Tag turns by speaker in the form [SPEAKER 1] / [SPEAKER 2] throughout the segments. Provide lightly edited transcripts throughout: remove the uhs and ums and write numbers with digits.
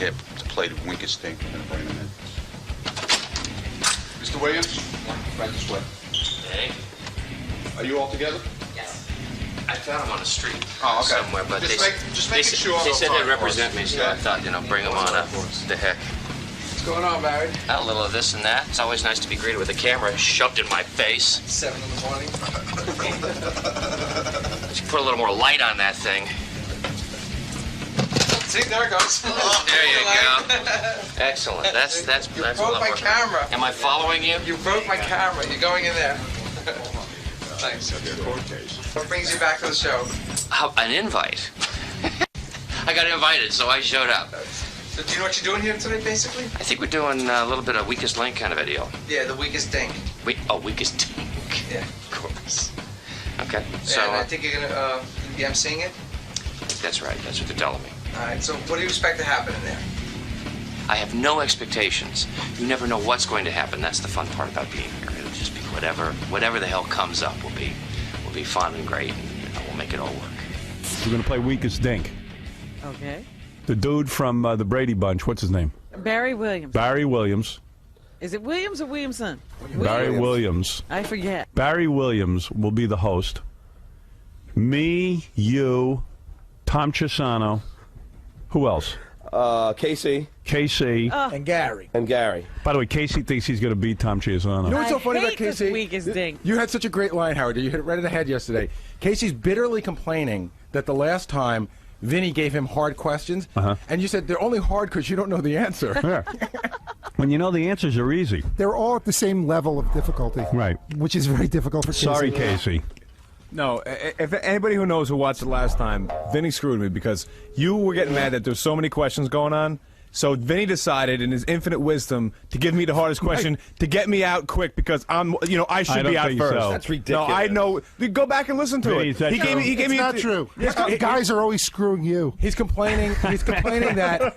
[SPEAKER 1] here to play the weakest thing. I'm going to bring him in. Mr. Williams, right this way.
[SPEAKER 2] Hey.
[SPEAKER 1] Are you all together?
[SPEAKER 2] Yes. I found him on the street
[SPEAKER 1] somewhere,
[SPEAKER 2] but
[SPEAKER 1] just
[SPEAKER 2] they said they'd represent me, so
[SPEAKER 1] yeah.
[SPEAKER 2] I thought, bring them on up. The heck.
[SPEAKER 3] What's going on, Barry?
[SPEAKER 2] A little of this and that. It's always nice to be greeted with a camera shoved in my face.
[SPEAKER 3] 7 in the morning.
[SPEAKER 2] Let's put a little more light on that thing.
[SPEAKER 3] See, there it goes.
[SPEAKER 2] There you go. Excellent. That's
[SPEAKER 3] You broke my camera.
[SPEAKER 2] Am I following you?
[SPEAKER 3] You broke my camera. You're going in there. Thanks. What brings you back to the show?
[SPEAKER 2] An invite. I got invited, so I showed up.
[SPEAKER 3] So do you know what you're doing here today, basically?
[SPEAKER 2] I think we're doing a little bit of weakest link kind of a deal.
[SPEAKER 3] Yeah, the weakest Dink.
[SPEAKER 2] Weakest Dink.
[SPEAKER 3] Yeah.
[SPEAKER 2] Of course. Okay.
[SPEAKER 3] So I think you're gonna be emceeing it.
[SPEAKER 2] That's right. That's what they're telling me.
[SPEAKER 3] All right. So what do you expect to happen in there?
[SPEAKER 2] I have no expectations. You never know what's going to happen. That's the fun part about being here. It'll just be whatever the hell comes up will be fun and great, and we'll make it all work.
[SPEAKER 4] We're going to play Weakest Dink.
[SPEAKER 5] Okay.
[SPEAKER 4] The dude from the Brady Bunch, what's his name?
[SPEAKER 5] Barry Williams.
[SPEAKER 4] Barry Williams.
[SPEAKER 5] Is it Williams or Williamson?
[SPEAKER 4] Barry Williams.
[SPEAKER 5] I forget.
[SPEAKER 4] Barry Williams will be the host. Me, you, Tom Chisano. Who else?
[SPEAKER 6] Casey.
[SPEAKER 4] Casey.
[SPEAKER 6] And Gary. And Gary.
[SPEAKER 4] By the way, Casey thinks he's going to beat Tom Chisano.
[SPEAKER 7] You know what's so funny about
[SPEAKER 5] hate this
[SPEAKER 7] Casey?
[SPEAKER 5] Weakest Dink.
[SPEAKER 7] You had such a great line, Howard. You hit it right in the head yesterday. Casey's bitterly complaining that the last time Vinny gave him hard questions, and you said they're only hard because you don't know the answer.
[SPEAKER 4] Yeah. When you know the answers are easy.
[SPEAKER 8] They're all at the same level of difficulty.
[SPEAKER 4] Right.
[SPEAKER 8] Which is very difficult for Casey.
[SPEAKER 4] Sorry, Casey.
[SPEAKER 7] No, if anybody who knows who watched it last time, Vinny screwed me because you were getting mad that there's so many questions going on. So Vinny decided, in his infinite wisdom, to give me the hardest question to get me out quick because I should be out first.
[SPEAKER 4] So.
[SPEAKER 7] That's ridiculous. No, I know. Go back and listen to
[SPEAKER 4] Vinny,
[SPEAKER 7] it.
[SPEAKER 4] He
[SPEAKER 7] gave me.
[SPEAKER 8] It's not true. Guys are always screwing you.
[SPEAKER 7] He's complaining. He's complaining that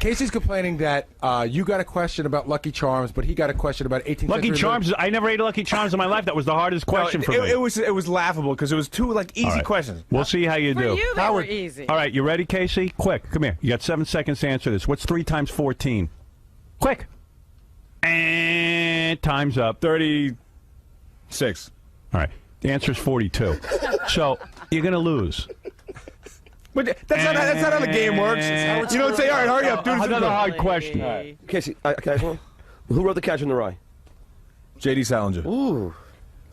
[SPEAKER 7] Casey's complaining that you got a question about Lucky Charms, but he got a question about 18th
[SPEAKER 4] Lucky
[SPEAKER 7] century.
[SPEAKER 4] Charms. I never ate Lucky Charms in my life. That was the hardest question for me.
[SPEAKER 7] It was laughable because it was two easy questions.
[SPEAKER 4] We'll see how you
[SPEAKER 5] For
[SPEAKER 4] do.
[SPEAKER 5] you, they were easy.
[SPEAKER 4] All right, you ready, Casey? Quick, come here. You got 7 seconds to answer this. What's 3 times 14? Quick. And time's up.
[SPEAKER 7] 36.
[SPEAKER 4] All right. The answer is 42. So you're going to lose.
[SPEAKER 7] But that's not how the game works. You don't say, all right, hurry up, do this.
[SPEAKER 4] Another hard question.
[SPEAKER 6] Right. Casey, who wrote The Catcher in the Rye?
[SPEAKER 7] J.D. Salinger.
[SPEAKER 6] Ooh.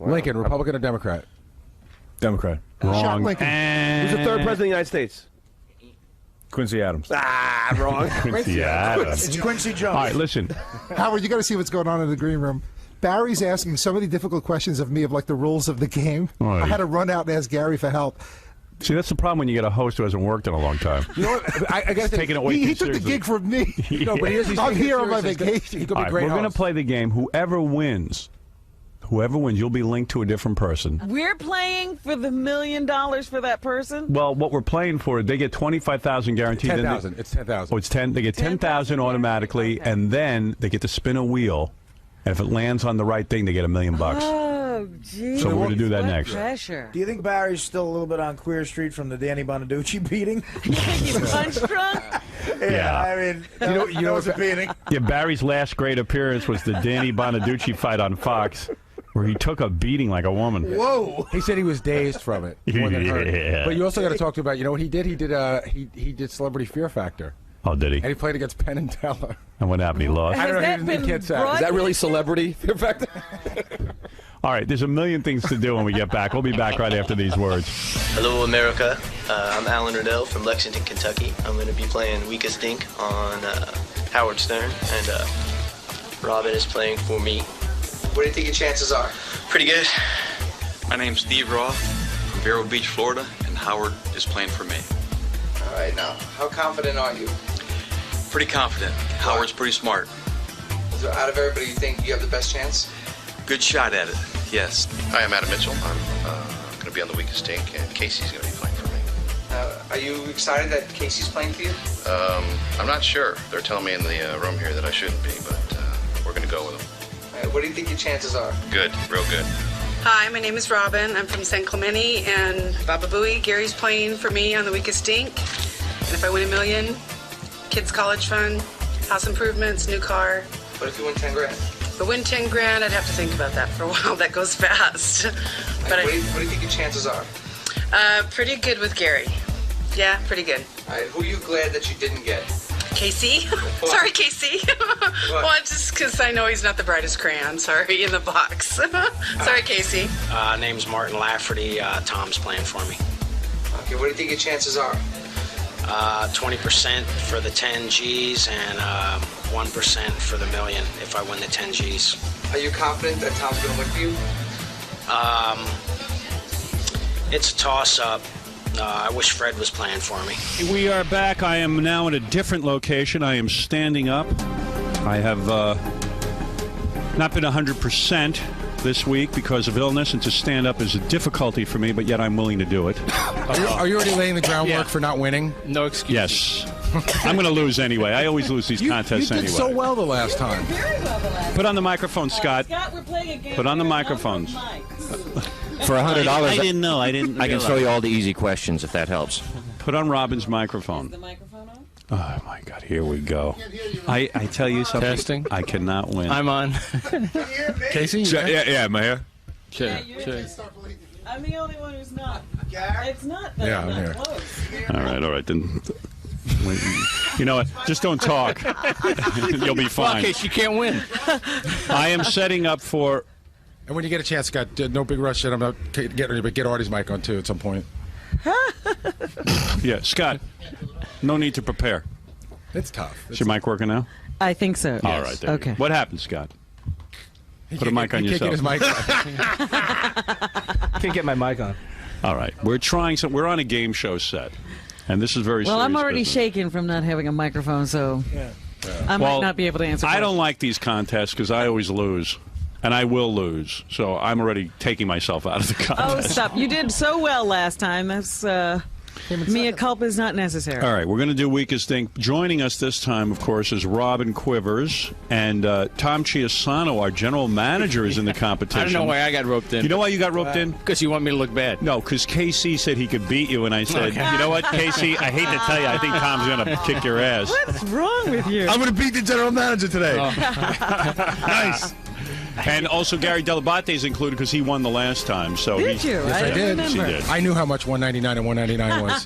[SPEAKER 6] Wow.
[SPEAKER 7] Lincoln, Republican or Democrat? Democrat.
[SPEAKER 4] Wrong.
[SPEAKER 8] Lincoln.
[SPEAKER 6] Who's the third president of the United States?
[SPEAKER 7] Quincy Adams.
[SPEAKER 6] Ah, wrong.
[SPEAKER 4] Quincy Adams.
[SPEAKER 8] It's Quincy Jones.
[SPEAKER 4] All right, listen.
[SPEAKER 8] Howard, you got to see what's going on in the green room. Barry's asking so many difficult questions of me of like the rules of the game.
[SPEAKER 4] Right.
[SPEAKER 8] I had to run out and ask Gary for help.
[SPEAKER 4] See, that's the problem when you get a host who hasn't worked in a long time.
[SPEAKER 7] You know what? I got to
[SPEAKER 4] Taking it away
[SPEAKER 8] He
[SPEAKER 4] too
[SPEAKER 8] took the
[SPEAKER 4] seriously.
[SPEAKER 8] gig from me.
[SPEAKER 7] No, but he's
[SPEAKER 8] I'm
[SPEAKER 7] taking it
[SPEAKER 8] here on my
[SPEAKER 7] seriously.
[SPEAKER 8] vacation.
[SPEAKER 7] He could
[SPEAKER 4] All
[SPEAKER 7] be
[SPEAKER 4] right,
[SPEAKER 7] great
[SPEAKER 4] we're going to
[SPEAKER 7] host.
[SPEAKER 4] play the game. Whoever wins, you'll be linked to a different person.
[SPEAKER 5] We're playing for the $1 million for that person?
[SPEAKER 4] Well, what we're playing for, they get 25,000 guaranteed.
[SPEAKER 7] 10,000. It's 10,000.
[SPEAKER 4] Oh, it's 10. They get 10,000 automatically,
[SPEAKER 5] Okay.
[SPEAKER 4] and then they get to spin a wheel. And if it lands on the right thing, they get $1 million.
[SPEAKER 5] Oh, geez.
[SPEAKER 4] So we're going to do that
[SPEAKER 5] What
[SPEAKER 4] next.
[SPEAKER 5] pressure.
[SPEAKER 9] Do you think Barry's still a little bit on Queer Street from the Danny Bonaducci beating?
[SPEAKER 5] You punch drunk?
[SPEAKER 4] Yeah.
[SPEAKER 9] I mean,
[SPEAKER 7] You know
[SPEAKER 9] that was a beating.
[SPEAKER 4] Yeah, Barry's last great appearance was the Danny Bonaducci fight on Fox, where he took a beating like a woman.
[SPEAKER 7] Whoa! He said he was dazed from it. More than hurt.
[SPEAKER 4] Yeah.
[SPEAKER 7] But you also got to talk about, you know what he did? He did Celebrity Fear Factor.
[SPEAKER 4] Oh, did he?
[SPEAKER 7] And he played against Penn and Teller.
[SPEAKER 4] And what happened? He lost?
[SPEAKER 7] I don't know.
[SPEAKER 5] Has that
[SPEAKER 7] He can't say.
[SPEAKER 5] been
[SPEAKER 6] Is that really Celebrity Fear Factor?
[SPEAKER 4] All right, there's a million things to do when we get back. We'll be back right after these words.
[SPEAKER 10] Hello, America. I'm Alan Riddell from Lexington, Kentucky. I'm going to be playing Weakest Dink on Howard Stern, and Robin is playing for me.
[SPEAKER 3] What do you think your chances are?
[SPEAKER 10] Pretty good.
[SPEAKER 1] My name's Steve Roth from Vero Beach, Florida, and Howard is playing for me.
[SPEAKER 3] All right, now, how confident are you?
[SPEAKER 1] Pretty confident. Howard's pretty smart.
[SPEAKER 3] So out of everybody, you think you have the best chance?
[SPEAKER 1] Good shot at it, yes.
[SPEAKER 11] Hi, I'm Adam Mitchell. I'm going to be on the Weakest Dink, and Casey's going to be playing for me.
[SPEAKER 3] Are you excited that Casey's playing for you?
[SPEAKER 11] I'm not sure. They're telling me in the room here that I shouldn't be, but we're going to go with them.
[SPEAKER 3] All right, what do you think your chances are?
[SPEAKER 11] Good, real good.
[SPEAKER 12] Hi, my name is Robin. I'm from San Clemente, and Baba Booey, Gary's playing for me on the Weakest Dink. And if I win $1 million, kids' college fund, house improvements, new car.
[SPEAKER 3] What if you win 10 grand?
[SPEAKER 12] If I win 10 grand, I'd have to think about that for a while. That goes fast. But
[SPEAKER 3] What do you think your chances are?
[SPEAKER 12] pretty good with Gary. Yeah, pretty good.
[SPEAKER 3] All right, who are you glad that you didn't get?
[SPEAKER 12] Casey? Sorry, Casey. Well, just because I know he's not the brightest crayon, sorry, in the box. Sorry, Casey.
[SPEAKER 13] Name's Martin Lafferty. Tom's playing for me.
[SPEAKER 3] Okay, what do you think your chances are?
[SPEAKER 13] 20% for the 10 G's and 1% for the million if I win the 10 G's.
[SPEAKER 3] Are you confident that Tom's going to win for you?
[SPEAKER 13] It's a toss-up. I wish Fred was playing for me.
[SPEAKER 4] We are back. I am now in a different location. I am standing up. I have not been 100% this week because of illness, and to stand up is a difficulty for me, but yet I'm willing to do it.
[SPEAKER 14] Are you already laying the groundwork for not winning?
[SPEAKER 15] No excuse.
[SPEAKER 4] Yes. I'm going to lose anway. I always lose these contests anyway.
[SPEAKER 14] You did so well the last time.
[SPEAKER 4] Put on the microphone, Scott.
[SPEAKER 5] Scott, we're playing a game.
[SPEAKER 4] Put on the microphones.
[SPEAKER 2] For $100,
[SPEAKER 4] I didn't know. I didn't.
[SPEAKER 2] I can show you all the easy questions if that helps.
[SPEAKER 4] Put on Robin's microphone.
[SPEAKER 5] Is the microphone on?
[SPEAKER 4] Oh my God! Here we go. I tell you something.
[SPEAKER 15] Testing.
[SPEAKER 4] I cannot win.
[SPEAKER 15] I'm on.
[SPEAKER 14] Casey?
[SPEAKER 7] Yeah, am I here?
[SPEAKER 15] Sure.
[SPEAKER 5] I'm the only one who's not. It's not that
[SPEAKER 14] Yeah,
[SPEAKER 5] I'm
[SPEAKER 14] I'm
[SPEAKER 5] not
[SPEAKER 14] here.
[SPEAKER 5] close.
[SPEAKER 4] All right. Then. You know what? Just don't talk. You'll be fine.
[SPEAKER 15] Okay, she can't win.
[SPEAKER 4] I am setting up for.
[SPEAKER 14] And when you get a chance, Scott, no big rush. I'm not get Artie's mic on, too, at some point.
[SPEAKER 4] Yeah, Scott. No need to prepare.
[SPEAKER 14] It's tough.
[SPEAKER 4] Is your mic working now?
[SPEAKER 5] I think so.
[SPEAKER 4] All right. There
[SPEAKER 5] Okay.
[SPEAKER 4] What happened, Scott? Put a mic on yourself.
[SPEAKER 14] He can't get his mic on.
[SPEAKER 9] Can't get my mic on.
[SPEAKER 4] All right. We're trying some. We're on a game show set, and this is very.
[SPEAKER 5] Well, I'm
[SPEAKER 4] serious
[SPEAKER 5] already
[SPEAKER 4] business.
[SPEAKER 5] shaking from not having a microphone, so I might not be able to answer.
[SPEAKER 4] I don't like these contests because I always lose, and I will lose. So I'm already taking myself out of the
[SPEAKER 5] Oh,
[SPEAKER 4] contest.
[SPEAKER 5] stop! You did so well last time. That's mea culpa is not necessary.
[SPEAKER 4] All right, we're going to do Weakest Dink. Joining us this time, of course, is Robin Quivers, and Tom Chiasano, our general manager, is in the competition.
[SPEAKER 15] I don't know why I got roped in.
[SPEAKER 4] You know why you got roped in?
[SPEAKER 15] Because you want me to look bad.
[SPEAKER 4] No, because KC said he could beat you, and I said,
[SPEAKER 15] Okay.
[SPEAKER 4] you know what, KC, I hate to tell you, I think Tom's going to kick your ass.
[SPEAKER 5] What's wrong with you?
[SPEAKER 14] I'm going to beat the general manager today.
[SPEAKER 4] Nice. And also Gary Delabate is included because he won the last time. So
[SPEAKER 5] Did you?
[SPEAKER 14] Yes, I
[SPEAKER 5] don't
[SPEAKER 14] did.
[SPEAKER 5] remember.
[SPEAKER 4] She did.
[SPEAKER 14] I knew how much 199 and 199 was.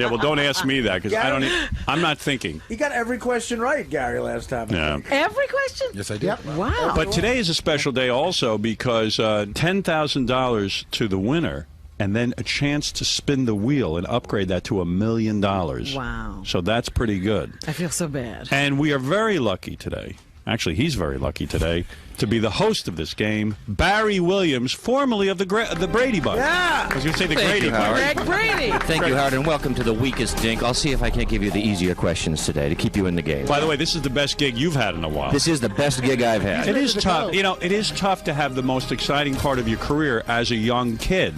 [SPEAKER 4] Yeah, well, don't ask me that because I don't. I'm not thinking.
[SPEAKER 9] He got every question right, Gary, last time.
[SPEAKER 4] Yeah.
[SPEAKER 5] Every question?
[SPEAKER 14] Yes, I did.
[SPEAKER 9] Yep.
[SPEAKER 5] Wow.
[SPEAKER 4] But today is a special day also because $10,000 to the winner, and then a chance to spin the wheel and upgrade that to $1 million.
[SPEAKER 5] Wow.
[SPEAKER 4] So that's pretty good.
[SPEAKER 5] I feel so bad.
[SPEAKER 4] And we are very lucky today. Actually, he's very lucky today to be the host of this game, Barry Wiliams, formerly of the Brady Bunch.
[SPEAKER 9] Yeah.
[SPEAKER 4] I was going to say the
[SPEAKER 2] Thank
[SPEAKER 4] Grady
[SPEAKER 2] you,
[SPEAKER 4] Bunch.
[SPEAKER 2] Howard.
[SPEAKER 5] Greg Brady.
[SPEAKER 2] Thank you, Howard, and welcome to the Weakest Dink. I'll see if I can't give you the easier questions today to keep you in the game.
[SPEAKER 4] By the way, this is the best gig you've had in a while.
[SPEAKER 2] This is the best gig I've had.
[SPEAKER 4] It is tough. You know, it is tough to have the most exciting part of your career as a young kid.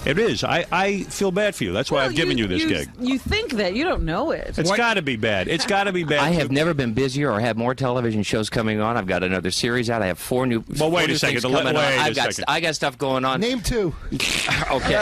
[SPEAKER 4] It is. I feel bad for you. That's why I've given you this gig.
[SPEAKER 5] You think that. You don't know it.
[SPEAKER 4] It's got to be bad. It's got to be bad.
[SPEAKER 2] I have never been busier or had more television shows coming on. I've got another series out. I have four new.
[SPEAKER 4] Well, wait
[SPEAKER 2] four
[SPEAKER 4] a
[SPEAKER 2] new
[SPEAKER 4] second.
[SPEAKER 2] things coming
[SPEAKER 4] Wait
[SPEAKER 2] on.
[SPEAKER 4] a second.
[SPEAKER 2] I got stuff going on.
[SPEAKER 8] Name two.
[SPEAKER 2] Okay.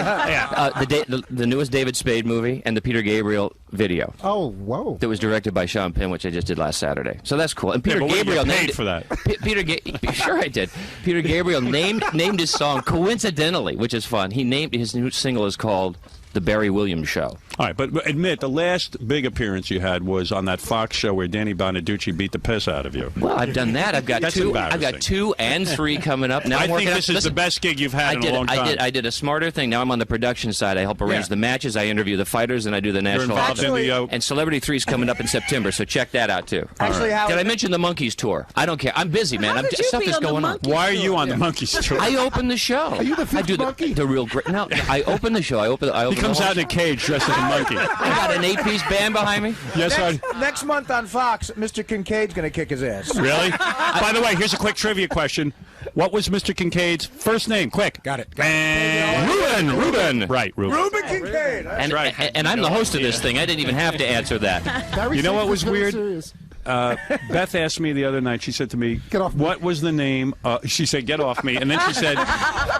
[SPEAKER 2] The newest David Spade movie and the Peter Gabriel video.
[SPEAKER 8] Oh, whoa.
[SPEAKER 2] That was directed by Sean Penn, which I just did last Saturday. So that's cool. And Peter
[SPEAKER 4] but what, you
[SPEAKER 2] Gabriel
[SPEAKER 4] get paid
[SPEAKER 2] named
[SPEAKER 4] for that.
[SPEAKER 2] Sure, I did. Peter Gabriel named his song coincidentally, which is fun. He named his new single is called The Barry Wiliams Show.
[SPEAKER 4] All right, but admit, the last big appearance you had was on that Fox show where Danny Bonaducci beat the piss out of you.
[SPEAKER 2] Well, I've done that. I've got
[SPEAKER 4] That's
[SPEAKER 2] two.
[SPEAKER 4] embarrassing.
[SPEAKER 2] I've got 2 and 3 coming up. Now
[SPEAKER 4] I
[SPEAKER 2] I'm
[SPEAKER 4] think
[SPEAKER 2] working
[SPEAKER 4] this
[SPEAKER 2] on,
[SPEAKER 4] is the best gig you've had in a long time.
[SPEAKER 2] I did a smarter thing. Now I'm on the production side. I help arrange the matches. I interview the fighters, and I do the national
[SPEAKER 4] involved in
[SPEAKER 2] anthem.
[SPEAKER 4] the,
[SPEAKER 2] And Celebrity 3 is coming up in September, so check that out too.
[SPEAKER 9] Actually,
[SPEAKER 2] Did
[SPEAKER 9] Howard,
[SPEAKER 2] I mention the Monkeys tour? I don't care. I'm busy, man.
[SPEAKER 5] How could you
[SPEAKER 2] Stuff
[SPEAKER 5] be
[SPEAKER 2] is
[SPEAKER 5] on the
[SPEAKER 2] going on.
[SPEAKER 5] Monkeys
[SPEAKER 4] Why are you on the Monkeys tour?
[SPEAKER 2] I open the show. Are
[SPEAKER 8] you the fifth
[SPEAKER 2] I do
[SPEAKER 8] monkey?
[SPEAKER 2] the real great. No, I open the show. I open.
[SPEAKER 4] He comes
[SPEAKER 2] the whole
[SPEAKER 4] out in a cage dressed as a monkey.
[SPEAKER 2] I got an 8-piece band behind me.
[SPEAKER 4] Yes, I.
[SPEAKER 9] next month on Fox, Mr. Kincaid's going to kick his ass.
[SPEAKER 4] Really? By the way, here's a quick trivia question. What was Mr. Kincaid's first name? Quick.
[SPEAKER 14] Got it.
[SPEAKER 4] Ruben. Right, Ruben.
[SPEAKER 9] Ruben Kincaid.
[SPEAKER 2] And I'm the host of this thing. I didn't even have to answer that.
[SPEAKER 4] You know what was
[SPEAKER 8] Very
[SPEAKER 4] weird?
[SPEAKER 8] serious.
[SPEAKER 4] Beth asked me the other night, she said to me,
[SPEAKER 8] Get off me.
[SPEAKER 4] what was the name, she said, get off me, and then she said,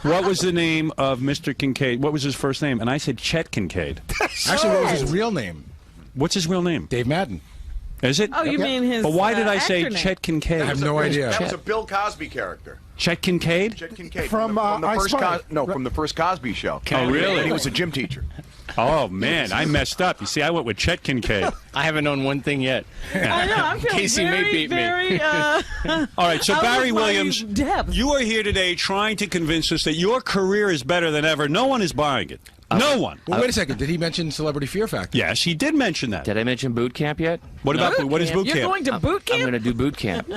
[SPEAKER 4] what was the name of Mr. Kincaid? What was his first name? And I said, Chet Kincaid.
[SPEAKER 14] Actually, what was his real name?
[SPEAKER 4] What's his real name?
[SPEAKER 14] Dave Madden.
[SPEAKER 4] Is it?
[SPEAKER 5] Oh, you mean his?
[SPEAKER 4] But why did I say
[SPEAKER 5] actor name?
[SPEAKER 4] Chet Kincaid?
[SPEAKER 14] I have no idea.
[SPEAKER 16] That was a Bill Cosby character.
[SPEAKER 4] Chet Kincaid?
[SPEAKER 16] Chet Kincaid
[SPEAKER 8] From,
[SPEAKER 16] the
[SPEAKER 8] I
[SPEAKER 16] first
[SPEAKER 8] Spy.
[SPEAKER 16] from the first Cosby show.
[SPEAKER 4] Oh, really?
[SPEAKER 16] And he was a gym teacher.
[SPEAKER 4] Oh, man, I messed up. You see, I went with Chet Kincaid.
[SPEAKER 15] I haven't known one thing yet.
[SPEAKER 5] I know. I'm feeling
[SPEAKER 15] Casey
[SPEAKER 5] very,
[SPEAKER 15] may beat me.
[SPEAKER 5] very.
[SPEAKER 4] All right, so
[SPEAKER 5] out
[SPEAKER 4] Barry
[SPEAKER 5] of my
[SPEAKER 4] Williams,
[SPEAKER 5] depth.
[SPEAKER 4] you are here today trying to convince us that your career is better than ever. No one is buying it. No one.
[SPEAKER 14] Well, wait a second. Did he mention Celebrity Fear Factor?
[SPEAKER 4] Yes, he did mention that.
[SPEAKER 2] Did I mention boot camp yet?
[SPEAKER 4] What about what is boot camp?
[SPEAKER 5] You're going to boot camp?
[SPEAKER 2] I'm going to do boot camp.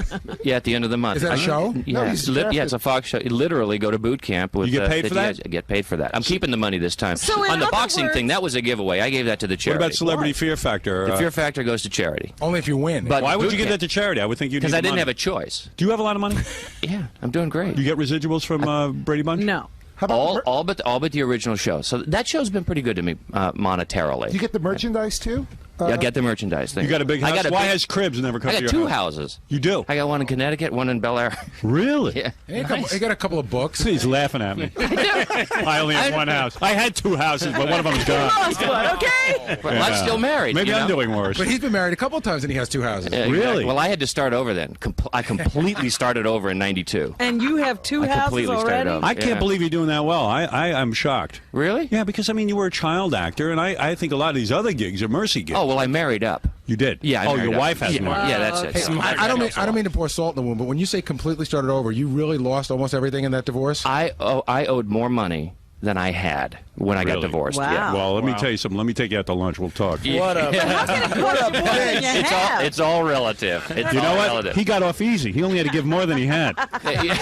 [SPEAKER 2] Yeah, at the end of the month.
[SPEAKER 14] Is that a show?
[SPEAKER 2] Yeah, yeah, it's a Fox show. You literally go to boot camp. With,
[SPEAKER 4] You get paid for that?
[SPEAKER 2] I get paid for that. I'm keeping the money this time.
[SPEAKER 5] So in
[SPEAKER 2] on the
[SPEAKER 5] other
[SPEAKER 2] boxing
[SPEAKER 5] words-
[SPEAKER 2] thing, that was a giveaway. I gave that to the
[SPEAKER 4] What
[SPEAKER 2] charity.
[SPEAKER 4] about Celebrity Fear Factor?
[SPEAKER 2] The Fear Factor goes to charity.
[SPEAKER 14] Only if you win.
[SPEAKER 2] But
[SPEAKER 4] Why would
[SPEAKER 2] boot
[SPEAKER 4] you give
[SPEAKER 2] camp-
[SPEAKER 4] that to charity? I would think you'd
[SPEAKER 2] Because
[SPEAKER 4] need
[SPEAKER 2] I didn't
[SPEAKER 4] money.
[SPEAKER 2] have a choice.
[SPEAKER 4] Do you have a lot of money?
[SPEAKER 2] Yeah, I'm doing great.
[SPEAKER 4] You get residuals from Brady Bunch?
[SPEAKER 5] No.
[SPEAKER 8] How about
[SPEAKER 2] All but the original show. So that show's been pretty good to me monetarily.
[SPEAKER 8] do you get the merchandise too?
[SPEAKER 2] Yeah, I get the merchandise thing.
[SPEAKER 4] You got a big house?
[SPEAKER 2] I got a
[SPEAKER 4] Why
[SPEAKER 2] big-
[SPEAKER 4] has Cribs never come
[SPEAKER 2] I
[SPEAKER 4] to
[SPEAKER 2] got
[SPEAKER 4] your
[SPEAKER 2] two
[SPEAKER 4] house?
[SPEAKER 2] houses.
[SPEAKER 4] You do?
[SPEAKER 2] I got one in Connecticut, one in Bel Air.
[SPEAKER 4] Really?
[SPEAKER 2] Yeah.
[SPEAKER 14] He got a couple of books.
[SPEAKER 4] He's laughing at me. I only have one house. I had two houses, but one of them's gone.
[SPEAKER 5] Lost one, okay?
[SPEAKER 2] Well, I'm still married.
[SPEAKER 4] Maybe
[SPEAKER 2] you
[SPEAKER 4] I'm
[SPEAKER 2] know?
[SPEAKER 4] doing worse.
[SPEAKER 14] But he's been married a couple of times and he has two houses.
[SPEAKER 2] Yeah,
[SPEAKER 4] Really?
[SPEAKER 2] exactly. Well, I had to start over then. I completely started over in '92.
[SPEAKER 5] And you have two
[SPEAKER 2] I
[SPEAKER 5] houses
[SPEAKER 2] completely started
[SPEAKER 5] already?
[SPEAKER 2] over.
[SPEAKER 4] I can't believe you're doing that well. I'm shocked.
[SPEAKER 2] Really?
[SPEAKER 4] Yeah, because, I mean, you were a child actor, and I think a lot of these other gigs are mercy gigs.
[SPEAKER 2] Oh well, I married up.
[SPEAKER 4] You did?
[SPEAKER 2] Yeah. I
[SPEAKER 4] Oh,
[SPEAKER 2] married
[SPEAKER 4] your
[SPEAKER 2] up.
[SPEAKER 4] wife has
[SPEAKER 2] yeah.
[SPEAKER 4] more.
[SPEAKER 2] Yeah, that's it.
[SPEAKER 14] Hey, I don't mean to pour salt in the wound, but when you say completely started over, you really lost almost everything in that divorce?
[SPEAKER 2] I owed more money than I had when I got
[SPEAKER 4] Really?
[SPEAKER 2] divorced.
[SPEAKER 5] Wow.
[SPEAKER 2] Yeah.
[SPEAKER 4] Well, let me tell you something. Let me take you out to lunch. We'll talk.
[SPEAKER 9] What a
[SPEAKER 5] How can it cost you more than you have?
[SPEAKER 2] It's all relative. It's
[SPEAKER 4] You know
[SPEAKER 2] all
[SPEAKER 4] what?
[SPEAKER 2] relative.
[SPEAKER 4] He got off easy. He only had to give more than he had.
[SPEAKER 5] You know,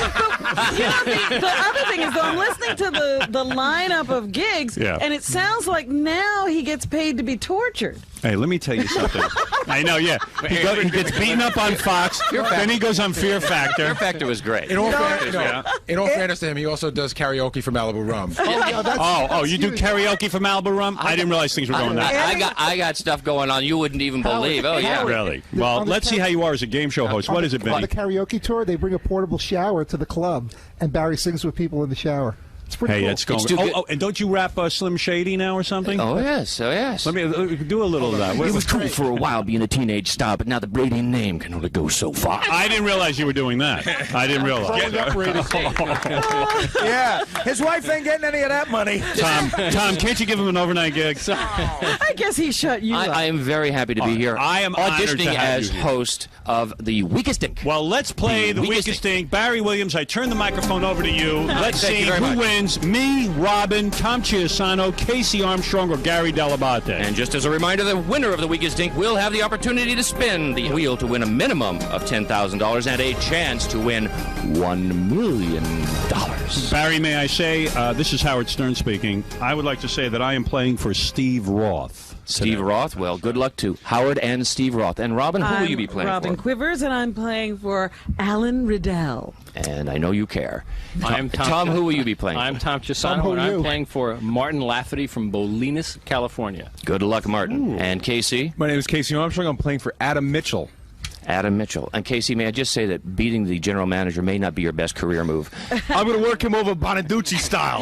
[SPEAKER 5] the other thing is, though, I'm listening to the lineup of gigs,
[SPEAKER 4] Yeah.
[SPEAKER 5] and it sounds like now he gets paid to be tortured.
[SPEAKER 4] Hey, let me tell you something. I know, yeah. He gets beaten up on Fox, then he goes on Fear Factor.
[SPEAKER 2] Fear Factor was great.
[SPEAKER 14] In all fairness to him, he also does karaoke for Malibu Rum.
[SPEAKER 4] Oh, you do karaoke for Malibu Rum? I didn't realize things were going that.
[SPEAKER 2] I got stuff going on you wouldn't even believe. Oh yeah.
[SPEAKER 4] Really? Well, let's see how you are as a game show host. What is it,
[SPEAKER 8] On the
[SPEAKER 4] Benny?
[SPEAKER 8] karaoke tour, they bring a portable shower to the club, and Barry sings with people in the shower. It's pretty
[SPEAKER 4] Hey,
[SPEAKER 8] cool.
[SPEAKER 4] it's going.
[SPEAKER 2] It's too good.
[SPEAKER 4] Oh, and don't you rap Slim Shady now or something?
[SPEAKER 2] Oh yes. Oh yes.
[SPEAKER 4] Let me do a little of that.
[SPEAKER 2] It was cool for a while being a teenage star, but now the Brady name can only go so far.
[SPEAKER 4] I didn't realize you were doing that. I didn't realize.
[SPEAKER 9] Yeah, his wife ain't getting any of that money.
[SPEAKER 4] Tom, can't you give him an overnight gig?
[SPEAKER 5] I guess he shut you up.
[SPEAKER 2] I am very happy to be here.
[SPEAKER 4] I am honored
[SPEAKER 2] auditioning
[SPEAKER 4] to have
[SPEAKER 2] as
[SPEAKER 4] you here.
[SPEAKER 2] host of the Weakest Dink.
[SPEAKER 4] Well, let's play the weakest thing. Barry Williams, I turn the microphone over to you. Let's
[SPEAKER 2] Thank
[SPEAKER 4] see
[SPEAKER 2] you very
[SPEAKER 4] who
[SPEAKER 2] much.
[SPEAKER 4] wins. Me, Robin, Tom Chiasano, Casey Armstrong, or Gary Delabate.
[SPEAKER 2] And just as a reminder, the winner of the Weakest Dink will have the opportunity to spin the wheel to win a minimum of $10,000 and a chance to win $1 million.
[SPEAKER 4] Barry, may I say, this is Howard Stern speaking. I would like to say that I am playing for Steve Roth.
[SPEAKER 2] Steve Roth, well, good luck to Howard and Steve Roth. And Robin, who will you be playing
[SPEAKER 5] Robin
[SPEAKER 2] for?
[SPEAKER 5] Quivers, and I'm playing for Alan Riddell.
[SPEAKER 2] And I know you care.
[SPEAKER 15] I'm
[SPEAKER 2] Tom, who will you be playing
[SPEAKER 15] I'm
[SPEAKER 2] for?
[SPEAKER 15] Tom Chiasano, and I'm playing for Martin Lafferty from Bolinas, California.
[SPEAKER 2] Good luck, Martin. And Casey?
[SPEAKER 7] My name is Casey Armstrong. I'm playing for Adam Mitchell.
[SPEAKER 2] Adam Mitchell. And Casey, may I just say that beating the general manager may not be your best career move.
[SPEAKER 6] I'm going to work him over Bonaducci style.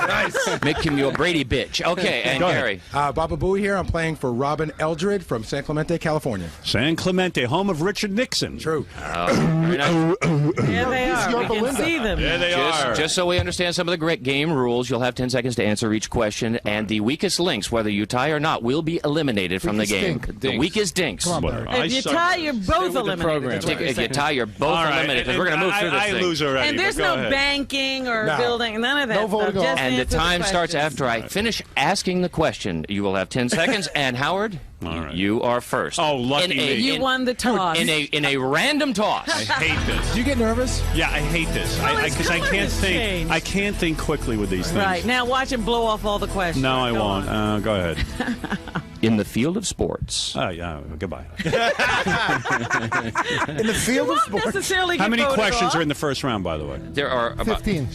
[SPEAKER 2] Nice. Make him your Brady bitch. Okay, and Gary.
[SPEAKER 14] Baba Booey here. I'm playing for Robin Eldred from San Clemente, California.
[SPEAKER 4] San Clemente, home of Richard Nixon.
[SPEAKER 14] True.
[SPEAKER 2] Very nice.
[SPEAKER 5] There they are. We can see them.
[SPEAKER 4] There they are.
[SPEAKER 2] Just so we understand some of the great game rules, you'll have 10 seconds to answer each question, and the weakest links, whether you tie or not, will be eliminated from the game. The weakest dinks.
[SPEAKER 8] Come on, Barry.
[SPEAKER 5] If you tie, you're both eliminated.
[SPEAKER 2] If you tie, you're both eliminated, because we're going to move through this
[SPEAKER 4] I
[SPEAKER 2] thing.
[SPEAKER 4] lose already.
[SPEAKER 5] And there's
[SPEAKER 4] but go
[SPEAKER 5] no
[SPEAKER 4] ahead.
[SPEAKER 5] banking or
[SPEAKER 8] No.
[SPEAKER 5] building, none of that
[SPEAKER 8] No
[SPEAKER 5] stuff.
[SPEAKER 8] voting
[SPEAKER 5] Just
[SPEAKER 8] off.
[SPEAKER 2] And the
[SPEAKER 5] answer
[SPEAKER 2] time starts
[SPEAKER 5] questions.
[SPEAKER 2] after I finish asking the question. You will have 10 seconds. And Howard, you are first.
[SPEAKER 4] Oh, lucky me.
[SPEAKER 5] You won the toss.
[SPEAKER 2] In a random toss.
[SPEAKER 4] I hate this.
[SPEAKER 14] Do you get nervous?
[SPEAKER 4] Yeah, I hate this.
[SPEAKER 5] Well,
[SPEAKER 4] Because
[SPEAKER 5] his
[SPEAKER 4] I
[SPEAKER 5] color
[SPEAKER 4] can't
[SPEAKER 5] has
[SPEAKER 4] think.
[SPEAKER 5] changed.
[SPEAKER 4] I can't think quickly with these things.
[SPEAKER 5] Right, now watch him blow off all the questions.
[SPEAKER 4] No, I
[SPEAKER 5] Go
[SPEAKER 4] won't.
[SPEAKER 5] on.
[SPEAKER 4] Go ahead.
[SPEAKER 2] In the field of sports.
[SPEAKER 4] Oh, yeah. Goodbye.
[SPEAKER 9] In the field of
[SPEAKER 5] Won't
[SPEAKER 9] sports.
[SPEAKER 5] necessarily
[SPEAKER 4] How
[SPEAKER 5] get
[SPEAKER 4] many
[SPEAKER 5] voted
[SPEAKER 4] questions
[SPEAKER 5] off.
[SPEAKER 4] are in the first round, by the way?
[SPEAKER 2] There are about
[SPEAKER 8] 15.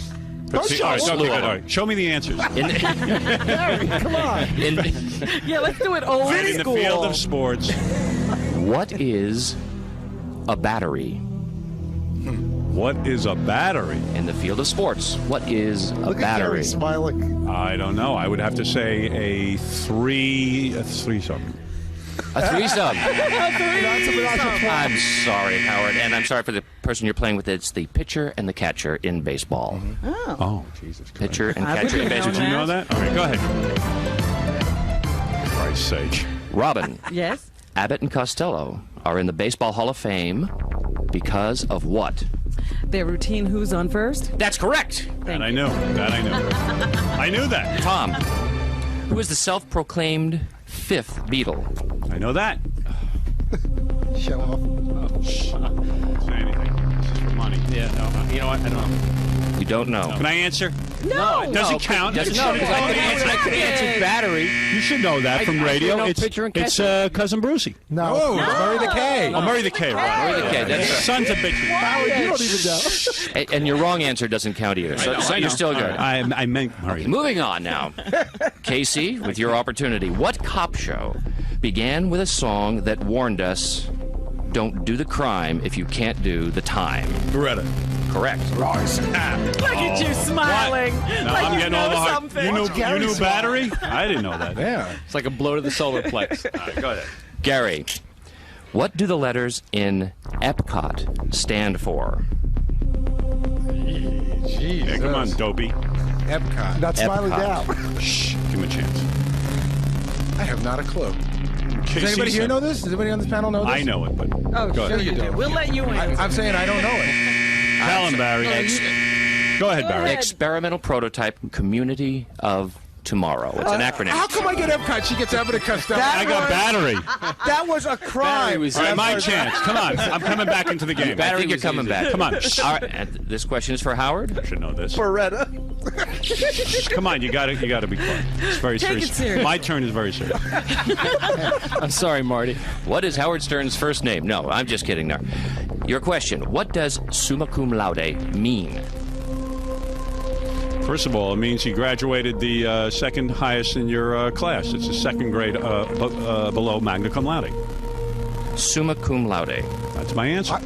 [SPEAKER 4] All right,
[SPEAKER 2] Slew of
[SPEAKER 4] all
[SPEAKER 2] them.
[SPEAKER 4] right. Show me the answers.
[SPEAKER 9] Come on.
[SPEAKER 5] Yeah, let's do it old
[SPEAKER 4] In the
[SPEAKER 5] school.
[SPEAKER 4] field of sports.
[SPEAKER 2] What is a battery?
[SPEAKER 4] What is a battery?
[SPEAKER 2] In the field of sports, what is a
[SPEAKER 8] Look at
[SPEAKER 2] battery?
[SPEAKER 8] Gary smiling.
[SPEAKER 4] I don't know. I would have to say a three something.
[SPEAKER 2] A threesome.
[SPEAKER 8] That's
[SPEAKER 2] I'm sorry, Howard, and I'm sorry for the person you're playing with. It's the pitcher and the catcher in baseball.
[SPEAKER 4] Oh, Jesus Christ.
[SPEAKER 2] Pitcher and
[SPEAKER 5] I
[SPEAKER 2] catcher in
[SPEAKER 5] wouldn't have
[SPEAKER 2] baseball.
[SPEAKER 4] Did you know that? All right, go ahead. For Christ's sake.
[SPEAKER 2] Robin,
[SPEAKER 5] Yes.
[SPEAKER 2] Abbott and Costello are in the Baseball Hall of Fame because of what?
[SPEAKER 5] Their routine Who's on First?
[SPEAKER 2] That's correct.
[SPEAKER 4] That I knew. That I knew. I knew that.
[SPEAKER 2] Tom, who is the self-proclaimed fifth Beatle?
[SPEAKER 4] I know that.
[SPEAKER 8] Show off.
[SPEAKER 4] Say anything. This is for money.
[SPEAKER 15] Yeah, no. You know what? I don't know.
[SPEAKER 2] You don't know.
[SPEAKER 4] Can I answer?
[SPEAKER 5] No.
[SPEAKER 4] It doesn't count.
[SPEAKER 15] No, because I could answer battery.
[SPEAKER 4] You should know that from radio.
[SPEAKER 15] know
[SPEAKER 4] It's
[SPEAKER 15] pitcher and
[SPEAKER 4] Cousin Brucey.
[SPEAKER 8] No.
[SPEAKER 14] Oh, Murray the K.
[SPEAKER 4] Oh, Murray the K, right.
[SPEAKER 2] Murray the K, that's right.
[SPEAKER 4] Sons of bitches.
[SPEAKER 8] Howard, you don't even know.
[SPEAKER 2] And your wrong answer doesn't count either. So you're still good.
[SPEAKER 4] I meant Murray.
[SPEAKER 2] Moving on now. Casey, with your opportunity. What cop show began with a song that warned us, don't do the crime if you can't do the time?
[SPEAKER 6] Beretta.
[SPEAKER 2] Correct.
[SPEAKER 5] Look at you smiling.
[SPEAKER 4] No,
[SPEAKER 5] like
[SPEAKER 4] I'm
[SPEAKER 5] you
[SPEAKER 4] getting
[SPEAKER 5] know
[SPEAKER 4] all the hard.
[SPEAKER 5] something.
[SPEAKER 4] You knew battery? I didn't know that.
[SPEAKER 14] Yeah.
[SPEAKER 15] It's like a blow to the solar plex.
[SPEAKER 4] All right, go ahead.
[SPEAKER 2] Gary, what do the letters in Epcot stand for?
[SPEAKER 14] Jeez.
[SPEAKER 4] Yeah, come on, Dopey.
[SPEAKER 14] Epcot.
[SPEAKER 8] Not smiling
[SPEAKER 2] Epcot.
[SPEAKER 8] down.
[SPEAKER 4] Shh, give him a chance.
[SPEAKER 14] I have not a clue. Does
[SPEAKER 4] Casey
[SPEAKER 14] anybody here
[SPEAKER 4] said-
[SPEAKER 14] know this? Does anybody on this panel know this?
[SPEAKER 4] I know it, but
[SPEAKER 5] Oh,
[SPEAKER 4] go
[SPEAKER 5] sure
[SPEAKER 4] ahead.
[SPEAKER 5] you do. We'll let you answer.
[SPEAKER 14] I'm saying I don't know it.
[SPEAKER 4] Tell him, Barry. Go ahead, Barry.
[SPEAKER 2] Experimental Prototype Community of Tomorrow. It's an acronym.
[SPEAKER 14] How come I get Epcot? She gets Abbott and Costello.
[SPEAKER 4] I got battery.
[SPEAKER 9] That was a crime.
[SPEAKER 4] All right, my chance. Come on. I'm coming back into the game.
[SPEAKER 2] I think you're coming back.
[SPEAKER 4] Come on.
[SPEAKER 2] All right, and this question is for Howard.
[SPEAKER 4] I should know this.
[SPEAKER 9] Beretta.
[SPEAKER 4] Come on, you got to be quiet. It's very
[SPEAKER 5] Take
[SPEAKER 4] serious.
[SPEAKER 5] it serious.
[SPEAKER 4] My turn is very serious.
[SPEAKER 15] I'm sorry, Marty.
[SPEAKER 2] What is Howard Stern's first name? No, I'm just kidding there. Your question, what does summa cum laude mean?
[SPEAKER 4] First of all, it means you graduated the second highest in your class. It's the second grade below magna cum laude.
[SPEAKER 2] Summa cum laude.
[SPEAKER 4] That's my answer.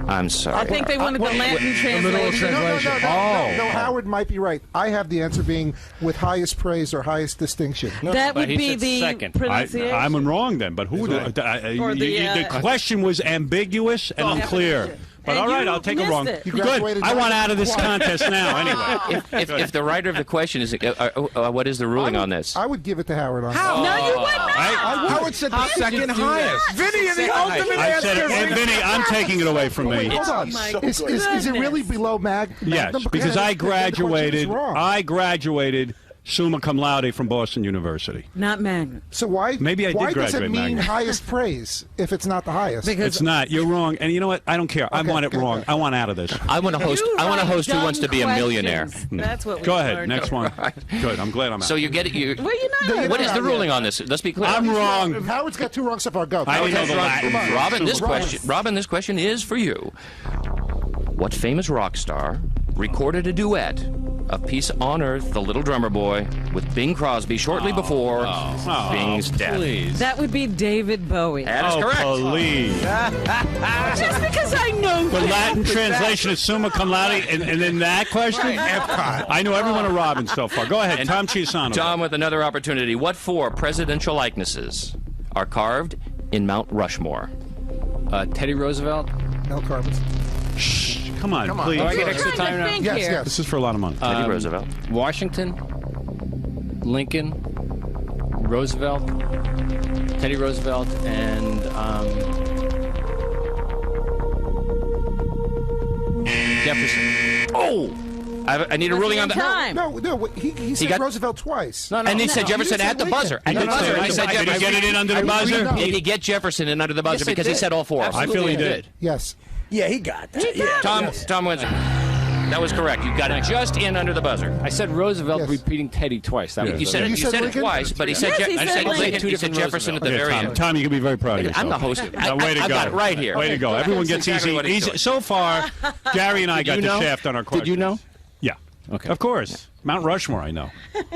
[SPEAKER 2] I'm sorry.
[SPEAKER 5] I think they wanted the Latin translation.
[SPEAKER 8] No, Howard might be right. I have the answer being with highest praise or highest distinction.
[SPEAKER 5] That
[SPEAKER 15] But
[SPEAKER 5] would
[SPEAKER 15] he
[SPEAKER 5] be
[SPEAKER 15] said
[SPEAKER 5] the
[SPEAKER 15] second.
[SPEAKER 5] pronunciation.
[SPEAKER 4] I'm wrong then, but who? The question was ambiguous and unclear. But
[SPEAKER 5] And
[SPEAKER 4] all right,
[SPEAKER 5] you
[SPEAKER 4] I'll take a
[SPEAKER 5] missed
[SPEAKER 4] wrong.
[SPEAKER 5] it.
[SPEAKER 8] You
[SPEAKER 4] Good.
[SPEAKER 8] graduated
[SPEAKER 4] I want
[SPEAKER 8] magna
[SPEAKER 4] out of this
[SPEAKER 8] cum laude.
[SPEAKER 4] contest now. Anyway.
[SPEAKER 2] If the writer of the question is, what is the ruling on this?
[SPEAKER 8] I would give it to Howard on
[SPEAKER 14] How?
[SPEAKER 8] that.
[SPEAKER 5] No, you would not.
[SPEAKER 14] Howard said the second highest.
[SPEAKER 9] Vinny, the ultimate
[SPEAKER 4] I said
[SPEAKER 9] answer.
[SPEAKER 4] it. And Vinny, I'm taking it away from me.
[SPEAKER 8] Hold on. Is it really below
[SPEAKER 4] Yes,
[SPEAKER 8] Magnum?
[SPEAKER 4] because I
[SPEAKER 8] The question is
[SPEAKER 4] graduated.
[SPEAKER 8] wrong.
[SPEAKER 4] I graduated summa cum laude from Boston University.
[SPEAKER 5] Not Magna.
[SPEAKER 8] So why?
[SPEAKER 4] Maybe I did
[SPEAKER 8] Why does it
[SPEAKER 4] graduate
[SPEAKER 8] mean
[SPEAKER 4] Magna.
[SPEAKER 8] highest praise if it's not the highest?
[SPEAKER 4] It's not. You're wrong. And you know what? I don't care. I want it wrong. I want out of this.
[SPEAKER 2] I want to host.
[SPEAKER 5] You
[SPEAKER 2] Who
[SPEAKER 5] write
[SPEAKER 2] wants to be a
[SPEAKER 5] dumb
[SPEAKER 2] millionaire.
[SPEAKER 5] questions. That's what we
[SPEAKER 4] Go ahead.
[SPEAKER 5] learned.
[SPEAKER 4] Next one. Good. I'm glad I'm out.
[SPEAKER 2] So you get it.
[SPEAKER 5] Well, you know.
[SPEAKER 2] What is the ruling on this? Let's be clear.
[SPEAKER 4] I'm wrong.
[SPEAKER 8] Howard's got two wrong so far. Go.
[SPEAKER 4] I didn't know the
[SPEAKER 2] Okay,
[SPEAKER 4] Latin.
[SPEAKER 2] Robin, this question is for you. What famous rock star recorded a duet of Peace on Earth, The Little Drummer Boy, with Bing Crosby shortly before Bing's death?
[SPEAKER 15] Please.
[SPEAKER 5] That would be David Bowie.
[SPEAKER 2] That is correct.
[SPEAKER 4] Please.
[SPEAKER 5] Just because I know
[SPEAKER 4] The Latin translation is summa cum laude, and then that question?
[SPEAKER 14] Epcot.
[SPEAKER 4] I know every one of Robin's so far. Go ahead, Tom Chiasano.
[SPEAKER 2] Tom with another opportunity. What four presidential likenesses are carved in Mount Rushmore?
[SPEAKER 15] Teddy Roosevelt.
[SPEAKER 8] Mel Carbons.
[SPEAKER 4] Shh, come on, please.
[SPEAKER 15] Do I get extra time now?
[SPEAKER 8] Yes, yes.
[SPEAKER 4] This is for a lot of money.
[SPEAKER 2] Teddy Roosevelt.
[SPEAKER 15] Washington, Lincoln, Roosevelt, Teddy Roosevelt, and Jefferson.
[SPEAKER 2] Oh! I need a ruling on that.
[SPEAKER 5] time.
[SPEAKER 8] No, he said
[SPEAKER 2] got-
[SPEAKER 8] Roosevelt twice.
[SPEAKER 15] No,
[SPEAKER 2] And he said
[SPEAKER 8] You
[SPEAKER 2] Jefferson
[SPEAKER 8] said
[SPEAKER 2] at the
[SPEAKER 8] Lincoln.
[SPEAKER 2] buzzer.
[SPEAKER 4] I
[SPEAKER 2] At the
[SPEAKER 4] did say
[SPEAKER 2] buzzer.
[SPEAKER 4] it.
[SPEAKER 2] I said
[SPEAKER 4] Did he
[SPEAKER 2] Jefferson.
[SPEAKER 4] get it in under the buzzer?
[SPEAKER 2] Did he get Jefferson in under the buzzer?
[SPEAKER 15] Yes, I
[SPEAKER 2] Because he
[SPEAKER 15] did.
[SPEAKER 2] said all four.
[SPEAKER 4] I feel he did.
[SPEAKER 8] Yes.
[SPEAKER 9] Yeah, he got that.
[SPEAKER 2] Tom wins. That was correct. You got it just in under the buzzer.
[SPEAKER 15] I said Roosevelt
[SPEAKER 8] Yes.
[SPEAKER 15] repeating Teddy twice. That was
[SPEAKER 2] You said it.
[SPEAKER 8] You
[SPEAKER 2] You
[SPEAKER 8] said
[SPEAKER 2] said it
[SPEAKER 8] Lincoln?
[SPEAKER 2] twice, but he said
[SPEAKER 5] Yes, he
[SPEAKER 2] I
[SPEAKER 5] said
[SPEAKER 2] said
[SPEAKER 5] Lincoln.
[SPEAKER 2] Lincoln. He said Jefferson at the
[SPEAKER 4] Okay,
[SPEAKER 2] very
[SPEAKER 4] Tom,
[SPEAKER 2] end.
[SPEAKER 4] Tom, you can be very proud of yourself.
[SPEAKER 2] I'm the host.
[SPEAKER 4] Way to
[SPEAKER 2] I
[SPEAKER 4] go.
[SPEAKER 2] got it right here.
[SPEAKER 4] Way to go. Everyone
[SPEAKER 2] That's
[SPEAKER 4] gets
[SPEAKER 2] exactly what he
[SPEAKER 4] easy.
[SPEAKER 2] doing.
[SPEAKER 4] So far, Gary and I got
[SPEAKER 15] you
[SPEAKER 4] the
[SPEAKER 15] know?
[SPEAKER 4] shaft on our questions.
[SPEAKER 15] Did you know?
[SPEAKER 4] Yeah.
[SPEAKER 15] Okay.
[SPEAKER 4] Of course. Mount Rushmore, I know.
[SPEAKER 2] And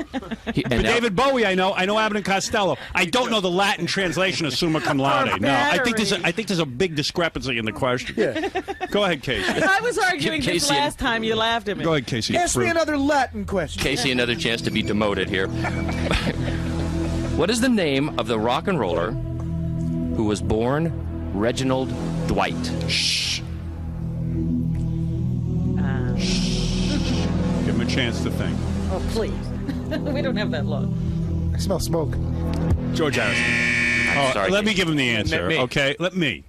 [SPEAKER 4] But
[SPEAKER 2] now-
[SPEAKER 4] David Bowie, I know. I know Abbott and Costello. I don't know the Latin translation of summa cum laude. No, I think there's a big discrepancy in the question. Go ahead, Casey.
[SPEAKER 5] I was arguing
[SPEAKER 2] Give
[SPEAKER 5] this
[SPEAKER 2] Casey
[SPEAKER 5] last time you laughed at me.
[SPEAKER 4] Go ahead, Casey.
[SPEAKER 9] Ask me another Latin question.
[SPEAKER 2] Casey, another chance to be demoted here. What is the name of the rock and roller who was born Reginald Dwight?
[SPEAKER 4] Shh. Give him a chance to think.
[SPEAKER 5] Oh, please. We don't have that long.
[SPEAKER 8] I smell smoke.
[SPEAKER 4] George Harrison.
[SPEAKER 2] Sorry,
[SPEAKER 4] let me give him the answer.
[SPEAKER 15] Me.
[SPEAKER 4] Okay, let me.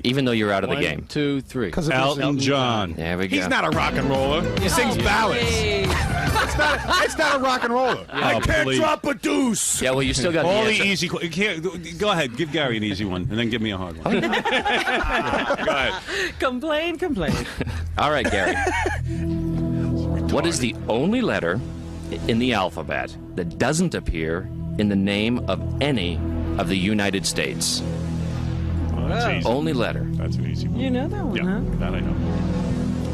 [SPEAKER 2] Even though you're out of the
[SPEAKER 15] 1,
[SPEAKER 2] game.
[SPEAKER 15] 2, 3.
[SPEAKER 4] Elton John.
[SPEAKER 2] There we go.
[SPEAKER 6] He's not a rock and roller. He sings ballads. It's not a rock and roller. I can't drop a deuce.
[SPEAKER 2] Yeah, well, you still got
[SPEAKER 4] all
[SPEAKER 2] the
[SPEAKER 4] the
[SPEAKER 2] answer.
[SPEAKER 4] easy. Go ahead, give Gary an easy one, and then give me a hard one. Go ahead.
[SPEAKER 5] Complain.
[SPEAKER 2] All right, Gary. What is the only letter in the alphabet that doesn't appear in the name of any of the United States?
[SPEAKER 4] Oh, that's easy.
[SPEAKER 2] Only letter.
[SPEAKER 4] That's an easy one.
[SPEAKER 5] You know that one,
[SPEAKER 4] Yeah,
[SPEAKER 5] huh?
[SPEAKER 4] that I know.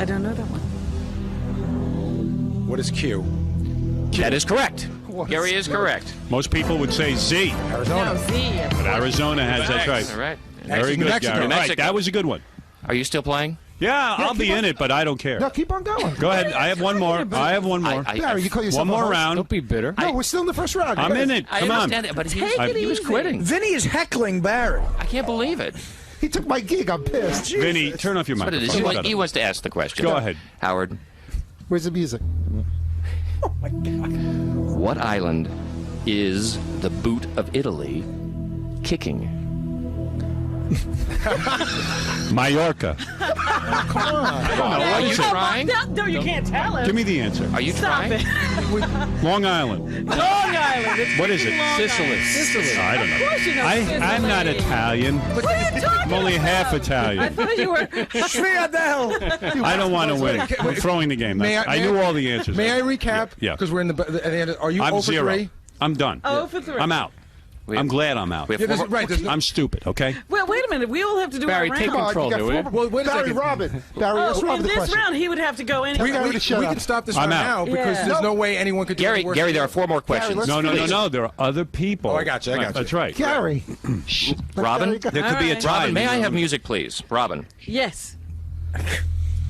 [SPEAKER 5] I don't know that one.
[SPEAKER 14] What is Q?
[SPEAKER 2] That is correct. Gary is correct.
[SPEAKER 4] Most people would say Z.
[SPEAKER 14] Arizona.
[SPEAKER 5] No, Z.
[SPEAKER 4] But Arizona has, that's right.
[SPEAKER 2] All right.
[SPEAKER 4] Very good,
[SPEAKER 14] Mexico.
[SPEAKER 4] Gary.
[SPEAKER 2] New
[SPEAKER 4] Right,
[SPEAKER 2] Mexico.
[SPEAKER 4] that was a good one.
[SPEAKER 2] Are you still playing?
[SPEAKER 4] Yeah, I'll be in it, but I don't care.
[SPEAKER 8] No, keep on going.
[SPEAKER 4] Go ahead. I have one more.
[SPEAKER 8] Barry, you call yourself
[SPEAKER 4] one more
[SPEAKER 8] a host?
[SPEAKER 4] round.
[SPEAKER 15] Don't be bitter.
[SPEAKER 8] No, we're still in the first round.
[SPEAKER 4] I'm in it.
[SPEAKER 2] I
[SPEAKER 4] Come on.
[SPEAKER 2] understand it, but he was
[SPEAKER 5] easy.
[SPEAKER 2] quitting.
[SPEAKER 9] Vinny is heckling Barry.
[SPEAKER 2] I can't believe it.
[SPEAKER 8] He took my gig. I'm pissed.
[SPEAKER 4] Vinny, turn off your
[SPEAKER 2] That's what it is.
[SPEAKER 4] microphone.
[SPEAKER 2] He wants to ask the question.
[SPEAKER 4] Go ahead.
[SPEAKER 2] Howard.
[SPEAKER 8] Where's the music?
[SPEAKER 2] What island is the boot of Italy kicking?
[SPEAKER 4] Mallorca.
[SPEAKER 8] Come on.
[SPEAKER 4] I don't know. What
[SPEAKER 2] Are you
[SPEAKER 4] is it?
[SPEAKER 2] trying?
[SPEAKER 5] No, you can't tell him.
[SPEAKER 4] Give me the answer.
[SPEAKER 2] Are you
[SPEAKER 5] Stop
[SPEAKER 2] trying?
[SPEAKER 5] it.
[SPEAKER 4] Long Island.
[SPEAKER 5] Long Island. It's
[SPEAKER 4] What is it?
[SPEAKER 5] Long
[SPEAKER 15] Sicily.
[SPEAKER 5] Island.
[SPEAKER 4] I don't
[SPEAKER 5] Of course you know
[SPEAKER 4] know. I'm not
[SPEAKER 5] Sicily.
[SPEAKER 4] Italian.
[SPEAKER 5] What are you talking
[SPEAKER 4] I'm only
[SPEAKER 5] about?
[SPEAKER 4] half
[SPEAKER 5] I
[SPEAKER 4] Italian.
[SPEAKER 5] thought you were.
[SPEAKER 4] I don't want to win. I'm throwing the game. I knew all the answers.
[SPEAKER 14] May I recap?
[SPEAKER 4] Yeah.
[SPEAKER 14] Because we're in the end. Are you
[SPEAKER 4] I'm
[SPEAKER 14] 0 for
[SPEAKER 4] 0.
[SPEAKER 14] 3?
[SPEAKER 4] I'm done.
[SPEAKER 5] 0 for 3.
[SPEAKER 4] I'm out. I'm glad I'm out.
[SPEAKER 2] We have four more-
[SPEAKER 4] I'm stupid, okay?
[SPEAKER 5] Well, wait a minute. We all have to do
[SPEAKER 15] Barry,
[SPEAKER 5] our
[SPEAKER 15] take
[SPEAKER 5] round.
[SPEAKER 15] control there, will you?
[SPEAKER 14] Well, wait a
[SPEAKER 8] Barry,
[SPEAKER 14] second.
[SPEAKER 8] Robin. Barry, ask
[SPEAKER 5] Oh,
[SPEAKER 8] Robin
[SPEAKER 5] in
[SPEAKER 8] the
[SPEAKER 5] this
[SPEAKER 8] question.
[SPEAKER 5] round, he would have to go anyway.
[SPEAKER 14] We can stop this
[SPEAKER 4] I'm
[SPEAKER 14] right
[SPEAKER 4] out.
[SPEAKER 14] now because
[SPEAKER 5] Yeah.
[SPEAKER 14] there's no way anyone could do
[SPEAKER 2] Gary,
[SPEAKER 14] it worse
[SPEAKER 2] Gary,
[SPEAKER 14] than
[SPEAKER 2] there
[SPEAKER 14] you.
[SPEAKER 2] are 4 more questions.
[SPEAKER 8] let's
[SPEAKER 4] No,
[SPEAKER 8] finish.
[SPEAKER 4] there are other people.
[SPEAKER 14] Oh, I got you.
[SPEAKER 4] That's right.
[SPEAKER 8] Gary. Shh. Let
[SPEAKER 2] Robin?
[SPEAKER 8] Gary go.
[SPEAKER 4] There could be a
[SPEAKER 5] All right.
[SPEAKER 4] tie.
[SPEAKER 2] Robin, may I have music, please? Robin.
[SPEAKER 5] Yes.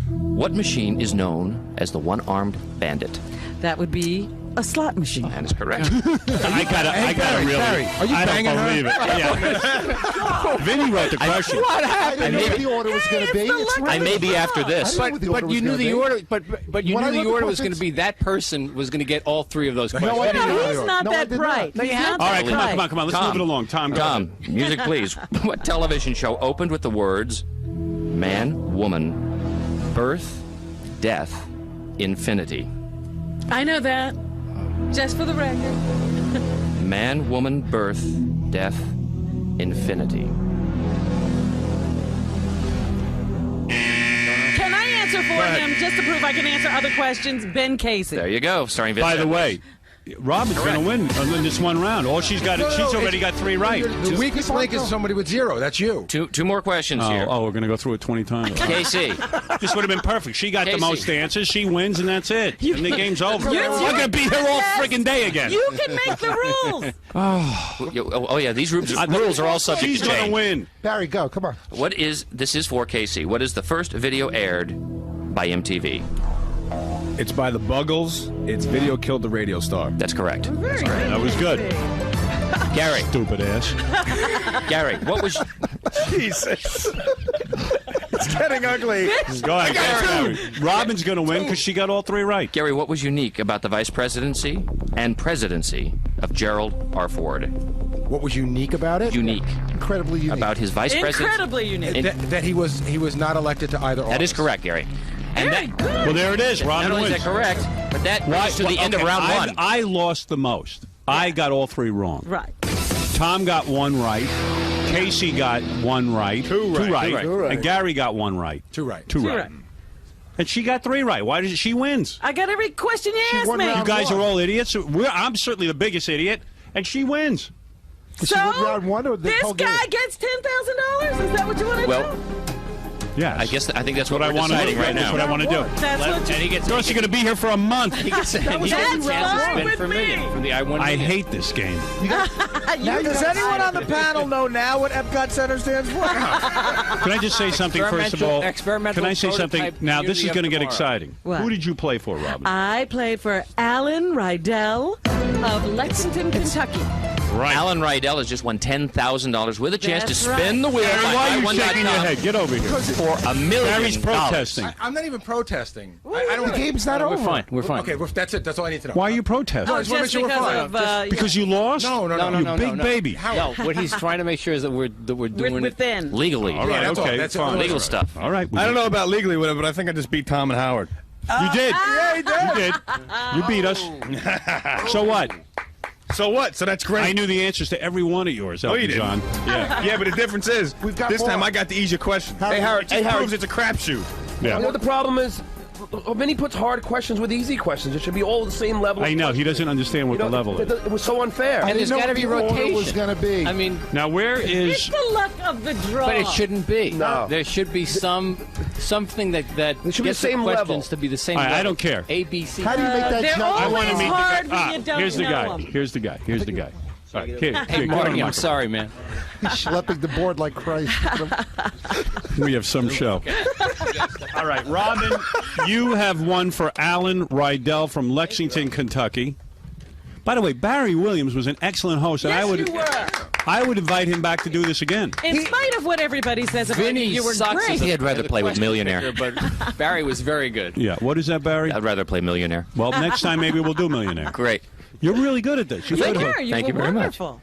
[SPEAKER 2] What machine is known as the one-armed bandit?
[SPEAKER 5] That would be a slot machine.
[SPEAKER 2] That is correct.
[SPEAKER 4] I gotta really.
[SPEAKER 14] Barry, are you
[SPEAKER 4] I don't
[SPEAKER 14] banging her?
[SPEAKER 4] believe it. Yeah. Vinny wrote the question.
[SPEAKER 8] I didn't know what the order was going to be. It's
[SPEAKER 2] I may be after this.
[SPEAKER 8] I didn't know what the order
[SPEAKER 15] But
[SPEAKER 8] was
[SPEAKER 15] you knew
[SPEAKER 8] gonna
[SPEAKER 15] the
[SPEAKER 8] be.
[SPEAKER 15] order. But you
[SPEAKER 8] When I
[SPEAKER 15] knew
[SPEAKER 8] read
[SPEAKER 15] the
[SPEAKER 8] the
[SPEAKER 15] order was going to
[SPEAKER 8] questions-
[SPEAKER 15] be that person was going to get all 3 of those questions.
[SPEAKER 8] I
[SPEAKER 5] No,
[SPEAKER 8] didn't
[SPEAKER 5] he's
[SPEAKER 8] know.
[SPEAKER 5] not
[SPEAKER 8] No, I
[SPEAKER 5] that
[SPEAKER 8] did
[SPEAKER 5] bright.
[SPEAKER 8] not.
[SPEAKER 5] He's not
[SPEAKER 4] All
[SPEAKER 5] that
[SPEAKER 4] right,
[SPEAKER 5] bright.
[SPEAKER 4] come on. Let's move it along. Tom, go
[SPEAKER 2] Tom, music, please. What television show opened with the words man, woman, birth, death, infinity?
[SPEAKER 5] I know that. Just for the record.
[SPEAKER 2] Man, woman, birth, death, infinity.
[SPEAKER 5] Can I answer for him just to prove I can answer other questions? Ben Casey.
[SPEAKER 2] There you go, starring Vince.
[SPEAKER 4] By the way, Robin's going to win in this one round. All she's got, she's already got 3 right.
[SPEAKER 14] The weakest link is somebody with 0. That's you.
[SPEAKER 2] Two more questions here.
[SPEAKER 4] Oh, we're going to go through it 20 times.
[SPEAKER 2] Casey.
[SPEAKER 4] This would have been perfect. She got the
[SPEAKER 2] Casey.
[SPEAKER 4] most answers. She wins, and that's it. And the game's over.
[SPEAKER 5] You-
[SPEAKER 4] I'm going to be here all friggin' day again.
[SPEAKER 5] You can make the rules.
[SPEAKER 2] Oh yeah, these rules are all subject
[SPEAKER 4] She's
[SPEAKER 2] to
[SPEAKER 4] going to
[SPEAKER 2] change.
[SPEAKER 4] win.
[SPEAKER 8] Barry, go. Come on.
[SPEAKER 2] This is for Casey. What is the first video aired by MTV?
[SPEAKER 7] It's by the Buggles. It's Video Killed the Radio Star.
[SPEAKER 2] That's correct.
[SPEAKER 5] Very good.
[SPEAKER 4] That was good.
[SPEAKER 2] Gary.
[SPEAKER 4] Stupid ass.
[SPEAKER 2] Gary, what was...
[SPEAKER 9] Jesus. It's getting ugly.
[SPEAKER 4] Go ahead. Gary. Robin's going to win because she got all 3 right.
[SPEAKER 2] Gary, what was unique about the vice presidency and presidency of Gerald R. Ford?
[SPEAKER 14] What was unique about it?
[SPEAKER 2] Unique.
[SPEAKER 8] Incredibly unique.
[SPEAKER 2] About his vice presidency.
[SPEAKER 5] Incredibly unique.
[SPEAKER 14] That he was not elected to either office.
[SPEAKER 2] That is correct, Gary. And
[SPEAKER 5] Very
[SPEAKER 2] that,
[SPEAKER 5] good.
[SPEAKER 4] Well, there it is. Robin
[SPEAKER 2] not only
[SPEAKER 4] wins.
[SPEAKER 2] is that correct, but that brings to the end of
[SPEAKER 4] Okay,
[SPEAKER 2] round 1.
[SPEAKER 4] I lost the most. I got all 3 wrong.
[SPEAKER 5] Right.
[SPEAKER 4] Tom got 1 right. Casey got 1 right. 2 right.
[SPEAKER 14] Two right.
[SPEAKER 4] And Gary got 1 right.
[SPEAKER 14] 2 right.
[SPEAKER 4] 2 right. And she got 3 right. Why does she wins?
[SPEAKER 5] I got every question you asked
[SPEAKER 8] won
[SPEAKER 5] me.
[SPEAKER 8] round
[SPEAKER 4] You guys
[SPEAKER 8] one.
[SPEAKER 4] are all idiots. I'm certainly the biggest idiot, and she wins.
[SPEAKER 8] She won round 1 or the
[SPEAKER 5] this
[SPEAKER 8] whole game?
[SPEAKER 5] guy gets $10,000. Is that what you want to
[SPEAKER 2] Well,
[SPEAKER 5] do?
[SPEAKER 4] Yes.
[SPEAKER 2] I think that's what
[SPEAKER 4] I
[SPEAKER 2] we're
[SPEAKER 4] want to do.
[SPEAKER 2] deciding right
[SPEAKER 4] That's
[SPEAKER 2] now.
[SPEAKER 4] what I want to do.
[SPEAKER 5] That's what
[SPEAKER 2] And he gets...
[SPEAKER 4] Of course, you're going to be here for a month.
[SPEAKER 2] He gets a chance
[SPEAKER 5] fine
[SPEAKER 2] to spin
[SPEAKER 5] with
[SPEAKER 2] for a million
[SPEAKER 5] me.
[SPEAKER 2] from the I-1
[SPEAKER 4] I
[SPEAKER 2] million.
[SPEAKER 4] hate this game.
[SPEAKER 9] Now, does anyone on the panel know now what Epcot Center stands for?
[SPEAKER 4] Can I just say something first of all?
[SPEAKER 15] Experimental
[SPEAKER 4] Can I say something?
[SPEAKER 15] prototype
[SPEAKER 4] Now, this is
[SPEAKER 15] community
[SPEAKER 4] going to
[SPEAKER 15] of
[SPEAKER 4] get
[SPEAKER 15] tomorrow.
[SPEAKER 4] exciting.
[SPEAKER 5] What?
[SPEAKER 4] Who did you play for, Robin?
[SPEAKER 5] I played for Alan Rydell of Lexington, Kentucky.
[SPEAKER 4] right.
[SPEAKER 2] Alan Rydell has just won $10,000 with a chance to
[SPEAKER 5] That's
[SPEAKER 2] spin the wheel.
[SPEAKER 4] Barry, why are you shaking your head? Get over here.
[SPEAKER 2] For $1 million.
[SPEAKER 4] Barry's protesting.
[SPEAKER 14] I'm not even protesting. I don't.
[SPEAKER 8] The game's not over.
[SPEAKER 15] We're fine. We're fine.
[SPEAKER 14] Okay, that's it. That's all I need to know.
[SPEAKER 4] Why are you protesting?
[SPEAKER 14] No, I just want to make sure we're fine.
[SPEAKER 4] Because you lost?
[SPEAKER 14] No.
[SPEAKER 4] You big baby.
[SPEAKER 15] No, what he's trying to make sure is that we're doing
[SPEAKER 5] within.
[SPEAKER 15] it legally.
[SPEAKER 4] All right,
[SPEAKER 14] that's all.
[SPEAKER 4] okay,
[SPEAKER 14] That's
[SPEAKER 4] fine.
[SPEAKER 2] Legal stuff.
[SPEAKER 4] All right.
[SPEAKER 6] I don't know about legally with it, but I think I just beat Tom and Howard.
[SPEAKER 4] You did.
[SPEAKER 6] Yeah, he did.
[SPEAKER 4] You did. You beat us. So what?
[SPEAKER 6] So what? So that's great.
[SPEAKER 4] I knew the answers to every one of yours, Elton
[SPEAKER 6] you did.
[SPEAKER 4] John. Yeah.
[SPEAKER 6] Yeah, but the difference is, this time I got to ease your question.
[SPEAKER 8] Hey,
[SPEAKER 6] Howard, it proves it's a crapshoot.
[SPEAKER 4] Yeah.
[SPEAKER 17] You know what the problem is? Vinny puts hard questions with easy questions. It should be all the same level.
[SPEAKER 4] I know. He doesn't understand what the level is.
[SPEAKER 17] It was so unfair.
[SPEAKER 8] I
[SPEAKER 15] And there's
[SPEAKER 8] didn't know
[SPEAKER 15] got to be
[SPEAKER 8] what the order
[SPEAKER 15] rotation.
[SPEAKER 8] was going to be.
[SPEAKER 15] I mean,
[SPEAKER 4] Now, where
[SPEAKER 5] It's
[SPEAKER 4] is...
[SPEAKER 5] the luck of the draw.
[SPEAKER 15] but it shouldn't be.
[SPEAKER 17] No.
[SPEAKER 15] There should be something that
[SPEAKER 17] It should be
[SPEAKER 15] gets
[SPEAKER 17] the same
[SPEAKER 15] questions
[SPEAKER 17] level.
[SPEAKER 15] to be the same
[SPEAKER 4] All right,
[SPEAKER 15] level.
[SPEAKER 4] I don't care.
[SPEAKER 15] A, B, C.
[SPEAKER 8] How do you make that
[SPEAKER 5] they're
[SPEAKER 8] jump?
[SPEAKER 4] I want to
[SPEAKER 5] always
[SPEAKER 4] meet
[SPEAKER 5] hard
[SPEAKER 4] the
[SPEAKER 5] when
[SPEAKER 4] guy.
[SPEAKER 5] you don't
[SPEAKER 4] Here's the
[SPEAKER 5] know
[SPEAKER 4] guy.
[SPEAKER 5] them.
[SPEAKER 4] Here's the guy. Here's the guy. All right, here,
[SPEAKER 15] Hey,
[SPEAKER 4] here,
[SPEAKER 15] Marty,
[SPEAKER 4] go to
[SPEAKER 15] I'm
[SPEAKER 4] Michael.
[SPEAKER 15] sorry, man.
[SPEAKER 8] He's schlepping the board like Christ.
[SPEAKER 4] We have some show. All right, Robin, you have one for Alan Rydell from Lexington, Kentucky. By the way, Barry Williams was an excellent host, and I would invite him back to do this again.
[SPEAKER 5] In spite of what everybody says about
[SPEAKER 15] Vinny
[SPEAKER 5] you, you were
[SPEAKER 15] sucks
[SPEAKER 5] great.
[SPEAKER 15] as a-
[SPEAKER 2] He'd rather
[SPEAKER 15] as a
[SPEAKER 2] play with
[SPEAKER 15] question
[SPEAKER 2] Millionaire.
[SPEAKER 15] picker, but Barry was very good.
[SPEAKER 4] Yeah, what is that, Barry?
[SPEAKER 2] I'd rather play Millionaire.
[SPEAKER 4] Well, next time maybe we'll do Millionaire.
[SPEAKER 2] Great.
[SPEAKER 4] You're really good at this. You're
[SPEAKER 5] You
[SPEAKER 4] good at
[SPEAKER 5] were.
[SPEAKER 4] it.
[SPEAKER 5] You
[SPEAKER 2] Thank
[SPEAKER 5] were
[SPEAKER 2] you very much.
[SPEAKER 5] wonderful.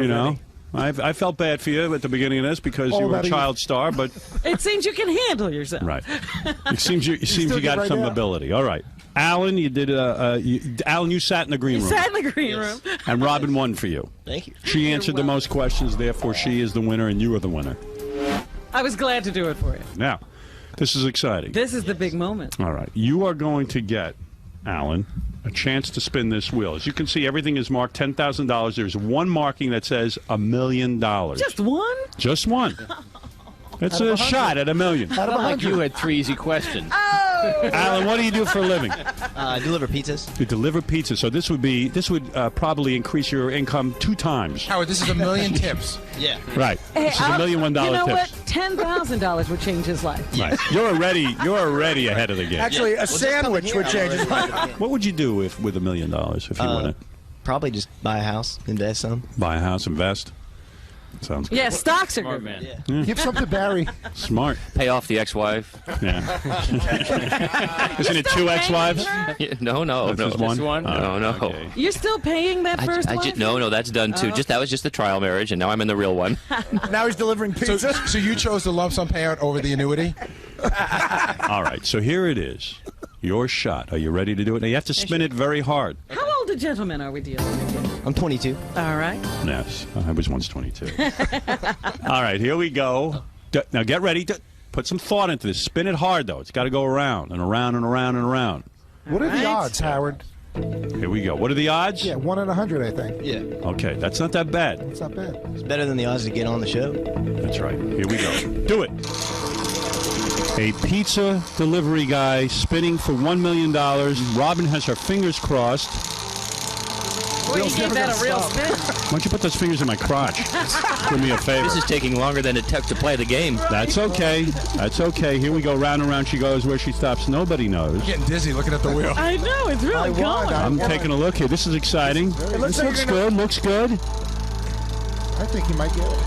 [SPEAKER 4] You know, I felt bad for you at the beginning of this because you were a child star, but
[SPEAKER 5] It seems you can handle yourself.
[SPEAKER 4] right. It seems you
[SPEAKER 8] still
[SPEAKER 4] got
[SPEAKER 8] get
[SPEAKER 4] some
[SPEAKER 8] right out.
[SPEAKER 4] ability. All right, Alan, you did. Alan, you sat in the green
[SPEAKER 5] You
[SPEAKER 4] room,
[SPEAKER 5] sat in the green room.
[SPEAKER 4] and Robin won for you.
[SPEAKER 10] Thank you.
[SPEAKER 4] She answered the most questions, therefore she is the winner, and you are the winner.
[SPEAKER 5] I was glad to do it for you.
[SPEAKER 4] Now, this is exciting.
[SPEAKER 5] This is the big moment.
[SPEAKER 4] All right, you are going to get, Alan, a chance to spin this wheel. As you can see, everything is marked $10,000. There's one marking that says $1 million.
[SPEAKER 5] Just one?
[SPEAKER 4] Just one. It's a shot at $1 million.
[SPEAKER 15] I felt like you had 3 easy questions.
[SPEAKER 4] Alan, what do you do for a living?
[SPEAKER 10] I deliver pizzas.
[SPEAKER 4] You deliver pizza. So this would probably increase your income 2 times.
[SPEAKER 14] Howard, this is $1 million tips.
[SPEAKER 10] Yeah.
[SPEAKER 4] Right. This is $1 million
[SPEAKER 5] You know what?
[SPEAKER 4] tips.
[SPEAKER 5] $10,000 would change his life.
[SPEAKER 4] Right. You're already ahead of the game.
[SPEAKER 9] Actually, a sandwich would change his life.
[SPEAKER 4] What would you do with $1 million if you won it?
[SPEAKER 10] Probably just buy a house, invest some.
[SPEAKER 4] Buy a house, invest. Sounds good.
[SPEAKER 5] Yeah, stocks are
[SPEAKER 15] Smart
[SPEAKER 5] good.
[SPEAKER 15] man.
[SPEAKER 4] Yeah.
[SPEAKER 8] Give some to Barry.
[SPEAKER 4] Smart.
[SPEAKER 2] Pay off the ex-wife.
[SPEAKER 4] Yeah. Isn't it 2 ex-wives?
[SPEAKER 2] Yeah, no.
[SPEAKER 4] That's just one?
[SPEAKER 15] Just one?
[SPEAKER 2] No.
[SPEAKER 4] Okay.
[SPEAKER 5] You're still paying that first wife?
[SPEAKER 2] No, that's done too.
[SPEAKER 5] Oh.
[SPEAKER 2] That was just the trial marriage, and now I'm in the real one.
[SPEAKER 9] Now he's delivering pizza.
[SPEAKER 14] So you chose the lump sum payout over the annuity?
[SPEAKER 4] All right, so here it is. Your shot. Are you ready to do it? Now you have to spin it very hard.
[SPEAKER 5] How old a gentleman are we dealing with here?
[SPEAKER 10] I'm 22.
[SPEAKER 5] All right.
[SPEAKER 4] Yes, I was once 22. All right, here we go. Now get ready to put some thought into this. Spin it hard, though. It's got to go around and around and around and around.
[SPEAKER 8] What are the odds, Howard?
[SPEAKER 4] Here we go. What are the odds?
[SPEAKER 8] Yeah, 1 in 100, I think.
[SPEAKER 10] Yeah.
[SPEAKER 4] Okay, that's not that bad.
[SPEAKER 8] It's not bad.
[SPEAKER 10] It's better than the odds to get on the show.
[SPEAKER 4] That's right. Here we go. Do it. A pizza delivery guy spinning for $1 million. Robin has her fingers crossed.
[SPEAKER 5] Boy, you gave that a real spin.
[SPEAKER 4] Why don't you put those fingers in my crotch? Do me a favor.
[SPEAKER 2] This is taking longer than it took to play the game.
[SPEAKER 4] That's okay. That's okay. Here we go. Round and round she goes. Where she stops, nobody knows.
[SPEAKER 14] I'm getting dizzy looking at the wheel.
[SPEAKER 5] I know, it's really going.
[SPEAKER 4] I'm taking a look here. This is exciting. This looks good. Looks good.
[SPEAKER 8] I think he might get it.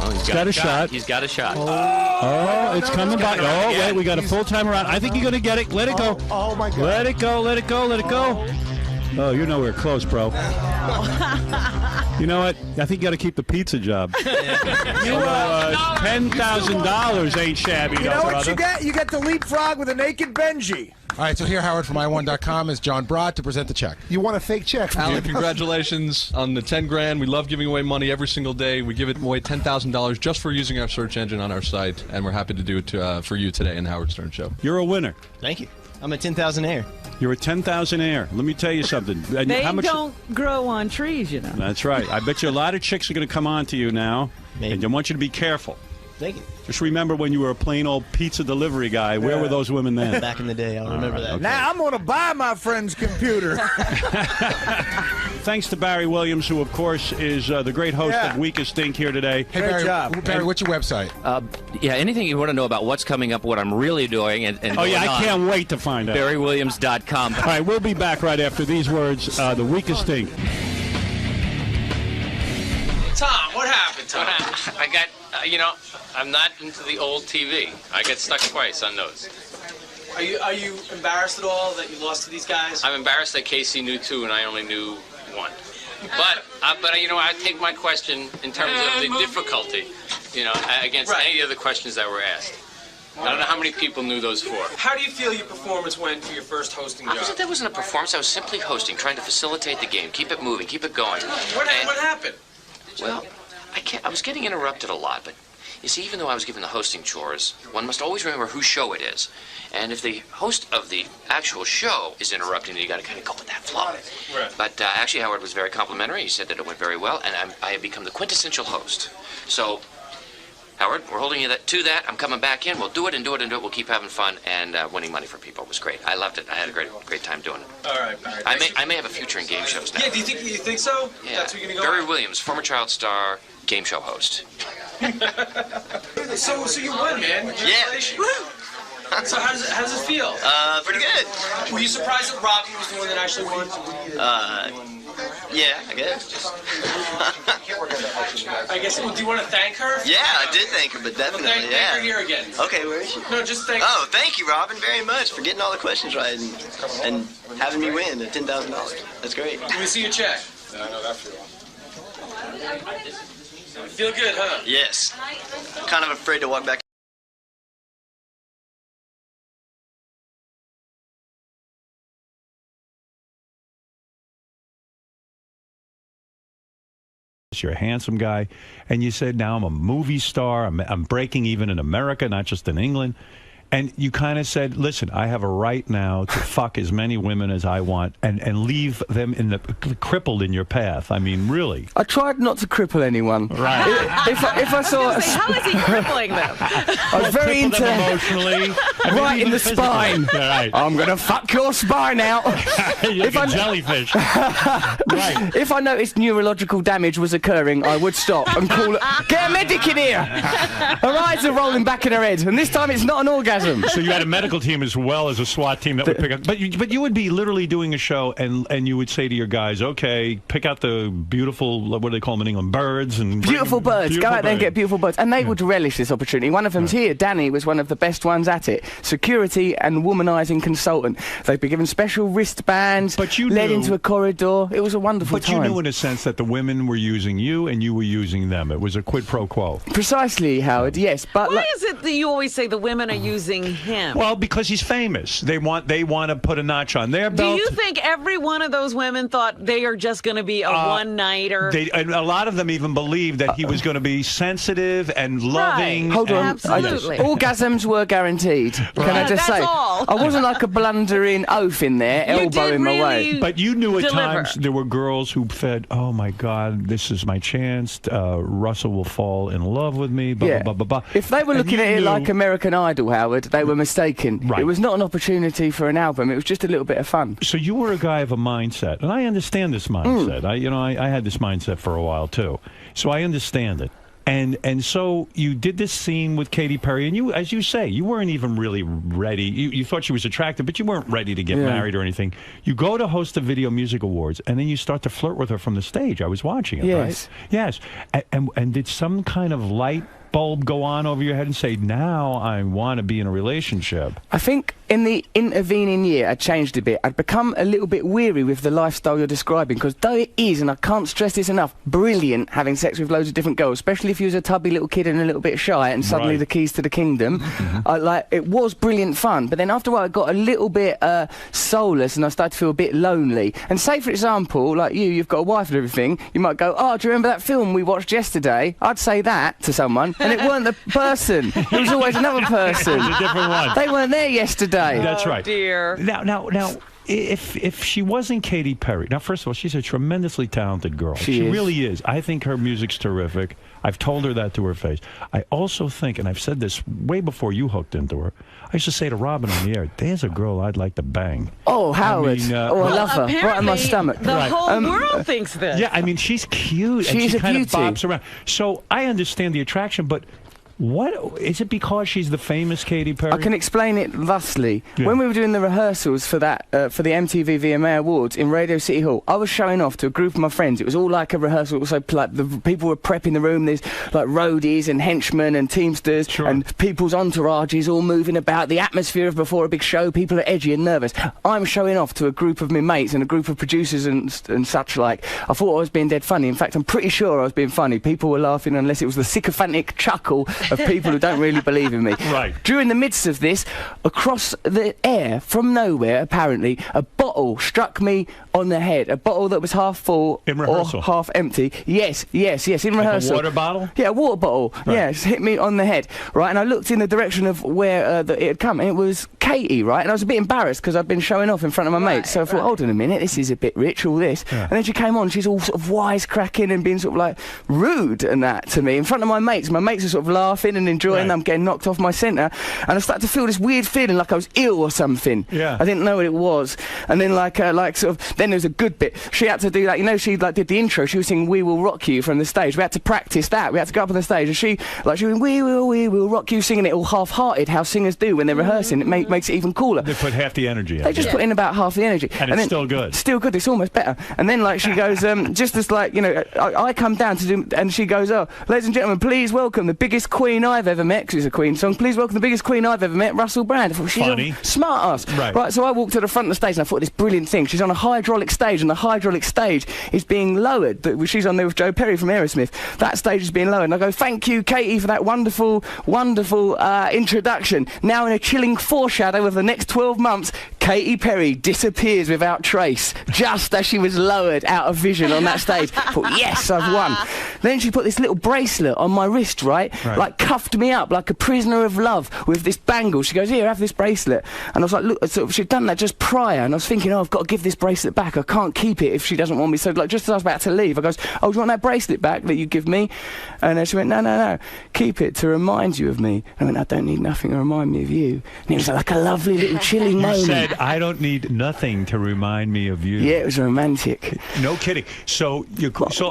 [SPEAKER 2] Oh,
[SPEAKER 4] He's got a shot.
[SPEAKER 2] He's got a shot.
[SPEAKER 4] Oh, it's coming by. Oh, wait, we got a full time around. I think you're going to get it. Let it go.
[SPEAKER 8] Oh, my God.
[SPEAKER 4] Let it go. Let it go. Let it go. Oh, you're nowhere close, bro. You know what? I think you got to keep the pizza job. $10,000 ain't shabby,
[SPEAKER 9] You
[SPEAKER 4] though,
[SPEAKER 9] know what
[SPEAKER 4] brother.
[SPEAKER 9] you get? You get to leapfrog with a naked Benji.
[SPEAKER 14] All right, so here, Howard, from i1.com is John Broad to present the check.
[SPEAKER 8] You want a fake check?
[SPEAKER 18] Alan, congratulations on the 10 grand. We love giving away money every single day. We give it away $10,000 just for using our search engine on our site, and we're happy to do it for you today in the Howard Stern Show.
[SPEAKER 4] You're a winner.
[SPEAKER 10] Thank you. I'm a 10,000 air.
[SPEAKER 4] You're a 10,000 air. Let me tell you something. And
[SPEAKER 5] They
[SPEAKER 4] how much?
[SPEAKER 5] don't grow on trees, you know.
[SPEAKER 4] That's right. I bet you a lot of chicks are going to come on to you now, and I want you to be careful.
[SPEAKER 10] Thank you.
[SPEAKER 4] Just remember when you were a plain old pizza delivery guy, where were those women then?
[SPEAKER 10] Back in the day, I'll remember that.
[SPEAKER 4] Okay.
[SPEAKER 9] Now I'm going to buy my friend's computer.
[SPEAKER 4] Thanks to Barry Williams, who, of course, is the great host of Weakest Dink here today.
[SPEAKER 14] Hey, Barry, what's your website?
[SPEAKER 2] Yeah, anything you want to know about what's coming up, what I'm really doing, and
[SPEAKER 4] Oh, yeah, I can't wait to find out.
[SPEAKER 2] BarryWilliams.com.
[SPEAKER 4] All right, we'll be back right after these words. The Weakest Dink.
[SPEAKER 19] Tom, what happened, Tom?
[SPEAKER 15] I got, I'm not into the old TV. I get stuck twice on those.
[SPEAKER 19] Are you embarrassed at all that you lost to these guys?
[SPEAKER 15] I'm embarrassed that Casey knew 2 and I only knew 1. But I take my question in terms of the difficulty, against any of the questions that were asked. I don't know how many people knew those 4.
[SPEAKER 19] How do you feel your performance went for your first hosting job?
[SPEAKER 2] That wasn't a performance. I was simply hosting, trying to facilitate the game, keep it moving, keep it going.
[SPEAKER 19] What happened?
[SPEAKER 2] Well, I was getting interrupted a lot, but you see, even though I was given the hosting chores, one must always remember whose show it is. And if the host of the actual show is interrupting, you got to kind of go with that flow.
[SPEAKER 19] Right.
[SPEAKER 2] But actually, Howard was very complimentary. He said that it went very well, and I have become the quintessential host. So, Howard, we're holding you to that. I'm coming back in. We'll do it and do it and do it. We'll keep having fun and winning money for people. It was great. I loved it. I had a great time doing it.
[SPEAKER 19] All right.
[SPEAKER 2] I may have a future in game shows now.
[SPEAKER 19] Yeah, do you think so?
[SPEAKER 2] Yeah.
[SPEAKER 19] That's where you're going to go?
[SPEAKER 2] Barry Wiliams, former child star, game show host.
[SPEAKER 19] So you won, man. Congratulations. So how does it feel?
[SPEAKER 10] Pretty good.
[SPEAKER 19] Were you surprised that Robin was the one that actually won?
[SPEAKER 10] Yeah, I guess.
[SPEAKER 19] I guess. Well, do you want to thank her?
[SPEAKER 10] Yeah, I did thank her, but definitely,
[SPEAKER 19] thank her here again.
[SPEAKER 10] Okay, where is she?
[SPEAKER 19] No, just thank.
[SPEAKER 10] Oh, thank you, Robin, very much for getting all the questions right and having me win at $10,000. That's great.
[SPEAKER 19] Let me see your check.
[SPEAKER 10] I know that feeling.
[SPEAKER 19] Feel good, huh?
[SPEAKER 10] Yes. Kind of afraid to walk back.
[SPEAKER 4] You're a handsome guy, and you said, now I'm a movie star. I'm breaking even in America, not just in England. And you kind of said, listen, I have a right now to fuck as many women as I want and leave them crippled in your path. I mean, really.
[SPEAKER 9] I tried not to cripple anyone.
[SPEAKER 4] Right.
[SPEAKER 9] If I saw...
[SPEAKER 5] How is he crippling them?
[SPEAKER 9] I was very into...
[SPEAKER 4] emotionally.
[SPEAKER 9] Right in the spine.
[SPEAKER 4] Right.
[SPEAKER 9] I'm going to fuck your spine out.
[SPEAKER 4] You're like a jellyfish. Right.
[SPEAKER 9] If I noticed neurological damage was occurring, I would stop and call it, get a medic in here! Her eyes are rolling back in her head, and this time it's not an orgasm.
[SPEAKER 4] So you had a medical team as well as a SWAT team that would pick up. But you would be literally doing a show, and you would say to your guys, okay, pick out the beautiful, what do they call them in England, birds. And
[SPEAKER 9] beautiful birds. Go out there and get beautiful birds. And they would relish this opportunity. One of them's here. Danny was one of the best ones at it. Security and womanising consultant. They'd be given special wristbands,
[SPEAKER 4] but you
[SPEAKER 9] led
[SPEAKER 4] knew,
[SPEAKER 9] into a corridor. It was a wonderful time.
[SPEAKER 4] But you knew in a sense that the women were using you and you were using them. It was a quid pro quo.
[SPEAKER 9] Precisely, Howard, yes. But
[SPEAKER 5] why is it that you always say the women are using him?
[SPEAKER 4] Well, because he's famous. They want to put a notch on their belt.
[SPEAKER 5] Do you think every one of those women thought they are just going to be a one-nighter?
[SPEAKER 4] And a lot of them even believed that he was going to be sensitive and loving.
[SPEAKER 5] Right.
[SPEAKER 9] Hold on.
[SPEAKER 5] Absolutely.
[SPEAKER 9] Orgasms were guaranteed. Can I just say?
[SPEAKER 5] All.
[SPEAKER 9] I wasn't like a blundering oaf in there, elbowing my way.
[SPEAKER 4] But you knew at times there were girls who said, oh my God, this is my chance. Russell will fall in love with me. Blah, blah, blah, blah.
[SPEAKER 9] If they were looking at it like American Idol, Howard, they were mistaken.
[SPEAKER 4] Right.
[SPEAKER 9] It was not an opportunity for an album. It was just a little bit of fun.
[SPEAKER 4] So you were a guy of a mindset, and I understand this mindset. I had this mindset for a while too, so I understand it. And so you did this scene with Katy Perry, and you, as you say, you weren't even really ready. You thought she was attractive, but you weren't ready to get married or anything. You go to host the Video Music Awards, and then you start to flirt with her from the stage. I was watching it, right? Yes. And did some kind of light bulb go on over your head and say, now I want to be in a relationship?
[SPEAKER 9] I think in the intervening year, I changed a bit. I'd become a little bit weary with the lifestyle you're describing, because though it is, and I can't stress this enough, brilliant having sex with loads of different girls, especially if you was a tubby little kid and a little bit shy, and suddenly the keys to the kingdom, it was brilliant fun. But then after a while, I got a little bit soulless, and I started to feel a bit lonely. And say, for example, like you've got a wife and everything, you might go, oh, do you remember that film we watched yesterday? I'd say that to someone, and it weren't the person. It was always another person.
[SPEAKER 4] It was a different one.
[SPEAKER 9] They weren't there yesterday.
[SPEAKER 4] That's right.
[SPEAKER 5] Oh, dear.
[SPEAKER 4] Now, if she wasn't Katy Perry, now, first of all, she's a tremendously talented girl. She really is. I think her music's terrific. I've told her that to her face. I also think, and I've said this way before you hooked into her, I used to say to Robin on the air, there's a girl I'd like to bang.
[SPEAKER 9] Oh, Howard. I love her. Right in my stomach.
[SPEAKER 5] The whole world thinks this.
[SPEAKER 4] Yeah, I mean, she's cute.
[SPEAKER 9] She's
[SPEAKER 4] and she
[SPEAKER 9] a
[SPEAKER 4] kind
[SPEAKER 9] beauty.
[SPEAKER 4] of bobs around. So I understand the attraction, but What is it? Because she's the famous Katy Perry?
[SPEAKER 9] I can explain it thusly.
[SPEAKER 4] Yeah.
[SPEAKER 9] When we were doing the rehearsals for that, for the MTV VMA Awards in Radio City Hall, I was showing off to a group of my friends. It was all like a rehearsal. So like the people were prepping the room. There's like roadies and henchmen and teamsters and people's entourages all moving about. The atmosphere of before a big show. People are edgy and nervous. I'm showing off to a group of my mates and a group of producers and such like. I thought I was being dead funny. In fact, I'm pretty sure I was being funny. People were laughing unless it was the sycophantic chuckle of people who don't really believe in me.
[SPEAKER 4] Right.
[SPEAKER 9] During the midst of this, across the air, from nowhere, apparently, a bottle struck me on the head. A bottle that was half full or half empty. Yes, in rehearsal.
[SPEAKER 4] A water bottle?
[SPEAKER 9] Yeah, a water bottle.
[SPEAKER 4] Right.
[SPEAKER 9] Yeah, it hit me on the head. Right, and I looked in the direction of where it had come, and it was Katie, right? And I was a bit embarrassed because I'd been showing off in front of my mates. So I thought, hold on a minute, this is a bit rich, all this.
[SPEAKER 4] Yeah.
[SPEAKER 9] And then she came on, she's all sort of wisecracking and being sort of like rude and that to me in front of my mates. My mates are sort of laughing and enjoying them getting knocked off my centre, and I started to feel this weird feeling like I was ill or something.
[SPEAKER 4] Yeah.
[SPEAKER 9] I didn't know what it was. And then like sort of, then there was a good bit. She had to do that, you know, she like did the intro, she was singing We Will Rock You from the stage. We had to practice that. We had to go up on the stage and she went, we will rock you, singing it all half-hearted, how singers do when they're rehearsing. It makes it even cooler.
[SPEAKER 4] They put half the energy in.
[SPEAKER 9] They just put in about half the energy.
[SPEAKER 4] And it's
[SPEAKER 9] then,
[SPEAKER 4] still good.
[SPEAKER 9] Still good, it's almost better. And then like she goes, just as like, you know, I come down to do, and she goes, oh, ladies and gentlemen, please welcome the biggest queen I've ever met, because it's a Queen song, please welcome the biggest queen I've ever met, Russell Brand. I thought, she's
[SPEAKER 4] funny.
[SPEAKER 9] A smart ass.
[SPEAKER 4] Right,
[SPEAKER 9] so I walked to the front of the stage and I thought this brilliant thing. She's on a hydraulic stage, and the hydraulic stage is being lowered. She's on there with Joe Perry from Aerosmith. That stage is being lowered. And I go, thank you, Katie, for that wonderful, wonderful introduction. Now in a chilling foreshadow of the next 12 months, Katy Perry disappears without trace, just as she was lowered out of vision on that stage. I thought, yes, I've won. Then she put this little bracelet on my wrist, right? Like cuffed me up like a prisoner of love with this bangle. She goes, here, have this bracelet. And I was like, look, sort of, she'd done that just prior, and I was thinking, oh, I've got to give this bracelet back. I can't keep it if she doesn't want me. So like, just as I was about to leave, I goes, oh, do you want that bracelet back that you give me? And she went, no, keep it to remind you of me. And I went, I don't need nothing to remind me of you. And it was like a lovely little chilling moment.
[SPEAKER 4] You said, I don't need nothing to remind me of you.
[SPEAKER 9] Yeah, it was romantic.
[SPEAKER 4] No kidding. So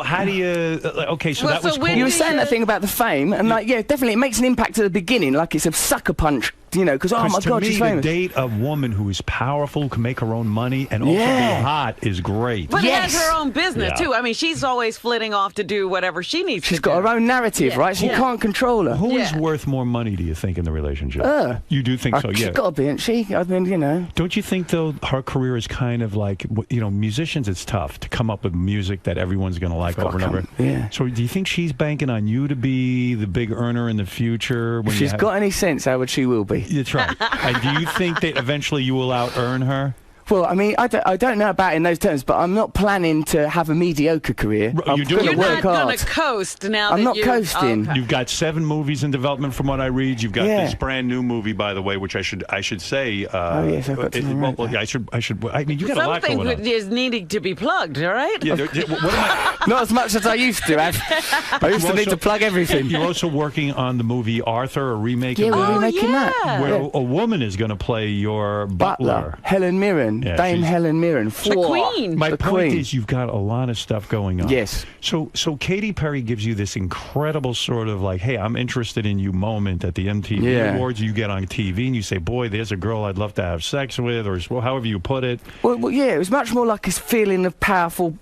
[SPEAKER 4] how do you? Okay, so that was cool.
[SPEAKER 9] You were saying that thing about the fame, and like, yeah, definitely, it makes an impact at the beginning, like it's a sucker punch. You know, because, oh my God, she's famous.
[SPEAKER 4] To date a woman who is powerful, who can make her own money, and also be hot is great.
[SPEAKER 5] But has her own business, too. I mean, she's always flitting off to do whatever she needs to do.
[SPEAKER 9] She's got her own narrative, right? She can't control her.
[SPEAKER 4] Who is worth more money, do you think, in the relationship? You do think so, yeah.
[SPEAKER 9] She's got to be, isn't she? I mean, you know.
[SPEAKER 4] Don't you think, though, her career is kind of like, you know, musicians, it's tough to come up with music that everyone's going to like over and over.
[SPEAKER 9] Yeah.
[SPEAKER 4] So do you think she's banking on you to be the big earner in the future?
[SPEAKER 9] If she's got any sense, how would she will be?
[SPEAKER 4] That's right. And do you think that eventually you will out-earn her?
[SPEAKER 9] Well, I mean, I don't know about it in those terms, but I'm not planning to have a mediocre career. I'm going to work hard.
[SPEAKER 5] You're not going to coast now.
[SPEAKER 9] I'm not coasting.
[SPEAKER 5] Okay.
[SPEAKER 4] You've got 7 movies in development, from what I read. You've got this brand new movie, by the way, which I should say.
[SPEAKER 9] Oh yes, I've got to
[SPEAKER 4] I should. I mean, you got a lot going on.
[SPEAKER 5] Something is needing to be plugged, all right?
[SPEAKER 4] Yeah, what am I?
[SPEAKER 9] Not as much as I used to have. I used to need to plug everything.
[SPEAKER 4] You're also working on the movie Arthur, a remake.
[SPEAKER 9] Yeah, we're remaking that.
[SPEAKER 4] Where a woman is going to play your butler.
[SPEAKER 9] Helen Mirren, Dame Helen Mirren.
[SPEAKER 5] The Queen.
[SPEAKER 4] My point is, you've got a lot of stuff going on.
[SPEAKER 9] Yes.
[SPEAKER 4] So Katy Perry gives you this incredible sort of like, hey, I'm interested in you moment at the MTV Awards. You get on TV and you say, boy, there's a girl I'd love to have sex with, or however you put it.
[SPEAKER 9] Well, yeah, it was much more like this feeling of powerful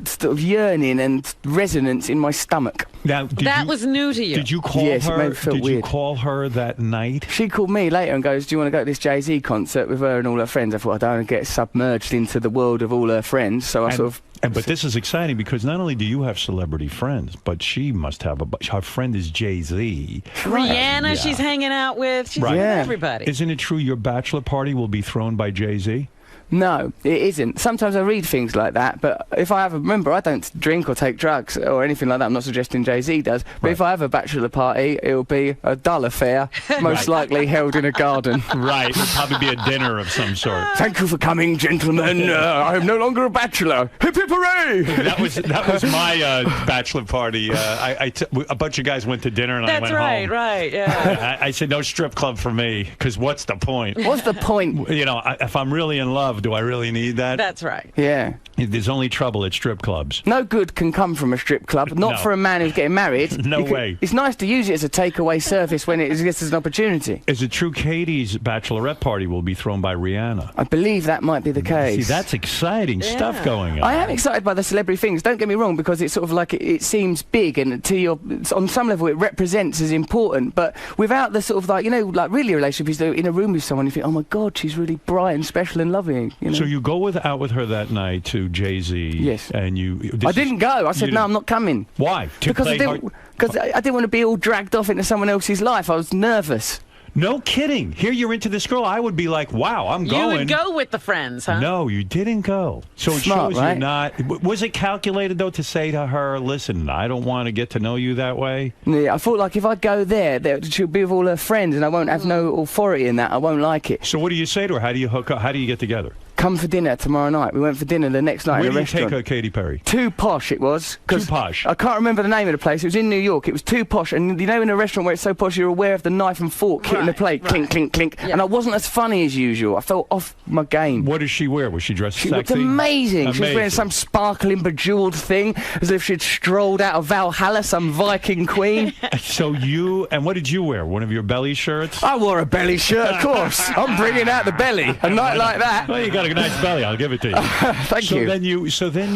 [SPEAKER 9] sort of yearning and resonance in my stomach.
[SPEAKER 4] Now,
[SPEAKER 5] that was new to you.
[SPEAKER 4] Did you call
[SPEAKER 9] her?
[SPEAKER 4] It
[SPEAKER 9] made me feel
[SPEAKER 4] weird.
[SPEAKER 9] You
[SPEAKER 4] call her that night?
[SPEAKER 9] She called me later and goes, do you want to go to this Jay-Z concert with her and all her friends? I thought, I don't want to get submerged into the world of all her friends, so I sort of...
[SPEAKER 4] But this is exciting because not only do you have celebrity friends, but she must have her friend is Jay-Z.
[SPEAKER 5] Rihanna, she's hanging out with. She's with everybody.
[SPEAKER 4] Isn't it true your bachelor party will be thrown by Jay-Z?
[SPEAKER 9] No, it isn't. Sometimes I read things like that, but if I have remember, I don't drink or take drugs or anything like that. I'm not suggesting Jay-Z does, but if I have a bachelor party, it'll be a dull affair, most likely held in a garden.
[SPEAKER 4] Right, it'll probably be a dinner of some sort.
[SPEAKER 9] Thank you for coming, gentlemen. I am no longer a bachelor. Hip hip hooray!
[SPEAKER 4] That was my bachelor party. A bunch of guys went to dinner and I went home.
[SPEAKER 5] Right, yeah.
[SPEAKER 4] I said no strip club for me because what's the point?
[SPEAKER 9] What's the point?
[SPEAKER 4] You know, if I'm really in love, do I really need that?
[SPEAKER 5] That's right.
[SPEAKER 9] Yeah.
[SPEAKER 4] There's only trouble at strip clubs.
[SPEAKER 9] No good can come from a strip club, not
[SPEAKER 4] No.
[SPEAKER 9] for a man who's getting married.
[SPEAKER 4] No way.
[SPEAKER 9] It's nice to use it as a takeaway service when it exists as an opportunity.
[SPEAKER 4] Is it true Katie's bachelorette party will be thrown by Rihanna?
[SPEAKER 9] I believe that might be the case.
[SPEAKER 4] See, that's exciting stuff going on.
[SPEAKER 9] I am excited by the celebrity things. Don't get me wrong, because it's sort of like it seems big, and to your on some level it represents as important. But without the sort of like like really relationships, in a room with someone, you think, oh my God, she's really bright and special and loving.
[SPEAKER 4] So you go out with her that night to Jay-Z.
[SPEAKER 9] Yes.
[SPEAKER 4] And you.
[SPEAKER 9] I didn't go. I said no, I'm not coming.
[SPEAKER 4] Why?
[SPEAKER 9] Because I didn't want to be all dragged off into someone else's life. I was nervous.
[SPEAKER 4] No kidding. Here you're into this girl. I would be like, wow, I'm going.
[SPEAKER 5] You would go with the friends, huh?
[SPEAKER 4] No, you didn't go. So it
[SPEAKER 9] Smart,
[SPEAKER 4] shows
[SPEAKER 9] right?
[SPEAKER 4] you're not. Was it calculated, though, to say to her, listen, I don't want to get to know you that way?
[SPEAKER 9] Yeah, I thought, like, if I go there, she'll be with all her friends and I won't have no authority in that. I won't like it.
[SPEAKER 4] So what do you say to her? How do you hook up? How do you get together?
[SPEAKER 9] Come for dinner tomorrow night. We went for dinner the next night
[SPEAKER 4] Where
[SPEAKER 9] in a
[SPEAKER 4] do you
[SPEAKER 9] restaurant.
[SPEAKER 4] take her, Katy Perry?
[SPEAKER 9] Too Posh it was.
[SPEAKER 4] Too Posh.
[SPEAKER 9] I can't remember the name of the place. It was in New York. It was Too Posh. And you know in a restaurant where it's so posh you're aware of the knife and fork hitting the plate. Clink, clink, clink. Yeah. And I wasn't as funny as usual. I felt off my game.
[SPEAKER 4] What does she wear? Was she dressed
[SPEAKER 9] She
[SPEAKER 4] sexy?
[SPEAKER 9] looked amazing. She was wearing some sparkling, bejeweled thing, as if she'd strolled out of Valhalla, some Viking queen.
[SPEAKER 4] So and what did you wear? One of your belly shirts?
[SPEAKER 9] I wore a belly shirt, of course. I'm bringing out the belly. A night like that.
[SPEAKER 4] Well, you got a nice belly. I'll give it to you.
[SPEAKER 9] Thank you.
[SPEAKER 4] So then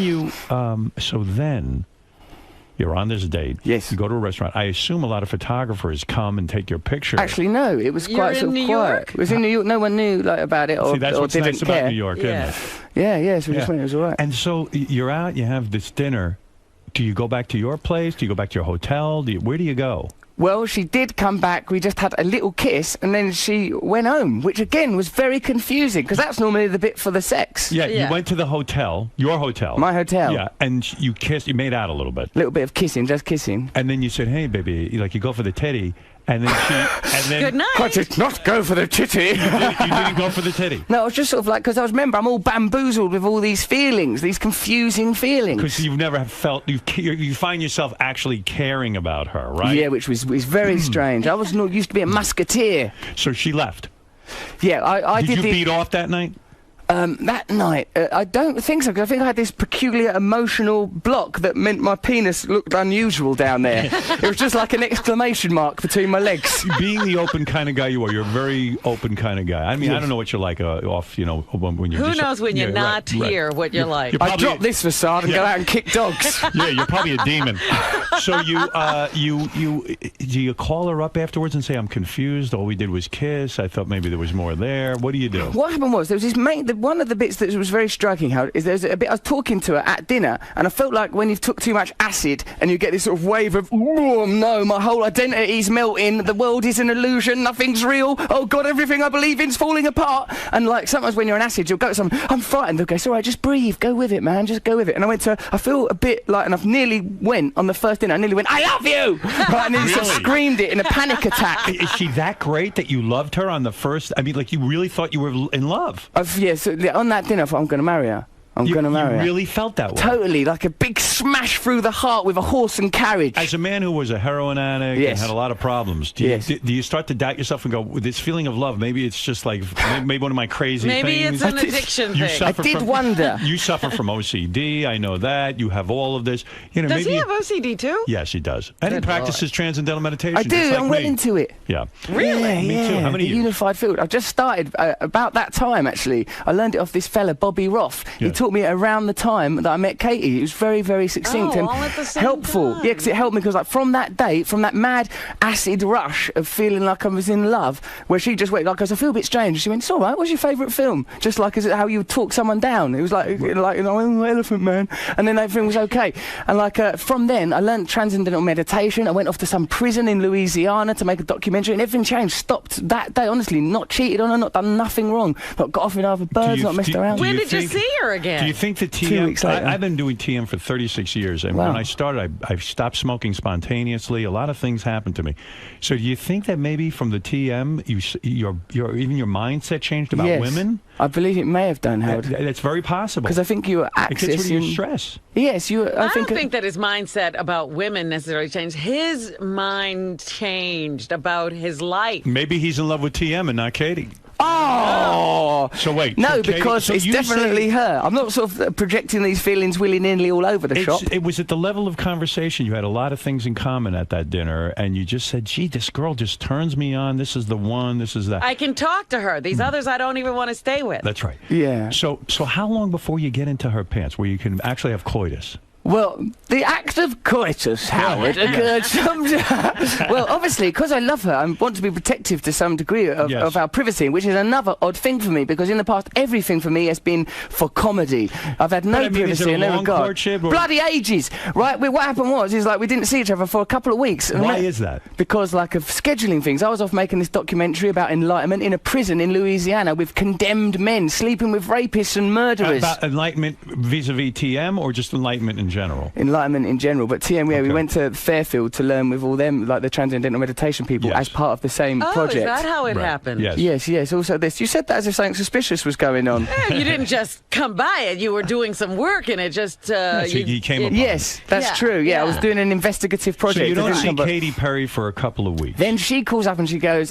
[SPEAKER 4] you're on this date.
[SPEAKER 9] Yes.
[SPEAKER 4] You go to a restaurant. I assume a lot of photographers come and take your picture.
[SPEAKER 9] Actually, no. It was quite sort of quiet. It was in New York. No one knew about it or,
[SPEAKER 4] See, that's
[SPEAKER 9] or
[SPEAKER 4] what's
[SPEAKER 9] didn't
[SPEAKER 4] nice
[SPEAKER 9] care.
[SPEAKER 4] about New York, isn't it?
[SPEAKER 9] Yeah. So we just went. It was all right.
[SPEAKER 4] And so you're out. You have this dinner. Do you go back to your place? Do you go back to your hotel? Where do you go?
[SPEAKER 9] Well, she did come back. We just had a little kiss, and then she went home, which again was very confusing because that's normally the bit for the sex.
[SPEAKER 4] Yeah, you went to the hotel, your hotel.
[SPEAKER 9] My hotel.
[SPEAKER 4] Yeah, and you kissed. You made out a little bit.
[SPEAKER 9] A little bit of kissing, just kissing.
[SPEAKER 4] And then you said, "Hey, baby," you go for the titty. And then
[SPEAKER 5] Good night.
[SPEAKER 9] I did not go for the titty.
[SPEAKER 4] You didn't go for the titty.
[SPEAKER 9] No, I was just sort of like, because I'm all bamboozled with all these feelings, these confusing feelings.
[SPEAKER 4] Because you've never felt, you find yourself actually caring about her, right?
[SPEAKER 9] Yeah, which was very strange. I was not used to be a musketeer.
[SPEAKER 4] So she left.
[SPEAKER 9] Yeah, I did.
[SPEAKER 4] Did you beat off that night?
[SPEAKER 9] That night, I don't think so, because I think I had this peculiar emotional block that meant my penis looked unusual down there. It was just like an exclamation mark between my legs.
[SPEAKER 4] Being the open kind of guy you are, you're a very open kind of guy. I mean, I don't know what you're like off, when you're
[SPEAKER 5] Who knows when you're not here what you're like?
[SPEAKER 9] I drop this facade and go out and kick dogs.
[SPEAKER 4] Yeah, you're probably a demon. So do you call her up afterwards and say, I'm confused, all we did was kiss, I thought maybe there was more there. What do you do?
[SPEAKER 9] What happened was, there was this one of the bits that was very striking, Howard, is there's a bit I was talking to her at dinner, and I felt like when you took too much acid and you get this sort of wave of, oh no, my whole identity's melting, the world is an illusion, nothing's real, oh God, everything I believe in's falling apart. And like sometimes when you're on acid, you'll go to someone, I'm frightened, they'll go, it's all right, just breathe, go with it, man, just go with it. And I went to her, I feel a bit like, and I've nearly went on the first dinner, I nearly went, I love you! Right, I nearly sort of screamed it in a panic attack.
[SPEAKER 4] Is she that great that you loved her on the first? I mean, like you really thought you were in love?
[SPEAKER 9] Yes, on that dinner, I thought, I'm going to marry her. I'm going to marry her.
[SPEAKER 4] You really felt that way?
[SPEAKER 9] Totally, like a big smash through the heart with a horse and carriage.
[SPEAKER 4] As a man who was a heroin addict and had a lot of problems, do you start to doubt yourself and go, with this feeling of love, maybe it's just like, maybe one of my crazy things?
[SPEAKER 5] Maybe it's an addiction thing.
[SPEAKER 9] I did wonder.
[SPEAKER 4] You suffer from OCD, I know that. You have all of this.
[SPEAKER 5] Does he have OCD too?
[SPEAKER 4] Yes, he does. And he practices transcendental meditation.
[SPEAKER 9] I do,
[SPEAKER 4] like
[SPEAKER 9] I'm well into it.
[SPEAKER 4] Yeah.
[SPEAKER 5] Really?
[SPEAKER 9] Yeah,
[SPEAKER 4] Me too. How many years?
[SPEAKER 9] Unified Field. I just started about that time, actually. I learned it off this fella, Bobby Roth. He taught me around the time that I met Katie. It was very, very succinct and
[SPEAKER 5] all at the same
[SPEAKER 9] helpful.
[SPEAKER 5] time.
[SPEAKER 9] Yeah, because it helped me, because like from that date, from that mad acid rush of feeling like I was in love, where she just went, like, I feel a bit strange. She went, it's all right, what's your favourite film? Just like as how you would talk someone down. It was like Elephant Man. And then everything was okay. And like from then, I learned transcendental meditation. I went off to some prison in Louisiana to make a documentary, and everything changed. Stopped that day, honestly. Not cheated on her, not done nothing wrong. Not got off with other birds, not messed around.
[SPEAKER 5] When did you see her again?
[SPEAKER 4] Do you think the TM...
[SPEAKER 9] 2 weeks later.
[SPEAKER 4] I've been doing TM for 36 years, and when I started, I stopped smoking spontaneously. A lot of things happened to me. So do you think that maybe from the TM, even your mindset changed about women?
[SPEAKER 9] I believe it may have done, Howard.
[SPEAKER 4] That's very possible.
[SPEAKER 9] Because I think you were accessing
[SPEAKER 4] stress.
[SPEAKER 9] Yes, you.
[SPEAKER 5] I don't think that his mindset about women necessarily changed. His mind changed about his life.
[SPEAKER 4] Maybe he's in love with TM and not Katie.
[SPEAKER 9] Oh!
[SPEAKER 4] So wait.
[SPEAKER 9] No,
[SPEAKER 4] so Katie,
[SPEAKER 9] because
[SPEAKER 4] so
[SPEAKER 9] it's
[SPEAKER 4] you
[SPEAKER 9] definitely
[SPEAKER 4] say-
[SPEAKER 9] her. I'm not sort of projecting these feelings willy-nilly all over the shop.
[SPEAKER 4] It was at the level of conversation. You had a lot of things in common at that dinner, and you just said, gee, this girl just turns me on. This is the one. This is that.
[SPEAKER 5] I can talk to her. These others I don't even want to stay with.
[SPEAKER 4] That's right.
[SPEAKER 9] Yeah.
[SPEAKER 4] So how long before you get into her pants where you can actually have coitus?
[SPEAKER 9] Well, the act of coitus, Howard, occurred sometimes. Well, obviously, because I love her, I want to be protective to some degree of our privacy, which is another odd thing for me, because in the past, everything for me has been for comedy. I've had no privacy and no regard. Bloody ages, right? What happened was, we didn't see each other for a couple of weeks.
[SPEAKER 4] Why is that?
[SPEAKER 9] Because, of scheduling things. I was off making this documentary about enlightenment in a prison in Louisiana with condemned men sleeping with rapists and murderers.
[SPEAKER 4] About enlightenment vis-a-vis TM or just enlightenment in general?
[SPEAKER 9] Enlightenment in general, but TM, we went to Fairfield to learn with all them, like the Transcendental Meditation people, as part of the same project.
[SPEAKER 5] Oh, is that how it happened?
[SPEAKER 9] Yes. Also this. You said that as if something suspicious was going on.
[SPEAKER 5] Yeah, you didn't just come by it. You were doing some work, and it just...
[SPEAKER 4] you came upon
[SPEAKER 9] Yes, that's true. Yeah, I was doing an investigative project.
[SPEAKER 4] So you don't see Katy Perry for a couple of weeks.
[SPEAKER 9] Then she calls up and she goes,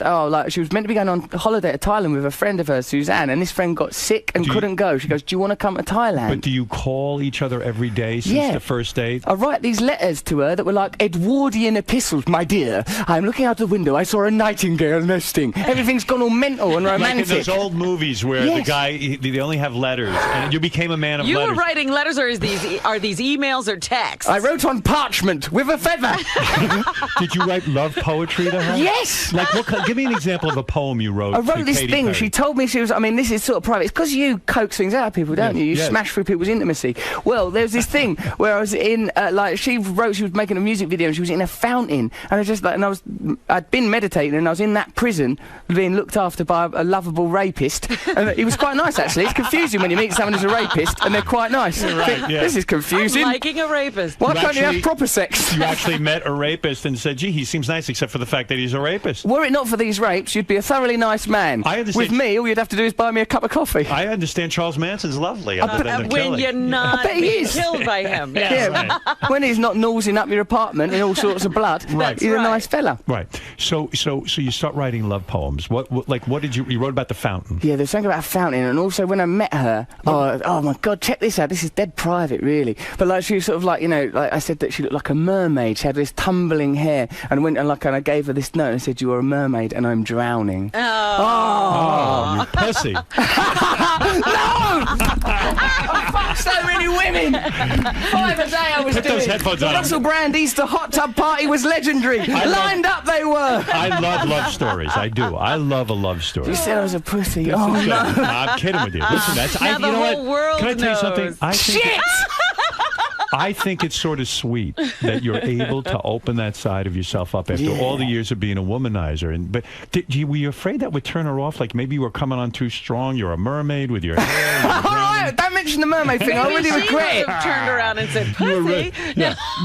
[SPEAKER 9] she was meant to be going on holiday to Thailand with a friend of hers, Suzanne, and this friend got sick and couldn't go. She goes, do you want to come to Thailand?
[SPEAKER 4] But do you call each other every day since the first date?
[SPEAKER 9] I write these letters to her that were like Edwardian epistles. My dear, I'm looking out the window. I saw a nightingale nesting. Everything's gone all mental and romantic.
[SPEAKER 4] Like in those old movies where the guy, they only have letters, and you became a man of letters.
[SPEAKER 5] You were writing letters, or are these emails or texts?
[SPEAKER 9] I wrote on parchment with a feather.
[SPEAKER 4] Did you write love poetry to her?
[SPEAKER 9] Yes.
[SPEAKER 4] Like give me an example of a poem you wrote.
[SPEAKER 9] I wrote
[SPEAKER 4] to
[SPEAKER 9] this
[SPEAKER 4] Katy
[SPEAKER 9] thing.
[SPEAKER 4] Perry.
[SPEAKER 9] She told me she was. I mean, this is sort of private. It's because you coax things out of people, don't you? You smash through people's intimacy. Well, there was this thing where I was in she was making a music video and she was in a fountain, and I'd been meditating and I was in that prison being looked after by a lovable rapist, and he was quite nice actually. It's confusing when you meet someone who's a rapist and they're quite nice. This is confusing.
[SPEAKER 5] I'm liking a rapist.
[SPEAKER 9] Why can't you have proper sex?
[SPEAKER 4] You actually met a rapist and said, gee, he seems nice except for the fact that he's a rapist.
[SPEAKER 9] Were it not for these rapes, you'd be a thoroughly nice man.
[SPEAKER 4] I understand.
[SPEAKER 9] With me, all you'd have to do is buy me a cup of coffee.
[SPEAKER 4] I understand Charles Manson's lovely.
[SPEAKER 5] When you're not being killed by him.
[SPEAKER 9] When he's not nosing up your apartment in all sorts of blood. He's a nice fella.
[SPEAKER 4] Right. So you start writing love poems. What did you wrote about the fountain?
[SPEAKER 9] Yeah, there's something about a fountain, and also when I met her, oh my God, check this out. This is dead private, really. But she was sort of I said that she looked like a mermaid. She had this tumbling hair, and I gave her this note and I said, you are a mermaid and I'm drowning.
[SPEAKER 4] Oh, you pussy.
[SPEAKER 9] No! I fucked so many women. 5 a day I was
[SPEAKER 4] Put
[SPEAKER 9] doing.
[SPEAKER 4] those headphones
[SPEAKER 9] The
[SPEAKER 4] on.
[SPEAKER 9] Russell Brand Easter hot tub party was legendary. Lined up they were.
[SPEAKER 4] I love love stories. I do. I love a love story.
[SPEAKER 9] You said I was a pussy.
[SPEAKER 4] No, I'm kidding with you. Listen,
[SPEAKER 5] Now the whole world
[SPEAKER 4] Can I tell you something?
[SPEAKER 5] knows.
[SPEAKER 9] Shit!
[SPEAKER 4] I think it's sort of sweet that you're able to open that side of yourself up after all the years of being a womanizer. But were you afraid that would turn her off? Like maybe you were coming on too strong. You're a mermaid with your hair.
[SPEAKER 9] All right, don't mention the mermaid thing. I really regret it.
[SPEAKER 5] Turned around and said, "Pussy."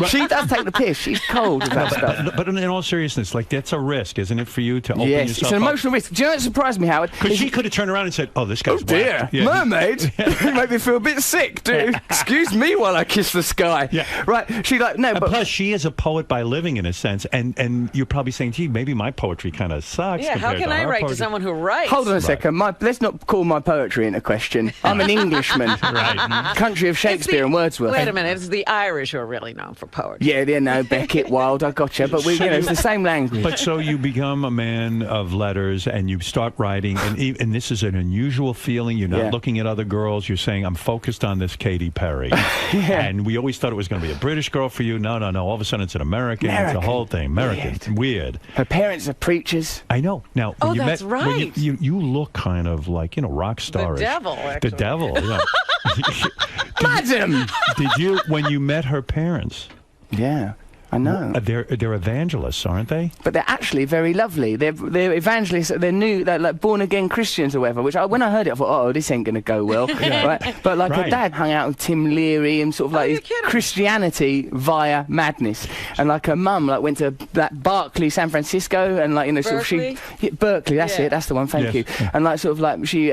[SPEAKER 9] She does take the piss. She's cold with that stuff.
[SPEAKER 4] But in all seriousness, that's a risk, isn't it, for you to open
[SPEAKER 9] Yes,
[SPEAKER 4] yourself
[SPEAKER 9] it's an
[SPEAKER 4] up?
[SPEAKER 9] emotional risk. Do you know what surprised me, Howard?
[SPEAKER 4] Because she could have turned around and said, "Oh, this guy's
[SPEAKER 9] dear,
[SPEAKER 4] whacked." Yeah.
[SPEAKER 9] mermaid. You make me feel a bit sick, dude. Excuse me while I kiss the sky.
[SPEAKER 4] Yeah.
[SPEAKER 9] Right. She no,
[SPEAKER 4] And
[SPEAKER 9] but
[SPEAKER 4] plus, she is a poet by living, in a sense, and you're probably saying, "Gee, maybe my poetry kind of sucks."
[SPEAKER 5] Yeah, how
[SPEAKER 4] compared
[SPEAKER 5] can
[SPEAKER 4] to
[SPEAKER 5] I
[SPEAKER 4] her
[SPEAKER 5] write to
[SPEAKER 4] poetry."
[SPEAKER 5] someone who writes?
[SPEAKER 9] hold on a second. Let's not call my poetry into question. I'm an Englishman.
[SPEAKER 4] Right.
[SPEAKER 9] Country of Shakespeare and Wordsworth.
[SPEAKER 5] Wait a minute, it's the Irish who are really known for poetry.
[SPEAKER 9] Yeah, no, Beckett, Wilde, I gotcha. But it's the same language.
[SPEAKER 4] But so you become a man of letters, and you start writing, and this is an unusual feeling. You're not looking at other girls. You're saying, "I'm focused on this Katy Perry." And we always thought it was going to be a British girl for you. No. All of a sudden, it's an American. It's a whole thing. American. Weird.
[SPEAKER 9] Her parents are preachers.
[SPEAKER 4] I know. Now, when you
[SPEAKER 5] that's
[SPEAKER 4] met,
[SPEAKER 5] right.
[SPEAKER 4] you look kind of like, rock starish.
[SPEAKER 5] The devil, actually.
[SPEAKER 4] The devil, yeah.
[SPEAKER 9] Madam!
[SPEAKER 4] Did you, when you met her parents?
[SPEAKER 9] Yeah. I know.
[SPEAKER 4] They're evangelists, aren't they?
[SPEAKER 9] But they're actually very lovely. They're evangelists. They're new. They're like born again Christians or whatever. Which when I heard it, I thought, oh, this ain't going to go well. Right? But her dad hung out with Tim Leary and sort of like Christianity via madness. And her mum went to Berkeley, San Francisco, and Berkeley. That's it. That's the one. Thank you. And she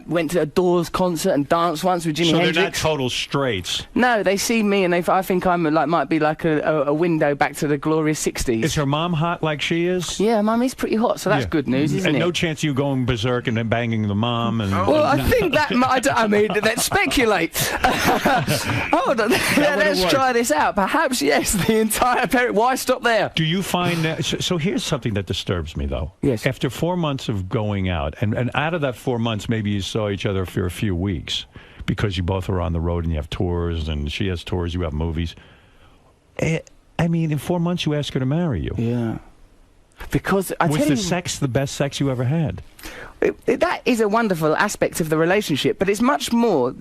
[SPEAKER 9] went to a Doors concert and danced once with Jimi Hendrix.
[SPEAKER 4] So they're not total straights.
[SPEAKER 9] No, they see me and I think I'm might be like a window window back to the glorious 60s.
[SPEAKER 4] Is her mom hot like she is?
[SPEAKER 9] Yeah, Mum is pretty hot, so that's good news, isn't
[SPEAKER 4] and
[SPEAKER 9] it?
[SPEAKER 4] no chance you going berserk and then banging the mom and.
[SPEAKER 9] Well, I think that I mean, let's speculate. Hold on, let's try this out. Perhaps yes, the entire parent. Why stop there?
[SPEAKER 4] Do you find that? So here's something that disturbs me, though.
[SPEAKER 9] Yes.
[SPEAKER 4] After 4 months of going out, and out of that 4 months, maybe you saw each other for a few weeks because you both are on the road and you have tours, and she has tours, you have movies. I mean, in 4 months, you ask her to marry you.
[SPEAKER 9] Yeah. Because I
[SPEAKER 4] was
[SPEAKER 9] tell
[SPEAKER 4] the
[SPEAKER 9] you,
[SPEAKER 4] sex the best sex you ever had?
[SPEAKER 9] That is a wonderful aspect of the relationship, but it's much more.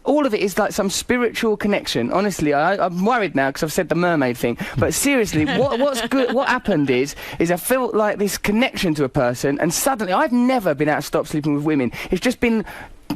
[SPEAKER 9] All of it is like some spiritual connection. Honestly, I'm worried now because I've said the mermaid thing. But seriously, what's good? What happened is I felt like this connection to a person, and suddenly I've never been able to stop sleeping with women. It's just been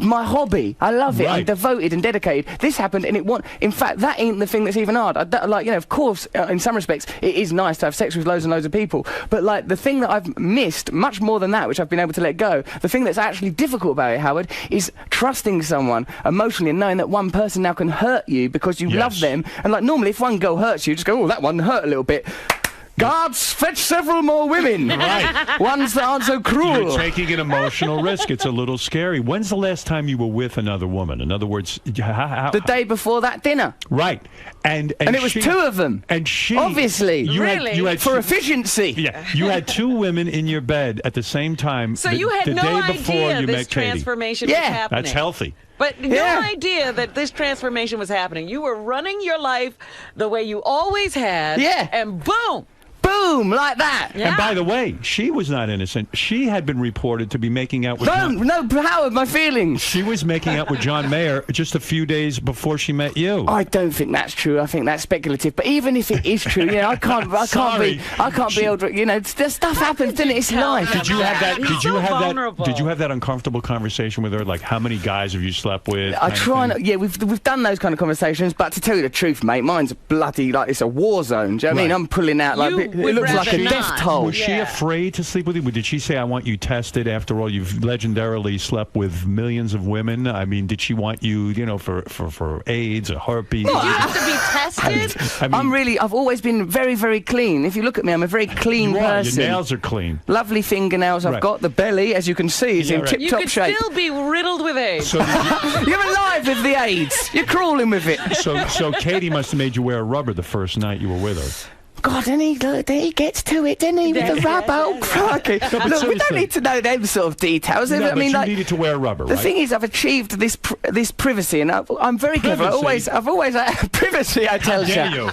[SPEAKER 9] my hobby. I love it. I'm devoted and dedicated. This happened, and in fact, that ain't the thing that's even hard. Of course, in some respects, it is nice to have sex with loads and loads of people. But like the thing that I've missed, much more than that, which I've been able to let go, the thing that's actually difficult about it, Howard, is trusting someone emotionally and knowing that one person now can hurt you because you love them. And like normally, if one girl hurts you, just go, oh, that one hurt a little bit. Guards, fetch several more women.
[SPEAKER 4] Right.
[SPEAKER 9] Ones that aren't so cruel.
[SPEAKER 4] You're taking an emotional risk. It's a little scary. When's the last time you were with another woman? In other words,
[SPEAKER 9] the day before that dinner.
[SPEAKER 4] Right. And
[SPEAKER 9] it was two of them.
[SPEAKER 4] And she...
[SPEAKER 9] Obviously.
[SPEAKER 4] You had
[SPEAKER 9] for efficiency.
[SPEAKER 4] Yeah. You had two women in your bed at the same time.
[SPEAKER 5] So you had
[SPEAKER 4] the
[SPEAKER 5] no
[SPEAKER 4] day before
[SPEAKER 5] idea
[SPEAKER 4] you
[SPEAKER 5] this
[SPEAKER 4] met Katie.
[SPEAKER 5] transformation was happening.
[SPEAKER 4] That's healthy.
[SPEAKER 5] But no idea that this transformation was happening. You were running your life the way you always had.
[SPEAKER 9] Yeah.
[SPEAKER 5] And boom.
[SPEAKER 9] Boom, like that.
[SPEAKER 5] Yeah.
[SPEAKER 4] And by the way, she was not innocent. She had been reported to be making out with...
[SPEAKER 9] No, Howard, my feelings.
[SPEAKER 4] She was making out with John Mayer just a few days before she met you.
[SPEAKER 9] I don't think that's true. I think that's speculative. But even if it is true, I can't be able to, stuff happens, doesn't it? It's life.
[SPEAKER 4] Did you have that? Did you have that uncomfortable conversation with her? Like, how many guys have you slept with?
[SPEAKER 9] I try not. Yeah, we've done those kind of conversations. But to tell you the truth, mate, mine's bloody like it's a war zone. Do you know what I mean? I'm pulling out like it looks like a death toll.
[SPEAKER 4] Was she afraid to sleep with you? Did she say, "I want you tested"? After all, you've legendarily slept with millions of women. I mean, did she want you, for AIDS or herpes?
[SPEAKER 5] Did you have to be tested?
[SPEAKER 9] I've always been very, very clean. If you look at me, I'm a very clean person.
[SPEAKER 4] Your nails are clean.
[SPEAKER 9] Lovely fingernails. I've got the belly, as you can see, is in tip-top shape.
[SPEAKER 5] You could still be riddled with AIDS.
[SPEAKER 4] So
[SPEAKER 9] you're alive with the AIDS. You're crawling with it.
[SPEAKER 4] So Katie must have made you wear a rubber the first night you were with her.
[SPEAKER 9] God, and he gets to it, didn't he, with the rubber? Oh, crikey. Look, we don't need to know them sort of details.
[SPEAKER 4] No, but you needed to wear rubber,
[SPEAKER 9] The thing is, I've achieved this privacy, and I'm very clever. I've always had privacy, I tell you.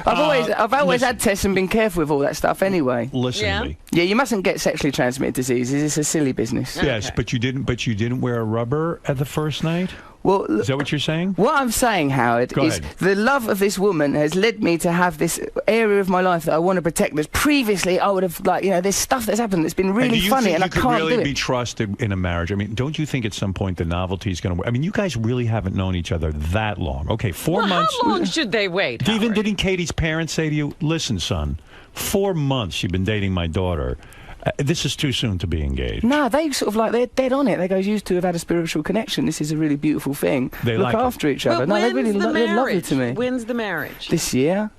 [SPEAKER 9] I've always had tests and been careful with all that stuff anyway.
[SPEAKER 4] Listen to me.
[SPEAKER 9] Yeah, you mustn't get sexually transmitted diseases. It's a silly business.
[SPEAKER 4] Yes, but you didn't wear a rubber at the first night?
[SPEAKER 9] Well,
[SPEAKER 4] is that what you're saying?
[SPEAKER 9] What I'm saying, Howard, is the love of this woman has led me to have this area of my life that I want to protect. That previously I would have, there's stuff that's happened that's been really funny, and I can't do it.
[SPEAKER 4] Do you think you could really be trusted in a marriage? I mean, don't you think at some point the novelty is going to work? I mean, you guys really haven't known each other that long. Okay, 4 months.
[SPEAKER 5] How long should they wait?
[SPEAKER 4] Didn't Katie's parents say to you, "Listen, son, 4 months you've been dating my daughter. This is too soon to be engaged"?
[SPEAKER 9] No, they sort of they're dead on it. They go, "Used to have had a spiritual connection. This is a really beautiful thing.
[SPEAKER 4] They
[SPEAKER 9] look after each other."
[SPEAKER 5] No,
[SPEAKER 9] they really they're lovely to me.
[SPEAKER 5] When's the marriage?
[SPEAKER 9] This year.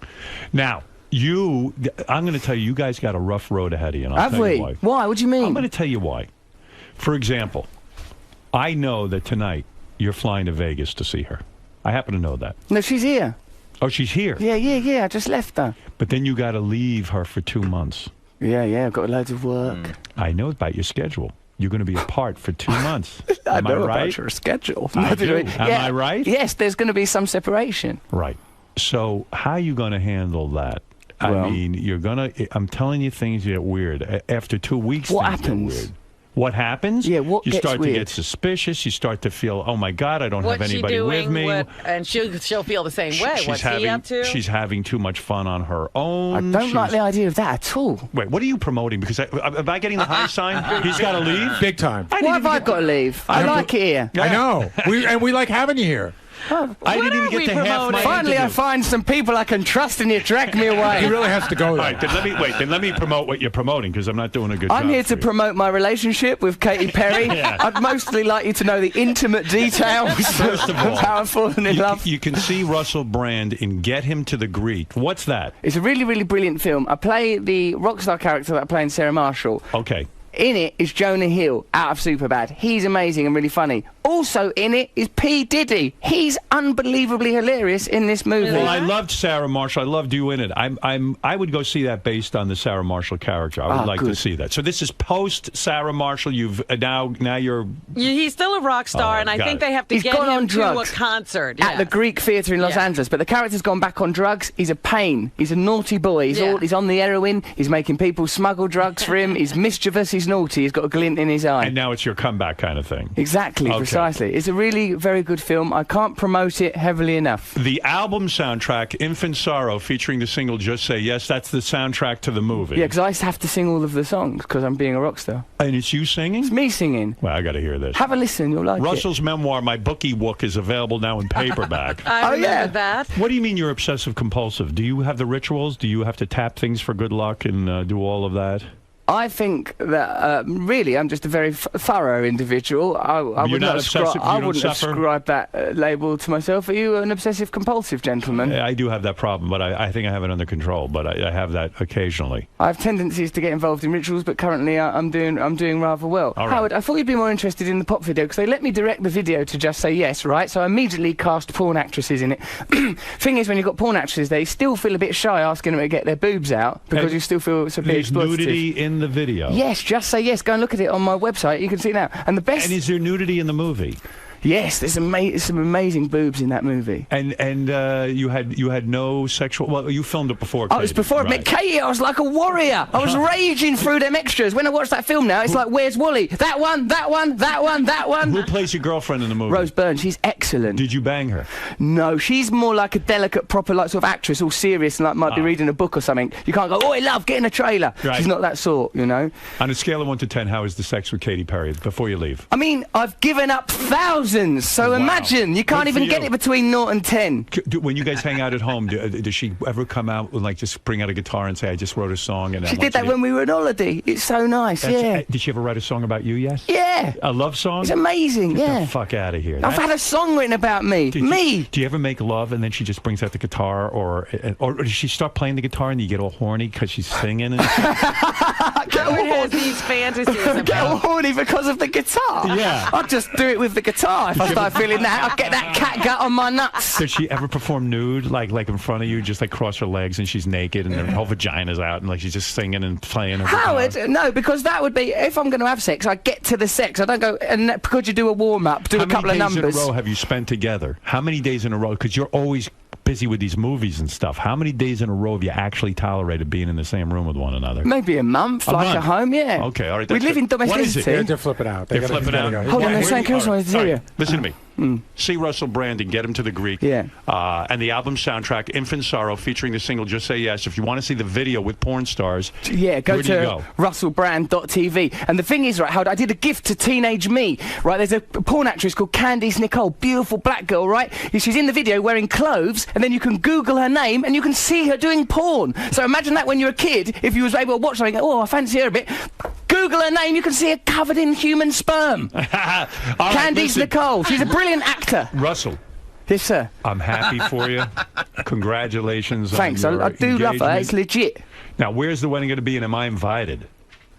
[SPEAKER 4] Now, I'm going to tell you, you guys got a rough road ahead of you, and I'll tell you why.
[SPEAKER 9] Why? What do you mean?
[SPEAKER 4] I'm going to tell you why. For example, I know that tonight you're flying to Vegas to see her. I happen to know that.
[SPEAKER 9] No, she's here.
[SPEAKER 4] Oh, she's here?
[SPEAKER 9] Yeah. I just left her.
[SPEAKER 4] But then you got to leave her for 2 months.
[SPEAKER 9] Yeah, I've got loads of work.
[SPEAKER 4] I know about your schedule. You're going to be apart for 2 months.
[SPEAKER 9] I know
[SPEAKER 4] I right?
[SPEAKER 9] about your schedule.
[SPEAKER 4] I do. Am I right?
[SPEAKER 9] Yes, there's going to be some separation.
[SPEAKER 4] Right. So how are you going to handle that?
[SPEAKER 9] Well,
[SPEAKER 4] I mean, I'm telling you, things get weird. After 2 weeks,
[SPEAKER 9] what
[SPEAKER 4] things
[SPEAKER 9] happens?
[SPEAKER 4] Get weird. What happens?
[SPEAKER 9] Yeah, what
[SPEAKER 4] you
[SPEAKER 9] gets
[SPEAKER 4] start
[SPEAKER 9] weird?
[SPEAKER 4] to get suspicious. You start to feel, oh my God, I don't have anybody with me.
[SPEAKER 5] And she'll feel the same way. What's he up to?
[SPEAKER 4] She's having too much fun on her own.
[SPEAKER 9] I don't like the idea of that at all.
[SPEAKER 4] Wait, what are you promoting? Because am I getting the high sign? He's got to leave?
[SPEAKER 6] Big time.
[SPEAKER 9] Why have I got to leave? I like it here.
[SPEAKER 6] I know. We like having you here.
[SPEAKER 4] I didn't even get to half my
[SPEAKER 9] Finally, I
[SPEAKER 4] interview.
[SPEAKER 9] find some people I can trust, and you drag me away.
[SPEAKER 14] He really has to go.
[SPEAKER 4] All right, then let me promote what you're promoting because I'm not doing a good job.
[SPEAKER 9] I'm here
[SPEAKER 4] for
[SPEAKER 9] to
[SPEAKER 4] you.
[SPEAKER 9] promote my relationship with Katy Perry.
[SPEAKER 4] Yeah.
[SPEAKER 9] I'd mostly like you to know the intimate details
[SPEAKER 4] First of all,
[SPEAKER 9] how I've fallen in love.
[SPEAKER 4] You can see Russell Brand in Get Him to the Greek. What's that?
[SPEAKER 9] It's a really, really brilliant film. I play the rock star character that I play in Sarah Marshall.
[SPEAKER 4] Okay.
[SPEAKER 9] In it is Jonah Hill out of Superbad. He's amazing and really funny. Also in it is P. Diddy. He's unbelievably hilarious in this movie.
[SPEAKER 4] Well, I loved Sarah Marshall. I loved you in it. I would go see that based on the Sarah Marshall character. I would like to see that. So this is post Sarah Marshall. You've now you're.
[SPEAKER 5] He's still a rock star, and I
[SPEAKER 4] got
[SPEAKER 5] think
[SPEAKER 4] it.
[SPEAKER 5] they have to
[SPEAKER 9] He's
[SPEAKER 5] get
[SPEAKER 9] gone on
[SPEAKER 5] him to a
[SPEAKER 9] drugs
[SPEAKER 5] concert
[SPEAKER 9] at the Greek Theatre in Los Angeles, but the character's gone back on drugs. He's a pain. He's a naughty boy. He's on the heroin. He's making people smuggle drugs for him. He's mischievous. He's naughty. He's got a glint in his eye.
[SPEAKER 4] And now it's your comeback kind of thing.
[SPEAKER 9] Exactly, precisely. It's a really very good film. I can't promote it heavily enough.
[SPEAKER 4] The album soundtrack, Infant Sorrow, featuring the single Just Say Yes, that's the soundtrack to the movie.
[SPEAKER 9] Yeah, because I have to sing all of the songs because I'm being a rock star.
[SPEAKER 4] And it's you singing?
[SPEAKER 9] It's me singing.
[SPEAKER 4] Well, I got to hear this.
[SPEAKER 9] Have a listen, you'll like
[SPEAKER 4] Russell's memoir, My Bookie Wook, is available now in paperback.
[SPEAKER 5] I remember that.
[SPEAKER 4] What do you mean you're obsessive compulsive? Do you have the rituals? Do you have to tap things for good luck and do all of that?
[SPEAKER 9] I think that really I'm just a very thorough individual. I would not I wouldn't ascribe that label to myself. Are you an obsessive compulsive gentleman?
[SPEAKER 4] I do have that problem, but I think I have it under control. But I have that occasionally.
[SPEAKER 9] I have tendencies to get involved in rituals, but currently I'm doing rather well.
[SPEAKER 4] All right.
[SPEAKER 9] Howard, I thought you'd be more interested in the pop video because they let me direct the video to Just Say Yes, right? So I immediately cast porn actresses in it. Thing is, when you've got porn actresses, they still feel a bit shy asking them to get their boobs out because you still feel it's a bit
[SPEAKER 4] There's nudity in the video.
[SPEAKER 9] Yes, Just Say Yes. Go and look at it on my website. You can see it now. And the best.
[SPEAKER 4] And is there nudity in the movie?
[SPEAKER 9] Yes, there's some amazing boobs in that movie.
[SPEAKER 4] And you had no sexual. Well, you filmed it before.
[SPEAKER 9] Oh, it was before I met Katie. I was like a warrior. I was raging through them extras. When I watched that film now, it's like, where's Wally? That one, that one, that one, that one.
[SPEAKER 4] Who plays your girlfriend in the movie?
[SPEAKER 9] Rose Byrne. She's excellent.
[SPEAKER 4] Did you bang her?
[SPEAKER 9] No, she's more like a delicate, proper, like sort of actress, all serious and like might be reading a book or something. You can't go, oh, I love, get in a trailer.
[SPEAKER 4] Right.
[SPEAKER 9] She's not that sort, you know.
[SPEAKER 4] On a scale of 1 to 10, how is the sex with Katy Perry before you leave?
[SPEAKER 9] I mean, I've given up thousands, so imagine you can't even get it between 0 and 10.
[SPEAKER 4] When you guys hang out at home, does she ever come out and like just bring out a guitar and say, "I just wrote a song"? And
[SPEAKER 9] she did that when we were on holiday. It's so nice. Yeah.
[SPEAKER 4] Did she ever write a song about you yet?
[SPEAKER 9] Yeah.
[SPEAKER 4] A love song?
[SPEAKER 9] It's amazing.
[SPEAKER 4] Get the fuck out of here.
[SPEAKER 9] I've had a song written about me.
[SPEAKER 4] Do you ever make love and then she just brings out the guitar, or does she start playing the guitar and you get all horny because she's singing? And
[SPEAKER 5] Howard has these fantasies about.
[SPEAKER 9] Get all horny because of the guitar.
[SPEAKER 4] Yeah.
[SPEAKER 9] I'll just do it with the guitar. If I start feeling that, I'll get that cat gut on my nuts.
[SPEAKER 4] Does she ever perform nude, like in front of you, just like cross her legs and she's naked and her whole vagina's out and like she's just singing and playing her
[SPEAKER 9] Howard,
[SPEAKER 4] guitar?
[SPEAKER 9] no, because that would be, if I'm going to have sex, I get to the sex. I don't go, and could you do a warm-up, do a couple of numbers?
[SPEAKER 4] How many days in a row have you spent together? How many days in a row? Because you're always busy with these movies and stuff. How many days in a row have you actually tolerated being in the same room with one another?
[SPEAKER 9] Maybe a month, like at home, yeah.
[SPEAKER 4] Okay, all right.
[SPEAKER 9] We live in domesticity.
[SPEAKER 4] What is it?
[SPEAKER 14] They're flipping out.
[SPEAKER 4] They're flipping out.
[SPEAKER 9] Hold on, they're saying Christmas to you.
[SPEAKER 4] Listen to me. See Russell Brand and Get Him to the Greek.
[SPEAKER 9] Yeah.
[SPEAKER 4] And the album soundtrack, Infant Sorrow, featuring the single Just Say Yes. If you want to see the video with porn stars,
[SPEAKER 9] yeah, go
[SPEAKER 4] where do you
[SPEAKER 9] to
[SPEAKER 4] go?
[SPEAKER 9] russellbrand.tv. And the thing is, right, Howard, I did a gift to teenage me, right? There's a porn actress called Candice Nicole, beautiful black girl, right? She's in the video wearing clothes, and then you can Google her name, and you can see her doing porn. So imagine that when you're a kid, if you was able to watch something, oh, I fancy her a bit. Google her name, you can see her covered in human sperm. Candice Nicole, she's a brilliant actor.
[SPEAKER 4] Russell.
[SPEAKER 9] Yes, sir.
[SPEAKER 4] I'm happy for you. Congratulations.
[SPEAKER 9] Thanks,
[SPEAKER 4] on your
[SPEAKER 9] I do love her. It's legit.
[SPEAKER 4] Now, where's the wedding going to be, and am I invited?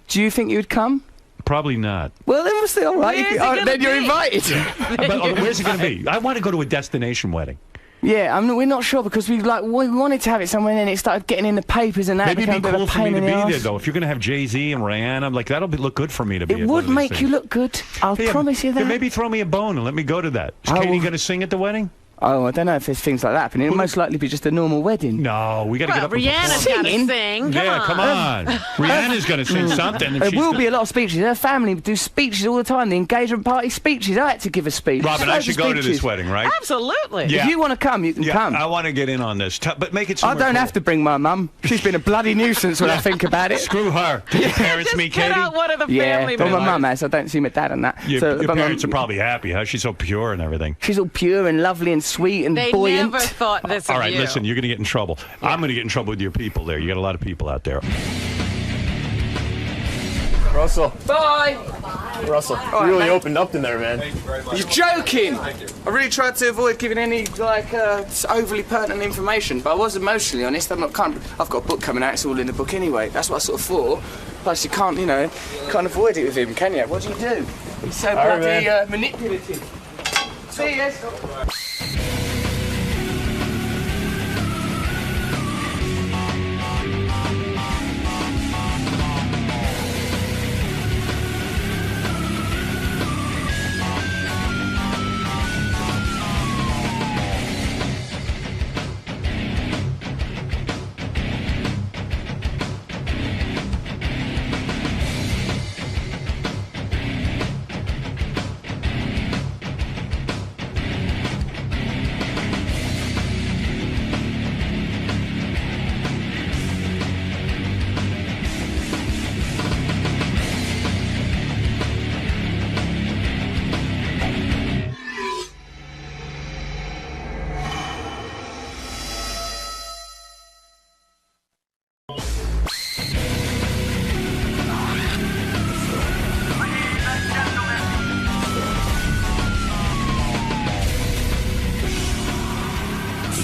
[SPEAKER 9] Do you think you'd come?
[SPEAKER 4] Probably not.
[SPEAKER 9] Well, then we'll see. All right. Then you're invited.
[SPEAKER 4] But where's it going to be? I want to go to a destination wedding.
[SPEAKER 9] Yeah, we're not sure because we wanted to have it somewhere, and then it started getting in the papers and that.
[SPEAKER 4] Maybe it'd be cool for me to be there,
[SPEAKER 9] arse.
[SPEAKER 4] though. If you're going to have Jay-Z and Rihanna, like that'll look good for me to be.
[SPEAKER 9] It would make you look good. I'll promise you that.
[SPEAKER 4] Maybe throw me a bone and let me go to that. Is Katie going to sing at the wedding?
[SPEAKER 9] Oh, I don't know if there's things like that happening. It'll most likely be just a normal wedding.
[SPEAKER 4] No, we got to get up.
[SPEAKER 5] Rihanna's got to sing.
[SPEAKER 4] Come on. Rihanna's going to sing something.
[SPEAKER 9] There will be a lot of speeches. Her family do speeches all the time. The engagement party speeches. I had to give a speech.
[SPEAKER 4] Robin, I should go to this wedding, right?
[SPEAKER 5] Absolutely.
[SPEAKER 4] Yeah.
[SPEAKER 9] If you want to come, you can come.
[SPEAKER 4] I want to get in on this, but make it.
[SPEAKER 9] I don't have to bring my mum. She's been a bloody nuisance when I think about it.
[SPEAKER 4] Screw her. Did your parents meet Katie?
[SPEAKER 5] Get out one of the family
[SPEAKER 9] well,
[SPEAKER 5] members.
[SPEAKER 9] my mum has. I don't see my dad and that.
[SPEAKER 4] Your parents are probably happy, huh? She's so pure and everything.
[SPEAKER 9] She's all pure and lovely and sweet and
[SPEAKER 5] They
[SPEAKER 9] buoyant.
[SPEAKER 5] never thought this
[SPEAKER 4] All
[SPEAKER 5] of
[SPEAKER 4] right,
[SPEAKER 5] you.
[SPEAKER 4] listen, you're going to get in trouble. I'm going to get in trouble with your people there. You got a lot of people out there.
[SPEAKER 20] Russell.
[SPEAKER 9] Bye.
[SPEAKER 20] Russell,
[SPEAKER 9] right,
[SPEAKER 20] you really
[SPEAKER 9] mate.
[SPEAKER 20] opened up in there, man.
[SPEAKER 9] You're joking! I really tried to avoid giving any, overly pertinent information, but I was emotionally honest. I've got a book coming out, it's all in the book anyway. That's what I sort of thought. Plus, you can't avoid it with him, can you? What do you do? He's so bloody manipulative. See you.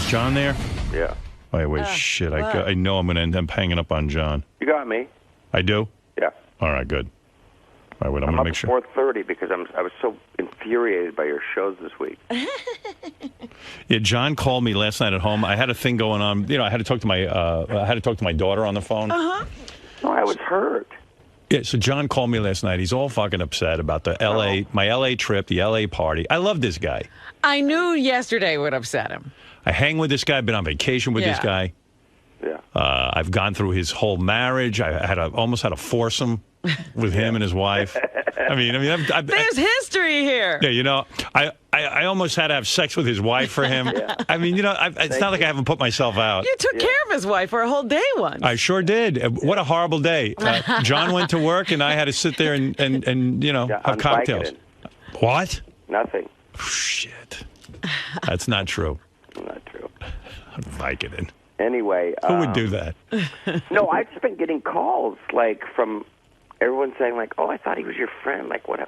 [SPEAKER 4] John there?
[SPEAKER 21] Yeah.
[SPEAKER 4] Wait, shit. I know I'm going to end up hanging up on John.
[SPEAKER 21] You got me.
[SPEAKER 4] I do?
[SPEAKER 21] Yeah.
[SPEAKER 4] All right, good. All right, wait, I'm going to make sure.
[SPEAKER 21] I'm up at 4:30 because I was so infuriated by your shows this week.
[SPEAKER 4] Yeah, John called me last night at home. I had a thing going on. I had to talk to my daughter on the phone.
[SPEAKER 21] Uh-huh. No, I was hurt.
[SPEAKER 4] Yeah, so John called me last night. He's all fucking upset about my LA trip, the LA party. I love this guy.
[SPEAKER 5] I knew yesterday would upset him.
[SPEAKER 4] I hang with this guy. I've been on vacation with this guy.
[SPEAKER 21] Yeah.
[SPEAKER 4] I've gone through his whole marriage. I almost had a foursome with him and his wife. I mean,
[SPEAKER 5] there's history here.
[SPEAKER 4] Yeah, I almost had to have sex with his wife for him.
[SPEAKER 21] Yeah.
[SPEAKER 4] I mean, it's not like I haven't put myself out.
[SPEAKER 5] You took care of his wife for a whole day once.
[SPEAKER 4] I sure did. What a horrible day. John went to work, and I had to sit there and have cocktails. What?
[SPEAKER 21] Nothing.
[SPEAKER 4] Shit. That's not true.
[SPEAKER 21] Not true.
[SPEAKER 4] I'm Vicodin.
[SPEAKER 21] Anyway.
[SPEAKER 4] Who would do that?
[SPEAKER 21] No, I've just been getting calls, from everyone saying, oh, I thought he was your friend. What?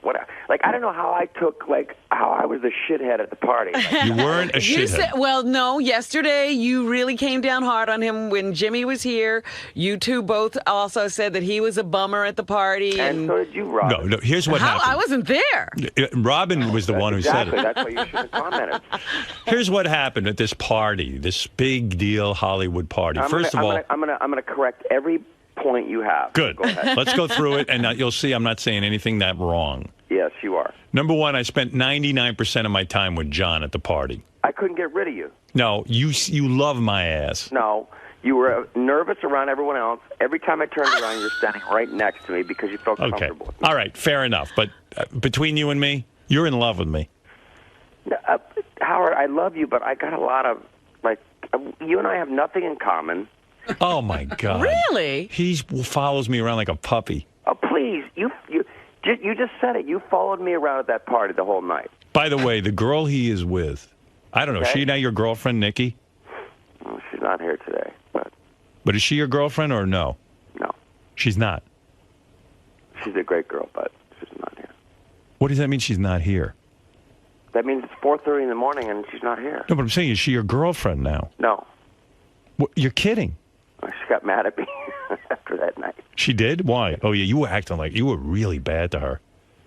[SPEAKER 21] I don't know how I took, how I was the shithead at the party.
[SPEAKER 4] You weren't a shithead.
[SPEAKER 5] Well, no, yesterday you really came down hard on him when Jimmy was here. You two both also said that he was a bummer at the party.
[SPEAKER 21] And so did you, Robin.
[SPEAKER 4] No, here's what happened.
[SPEAKER 5] I wasn't there.
[SPEAKER 4] Robin was the one who said it.
[SPEAKER 21] That's why you should have commented.
[SPEAKER 4] Here's what happened at this party, this big deal Hollywood party. First of all,
[SPEAKER 21] I'm gonna correct every point you have.
[SPEAKER 4] Good.
[SPEAKER 21] Go ahead.
[SPEAKER 4] Let's go through it, and you'll see I'm not saying anything that wrong.
[SPEAKER 21] Yes, you are.
[SPEAKER 4] Number one, I spent 99% of my time with John at the party.
[SPEAKER 21] I couldn't get rid of you.
[SPEAKER 4] No, you love my ass.
[SPEAKER 21] No, you were nervous around everyone else. Every time I turned around, you're standing right next to me because you felt comfortable with me.
[SPEAKER 4] All right, fair enough. But between you and me, you're in love with me.
[SPEAKER 21] Howard, I love you, but I got a lot of, you and I have nothing in common.
[SPEAKER 4] Oh, my God.
[SPEAKER 5] Really?
[SPEAKER 4] He follows me around like a puppy.
[SPEAKER 21] Oh, please. You just said it. You followed me around at that party the whole night.
[SPEAKER 4] By the way, the girl he is with, I don't know, is she now your girlfriend, Nikki?
[SPEAKER 21] Well, she's not here today.
[SPEAKER 4] But is she your girlfriend or no?
[SPEAKER 21] No.
[SPEAKER 4] She's not?
[SPEAKER 21] She's a great girl, but she's not here.
[SPEAKER 4] What does that mean she's not here?
[SPEAKER 21] That means it's 4:30 in the morning and she's not here.
[SPEAKER 4] No, but I'm saying, is she your girlfriend now?
[SPEAKER 21] No.
[SPEAKER 4] What, you're kidding.
[SPEAKER 21] She got mad at me after that night.
[SPEAKER 4] She did? Why? Oh, yeah, you were acting like you were really bad to her.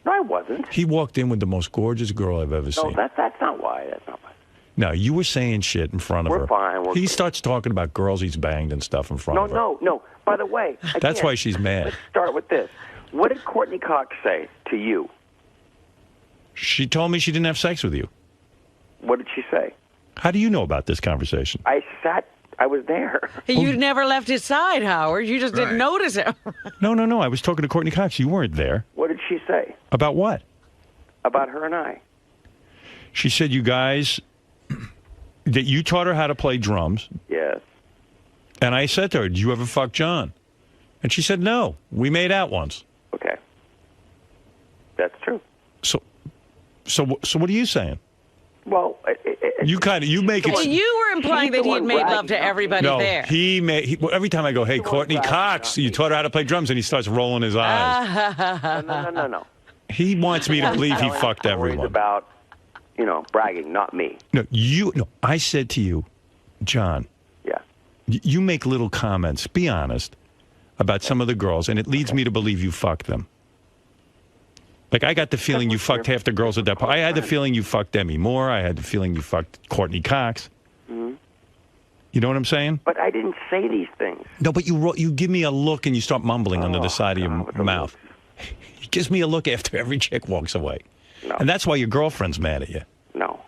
[SPEAKER 21] No, I wasn't.
[SPEAKER 4] He walked in with the most gorgeous girl I've ever seen.
[SPEAKER 21] No, that's not why. That's not why.
[SPEAKER 4] No, you were saying shit in front of her.
[SPEAKER 21] We're fine.
[SPEAKER 4] He starts talking about girls he's banged and stuff in front of her.
[SPEAKER 21] No. By the way,
[SPEAKER 4] that's why she's mad.
[SPEAKER 21] Let's start with this. What did Courtney Cox say to you?
[SPEAKER 4] She told me she didn't have sex with you.
[SPEAKER 21] What did she say?
[SPEAKER 4] How do you know about this conversation?
[SPEAKER 21] I was there.
[SPEAKER 5] You never left his side, Howard. You just didn't notice him.
[SPEAKER 4] No. I was talking to Courtney Cox. You weren't there.
[SPEAKER 21] What did she say?
[SPEAKER 4] About what?
[SPEAKER 21] About her and I.
[SPEAKER 4] She said you guys, that you taught her how to play drums.
[SPEAKER 21] Yes.
[SPEAKER 4] And I said to her, did you ever fuck John? And she said, no. We made out once.
[SPEAKER 21] Okay. That's true.
[SPEAKER 4] So what are you saying?
[SPEAKER 21] Well,
[SPEAKER 4] you make it.
[SPEAKER 5] Well, you were implying that he had made love to everybody
[SPEAKER 4] no,
[SPEAKER 5] there.
[SPEAKER 4] well, every time I go, hey, Courtney Cox, you taught her how to play drums, and he starts rolling his eyes.
[SPEAKER 21] No.
[SPEAKER 4] He wants me to believe he fucked everyone.
[SPEAKER 21] About, bragging, not me.
[SPEAKER 4] No, I said to you, John.
[SPEAKER 21] Yeah.
[SPEAKER 4] You make little comments, be honest, about some of the girls, and it leads me to believe you fucked them. Like, I got the feeling you fucked half the girls at that party. I had the feeling you fucked Demi Moore. I had the feeling you fucked Courtney Cox.
[SPEAKER 21] Mm-hmm.
[SPEAKER 4] You know what I'm saying?
[SPEAKER 21] But I didn't say these things.
[SPEAKER 4] No, but you give me a look and you start mumbling under the side of your mouth. He gives me a look after every chick walks away.
[SPEAKER 21] No.
[SPEAKER 4] And that's why your girlfriend's mad at you.
[SPEAKER 21] No.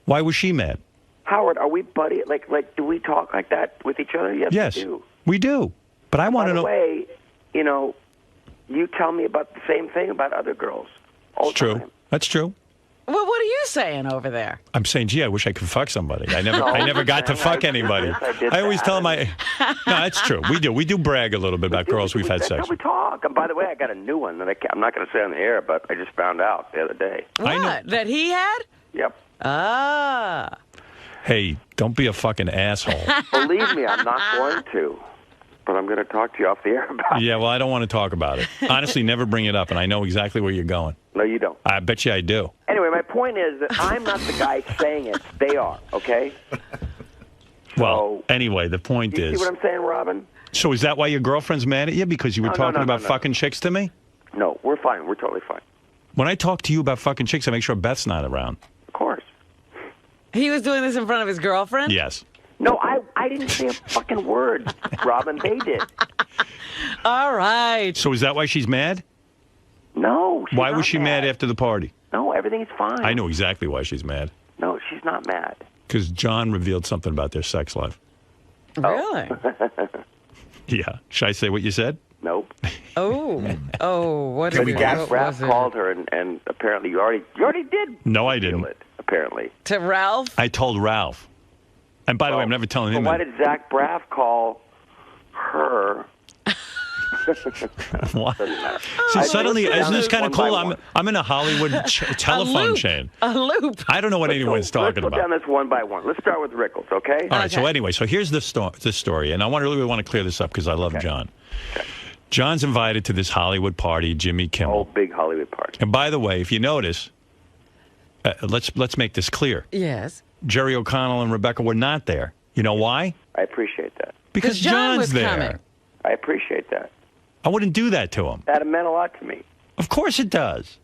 [SPEAKER 4] Why was she mad?
[SPEAKER 21] Howard, are we buddy? Like, do we talk like that with each other? Yes, we do.
[SPEAKER 4] We do. But I want to know.
[SPEAKER 21] By the way, you tell me about the same thing about other girls.
[SPEAKER 4] It's true. That's true.
[SPEAKER 5] Well, what are you saying over there?
[SPEAKER 4] I'm saying, gee, I wish I could fuck somebody. I never got to fuck anybody. I always tell them No, that's true. We do brag a little bit about girls we've had sex
[SPEAKER 21] That's how we talk. And by the way, I got a new one that I'm not going to say on the air, but I just found out the other day.
[SPEAKER 5] What? That he had?
[SPEAKER 21] Yep.
[SPEAKER 5] Ah.
[SPEAKER 4] Hey, don't be a fucking asshole.
[SPEAKER 21] Believe me, I'm not going to. But I'm going to talk to you off the air about it.
[SPEAKER 4] Yeah, well, I don't want to talk about it. Honestly, never bring it up, and I know exactly where you're going.
[SPEAKER 21] No, you don't.
[SPEAKER 4] I bet you I do.
[SPEAKER 21] Anyway, my point is that I'm not the guy saying it. They are, okay?
[SPEAKER 4] Well, anyway, the point
[SPEAKER 21] You
[SPEAKER 4] is...
[SPEAKER 21] see what I'm saying, Robin?
[SPEAKER 4] So is that why your girlfriend's mad at you? Because you were talking about
[SPEAKER 21] no.
[SPEAKER 4] fucking chicks to me?
[SPEAKER 21] No, we're fine. We're totally fine.
[SPEAKER 4] When I talk to you about fucking chicks, I make sure Beth's not around.
[SPEAKER 21] Of course.
[SPEAKER 5] He was doing this in front of his girlfriend?
[SPEAKER 4] Yes.
[SPEAKER 21] No, I didn't say a fucking word, Robin. They did.
[SPEAKER 5] All right.
[SPEAKER 4] So is that why she's mad?
[SPEAKER 21] No.
[SPEAKER 4] Why was she mad after the party?
[SPEAKER 21] No, everything's fine.
[SPEAKER 4] I know exactly why she's mad.
[SPEAKER 21] No, she's not mad.
[SPEAKER 4] Because John revealed something about their sex life.
[SPEAKER 5] Really?
[SPEAKER 21] Oh.
[SPEAKER 4] Yeah. Should I say what you said?
[SPEAKER 21] Nope.
[SPEAKER 5] Oh, what
[SPEAKER 21] But
[SPEAKER 5] is
[SPEAKER 21] Raph called her, and apparently you already did.
[SPEAKER 4] No, I didn't.
[SPEAKER 21] Apparently.
[SPEAKER 5] To Ralph?
[SPEAKER 4] I told Ralph. And by the way, I'm never telling him.
[SPEAKER 21] Why did Zach Braff call her?
[SPEAKER 4] What? See, suddenly, isn't this kind of cool? I'm in a Hollywood telephone chain.
[SPEAKER 5] A loop.
[SPEAKER 4] I don't know what anyone's talking
[SPEAKER 21] Let's
[SPEAKER 4] about.
[SPEAKER 21] go down this one by one. Let's start with Rickles, okay?
[SPEAKER 4] All right. So anyway, here's the story, and I really want to clear this up because I love John.
[SPEAKER 21] Okay.
[SPEAKER 4] John's invited to this Hollywood party, Jimmy Kimmel.
[SPEAKER 21] Oh, big Hollywood party.
[SPEAKER 4] And by the way, if you notice, let's make this clear.
[SPEAKER 5] Yes.
[SPEAKER 4] Jerry O'Connell and Rebecca were not there. You know why?
[SPEAKER 21] I appreciate that.
[SPEAKER 4] Because
[SPEAKER 5] John
[SPEAKER 4] John's
[SPEAKER 5] was
[SPEAKER 4] there.
[SPEAKER 5] coming.
[SPEAKER 21] I appreciate that.
[SPEAKER 4] I wouldn't do that to him.
[SPEAKER 21] That meant a lot to me.
[SPEAKER 4] Of course it does.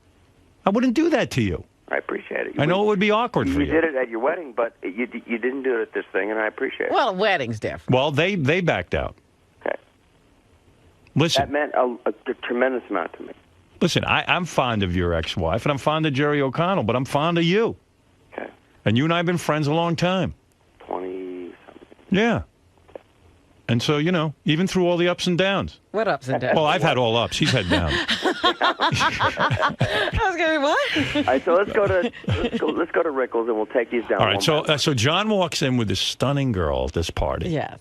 [SPEAKER 4] I wouldn't do that to you.
[SPEAKER 21] I appreciate it.
[SPEAKER 4] I know it would be awkward for you.
[SPEAKER 21] You did it at your wedding, but you didn't do it at this thing, and I appreciate it.
[SPEAKER 5] Well, a wedding's different.
[SPEAKER 4] Well, they backed out.
[SPEAKER 21] Okay.
[SPEAKER 4] Listen.
[SPEAKER 21] That meant a tremendous amount to me.
[SPEAKER 4] Listen, I'm fond of your ex-wife, and I'm fond of Jerry O'Connell, but I'm fond of you.
[SPEAKER 21] Okay.
[SPEAKER 4] And you and I have been friends a long time.
[SPEAKER 21] 20-something.
[SPEAKER 4] Yeah. And so, even through all the ups and downs.
[SPEAKER 5] What ups and downs?
[SPEAKER 4] Well, I've had all ups. He's had downs.
[SPEAKER 5] I was going, what?
[SPEAKER 21] All right, so let's go to Rickles, and we'll take these down.
[SPEAKER 4] All right, so John walks in with this stunning girl at this party.
[SPEAKER 5] Yes.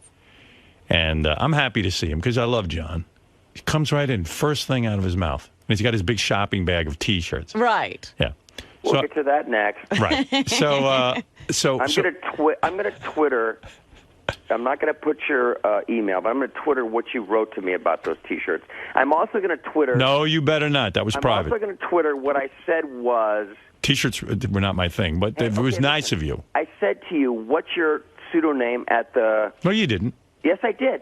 [SPEAKER 4] And I'm happy to see him because I love John. He comes right in, first thing out of his mouth. And he's got his big shopping bag of T-shirts.
[SPEAKER 5] Right.
[SPEAKER 4] Yeah.
[SPEAKER 21] We'll get to that next.
[SPEAKER 4] Right.
[SPEAKER 21] I'm going to Twitter. I'm not going to put your email, but I'm going to Twitter what you wrote to me about those T-shirts. I'm also going to Twitter.
[SPEAKER 4] No, you better not. That was private.
[SPEAKER 21] I'm also going to Twitter what I said was.
[SPEAKER 4] T-shirts were not my thing, but it was nice of you.
[SPEAKER 21] I said to you, what's your pseudonym at the...
[SPEAKER 4] No, you didn't.
[SPEAKER 21] Yes, I did.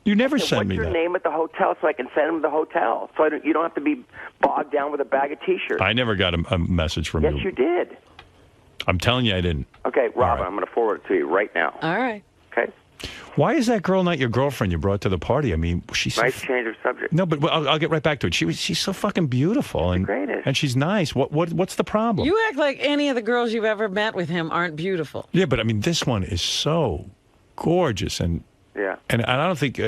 [SPEAKER 4] You never sent me that.
[SPEAKER 21] What's your name at the hotel so I can send them to the hotel? So you don't have to be bogged down with a bag of T-shirts.
[SPEAKER 4] I never got a message from you.
[SPEAKER 21] Yes, you did.
[SPEAKER 4] I'm telling you I didn't.
[SPEAKER 21] Okay, Robin, I'm going to forward it to you right now.
[SPEAKER 5] All right.
[SPEAKER 21] Okay.
[SPEAKER 4] Why is that girl not your girlfriend you brought to the party? I mean, she's...
[SPEAKER 21] Nice change of subject.
[SPEAKER 4] No, but I'll get right back to it. She's so fucking beautiful. And, and she's nice. What's the problem?
[SPEAKER 5] You act like any of the girls you've ever met with him aren't beautiful.
[SPEAKER 4] Yeah, but I mean, this one is so gorgeous. And I don't think,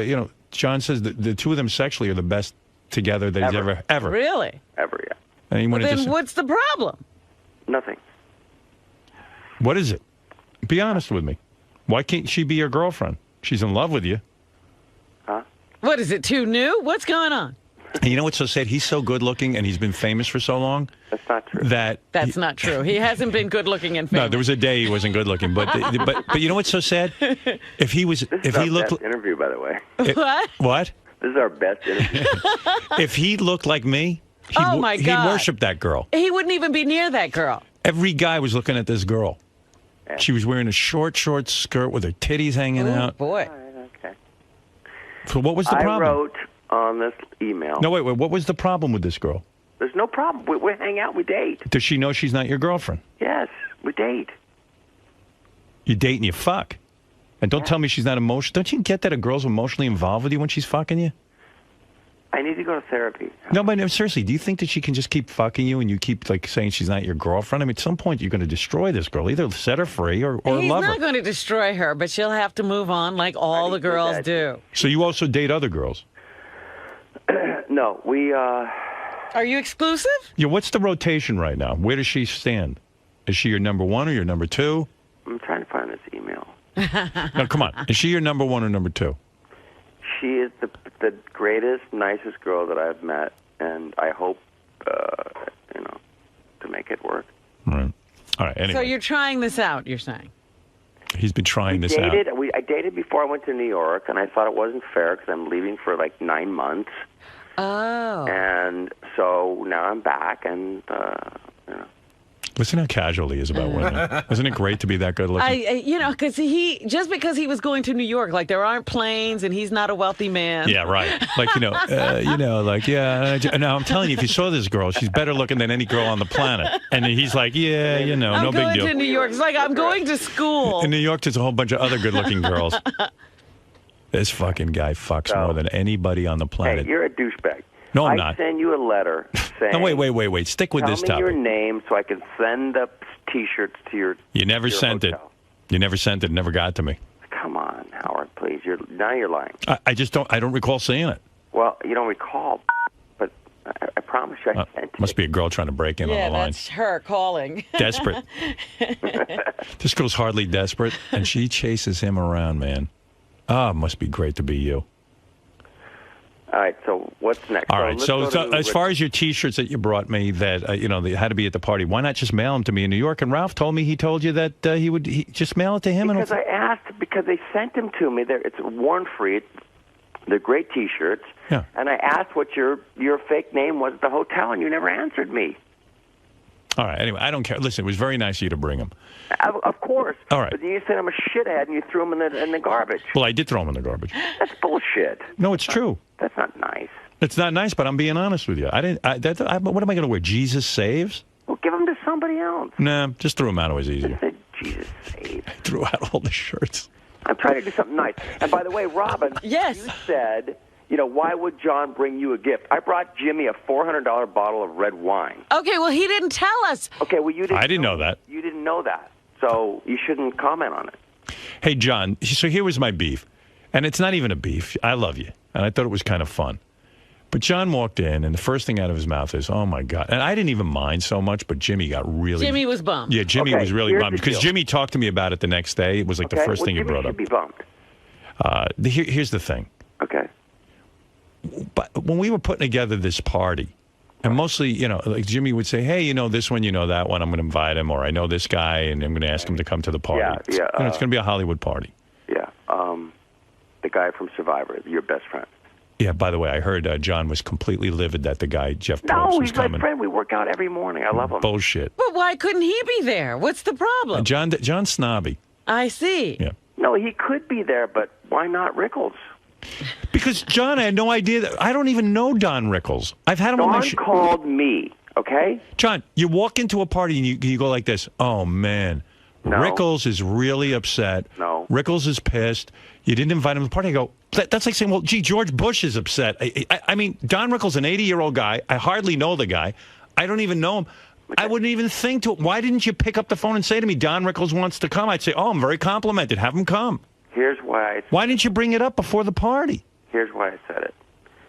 [SPEAKER 4] John says that the two of them sexually are the best together that he's ever.
[SPEAKER 5] Really?
[SPEAKER 21] Ever, yeah.
[SPEAKER 4] And
[SPEAKER 5] then what's the problem?
[SPEAKER 21] Nothing.
[SPEAKER 4] What is it? Be honest with me. Why can't she be your girlfriend? She's in love with you.
[SPEAKER 21] Huh?
[SPEAKER 5] What, is it too new? What's going on?
[SPEAKER 4] And you know what's so sad? He's so good looking and he's been famous for so long.
[SPEAKER 21] That's not true.
[SPEAKER 5] That's not true. He hasn't been good looking and famous.
[SPEAKER 4] No, there was a day he wasn't good looking. But you know what's so sad? If he was,
[SPEAKER 21] This is our best interview, by the way.
[SPEAKER 4] What?
[SPEAKER 21] This is our best interview.
[SPEAKER 4] If he looked like me,
[SPEAKER 5] Oh, my
[SPEAKER 4] he'd
[SPEAKER 5] God.
[SPEAKER 4] worship that girl.
[SPEAKER 5] He wouldn't even be near that girl.
[SPEAKER 4] Every guy was looking at this girl. She was wearing a short skirt with her titties hanging out.
[SPEAKER 5] Boy.
[SPEAKER 21] Okay.
[SPEAKER 4] So what was the
[SPEAKER 21] I
[SPEAKER 4] problem?
[SPEAKER 21] wrote on this email.
[SPEAKER 4] No, wait. What was the problem with this girl?
[SPEAKER 21] There's no problem. We hang out. We date.
[SPEAKER 4] Does she know she's not your girlfriend?
[SPEAKER 21] Yes, we date.
[SPEAKER 4] You date and you fuck. And don't tell me she's not emotional. Don't you get that a girl's emotionally involved with you when she's fucking you?
[SPEAKER 21] I need to go to therapy.
[SPEAKER 4] No, but no, seriously, do you think that she can just keep fucking you and you keep like saying she's not your girlfriend? I mean, at some point you're going to destroy this girl. Either set her free or
[SPEAKER 5] He's
[SPEAKER 4] love her.
[SPEAKER 5] not going to destroy her, but she'll have to move on like all the girls do.
[SPEAKER 4] So you also date other girls?
[SPEAKER 21] No, we.
[SPEAKER 5] Are you exclusive?
[SPEAKER 4] Yeah. What's the rotation right now? Where does she stand? Is she your number one or your number two?
[SPEAKER 21] I'm trying to find this email.
[SPEAKER 4] No, come on. Is she your number one or number two?
[SPEAKER 21] She is the greatest, nicest girl that I've met, and I hope, to make it work.
[SPEAKER 4] All right. All right. Anyway,
[SPEAKER 5] So you're trying this out, you're saying?
[SPEAKER 4] he's been trying this out.
[SPEAKER 21] I dated before I went to New York, and I thought it wasn't fair because I'm leaving for like 9 months.
[SPEAKER 5] Oh.
[SPEAKER 21] And so now I'm back, and
[SPEAKER 4] Listen how casual he is about women. Isn't it great to be that good looking?
[SPEAKER 5] Because because he was going to New York, like there aren't planes, and he's not a wealthy man.
[SPEAKER 4] Yeah, right. Like, now I'm telling you, if you saw this girl, she's better looking than any girl on the planet. And he's like, no big deal.
[SPEAKER 5] I'm going to New York. It's like, I'm going to school.
[SPEAKER 4] In New York, there's a whole bunch of other good-looking girls. This fucking guy fucks more than anybody on the planet.
[SPEAKER 21] hey, you're a douchebag.
[SPEAKER 4] No, I'm
[SPEAKER 21] I
[SPEAKER 4] not.
[SPEAKER 21] send you a letter saying.
[SPEAKER 4] No, wait. Stick with this
[SPEAKER 21] Tell me
[SPEAKER 4] topic.
[SPEAKER 21] your name so I can send up T-shirts to your.
[SPEAKER 4] You never
[SPEAKER 21] your
[SPEAKER 4] sent
[SPEAKER 21] hotel.
[SPEAKER 4] it. You never sent it. It never got to me.
[SPEAKER 21] Come on, Howard, please. You're lying.
[SPEAKER 4] I just don't. I don't recall seeing it.
[SPEAKER 21] Well, you don't recall, but I promise you I sent it.
[SPEAKER 4] Must be a girl trying to break in on the line.
[SPEAKER 5] That's her calling.
[SPEAKER 4] Desperate. This girl's hardly desperate, and she chases him around, man. It must be great to be you.
[SPEAKER 21] All right, so what's next?
[SPEAKER 4] All right,
[SPEAKER 21] let's
[SPEAKER 4] so
[SPEAKER 21] go to
[SPEAKER 4] as far as your T-shirts that you brought me that, they had to be at the party, why not just mail them to me in New York? And Ralph told me he told you that he would just mail it to him.
[SPEAKER 21] Because I asked, because they sent them to me. It's worn-free. They're great T-shirts.
[SPEAKER 4] Yeah.
[SPEAKER 21] And I asked what your fake name was at the hotel, and you never answered me.
[SPEAKER 4] All right, anyway, I don't care. Listen, it was very nice of you to bring them.
[SPEAKER 21] Of course.
[SPEAKER 4] All right.
[SPEAKER 21] But you said I'm a shithead, and you threw them in the garbage.
[SPEAKER 4] Well, I did throw them in the garbage.
[SPEAKER 21] That's bullshit.
[SPEAKER 4] No, it's true.
[SPEAKER 21] That's not nice.
[SPEAKER 4] It's not nice, but I'm being honest with you. What am I going to wear? Jesus Saves?
[SPEAKER 21] Well, give them to somebody else.
[SPEAKER 4] Nah, just threw them out. It was easier.
[SPEAKER 21] Jesus Saves.
[SPEAKER 4] I threw out all the shirts.
[SPEAKER 21] I'm trying to do something nice. And by the way, Robin,
[SPEAKER 5] yes.
[SPEAKER 21] You said, why would John bring you a gift? I brought Jimmy a $400 bottle of red wine.
[SPEAKER 5] Okay, well, he didn't tell us.
[SPEAKER 21] Okay, well, you didn't.
[SPEAKER 4] I didn't know that.
[SPEAKER 21] You didn't know that, so you shouldn't comment on it.
[SPEAKER 4] Hey, John, so here was my beef. And it's not even a beef. I love you. And I thought it was kind of fun. But John walked in, and the first thing out of his mouth is, oh, my God. And I didn't even mind so much, but Jimmy got really...
[SPEAKER 5] Jimmy was bummed.
[SPEAKER 4] Yeah, Jimmy was really bummed. Because Jimmy talked to me about it the next day. It was like the first thing he brought up.
[SPEAKER 21] Jimmy should be bummed.
[SPEAKER 4] Here's the thing.
[SPEAKER 21] Okay.
[SPEAKER 4] But when we were putting together this party, and mostly, like Jimmy would say, hey, this one, that one, I'm going to invite him, or I know this guy, and I'm going to ask him to come to the party.
[SPEAKER 21] Yeah.
[SPEAKER 4] It's going to be a Hollywood party.
[SPEAKER 21] Yeah. The guy from Survivor, your best friend.
[SPEAKER 4] Yeah, by the way, I heard John was completely livid that the guy, Jeff Probst,
[SPEAKER 21] No,
[SPEAKER 4] was
[SPEAKER 21] he's my
[SPEAKER 4] coming.
[SPEAKER 21] friend. We work out every morning. I love him.
[SPEAKER 4] Bullshit.
[SPEAKER 5] But why couldn't he be there? What's the problem?
[SPEAKER 4] John's snobby.
[SPEAKER 5] I see.
[SPEAKER 4] Yeah.
[SPEAKER 21] No, he could be there, but why not Rickles?
[SPEAKER 4] Because John, I had no idea. I don't even know Don Rickles. I've had him on my show.
[SPEAKER 21] Don called me, okay?
[SPEAKER 4] John, you walk into a party and you go like this, oh, man,
[SPEAKER 21] No.
[SPEAKER 4] Rickles is really upset.
[SPEAKER 21] No.
[SPEAKER 4] Rickles is pissed. You didn't invite him to the party. I go, that's like saying, well, gee, George Bush is upset. I mean, Don Rickles, an 80-year-old guy. I hardly know the guy. I don't even know him. I wouldn't even think to, why didn't you pick up the phone and say to me, Don Rickles wants to come? I'd say, oh, I'm very complimented. Have him come.
[SPEAKER 21] Here's why.
[SPEAKER 4] Why didn't you bring it up before the party?
[SPEAKER 21] Here's why I said it.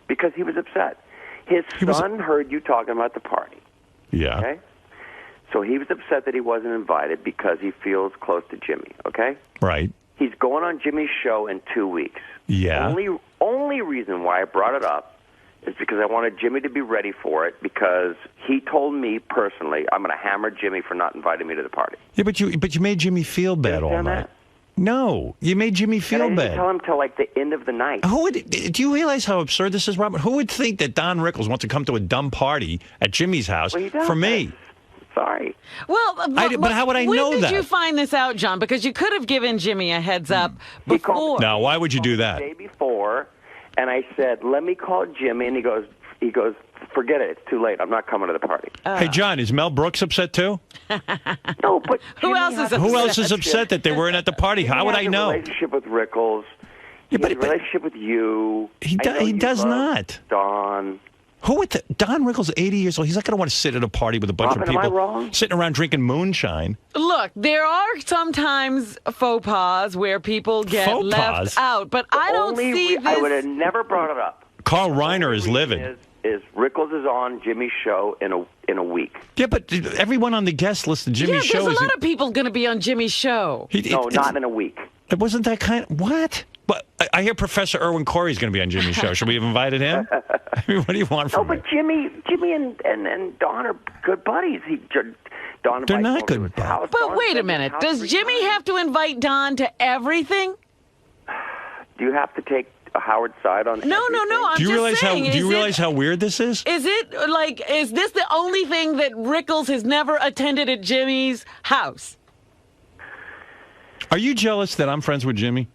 [SPEAKER 21] Because he was upset. His son heard you talking about the party.
[SPEAKER 4] Yeah.
[SPEAKER 21] Okay? So he was upset that he wasn't invited because he feels close to Jimmy, okay?
[SPEAKER 4] Right.
[SPEAKER 21] He's going on Jimmy's show in 2 weeks.
[SPEAKER 4] Yeah.
[SPEAKER 21] Only reason why I brought it up is because I wanted Jimmy to be ready for it, because he told me personally, I'm going to hammer Jimmy for not inviting me to the party.
[SPEAKER 1] Yeah, but you made Jimmy feel bad all night.
[SPEAKER 21] That?
[SPEAKER 1] No, you made Jimmy feel
[SPEAKER 21] and I didn't
[SPEAKER 1] bad.
[SPEAKER 21] tell him till like the end of the night.
[SPEAKER 1] Do you realize how absurd this is, Robert? Who would think that Don Rickles wants to come to a dumb party at Jimmy's house for me?
[SPEAKER 21] Sorry.
[SPEAKER 5] Well,
[SPEAKER 1] but how would I know
[SPEAKER 5] When
[SPEAKER 1] that?
[SPEAKER 5] did you find this out, John? Because you could have given Jimmy a heads up before.
[SPEAKER 1] Now, why would you do that?
[SPEAKER 21] The day before, and I said, let me call Jimmy, and he goes, forget it, it's too late. I'm not coming to the party.
[SPEAKER 1] Hey, John, is Mel Brooks upset too?
[SPEAKER 21] No, but
[SPEAKER 5] who else is upset?
[SPEAKER 1] Who else is upset that they weren't at the party? How would I know?
[SPEAKER 21] He has a relationship with Rickles. He has a relationship with you.
[SPEAKER 1] He does not.
[SPEAKER 21] Don.
[SPEAKER 1] Who would Don Rickles, 80 years old? He's not going to want to sit at a party with a bunch of people
[SPEAKER 21] am I wrong?
[SPEAKER 1] sitting around drinking moonshine.
[SPEAKER 5] Look, there are sometimes faux pas where people get
[SPEAKER 1] Faux
[SPEAKER 5] left
[SPEAKER 1] pas?
[SPEAKER 5] out, but I don't see this.
[SPEAKER 21] I would have never brought it up.
[SPEAKER 1] Carl Reiner is livid.
[SPEAKER 21] Is Rickles is on Jimmy's show in a week.
[SPEAKER 1] Yeah, but everyone on the guest list of Jimmy's show
[SPEAKER 5] there's
[SPEAKER 1] is...
[SPEAKER 5] a lot of people going to be on Jimmy's show.
[SPEAKER 21] No, not in a week.
[SPEAKER 1] It wasn't that kind of... What? But I hear Professor Irwin Corey's going to be on Jimmy's show. Should we have invited him? I mean, what do you want from me?
[SPEAKER 21] No, but Jimmy and Don are good buddies. Don
[SPEAKER 1] They're not good buddies.
[SPEAKER 5] But wait a minute. Does Jimmy have to invite Don to everything?
[SPEAKER 21] Do you have to take a Howard side on
[SPEAKER 5] No, I'm
[SPEAKER 1] Do you
[SPEAKER 5] just
[SPEAKER 1] realize
[SPEAKER 5] saying.
[SPEAKER 1] Do you realize how weird this is?
[SPEAKER 5] Is this the only thing that Rickles has never attended at Jimmy's house?
[SPEAKER 1] Are you jealous that I'm friends with Jimmy?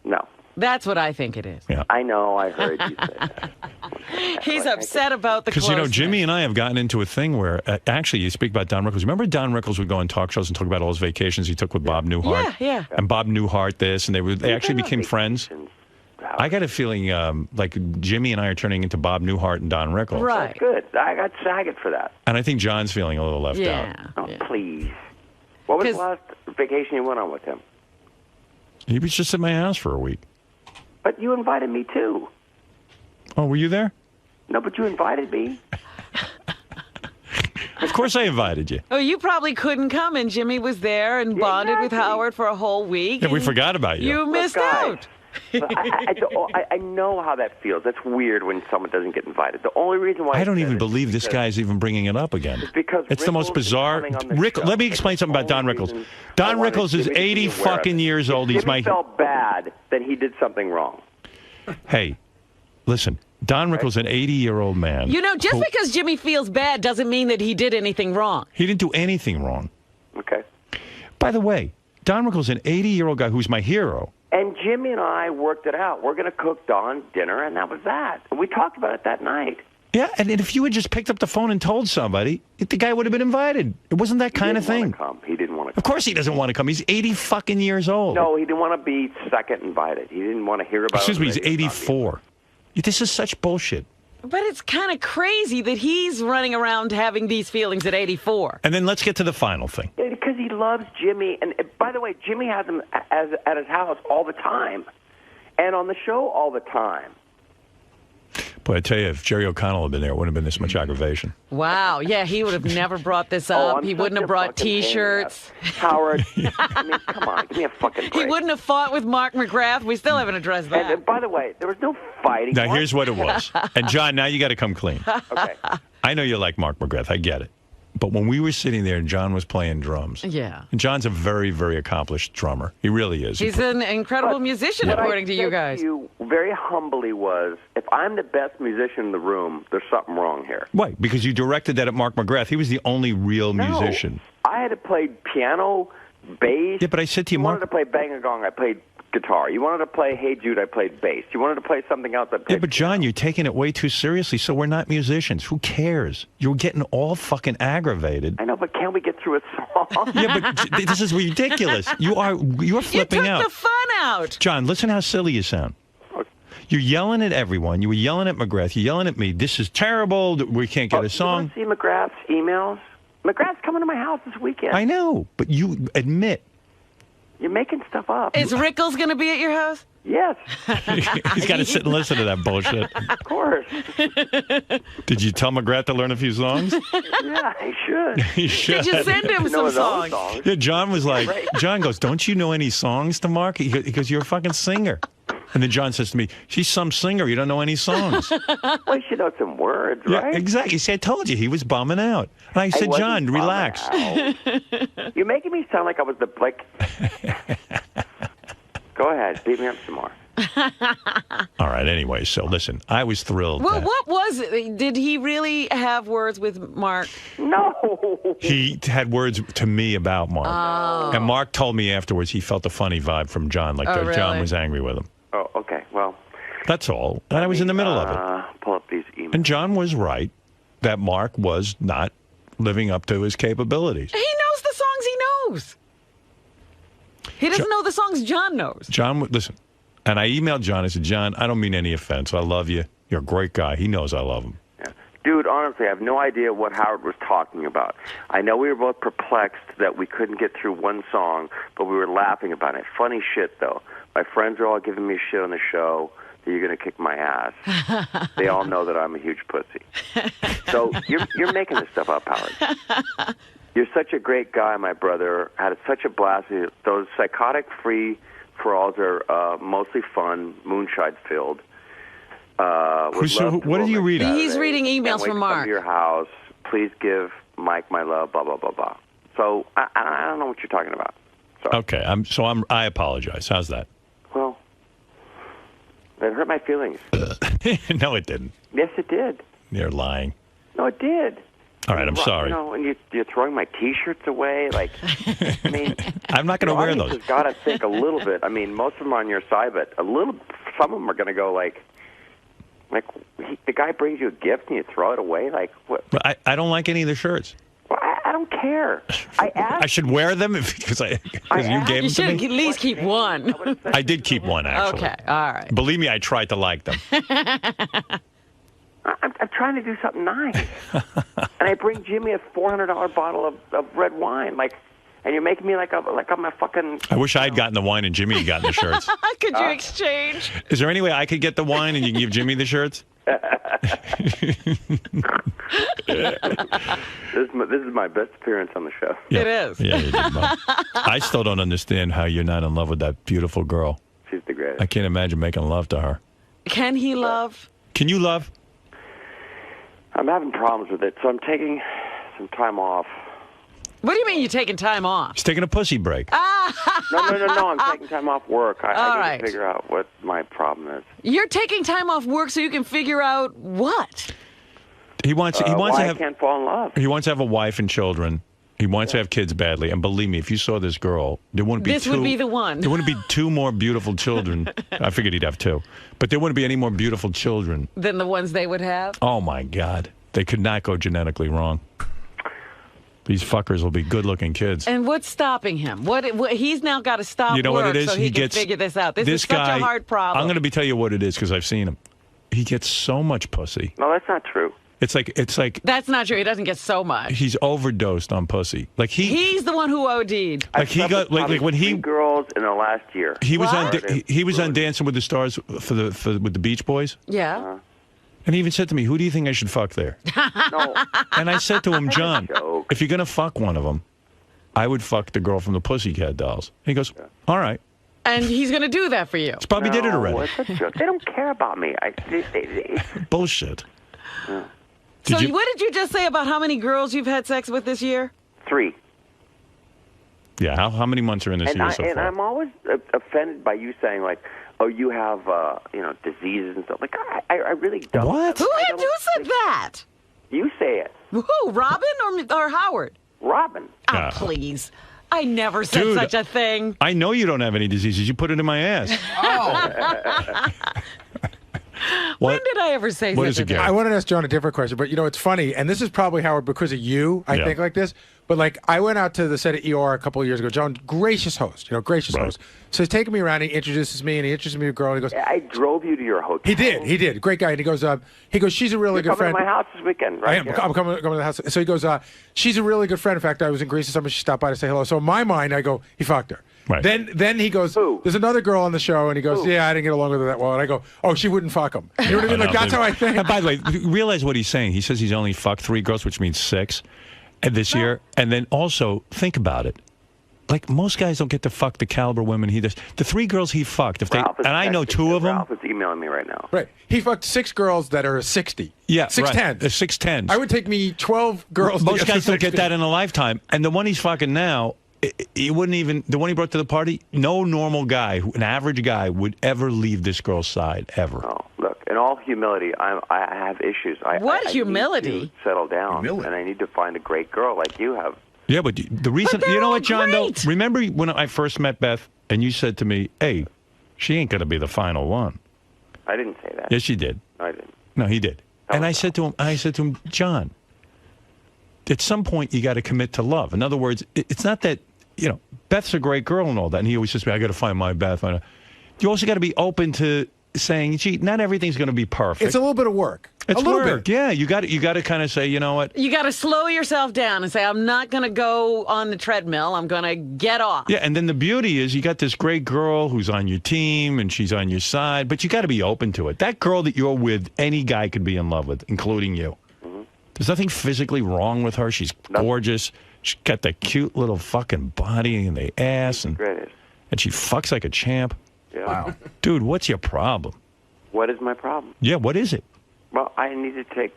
[SPEAKER 21] No.
[SPEAKER 5] That's what I think it is.
[SPEAKER 1] Yeah.
[SPEAKER 21] I know. I heard you say that.
[SPEAKER 5] He's upset about the
[SPEAKER 1] Because,
[SPEAKER 5] closeness.
[SPEAKER 1] Jimmy and I have gotten into a thing where, actually, you speak about Don Rickles. Remember Don Rickles would go on talk shows and talk about all his vacations he took with Bob Newhart?
[SPEAKER 5] Yeah.
[SPEAKER 1] And Bob Newhart this, and they actually became friends. I got a feeling like Jimmy and I are turning into Bob Newhart and Don Rickles.
[SPEAKER 21] Right. That's good. I got Saget for that.
[SPEAKER 1] And I think John's feeling a little left out.
[SPEAKER 21] Oh, please. What was the last vacation you went on with him?
[SPEAKER 1] He was just at my house for a week.
[SPEAKER 21] But you invited me, too.
[SPEAKER 1] Oh, were you there?
[SPEAKER 21] No, but you invited me.
[SPEAKER 1] Of course I invited you.
[SPEAKER 5] Oh, you probably couldn't come, and Jimmy was there and bonded with Howard for a whole week.
[SPEAKER 1] Yeah, we
[SPEAKER 5] and
[SPEAKER 1] forgot about you.
[SPEAKER 5] You missed out.
[SPEAKER 21] I know how that feels. That's weird when someone doesn't get invited. The only reason why
[SPEAKER 1] I don't even believe this guy's even bringing it up again.
[SPEAKER 21] Because
[SPEAKER 1] it's the most bizarre. Let me explain something about Don Rickles. Don Rickles is 80 fucking years old. He's
[SPEAKER 21] Jimmy felt bad that he did something wrong.
[SPEAKER 1] Hey, listen. Don Rickles, an 80-year-old man.
[SPEAKER 5] Just because Jimmy feels bad doesn't mean that he did anything wrong.
[SPEAKER 1] He didn't do anything wrong.
[SPEAKER 21] Okay.
[SPEAKER 1] By the way, Don Rickles, an 80-year-old guy who's my hero.
[SPEAKER 21] And Jimmy and I worked it out. We're going to cook Don dinner, and that was that. And we talked about it that night.
[SPEAKER 1] Yeah, and if you had just picked up the phone and told somebody, the guy would have been invited. It wasn't that kind of thing.
[SPEAKER 21] He didn't want to come.
[SPEAKER 1] Of course he doesn't want to come. He's 80 fucking years old.
[SPEAKER 21] No, he didn't want to be second invited. He didn't want to hear about it.
[SPEAKER 1] Excuse me, he's 84. This is such bullshit.
[SPEAKER 5] But it's kind of crazy that he's running around having these feelings at 84.
[SPEAKER 1] And then let's get to the final thing.
[SPEAKER 21] Because he loves Jimmy. And by the way, Jimmy has him at his house all the time and on the show all the time.
[SPEAKER 1] Boy, I tell you, if Jerry O'Connell had been there, it wouldn't have been this much aggravation.
[SPEAKER 5] Wow. Yeah, he would have never brought this up. He wouldn't have brought T-shirts.
[SPEAKER 21] Howard, I mean, come on, give me a fucking break.
[SPEAKER 5] He wouldn't have fought with Mark McGrath. We still haven't addressed that.
[SPEAKER 21] And by the way, there was no fighting.
[SPEAKER 1] Now, here's what it was. And, John, now you got to come clean.
[SPEAKER 21] Okay.
[SPEAKER 1] I know you like Mark McGrath. I get it. But when we were sitting there and John was playing drums.
[SPEAKER 5] Yeah.
[SPEAKER 1] And John's a very, very accomplished drummer. He really is.
[SPEAKER 5] He's an incredible musician, according to you guys.
[SPEAKER 21] What I said to you very humbly was, if I'm the best musician in the room, there's something wrong here.
[SPEAKER 1] Why? Because you directed that at Mark McGrath. He was the only real musician.
[SPEAKER 21] I had to play piano, bass.
[SPEAKER 1] Yeah, but I said to you,
[SPEAKER 21] You
[SPEAKER 1] Mark.
[SPEAKER 21] wanted to play Bang a Gong, I played guitar. You wanted to play Hey Jude, I played bass. You wanted to play something else, I played
[SPEAKER 1] Yeah, but John, you're taking it way too seriously, so we're not musicians. Who cares? You're getting all fucking aggravated.
[SPEAKER 21] I know, but can't we get through a song?
[SPEAKER 1] Yeah, but this is ridiculous. You're flipping out.
[SPEAKER 5] You took the fun out.
[SPEAKER 1] John, listen how silly you sound. You're yelling at everyone. You were yelling at McGrath. You're yelling at me. This is terrible. We can't get a song.
[SPEAKER 21] You want to see McGrath's emails? McGrath's coming to my house this weekend.
[SPEAKER 1] I know, but you admit.
[SPEAKER 21] You're making stuff up.
[SPEAKER 5] Is Rickles going to be at your house?
[SPEAKER 21] Yes.
[SPEAKER 1] He's got to sit and listen to that bullshit.
[SPEAKER 21] Of course.
[SPEAKER 1] Did you tell McGrath to learn a few songs?
[SPEAKER 21] Yeah, he should.
[SPEAKER 1] He should.
[SPEAKER 5] Did you send him some songs?
[SPEAKER 1] Yeah, John was like, John goes, don't you know any songs to Mark? He goes, you're a fucking singer. And then John says to me, she's some singer. You don't know any songs.
[SPEAKER 21] Well, she knows some words, right?
[SPEAKER 1] Yeah, exactly. See, I told you he was bumming out. And I said, John, relax.
[SPEAKER 21] You're making me sound like I was the Go ahead, beat me up some more.
[SPEAKER 1] All right. Anyway, so listen, I was thrilled.
[SPEAKER 5] Well, what was it? Did he really have words with Mark?
[SPEAKER 21] No.
[SPEAKER 1] He had words to me about Mark.
[SPEAKER 5] Oh.
[SPEAKER 1] And Mark told me afterwards he felt a funny vibe from John, like
[SPEAKER 5] Oh,
[SPEAKER 1] John
[SPEAKER 5] really?
[SPEAKER 1] was angry with him.
[SPEAKER 21] Oh, okay. Well,
[SPEAKER 1] that's all. And I was in the middle of it.
[SPEAKER 21] Pull up these emails.
[SPEAKER 1] And John was right that Mark was not living up to his capabilities.
[SPEAKER 5] He knows the songs he knows. He doesn't know the songs John knows.
[SPEAKER 1] John, listen, and I emailed John. I said, John, I don't mean any offense. I love you. You're a great guy. He knows I love him.
[SPEAKER 21] Dude, honestly, I have no idea what Howard was talking about. I know we were both perplexed that we couldn't get through one song, but we were laughing about it. Funny shit, though. My friends are all giving me shit on the show that you're going to kick my ass. They all know that I'm a huge pussy. So you're making this stuff up, Howard. You're such a great guy, my brother. Had such a blast. Those psychotic free-for-alls are mostly fun, moonshine-filled.
[SPEAKER 1] What are you reading?
[SPEAKER 5] He's reading emails from Mark.
[SPEAKER 21] Come to your house. Please give Mike my love. Blah blah blah blah. So I don't know what you're talking about.
[SPEAKER 1] Okay, I apologize. How's that?
[SPEAKER 21] Well, that hurt my feelings.
[SPEAKER 1] No, it didn't.
[SPEAKER 21] Yes, it did.
[SPEAKER 1] You're lying.
[SPEAKER 21] No, it did.
[SPEAKER 1] All right, I'm sorry.
[SPEAKER 21] You know, and you're throwing my T-shirts away. Like, I mean,
[SPEAKER 1] I'm not going to wear those.
[SPEAKER 21] You've got to think a little bit. I mean, most of them are on your side, but some of them are going to go like the guy brings you a gift and you throw it away. Like, what?
[SPEAKER 1] But I don't like any of the shirts.
[SPEAKER 21] Well, I don't care. I asked.
[SPEAKER 1] I should wear them because you gave them to me.
[SPEAKER 5] You should at least keep one.
[SPEAKER 1] I did keep one, actually.
[SPEAKER 5] Okay, all right.
[SPEAKER 1] Believe me, I tried to like them.
[SPEAKER 21] I'm trying to do something nice, and I bring Jimmy a $400 bottle of red wine, and you're making me like I'm a fucking.
[SPEAKER 1] I wish I had gotten the wine and Jimmy had gotten the shirts.
[SPEAKER 5] Could you exchange?
[SPEAKER 1] Is there any way I could get the wine and you can give Jimmy the shirts?
[SPEAKER 21] This is my best appearance on the show.
[SPEAKER 1] Yeah.
[SPEAKER 5] It is.
[SPEAKER 1] Yeah, you did, Bob. I still don't understand how you're not in love with that beautiful girl.
[SPEAKER 21] She's the greatest.
[SPEAKER 1] I can't imagine making love to her.
[SPEAKER 5] Can he love?
[SPEAKER 1] Can you love?
[SPEAKER 21] I'm having problems with it, so I'm taking some time off.
[SPEAKER 5] What do you mean you're taking time off?
[SPEAKER 1] He's taking a pussy break.
[SPEAKER 21] No, I'm taking time off work. I
[SPEAKER 5] All
[SPEAKER 21] need
[SPEAKER 5] right.
[SPEAKER 21] to figure out what my problem is.
[SPEAKER 5] You're taking time off work so you can figure out what?
[SPEAKER 1] He wants
[SPEAKER 21] why
[SPEAKER 1] to have.
[SPEAKER 21] I can't fall in love.
[SPEAKER 1] He wants to have a wife and children. He wants to have kids badly. And believe me, if you saw this girl, there wouldn't be
[SPEAKER 5] This would be the one.
[SPEAKER 1] There wouldn't be two more beautiful children. I figured he'd have two, but there wouldn't be any more beautiful children
[SPEAKER 5] Than the ones they would have?
[SPEAKER 1] Oh my God, they could not go genetically wrong. These fuckers will be good-looking kids.
[SPEAKER 5] And what's stopping him? What he's now got to stop
[SPEAKER 1] You know
[SPEAKER 5] work
[SPEAKER 1] what it is?
[SPEAKER 5] so he can figure this out. This is such
[SPEAKER 1] guy,
[SPEAKER 5] a hard problem.
[SPEAKER 1] I'm going to tell you what it is because I've seen him. He gets so much pussy.
[SPEAKER 21] No, that's not true.
[SPEAKER 1] It's like
[SPEAKER 5] That's not true. He doesn't get so much.
[SPEAKER 1] he's overdosed on pussy. Like
[SPEAKER 5] He's the one who OD'd.
[SPEAKER 1] like he got like when he
[SPEAKER 21] 3 girls in the last year.
[SPEAKER 1] he was
[SPEAKER 21] What?
[SPEAKER 1] on he was on Dancing with the Stars with the Beach Boys.
[SPEAKER 5] Yeah.
[SPEAKER 1] And he even said to me, "Who do you think I should fuck there?"
[SPEAKER 21] No.
[SPEAKER 1] And I said to him, "John, if you're gonna fuck one of them, I would fuck the girl from the Pussycat Dolls." And he goes, "All right."
[SPEAKER 5] And he's going to do that for you.
[SPEAKER 1] He probably did it already.
[SPEAKER 21] It's a joke. They don't care about me.
[SPEAKER 1] Bullshit.
[SPEAKER 5] So what did you just say about how many girls you've had sex with this year?
[SPEAKER 21] 3.
[SPEAKER 1] Yeah. How many months are in this year so
[SPEAKER 21] And
[SPEAKER 1] far?
[SPEAKER 21] I'm always offended by you saying like, "Oh, you have diseases and stuff." Like I really don't.
[SPEAKER 1] What?
[SPEAKER 5] Who said that?
[SPEAKER 21] You say it.
[SPEAKER 5] Who? Robin or Howard?
[SPEAKER 21] Robin.
[SPEAKER 5] Oh, please. I never said
[SPEAKER 1] Dude,
[SPEAKER 5] such a thing.
[SPEAKER 1] I know you don't have any diseases. You put it in my ass.
[SPEAKER 5] When did I ever say
[SPEAKER 1] What
[SPEAKER 5] such
[SPEAKER 1] is
[SPEAKER 5] a
[SPEAKER 1] it,
[SPEAKER 5] thing?
[SPEAKER 1] Gary?
[SPEAKER 14] I wanted to ask John a different question, but it's funny, and this is probably, Howard, because of you, I
[SPEAKER 1] Yeah.
[SPEAKER 14] think like this. But like, I went out to the set of ER a couple of years ago. John, gracious host, gracious host. So he's taking me around. He introduces me, and he introduces me to a girl. And he goes,
[SPEAKER 21] I drove you to your hotel.
[SPEAKER 14] He did. Great guy. And he goes, she's a really
[SPEAKER 21] You're
[SPEAKER 14] good
[SPEAKER 21] coming
[SPEAKER 14] friend.
[SPEAKER 21] to my house this weekend, right?
[SPEAKER 14] I am.
[SPEAKER 21] here.
[SPEAKER 14] I'm coming to the house. So he goes, she's a really good friend. In fact, I was in Greece and somebody she stopped by to say hello. So in my mind, I go, he fucked her.
[SPEAKER 1] Right.
[SPEAKER 14] Then he goes, there's another girl on the show, and he goes, yeah, I didn't get along with her that well. And I go, oh, she wouldn't fuck him. You know what I mean? Like, that's how I think.
[SPEAKER 1] And by the way, realize what he's saying. He says he's only fucked 3 girls, which means 6 this year. And then also, think about it. like most guys don't get to fuck the caliber women he does. The 3 girls he fucked, if they and I know 2 of them.
[SPEAKER 21] Ralph is emailing me right now.
[SPEAKER 14] Right. He fucked 6 girls that are 60.
[SPEAKER 1] Yeah,
[SPEAKER 14] 6'10".
[SPEAKER 1] 6'10".
[SPEAKER 14] I would take me 12 girls.
[SPEAKER 1] Most
[SPEAKER 14] to get
[SPEAKER 1] guys
[SPEAKER 14] to
[SPEAKER 1] don't get
[SPEAKER 14] 60.
[SPEAKER 1] that in a lifetime. And the one he's fucking now, he wouldn't even. The one he brought to the party, no normal guy, an average guy, would ever leave this girl's side ever.
[SPEAKER 21] Oh, look, in all humility, I have issues. I
[SPEAKER 5] humility?
[SPEAKER 21] need to settle down, and I need to find a great girl like you have.
[SPEAKER 1] Yeah, but the reason, you know what, John, though?
[SPEAKER 5] great.
[SPEAKER 1] Remember when I first met Beth and you said to me, hey, she ain't going to be the final one?
[SPEAKER 21] I didn't say that.
[SPEAKER 1] Yes, you did.
[SPEAKER 21] No, I didn't.
[SPEAKER 1] No, he did. And I said to him, John, at some point you got to commit to love. In other words, it's not that, you know, Beth's a great girl and all that. And he always says to me, I got to find my Beth. You also got to be open to saying, gee, not everything's going to be perfect.
[SPEAKER 14] It's a little bit of work.
[SPEAKER 1] It's
[SPEAKER 14] a little
[SPEAKER 1] work.
[SPEAKER 14] bit.
[SPEAKER 1] Yeah, you got to kind of say, you know what?
[SPEAKER 5] You got to slow yourself down and say, I'm not going to go on the treadmill. I'm going to get off.
[SPEAKER 1] Yeah, and then the beauty is you got this great girl who's on your team and she's on your side, but you got to be open to it. That girl that you're with, any guy could be in love with, including you.
[SPEAKER 21] Mm-hmm.
[SPEAKER 1] There's nothing physically wrong with her. She's gorgeous. She's got the cute little fucking body and the ass, and she fucks like a champ.
[SPEAKER 21] Yeah. Wow.
[SPEAKER 1] Dude, what's your problem?
[SPEAKER 21] What is my problem?
[SPEAKER 1] Yeah, what is it?
[SPEAKER 21] Well, I need to figure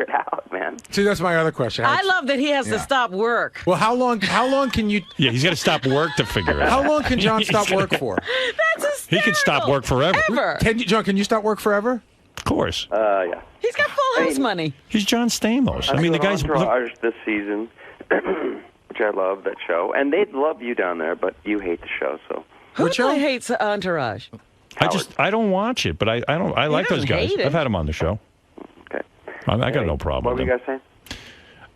[SPEAKER 21] it out, man.
[SPEAKER 14] See, that's my other question.
[SPEAKER 5] I love that he has to stop work.
[SPEAKER 14] Well, how long can you...
[SPEAKER 1] Yeah, he's got to stop work to figure it out.
[SPEAKER 14] How long can John stop work for?
[SPEAKER 5] That's hysterical.
[SPEAKER 1] He can stop work forever.
[SPEAKER 5] Ever.
[SPEAKER 14] John, can you stop work forever?
[SPEAKER 1] Of course.
[SPEAKER 21] Yeah.
[SPEAKER 5] He's got full house money.
[SPEAKER 1] He's John Stamos. I mean, the guy's...
[SPEAKER 21] Entourage this season, which I love that show. And they love you down there, but you hate the show, so...
[SPEAKER 5] Who really hates Entourage?
[SPEAKER 1] I don't watch it, but I like those guys.
[SPEAKER 5] hate it.
[SPEAKER 1] I've had them on the show.
[SPEAKER 21] Okay.
[SPEAKER 1] I got no problem
[SPEAKER 21] What
[SPEAKER 1] with
[SPEAKER 21] were
[SPEAKER 1] them.
[SPEAKER 21] you guys saying?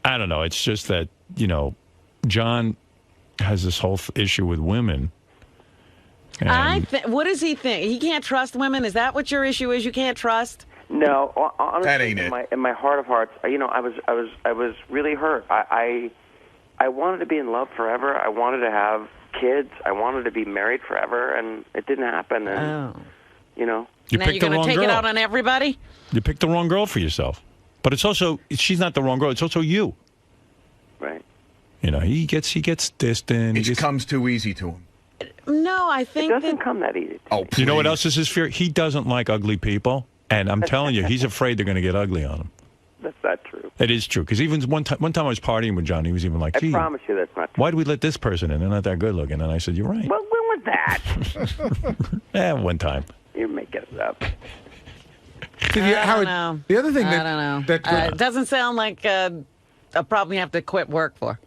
[SPEAKER 1] I don't know. It's just that, you know, John has this whole issue with women. And
[SPEAKER 5] What does he think? He can't trust women? Is that what your issue is? You can't trust?
[SPEAKER 21] No, honestly,
[SPEAKER 16] That ain't it.
[SPEAKER 21] In my heart of hearts, you know, I was really hurt. I wanted to be in love forever. I wanted to have kids. I wanted to be married forever, and it didn't happen. And you know,
[SPEAKER 5] Now you're going to take it out on everybody?
[SPEAKER 1] You picked the wrong girl for yourself. But it's also, she's not the wrong girl. It's also you.
[SPEAKER 21] Right.
[SPEAKER 1] You know, he gets distant.
[SPEAKER 16] It comes too easy to him.
[SPEAKER 5] No, I think
[SPEAKER 21] it doesn't come that easy.
[SPEAKER 16] Oh,
[SPEAKER 1] you know what else is his fear? He doesn't like ugly people, and I'm telling you, he's afraid they're going to get ugly on him.
[SPEAKER 21] That's not true.
[SPEAKER 1] It is true, because even one time I was partying with John, he was even like,
[SPEAKER 21] I
[SPEAKER 1] gee,
[SPEAKER 21] promise you that's not true.
[SPEAKER 1] why did we let this person in? They're not that good looking. And I said, you're right.
[SPEAKER 21] Well, when was that?
[SPEAKER 1] One time.
[SPEAKER 21] You're making it up.
[SPEAKER 5] I don't know.
[SPEAKER 14] The other thing
[SPEAKER 5] I don't know. It doesn't sound like a problem you have to quit work for.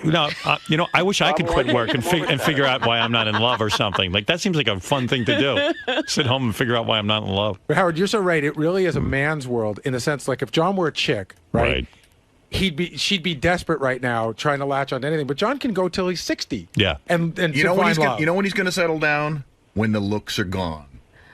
[SPEAKER 1] No, you know, I wish I could quit work and figure out why I'm not in love or something. Like, that seems like a fun thing to do. Sit home and figure out why I'm not in love.
[SPEAKER 14] But Howard, you're so right. It really is a man's world in the sense, like, if John were a chick, right? She'd be desperate right now trying to latch on to anything. But John can go till he's 60.
[SPEAKER 1] Yeah.
[SPEAKER 14] And
[SPEAKER 16] you know when
[SPEAKER 14] find love.
[SPEAKER 16] you know when he's going to settle down? When the looks are gone.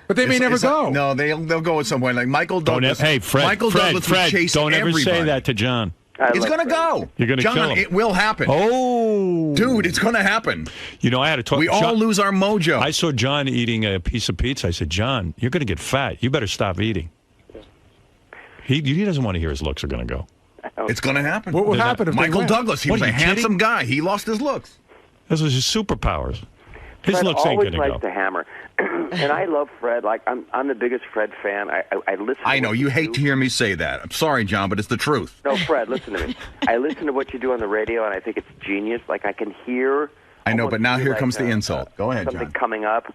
[SPEAKER 14] But they may never go.
[SPEAKER 16] No, they'll go at some point. Like Michael Douglas.
[SPEAKER 1] Hey, Fred,
[SPEAKER 16] Douglas would chase
[SPEAKER 1] don't ever
[SPEAKER 16] everybody.
[SPEAKER 1] say that to John.
[SPEAKER 16] It's going to go.
[SPEAKER 1] You're going to
[SPEAKER 16] John,
[SPEAKER 1] kill him.
[SPEAKER 16] it will happen.
[SPEAKER 1] Oh.
[SPEAKER 16] Dude, it's going to happen.
[SPEAKER 1] You know, I had to talk.
[SPEAKER 16] We all lose our mojo.
[SPEAKER 1] I saw John eating a piece of pizza. I said, John, you're going to get fat. You better stop eating. He doesn't want to hear his looks are going to go.
[SPEAKER 16] It's going to happen.
[SPEAKER 14] What will happen if
[SPEAKER 16] Michael
[SPEAKER 14] they win?
[SPEAKER 16] Douglas, he was a handsome guy. He lost his looks.
[SPEAKER 1] Those was his superpowers. His
[SPEAKER 21] Fred
[SPEAKER 1] looks ain't
[SPEAKER 21] always
[SPEAKER 1] going to
[SPEAKER 21] likes
[SPEAKER 1] go.
[SPEAKER 21] to hammer. And I love Fred. Like, I'm the biggest Fred fan. I listen to
[SPEAKER 16] I know,
[SPEAKER 21] what
[SPEAKER 16] you hate to hear me say that. I'm sorry, John, but it's the truth.
[SPEAKER 21] No, Fred, listen to me. I listen to what you do on the radio, and I think it's genius. Like, I can hear...
[SPEAKER 16] I know,
[SPEAKER 21] almost
[SPEAKER 16] but now
[SPEAKER 21] feel
[SPEAKER 16] here
[SPEAKER 21] like,
[SPEAKER 16] comes the insult. Go ahead,
[SPEAKER 21] something
[SPEAKER 16] John.
[SPEAKER 21] coming up.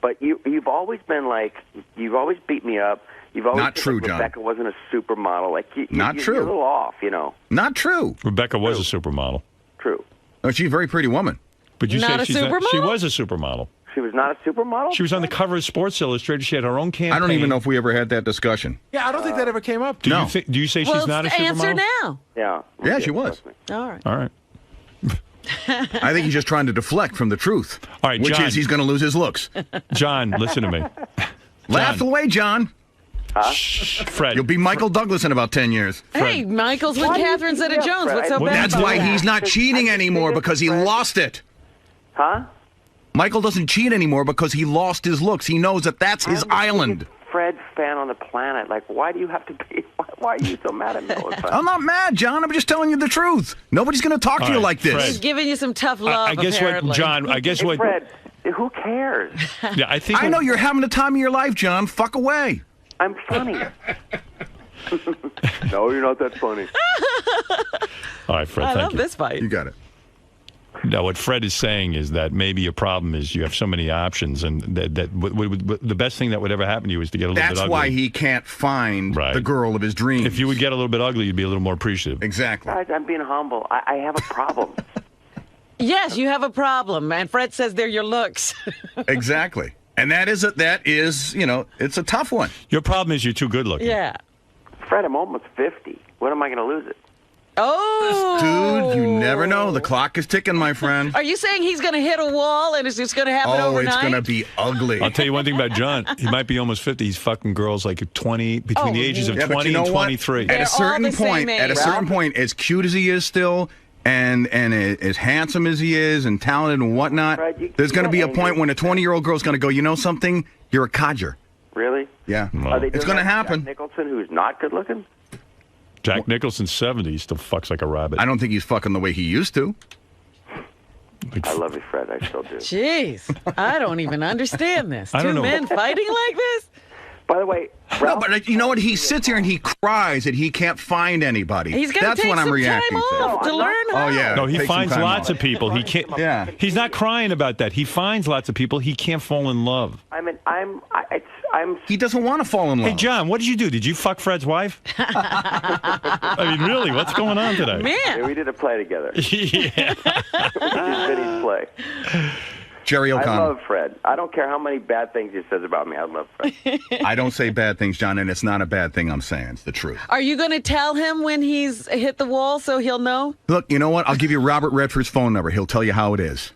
[SPEAKER 21] But you've always been like... You've always beat me up. You've always
[SPEAKER 16] Not
[SPEAKER 21] been
[SPEAKER 16] true,
[SPEAKER 21] like
[SPEAKER 16] John.
[SPEAKER 21] Rebecca wasn't a supermodel. Like,
[SPEAKER 16] Not true.
[SPEAKER 21] You're a little off, you know.
[SPEAKER 16] Not true.
[SPEAKER 1] Rebecca was a supermodel.
[SPEAKER 21] True.
[SPEAKER 16] No, she's a very pretty woman.
[SPEAKER 1] But you
[SPEAKER 5] Not
[SPEAKER 1] say
[SPEAKER 5] a
[SPEAKER 1] she's
[SPEAKER 5] supermodel?
[SPEAKER 1] she was a supermodel.
[SPEAKER 21] She was not a supermodel?
[SPEAKER 1] She was on the cover of Sports Illustrated. She had her own campaign.
[SPEAKER 16] I don't even know if we ever had that discussion.
[SPEAKER 14] Yeah, I don't think that ever came up.
[SPEAKER 1] Do you say she's not a supermodel?
[SPEAKER 5] Answer now.
[SPEAKER 21] Yeah.
[SPEAKER 16] Yeah, she was.
[SPEAKER 5] All right.
[SPEAKER 1] All right.
[SPEAKER 16] I think he's just trying to deflect from the truth.
[SPEAKER 1] All right,
[SPEAKER 16] which
[SPEAKER 1] John.
[SPEAKER 16] is he's going to lose his looks.
[SPEAKER 1] John, listen to me.
[SPEAKER 16] Laugh away, John.
[SPEAKER 1] Shh, Fred.
[SPEAKER 16] You'll be Michael Douglas in about 10 years.
[SPEAKER 5] Hey, Michael's with Catherine Zeta-Jones. What's so bad
[SPEAKER 16] That's
[SPEAKER 5] about
[SPEAKER 16] why
[SPEAKER 5] that?
[SPEAKER 16] he's not cheating anymore, because he lost it.
[SPEAKER 21] Huh?
[SPEAKER 16] Michael doesn't cheat anymore because he lost his looks. He knows that that's his island.
[SPEAKER 21] Fred fan on the planet. Like, why do you have to be? Why are you so mad at me all the time?
[SPEAKER 16] I'm not mad, John. I'm just telling you the truth. Nobody's going to talk to you like this.
[SPEAKER 5] He's giving you some tough love,
[SPEAKER 1] I guess
[SPEAKER 5] apparently.
[SPEAKER 1] what, John, I guess what...
[SPEAKER 21] Fred, who cares?
[SPEAKER 1] Yeah,
[SPEAKER 16] I know you're having the time of your life, John. Fuck away.
[SPEAKER 21] I'm funny. No, you're not that funny.
[SPEAKER 1] All right, Fred,
[SPEAKER 5] I
[SPEAKER 1] thank
[SPEAKER 5] love
[SPEAKER 1] you.
[SPEAKER 5] this fight.
[SPEAKER 16] You got it.
[SPEAKER 1] No, what Fred is saying is that maybe your problem is you have so many options, and that the best thing that would ever happen to you is to get a little bit ugly.
[SPEAKER 16] That's why he can't find the girl of his dreams.
[SPEAKER 1] If you would get a little bit ugly, you'd be a little more appreciative.
[SPEAKER 16] Exactly.
[SPEAKER 21] Guys, I'm being humble. I have a problem.
[SPEAKER 5] Yes, you have a problem, and Fred says they're your looks.
[SPEAKER 16] Exactly. And that is, it's a tough one.
[SPEAKER 1] Your problem is you're too good looking.
[SPEAKER 5] Yeah.
[SPEAKER 21] Fred, I'm almost 50. When am I going to lose it?
[SPEAKER 5] Oh!
[SPEAKER 16] Dude, you never know. The clock is ticking, my friend.
[SPEAKER 5] Are you saying he's going to hit a wall and it's just going to happen overnight?
[SPEAKER 16] It's going to be ugly.
[SPEAKER 1] I'll tell you one thing about John. He might be almost 50. He's fucking girls like 20, between the ages of 20 and 23.
[SPEAKER 16] At a certain point, as cute as he is still, and as handsome as he is, and talented and whatnot, there's going to be a point when a 20-year-old girl's going to go, you know something? You're a codger.
[SPEAKER 21] Really?
[SPEAKER 16] Yeah.
[SPEAKER 21] Are they
[SPEAKER 16] It's
[SPEAKER 21] doing
[SPEAKER 16] going to
[SPEAKER 21] that
[SPEAKER 16] happen.
[SPEAKER 21] Jack Nicholson, who's not good looking?
[SPEAKER 1] Jack Nicholson's 70. He still fucks like a rabbit.
[SPEAKER 16] I don't think he's fucking the way he used to.
[SPEAKER 21] I love you, Fred. I still do.
[SPEAKER 5] Jeez, I don't even understand this.
[SPEAKER 16] I don't
[SPEAKER 5] Two
[SPEAKER 16] know.
[SPEAKER 5] men fighting like this?
[SPEAKER 21] By the way,
[SPEAKER 16] No, but you know what? He sits here and he cries that he can't find anybody.
[SPEAKER 5] He's gonna
[SPEAKER 16] That's
[SPEAKER 5] take
[SPEAKER 16] what I'm
[SPEAKER 5] some
[SPEAKER 16] reacting
[SPEAKER 5] time off to learn how.
[SPEAKER 16] Oh yeah.
[SPEAKER 1] No, he
[SPEAKER 16] Take some
[SPEAKER 1] finds
[SPEAKER 16] time
[SPEAKER 1] lots
[SPEAKER 16] off.
[SPEAKER 1] of people. He can't.
[SPEAKER 16] Yeah.
[SPEAKER 1] He's not crying about that. He finds lots of people. He can't fall in love.
[SPEAKER 21] I mean, I'm.
[SPEAKER 16] He doesn't want to fall in love.
[SPEAKER 1] Hey, John, what did you do? Did you fuck Fred's wife? I mean, really, what's going on today?
[SPEAKER 21] Yeah, we did a play together.
[SPEAKER 1] Yeah.
[SPEAKER 21] We did Vinny's play.
[SPEAKER 16] Jerry
[SPEAKER 21] I
[SPEAKER 16] O'Connell.
[SPEAKER 21] love Fred. I don't care how many bad things he says about me. I love Fred.
[SPEAKER 16] I don't say bad things, John, and it's not a bad thing I'm saying. It's the truth.
[SPEAKER 5] Are you going to tell him when he's hit the wall so he'll know?
[SPEAKER 16] Look, you know what? I'll give you Robert Redford's phone number. He'll tell you how it is.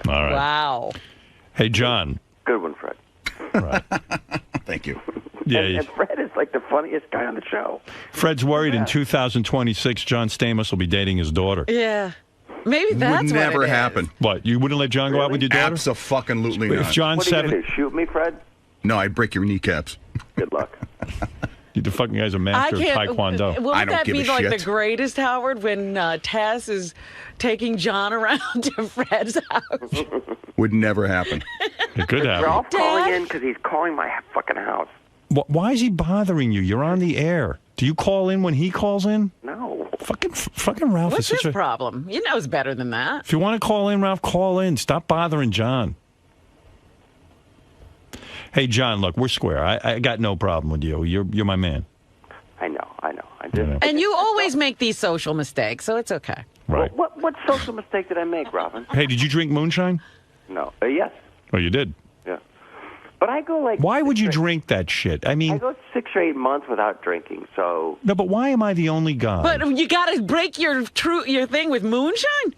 [SPEAKER 1] All right.
[SPEAKER 5] Wow.
[SPEAKER 1] Hey, John.
[SPEAKER 21] Good one, Fred.
[SPEAKER 1] Right.
[SPEAKER 16] Thank you.
[SPEAKER 1] Yeah.
[SPEAKER 21] And Fred is like the funniest guy on the show.
[SPEAKER 1] Fred's worried in 2026, John Stamos will be dating his daughter.
[SPEAKER 5] Yeah. Maybe that's
[SPEAKER 16] Would never
[SPEAKER 5] what it is.
[SPEAKER 16] happen.
[SPEAKER 1] What? You wouldn't let John go out with your daughter?
[SPEAKER 16] Abso-fucking-lutely
[SPEAKER 1] If
[SPEAKER 16] not.
[SPEAKER 1] John's
[SPEAKER 21] What are you gonna
[SPEAKER 1] 7,
[SPEAKER 21] do? Shoot me, Fred?
[SPEAKER 16] No, I'd break your kneecaps.
[SPEAKER 21] Good luck.
[SPEAKER 1] the fucking guy's a
[SPEAKER 5] I
[SPEAKER 1] master of
[SPEAKER 5] can't.
[SPEAKER 1] Taekwondo.
[SPEAKER 5] Wouldn't that be like the greatest, Howard, when Tess is taking John around to Fred's house?
[SPEAKER 16] Would never happen.
[SPEAKER 1] It could happen.
[SPEAKER 21] Ralph calling in because he's calling my fucking house.
[SPEAKER 1] Why is he bothering you? You're on the air. Do you call in when he calls in?
[SPEAKER 21] No.
[SPEAKER 1] Fucking Ralph
[SPEAKER 5] What's
[SPEAKER 1] is such
[SPEAKER 5] his
[SPEAKER 1] a...
[SPEAKER 5] problem? He knows better than that.
[SPEAKER 1] If you want to call in, Ralph, call in. Stop bothering John. Hey, John, look, we're square. I got no problem with you. You're my man.
[SPEAKER 21] I know. I did.
[SPEAKER 5] And you always make these social mistakes, so it's okay.
[SPEAKER 1] Right.
[SPEAKER 21] What social mistake did I make, Robin?
[SPEAKER 1] Hey, did you drink moonshine?
[SPEAKER 21] No. Yes.
[SPEAKER 1] Oh, you did?
[SPEAKER 21] Yeah. But I go like...
[SPEAKER 1] Why would you drink that shit? I
[SPEAKER 21] I
[SPEAKER 1] mean...
[SPEAKER 21] go 6 or 8 months without drinking, so...
[SPEAKER 1] No, but why am I the only guy?
[SPEAKER 5] But you got to break your thing with moonshine?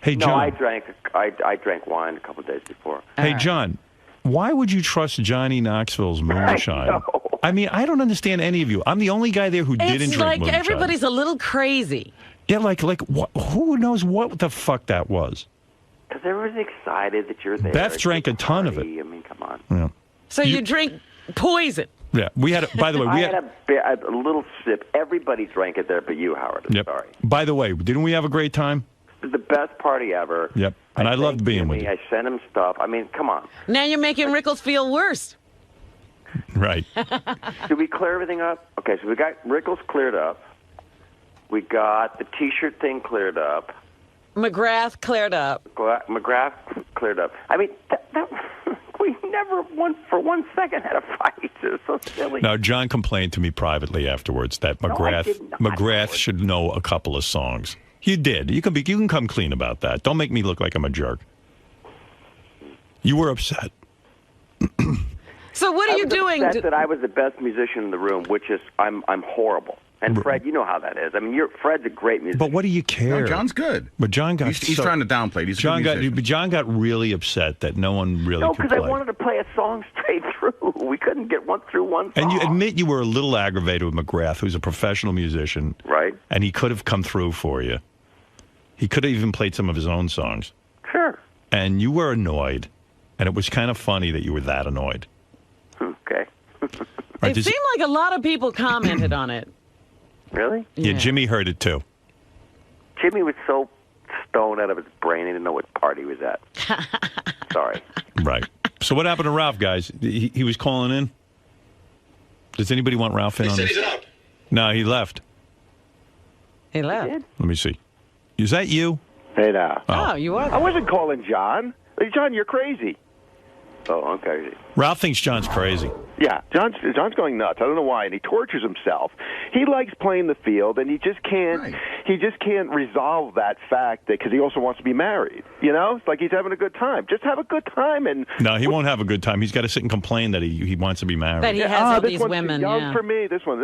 [SPEAKER 1] Hey,
[SPEAKER 21] No,
[SPEAKER 1] John.
[SPEAKER 21] I drank wine a couple of days before.
[SPEAKER 1] Hey, John, why would you trust Johnny Knoxville's moonshine? I mean, I don't understand any of you. I'm the only guy there who didn't
[SPEAKER 5] It's
[SPEAKER 1] drink
[SPEAKER 5] like
[SPEAKER 1] moonshine.
[SPEAKER 5] everybody's a little crazy.
[SPEAKER 1] Yeah, like who knows what the fuck that was?
[SPEAKER 21] Because everyone's excited that you're there.
[SPEAKER 1] Beth drank a ton of it.
[SPEAKER 21] I mean, come on.
[SPEAKER 1] Yeah.
[SPEAKER 5] So you drink poison.
[SPEAKER 1] Yeah, we had. By the way,
[SPEAKER 21] I
[SPEAKER 1] we
[SPEAKER 21] had a little sip. Everybody drank it there, but you, Howard. I'm
[SPEAKER 1] Yep.
[SPEAKER 21] sorry.
[SPEAKER 1] By the way, didn't we have a great time?
[SPEAKER 21] It was the best party ever.
[SPEAKER 1] Yep. And I loved being with you.
[SPEAKER 21] I sent him stuff. I mean, come on.
[SPEAKER 5] Now you're making Rickles feel worse.
[SPEAKER 1] Right.
[SPEAKER 21] Did we clear everything up? Okay, so we got Rickles cleared up. We got the T-shirt thing cleared up.
[SPEAKER 5] McGrath cleared up.
[SPEAKER 21] McGrath cleared up. I mean, we never for 1 second had a fight. It was so silly.
[SPEAKER 1] Now, John complained to me privately afterwards that McGrath should know a couple of songs. You did. You can come clean about that. Don't make me look like I'm a jerk. You were upset.
[SPEAKER 5] So what are you doing?
[SPEAKER 21] Upset that I was the best musician in the room, which is I'm horrible. And Fred, you know how that is. I mean, Fred's a great musician.
[SPEAKER 1] But what do you care?
[SPEAKER 16] No, John's good.
[SPEAKER 1] But John got.
[SPEAKER 16] He's trying to downplay it. He's a
[SPEAKER 1] John
[SPEAKER 16] good musician.
[SPEAKER 1] John got really upset that no one really
[SPEAKER 21] No,
[SPEAKER 1] could
[SPEAKER 21] because
[SPEAKER 1] play.
[SPEAKER 21] I wanted to play a song straight through. We couldn't get through one song.
[SPEAKER 1] And you admit you were a little aggravated with McGrath, who's a professional musician.
[SPEAKER 21] Right.
[SPEAKER 1] And he could have come through for you. He could have even played some of his own songs.
[SPEAKER 21] Sure.
[SPEAKER 1] And you were annoyed. And it was kind of funny that you were that annoyed.
[SPEAKER 21] Okay.
[SPEAKER 5] It seemed like a lot of people commented on it.
[SPEAKER 21] Really?
[SPEAKER 1] Yeah, Jimmy heard it too.
[SPEAKER 21] Jimmy was so stoned out of his brain, he didn't know what party he was at. Sorry.
[SPEAKER 1] Right. So what happened to Ralph, guys? He was calling in? Does anybody want Ralph in on this?
[SPEAKER 19] He said he's up.
[SPEAKER 1] No, he left.
[SPEAKER 5] He left.
[SPEAKER 1] Let me see. Is that you?
[SPEAKER 11] Hey, now.
[SPEAKER 5] Oh, you are.
[SPEAKER 11] I wasn't calling John. Hey, John, you're crazy.
[SPEAKER 21] Oh, I'm crazy.
[SPEAKER 1] Ralph thinks John's crazy.
[SPEAKER 11] Yeah, John's going nuts. I don't know why, and he tortures himself. He likes playing the field, and he just can't. He just can't resolve that fact because he also wants to be married. You know, it's like he's having a good time. Just have a good time, and
[SPEAKER 1] No, he won't have a good time. He's got to sit and complain that he wants to be married.
[SPEAKER 5] That he has all
[SPEAKER 11] this
[SPEAKER 5] these
[SPEAKER 11] one's
[SPEAKER 5] women.
[SPEAKER 11] too young
[SPEAKER 5] Yeah.
[SPEAKER 11] for me. This one,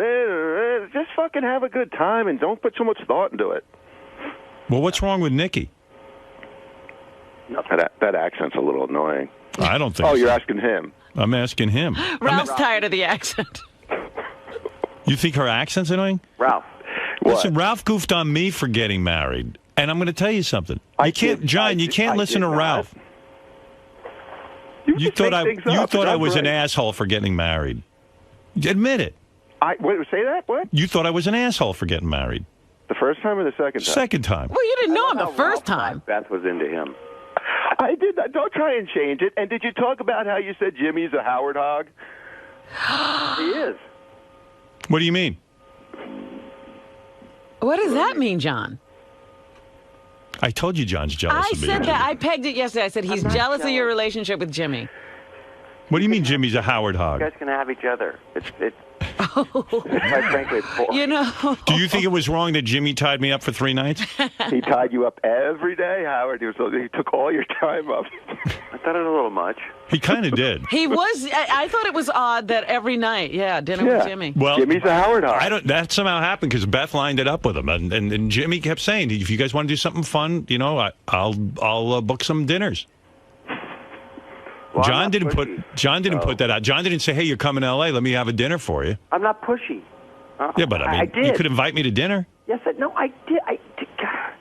[SPEAKER 11] just fucking have a good time, and don't put so much thought into it.
[SPEAKER 1] Well, what's wrong with Nikki?
[SPEAKER 11] That accent's a little annoying.
[SPEAKER 1] I don't think
[SPEAKER 11] Oh,
[SPEAKER 1] so.
[SPEAKER 11] you're asking him.
[SPEAKER 1] I'm asking him.
[SPEAKER 5] Ralph's tired of the accent.
[SPEAKER 1] You think her accent's annoying?
[SPEAKER 21] Ralph.
[SPEAKER 1] Listen, Ralph goofed on me for getting married. And I'm going to tell you something. You can't listen to Ralph. You thought I was an asshole for getting married. Admit it.
[SPEAKER 11] Wait, say that? What?
[SPEAKER 1] You thought I was an asshole for getting married.
[SPEAKER 11] The first time or the second time?
[SPEAKER 1] Second time.
[SPEAKER 5] Well, you didn't know him the first time.
[SPEAKER 21] Beth was into him.
[SPEAKER 11] I did not. Don't try and change it. And did you talk about how you said Jimmy's a Howard hog?
[SPEAKER 21] He is.
[SPEAKER 1] What do you mean?
[SPEAKER 5] What does that mean, John?
[SPEAKER 1] I told you John's jealous
[SPEAKER 5] I
[SPEAKER 1] of me.
[SPEAKER 5] said that. I pegged it yesterday. I said he's jealous of your relationship with Jimmy.
[SPEAKER 1] What do you mean Jimmy's a Howard hog?
[SPEAKER 21] You guys can have each other. Quite frankly, it's boring.
[SPEAKER 5] You know.
[SPEAKER 1] Do you think it was wrong that Jimmy tied me up for 3 nights?
[SPEAKER 11] He tied you up every day, Howard. He took all your time up.
[SPEAKER 21] I thought it was a little much.
[SPEAKER 1] He kind of did.
[SPEAKER 5] He was. I thought it was odd that every night, dinner with Jimmy.
[SPEAKER 1] Well,
[SPEAKER 11] Jimmy's a Howard hog.
[SPEAKER 1] That somehow happened because Beth lined it up with him, and Jimmy kept saying, "If you guys want to do something fun, I'll book some dinners."
[SPEAKER 21] Well,
[SPEAKER 1] John didn't put that out. John didn't say, "Hey, you're coming to L.A. Let me have a dinner for you."
[SPEAKER 21] I'm not pushy.
[SPEAKER 1] Yeah, but I mean,
[SPEAKER 21] did.
[SPEAKER 1] you could invite me to dinner.
[SPEAKER 21] Yes, no, I did. God.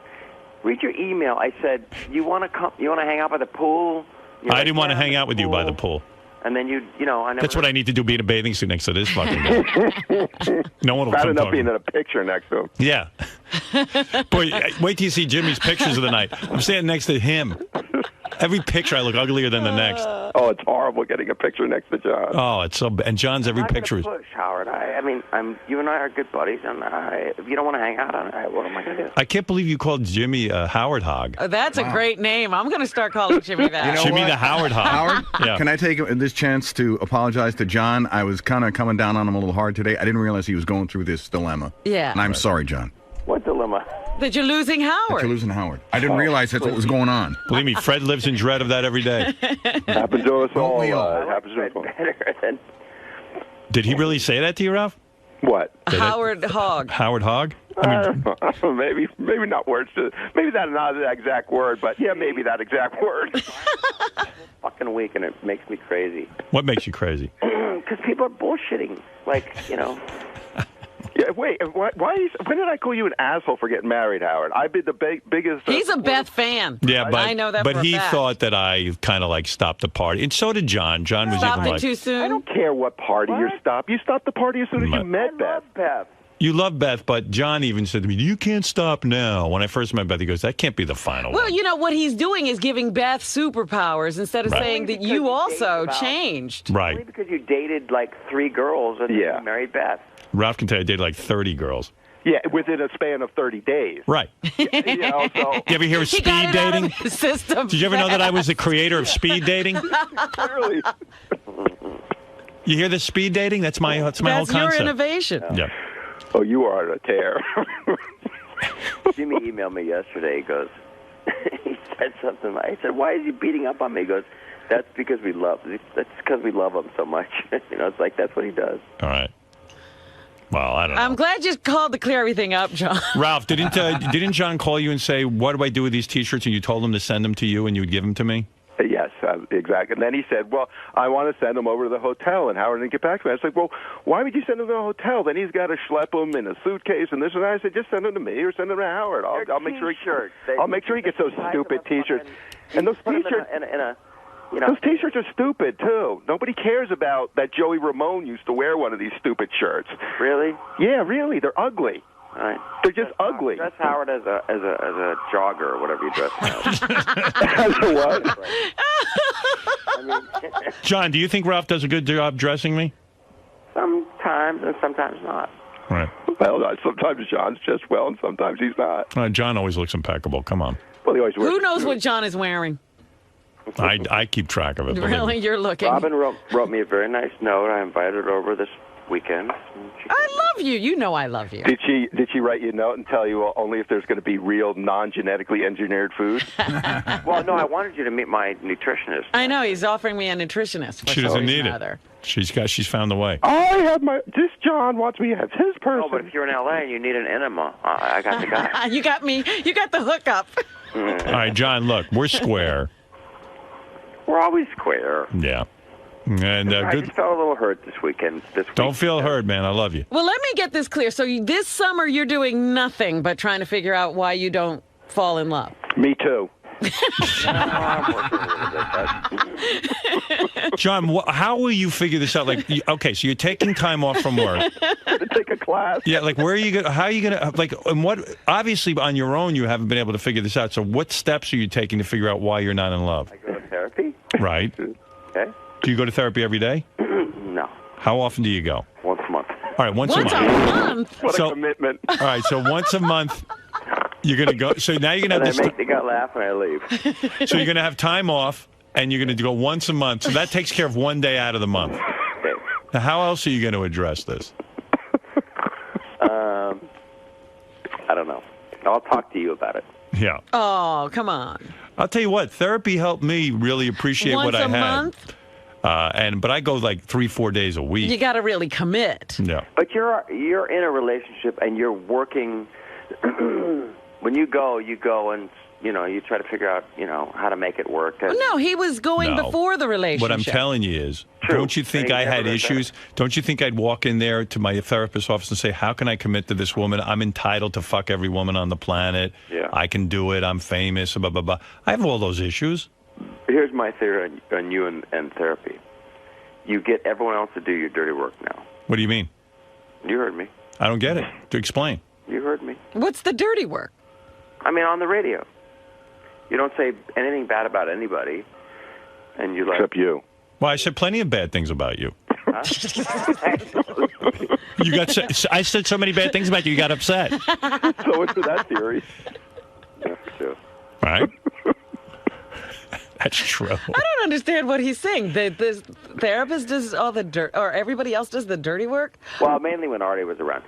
[SPEAKER 21] Read your email. I said, "You want to come? You want to hang out by the pool?"
[SPEAKER 1] I didn't want to hang out with you by the pool.
[SPEAKER 21] And then I never.
[SPEAKER 1] That's what I need to do, be in a bathing suit next to this fucking guy. No one will
[SPEAKER 11] Bad
[SPEAKER 1] come
[SPEAKER 11] enough
[SPEAKER 1] talk.
[SPEAKER 11] being in a picture next to him.
[SPEAKER 1] Yeah. Boy, wait till you see Jimmy's pictures of the night. I'm standing next to him. Every picture I look uglier than the next.
[SPEAKER 11] Oh, it's horrible getting a picture next to John.
[SPEAKER 1] Oh, it's so bad. And John's every
[SPEAKER 21] I'm not
[SPEAKER 1] picture is.
[SPEAKER 21] gonna push, Howard. I mean, you and I are good buddies, and if you don't want to hang out on it, what am I going to do?
[SPEAKER 1] I can't believe you called Jimmy a Howard hog.
[SPEAKER 5] Oh, that's a great name. I'm going to start calling Jimmy that.
[SPEAKER 1] Jimmy the Howard hog.
[SPEAKER 16] Howard,
[SPEAKER 1] Yeah.
[SPEAKER 16] can I take this chance to apologize to John? I was kind of coming down on him a little hard today. I didn't realize he was going through this dilemma.
[SPEAKER 5] Yeah.
[SPEAKER 16] And I'm sorry, John.
[SPEAKER 21] What dilemma?
[SPEAKER 5] That you're losing Howard.
[SPEAKER 16] That you're losing Howard. I didn't realize that's what was going on.
[SPEAKER 1] Believe me, Fred lives in dread of that every day.
[SPEAKER 11] Happens to us all.
[SPEAKER 21] Happens to us all. Better than
[SPEAKER 1] Did he really say that to you, Ralph?
[SPEAKER 11] What?
[SPEAKER 5] Howard hog.
[SPEAKER 1] Howard hog?
[SPEAKER 11] Maybe not words. Maybe that's not the exact word, but yeah, maybe that exact word.
[SPEAKER 21] fucking week, and it makes me crazy.
[SPEAKER 1] What makes you crazy?
[SPEAKER 21] Because people are bullshitting.
[SPEAKER 11] Yeah, wait. When did I call you an asshole for getting married, Howard? I've been the biggest.
[SPEAKER 5] He's a Beth fan.
[SPEAKER 1] Yeah, but
[SPEAKER 5] I know that.
[SPEAKER 1] But
[SPEAKER 5] for a
[SPEAKER 1] he
[SPEAKER 5] fact.
[SPEAKER 1] thought that I kind of like stopped the party, and so did John. John was
[SPEAKER 5] Stopped
[SPEAKER 1] even
[SPEAKER 5] it
[SPEAKER 1] like,
[SPEAKER 5] too soon.
[SPEAKER 11] I don't care what party you stopped. You stopped the party as soon as you met Beth.
[SPEAKER 1] "You love Beth," but John even said to me, "You can't stop now." When I first met Beth, he goes, "That can't be the final
[SPEAKER 5] Well,
[SPEAKER 1] one."
[SPEAKER 5] you know what he's doing is giving Beth superpowers instead of
[SPEAKER 1] Right.
[SPEAKER 5] saying that you also changed.
[SPEAKER 21] Only
[SPEAKER 1] Right.
[SPEAKER 21] because you dated like 3 girls and then you married Beth.
[SPEAKER 1] Ralph can tell you I dated like 30 girls.
[SPEAKER 11] Yeah, within a span of 30 days.
[SPEAKER 1] Right.
[SPEAKER 11] So
[SPEAKER 1] You ever hear of speed dating?
[SPEAKER 5] System.
[SPEAKER 1] Did you ever know that I was the creator of speed dating?
[SPEAKER 11] Clearly.
[SPEAKER 1] You hear this speed dating? That's my whole
[SPEAKER 5] That's
[SPEAKER 1] concept.
[SPEAKER 5] your innovation.
[SPEAKER 1] Yeah.
[SPEAKER 11] Oh, you are on a tear.
[SPEAKER 21] Jimmy emailed me yesterday. He goes, he said something. I said, "Why is he beating up on me?" He goes, "That's because we love. That's because we love him so much." It's like that's what he does.
[SPEAKER 1] All right. Well, I don't know.
[SPEAKER 5] I'm glad you called to clear everything up, John.
[SPEAKER 1] Ralph, didn't John call you and say, "What do I do with these T-shirts?" And you told him to send them to you, and you would give them to me?
[SPEAKER 11] Yes, exactly. And then he said, "Well, I want to send him over to the hotel." And Howard didn't get back to me. I was like, "Well, why would you send him to the hotel? Then he's got to schlep him in a suitcase and this and that." I said, "Just send him to me or send him to Howard. I'll make sure he gets those stupid T-shirts." And those
[SPEAKER 21] Put him
[SPEAKER 11] T-shirts.
[SPEAKER 21] in a
[SPEAKER 11] Those T-shirts are stupid too. Nobody cares about that. Joey Ramone used to wear one of these stupid shirts.
[SPEAKER 21] Really?
[SPEAKER 11] Yeah, really. They're ugly.
[SPEAKER 21] All right.
[SPEAKER 11] They're just ugly.
[SPEAKER 21] Dress Howard as a jogger or whatever you dress him as.
[SPEAKER 11] What?
[SPEAKER 1] John, do you think Ralph does a good job dressing me?
[SPEAKER 21] Sometimes and sometimes not.
[SPEAKER 1] Right.
[SPEAKER 11] Well, sometimes John's just well, and sometimes he's not.
[SPEAKER 1] John always looks impeccable. Come on.
[SPEAKER 11] Well, he always wears.
[SPEAKER 5] Who knows what John is wearing?
[SPEAKER 1] I keep track of it. believe me.
[SPEAKER 5] Really, you're looking.
[SPEAKER 21] Robin wrote me a very nice note. I invited her over this weekend.
[SPEAKER 5] I love you. You know I love you.
[SPEAKER 11] Did she write you a note and tell you only if there's going to be real non-genetically engineered food?
[SPEAKER 21] Well, no, I wanted you to meet my nutritionist.
[SPEAKER 5] I know he's offering me a nutritionist. For
[SPEAKER 1] She
[SPEAKER 5] some
[SPEAKER 1] doesn't
[SPEAKER 5] reason
[SPEAKER 1] need
[SPEAKER 5] or other.
[SPEAKER 1] it. She's found the way.
[SPEAKER 11] This John wants me as his person.
[SPEAKER 21] Oh, but if you're in L.A. and you need an enema, I got the guy.
[SPEAKER 5] You got me. You got the hookup.
[SPEAKER 1] All right, John, look, we're square.
[SPEAKER 21] We're always square.
[SPEAKER 1] Yeah. And
[SPEAKER 21] I
[SPEAKER 1] good.
[SPEAKER 21] just felt a little hurt this weekend.
[SPEAKER 1] Don't feel hurt, man. I love you.
[SPEAKER 5] Well, let me get this clear. So this summer you're doing nothing but trying to figure out why you don't fall in love.
[SPEAKER 11] Me too.
[SPEAKER 1] John, how will you figure this out? Like, okay, so you're taking time off from work.
[SPEAKER 11] To take a class.
[SPEAKER 1] Yeah, like where are you going? How are you going to like? And what? Obviously, on your own, you haven't been able to figure this out. So, what steps are you taking to figure out why you're not in love?
[SPEAKER 21] I go to therapy.
[SPEAKER 1] Right.
[SPEAKER 21] Okay.
[SPEAKER 1] Do you go to therapy every day?
[SPEAKER 21] No.
[SPEAKER 1] How often do you go?
[SPEAKER 21] Once a month.
[SPEAKER 1] All right, once a month.
[SPEAKER 11] What a commitment.
[SPEAKER 1] All right, so once a month, you're going to go. So now you're going to have
[SPEAKER 21] And I
[SPEAKER 1] this.
[SPEAKER 21] make the guy laugh when I leave.
[SPEAKER 1] So you're going to have time off, and you're going to go once a month. So that takes care of one day out of the month.
[SPEAKER 21] Okay.
[SPEAKER 1] Now, how else are you going to address this?
[SPEAKER 21] I don't know. I'll talk to you about it.
[SPEAKER 1] Yeah.
[SPEAKER 5] Oh, come on.
[SPEAKER 1] I'll tell you what, therapy helped me really appreciate what I had.
[SPEAKER 5] Once a month?
[SPEAKER 1] But I go like 3-4 days a week.
[SPEAKER 5] You got to really commit.
[SPEAKER 1] Yeah.
[SPEAKER 21] But you're in a relationship and you're working. When you go and you try to figure out how to make it work.
[SPEAKER 5] Well, no, he was going before the relationship.
[SPEAKER 1] What I'm telling you is, don't you think I had issues? Don't you think I'd walk in there to my therapist's office and say, how can I commit to this woman? I'm entitled to fuck every woman on the planet.
[SPEAKER 21] Yeah.
[SPEAKER 1] I can do it. I'm famous. Blah, blah, blah. I have all those issues.
[SPEAKER 21] Here's my theory on you and therapy. You get everyone else to do your dirty work now.
[SPEAKER 1] What do you mean?
[SPEAKER 21] You heard me.
[SPEAKER 1] I don't get it. To explain.
[SPEAKER 21] You heard me.
[SPEAKER 5] What's the dirty work?
[SPEAKER 21] I mean, on the radio. You don't say anything bad about anybody, and you like.
[SPEAKER 11] Except you.
[SPEAKER 1] Well, I said plenty of bad things about you.
[SPEAKER 21] Huh?
[SPEAKER 1] I said so many bad things about you, you got upset.
[SPEAKER 11] So it's for that theory.
[SPEAKER 21] That's true.
[SPEAKER 1] Right? That's true.
[SPEAKER 5] I don't understand what he's saying. The therapist does all the dirt, or everybody else does the dirty work?
[SPEAKER 21] Well, mainly when Artie was around.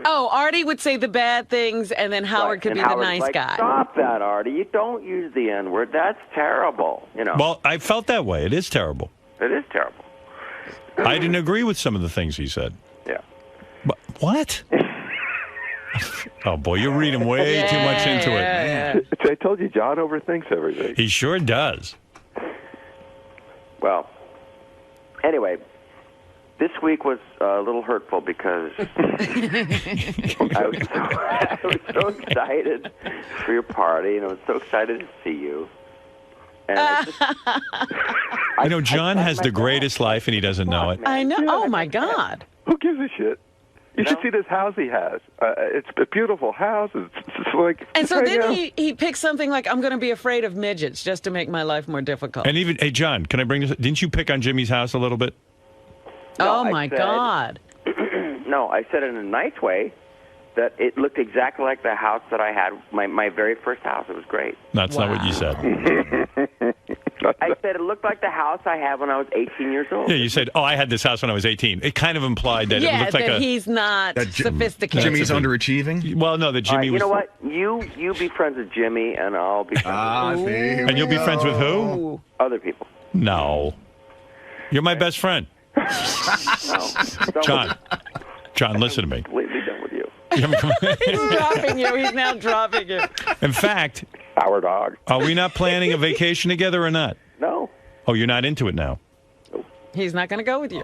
[SPEAKER 5] Oh, Artie would say the bad things, and then Howard could be the nice
[SPEAKER 21] like,
[SPEAKER 5] guy.
[SPEAKER 21] Stop that, Artie. You don't use the N-word. That's terrible.
[SPEAKER 1] Well, I felt that way. It is terrible.
[SPEAKER 21] It is terrible.
[SPEAKER 1] I didn't agree with some of the things he said.
[SPEAKER 21] Yeah.
[SPEAKER 1] But, what? Oh, boy, you're reading way too much into it.
[SPEAKER 11] I told you, John overthinks everything.
[SPEAKER 1] He sure does.
[SPEAKER 21] Well, anyway, this week was a little hurtful because I was so excited for your party, and I was so excited to see you. And
[SPEAKER 1] John has the greatest life, and he doesn't know it.
[SPEAKER 5] I know. Oh, my God.
[SPEAKER 11] Who gives a shit? You should see this house he has. It's a beautiful house. It's like.
[SPEAKER 5] And so then he picks something like, I'm going to be afraid of midgets just to make my life more difficult.
[SPEAKER 1] And even, hey, John, can I bring this? Didn't you pick on Jimmy's house a little bit?
[SPEAKER 5] No, my God.
[SPEAKER 21] No, I said it in a nice way that it looked exactly like the house that I had, my very first house. It was great.
[SPEAKER 1] That's not what you said.
[SPEAKER 21] I said it looked like the house I had when I was 18 years old.
[SPEAKER 1] Yeah, you said, I had this house when I was 18. It kind of implied that it looked like
[SPEAKER 5] he's not sophisticated.
[SPEAKER 16] Jimmy's underachieving?
[SPEAKER 1] Well, no, that Jimmy was...
[SPEAKER 21] You know what? You be friends with Jimmy, and I'll be friends with you.
[SPEAKER 1] And you'll be friends with who?
[SPEAKER 21] Other people.
[SPEAKER 1] No. You're my best friend. John, listen to me.
[SPEAKER 21] Completely done with you.
[SPEAKER 5] He's dropping you. He's now dropping you.
[SPEAKER 1] In fact,
[SPEAKER 11] our dog.
[SPEAKER 1] Are we not planning a vacation together or not?
[SPEAKER 21] No.
[SPEAKER 1] Oh, you're not into it now?
[SPEAKER 5] He's not going to go with you.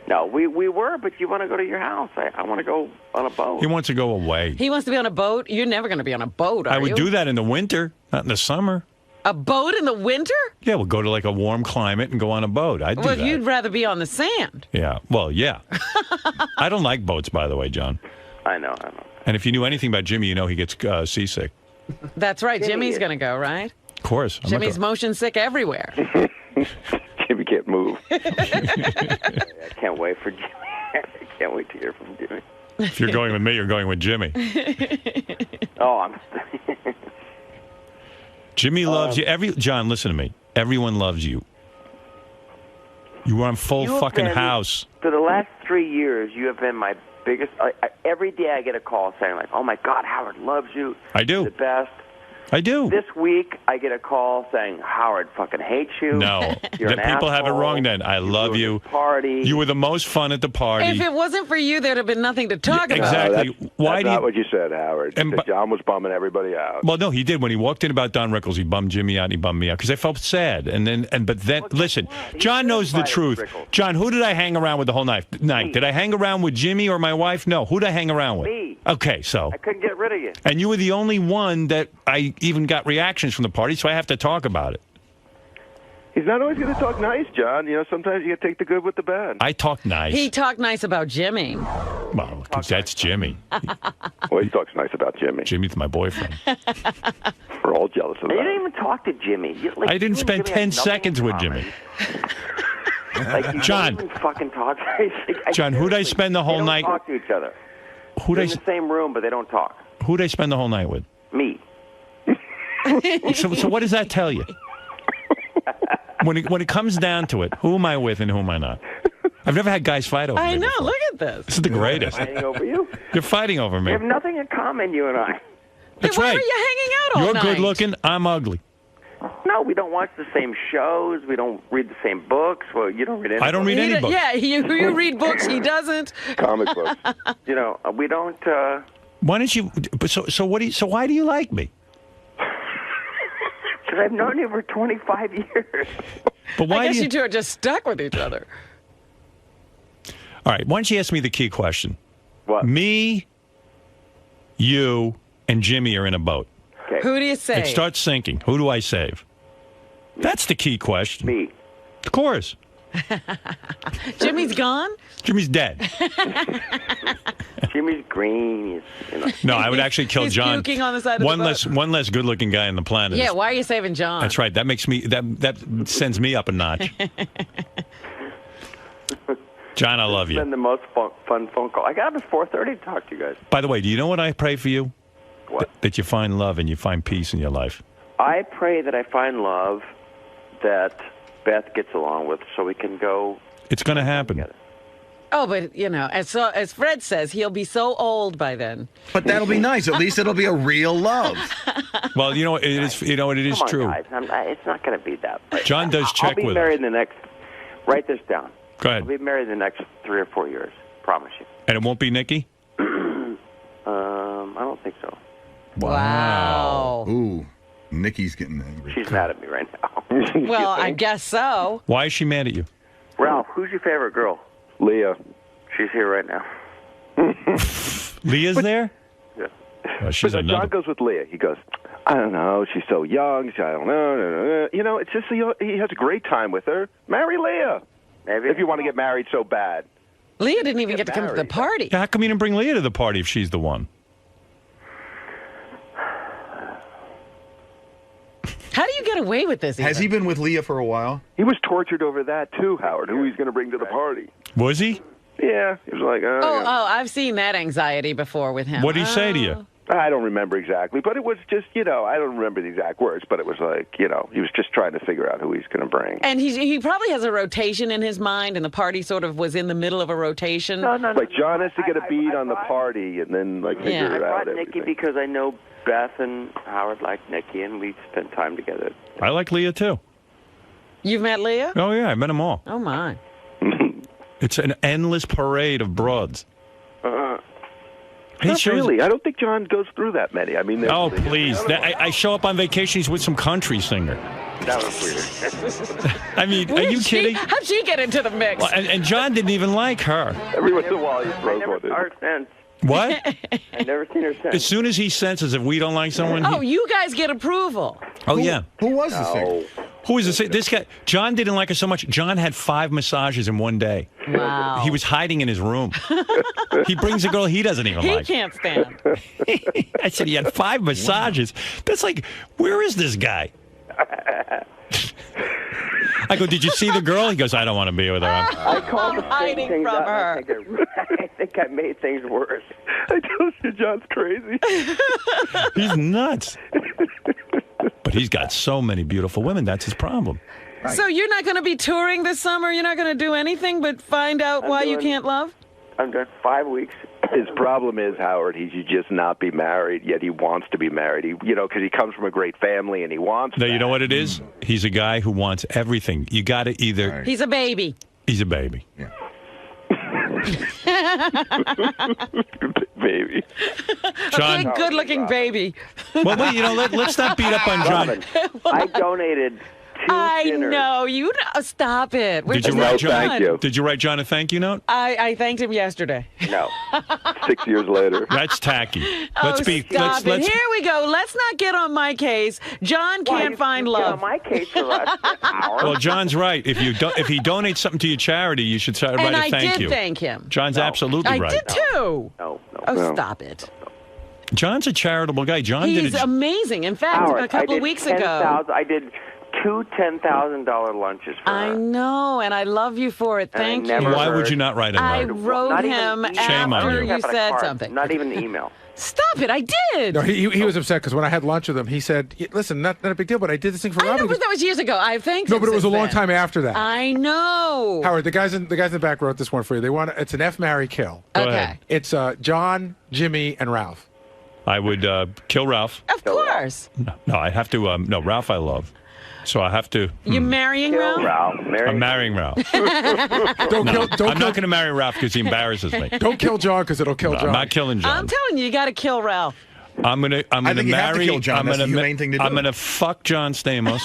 [SPEAKER 21] No, we were, but you want to go to your house. I want to go on a boat.
[SPEAKER 1] He wants to go away.
[SPEAKER 5] He wants to be on a boat? You're never going to be on a boat, are you?
[SPEAKER 1] I would do that in the winter, not in the summer.
[SPEAKER 5] A boat in the winter?
[SPEAKER 1] Yeah, we'll go to like a warm climate and go on a boat. I'd do
[SPEAKER 5] Well,
[SPEAKER 1] that.
[SPEAKER 5] you'd rather be on the sand.
[SPEAKER 1] Yeah. Well, yeah. I don't like boats, by the way, John.
[SPEAKER 21] I know.
[SPEAKER 1] And if you knew anything about Jimmy, you know he gets seasick.
[SPEAKER 5] That's right. Jimmy's going to go, right?
[SPEAKER 1] Of course.
[SPEAKER 5] Jimmy's motion sick everywhere.
[SPEAKER 11] Jimmy can't move.
[SPEAKER 21] I can't wait for Jimmy. I can't wait to hear from Jimmy.
[SPEAKER 1] If you're going with me, you're going with Jimmy.
[SPEAKER 21] Oh, I'm.
[SPEAKER 1] Jimmy loves you. John, listen to me. Everyone loves you. You were on full
[SPEAKER 21] You have
[SPEAKER 1] fucking
[SPEAKER 21] been-
[SPEAKER 1] house.
[SPEAKER 21] For the last 3 years, you have been my biggest. Every day I get a call saying like, "Oh my God, Howard loves you.
[SPEAKER 1] I do.
[SPEAKER 21] You're the best."
[SPEAKER 1] I do.
[SPEAKER 21] This week I get a call saying Howard fucking hates you.
[SPEAKER 1] No.
[SPEAKER 21] You're
[SPEAKER 1] The
[SPEAKER 21] an
[SPEAKER 1] people have it
[SPEAKER 21] asshole.
[SPEAKER 1] wrong then. I love you.
[SPEAKER 21] Party.
[SPEAKER 1] You were the most fun at the party.
[SPEAKER 5] If it wasn't for you, there'd have been nothing to talk about.
[SPEAKER 1] exactly. Why
[SPEAKER 11] That's
[SPEAKER 1] do you...
[SPEAKER 11] not what you said, Howard. Because John was bumming everybody out.
[SPEAKER 1] Well, no, he did. When he walked in about Don Rickles, he bummed Jimmy out and he bummed me out because I felt sad. But then, listen, John knows the truth. John, who did I hang around with the whole night? Did I hang around with Jimmy or my wife? No. Who did I hang around with?
[SPEAKER 21] Me.
[SPEAKER 1] Okay, so.
[SPEAKER 21] I couldn't get rid of you.
[SPEAKER 1] And you were the only one that I even got reactions from the party, so I have to talk about it.
[SPEAKER 11] He's not always going to talk nice, John. You know, sometimes you got to take the good with the bad.
[SPEAKER 1] I talk nice.
[SPEAKER 5] He talked nice about Jimmy.
[SPEAKER 1] Well, because that's Jimmy.
[SPEAKER 11] Well, he talks nice about Jimmy.
[SPEAKER 1] Jimmy's my boyfriend.
[SPEAKER 11] We're all jealous of
[SPEAKER 21] You
[SPEAKER 11] that.
[SPEAKER 21] didn't even talk to Jimmy.
[SPEAKER 1] I didn't spend 10 seconds with Jimmy.
[SPEAKER 21] Like, you
[SPEAKER 1] John.
[SPEAKER 21] don't even fucking talk.
[SPEAKER 1] John, who'd I spend the whole
[SPEAKER 21] they don't
[SPEAKER 1] night?
[SPEAKER 21] talk to each other.
[SPEAKER 1] Who'd
[SPEAKER 21] They're
[SPEAKER 1] I,
[SPEAKER 21] in the same room, but they don't talk.
[SPEAKER 1] who'd I spend the whole night with?
[SPEAKER 21] Me.
[SPEAKER 1] So what does that tell you? When it comes down to it, who am I with and who am I not? I've never had guys fight over me.
[SPEAKER 5] I know.
[SPEAKER 1] before.
[SPEAKER 5] Look at this.
[SPEAKER 1] This is the greatest.
[SPEAKER 21] Fighting over you?
[SPEAKER 1] You're fighting over
[SPEAKER 21] We
[SPEAKER 1] me.
[SPEAKER 21] have nothing in common, you and I.
[SPEAKER 1] That's
[SPEAKER 5] Why
[SPEAKER 1] right.
[SPEAKER 5] were you hanging out all
[SPEAKER 1] You're
[SPEAKER 5] night?
[SPEAKER 1] good looking. I'm ugly.
[SPEAKER 21] No, we don't watch the same shows. We don't read the same books. Well, you don't read any
[SPEAKER 1] I don't read
[SPEAKER 21] books.
[SPEAKER 1] any books.
[SPEAKER 5] Yeah, you read books. He doesn't.
[SPEAKER 11] Comic books.
[SPEAKER 21] You know, we don't.
[SPEAKER 1] Why don't you? So what do you? So why do you like me?
[SPEAKER 21] Because I've known you for 25 years.
[SPEAKER 1] But why
[SPEAKER 5] I guess
[SPEAKER 1] do
[SPEAKER 5] you two are just stuck with each other.
[SPEAKER 1] All right. Why don't you ask me the key question?
[SPEAKER 21] What?
[SPEAKER 1] Me, you, and Jimmy are in a boat.
[SPEAKER 21] Okay.
[SPEAKER 5] Who do you say?
[SPEAKER 1] It starts sinking. Who do I save? That's the key question.
[SPEAKER 21] Me.
[SPEAKER 1] Of course.
[SPEAKER 5] Jimmy's gone?
[SPEAKER 1] Jimmy's dead.
[SPEAKER 21] Jimmy's green. You know.
[SPEAKER 1] No, I would actually kill
[SPEAKER 5] He's
[SPEAKER 1] John.
[SPEAKER 5] puking on the side of the
[SPEAKER 1] one
[SPEAKER 5] boat.
[SPEAKER 1] one less good-looking guy on the planet.
[SPEAKER 5] Yeah, why are you saving John?
[SPEAKER 1] That's right. That makes me that sends me up a notch. John, I love
[SPEAKER 21] It's been
[SPEAKER 1] you.
[SPEAKER 21] the most fun phone call. I got up at 4:30 to talk to you guys.
[SPEAKER 1] By the way, do you know what I pray for you?
[SPEAKER 21] What?
[SPEAKER 1] That you find love and you find peace in your life.
[SPEAKER 21] I pray that I find love that Beth gets along with, so we can go.
[SPEAKER 1] It's going to happen.
[SPEAKER 5] Oh, but, you know, as Fred says, he'll be so old by then.
[SPEAKER 16] But that'll be nice. At least it'll be a real love.
[SPEAKER 1] Well, you know it is. You know it is
[SPEAKER 21] Come on,
[SPEAKER 1] true.
[SPEAKER 21] guys. It's not going to be that.
[SPEAKER 1] John does
[SPEAKER 21] I'll
[SPEAKER 1] check
[SPEAKER 21] be
[SPEAKER 1] with
[SPEAKER 21] married
[SPEAKER 1] us.
[SPEAKER 21] in the next. Write this down.
[SPEAKER 1] Go
[SPEAKER 21] I'll
[SPEAKER 1] ahead.
[SPEAKER 21] be married in the next 3 or 4 years. Promise you.
[SPEAKER 1] And it won't be Nikki?
[SPEAKER 21] I don't think so.
[SPEAKER 5] Wow.
[SPEAKER 16] Ooh, Nikki's getting angry.
[SPEAKER 21] She's mad at me right now.
[SPEAKER 5] Well, I guess so.
[SPEAKER 1] Why is she mad at you?
[SPEAKER 21] Ralph, who's your favorite girl?
[SPEAKER 11] Leah.
[SPEAKER 21] She's here right now.
[SPEAKER 1] Leah's there?
[SPEAKER 21] Yeah.
[SPEAKER 1] Oh, she's
[SPEAKER 11] But
[SPEAKER 1] another.
[SPEAKER 11] John goes with Leah. He goes, I don't know. She's so young. I don't know. You know, it's just he has a great time with her. Marry Leah.
[SPEAKER 21] Maybe.
[SPEAKER 11] If you want to get married so bad.
[SPEAKER 5] Leah didn't even get to come to the party.
[SPEAKER 1] How come you didn't bring Leah to the party if she's the one?
[SPEAKER 5] How do you get away with this?
[SPEAKER 16] Has he been with Leah for a while?
[SPEAKER 11] He was tortured over that too, Howard. Who he's going to bring to the party?
[SPEAKER 1] Was he?
[SPEAKER 11] Yeah, he was like,
[SPEAKER 5] Oh, I've seen that anxiety before with him.
[SPEAKER 1] What did he say to you?
[SPEAKER 11] I don't remember exactly, but it was just, you know, I don't remember the exact words, but it was like, you know, he was just trying to figure out who he's going to bring.
[SPEAKER 5] And he probably has a rotation in his mind, and the party sort of was in the middle of a rotation.
[SPEAKER 11] Like John has to get a bead on the party and then like figure
[SPEAKER 5] Yeah.
[SPEAKER 11] it
[SPEAKER 21] I
[SPEAKER 11] out.
[SPEAKER 21] brought Nikki because I know Beth and Howard like Nikki, and we spend time together.
[SPEAKER 1] I like Leah too.
[SPEAKER 5] You've met Leah?
[SPEAKER 1] Oh yeah, I met them all.
[SPEAKER 5] Oh my.
[SPEAKER 1] It's an endless parade of broads. He
[SPEAKER 11] Not
[SPEAKER 1] shows-
[SPEAKER 11] really. I don't think John goes through that many. I mean,
[SPEAKER 1] Oh please! I show up on vacations with some country singer.
[SPEAKER 21] That was weird.
[SPEAKER 1] I mean, are you kidding?
[SPEAKER 5] How'd she get into the mix?
[SPEAKER 1] Well, and John didn't even like her.
[SPEAKER 11] Every once in a while he
[SPEAKER 21] I
[SPEAKER 11] throws
[SPEAKER 21] never
[SPEAKER 11] one in.
[SPEAKER 21] our sense.
[SPEAKER 1] What?
[SPEAKER 21] I've never seen her since.
[SPEAKER 1] As soon as he senses if we don't like someone.
[SPEAKER 5] Oh, you guys get approval.
[SPEAKER 1] Yeah.
[SPEAKER 16] Who was the singer?
[SPEAKER 1] Who was the singer? This guy. John didn't like her so much. John had 5 massages in one day.
[SPEAKER 5] Wow.
[SPEAKER 1] He was hiding in his room. He brings a girl he doesn't even like.
[SPEAKER 5] He can't stand.
[SPEAKER 1] I said he had 5 massages. That's like, where is this guy? I go, did you see the girl? He goes, I don't want to be with her.
[SPEAKER 21] I called to
[SPEAKER 5] hiding
[SPEAKER 21] things
[SPEAKER 5] from
[SPEAKER 21] up.
[SPEAKER 5] her.
[SPEAKER 21] I think I made things worse. I told you John's crazy.
[SPEAKER 1] He's nuts. But he's got so many beautiful women. That's his problem.
[SPEAKER 5] So you're not going to be touring this summer? You're not going to do anything but find out why you can't love?
[SPEAKER 21] I'm doing 5 weeks.
[SPEAKER 11] His problem is, Howard, he should just not be married, yet he wants to be married. Because he comes from a great family and he wants
[SPEAKER 1] No, you know what it is? He's a guy who wants everything. You got to either...
[SPEAKER 5] He's a baby.
[SPEAKER 1] He's a baby.
[SPEAKER 11] Yeah. Baby.
[SPEAKER 1] John.
[SPEAKER 5] A big, good-looking baby.
[SPEAKER 1] Well, wait, let's not beat up on John.
[SPEAKER 21] Robin, I donated 2 dinners.
[SPEAKER 5] know. You know. Stop it. We're
[SPEAKER 1] Did you
[SPEAKER 5] just
[SPEAKER 1] write
[SPEAKER 5] having
[SPEAKER 1] John?
[SPEAKER 5] fun.
[SPEAKER 1] Did you write John a thank you note?
[SPEAKER 5] I thanked him yesterday.
[SPEAKER 21] No.
[SPEAKER 11] 6 years later.
[SPEAKER 1] That's tacky.
[SPEAKER 5] Stop it. Here we go. Let's not get on my case. John can't find love.
[SPEAKER 21] On my case for the last hour.
[SPEAKER 1] Well, John's right. If he donates something to your charity, you should write
[SPEAKER 5] And
[SPEAKER 1] a
[SPEAKER 5] I
[SPEAKER 1] thank
[SPEAKER 5] did
[SPEAKER 1] you.
[SPEAKER 5] thank him.
[SPEAKER 1] John's absolutely right.
[SPEAKER 5] I did too.
[SPEAKER 21] No.
[SPEAKER 5] Oh, stop it.
[SPEAKER 1] John's a charitable guy. John
[SPEAKER 5] He's
[SPEAKER 1] did
[SPEAKER 5] amazing. In fact,
[SPEAKER 21] Howard,
[SPEAKER 5] a couple of weeks ago.
[SPEAKER 21] I did 2 $10,000 lunches for
[SPEAKER 5] I
[SPEAKER 21] her.
[SPEAKER 5] know, and I love you for it. Thank you.
[SPEAKER 1] Why would you not write a
[SPEAKER 5] I
[SPEAKER 1] note?
[SPEAKER 5] wrote him
[SPEAKER 1] Shame on
[SPEAKER 5] after
[SPEAKER 1] you.
[SPEAKER 5] you said something.
[SPEAKER 21] Not even an email.
[SPEAKER 5] Stop it! I did.
[SPEAKER 14] No, he was upset because when I had lunch with him, he said, "Listen, not a big deal, but I did this thing for
[SPEAKER 5] I
[SPEAKER 14] Robin."
[SPEAKER 5] know, but that was years ago. I thanked
[SPEAKER 14] No,
[SPEAKER 5] him
[SPEAKER 14] but it was a
[SPEAKER 5] since
[SPEAKER 14] long
[SPEAKER 5] then.
[SPEAKER 14] time after that.
[SPEAKER 5] I know.
[SPEAKER 14] Howard, the guys in the back wrote this one for you. It's an F, marry, kill.
[SPEAKER 1] Go ahead.
[SPEAKER 14] It's John, Jimmy, and Ralph.
[SPEAKER 1] I would kill Ralph.
[SPEAKER 5] Of course.
[SPEAKER 1] No, I have to. No, Ralph I love. So I have to.
[SPEAKER 5] You marrying Ralph?
[SPEAKER 1] I'm marrying Ralph.
[SPEAKER 14] Don't
[SPEAKER 1] I'm not going to marry Ralph because he embarrasses me.
[SPEAKER 14] Don't kill John because it'll kill John.
[SPEAKER 1] I'm not killing John.
[SPEAKER 5] I'm telling you got to kill Ralph.
[SPEAKER 1] I'm gonna
[SPEAKER 16] think you have to
[SPEAKER 1] marry.
[SPEAKER 16] kill John. That's the humane thing to do.
[SPEAKER 1] I'm gonna fuck John Stamos.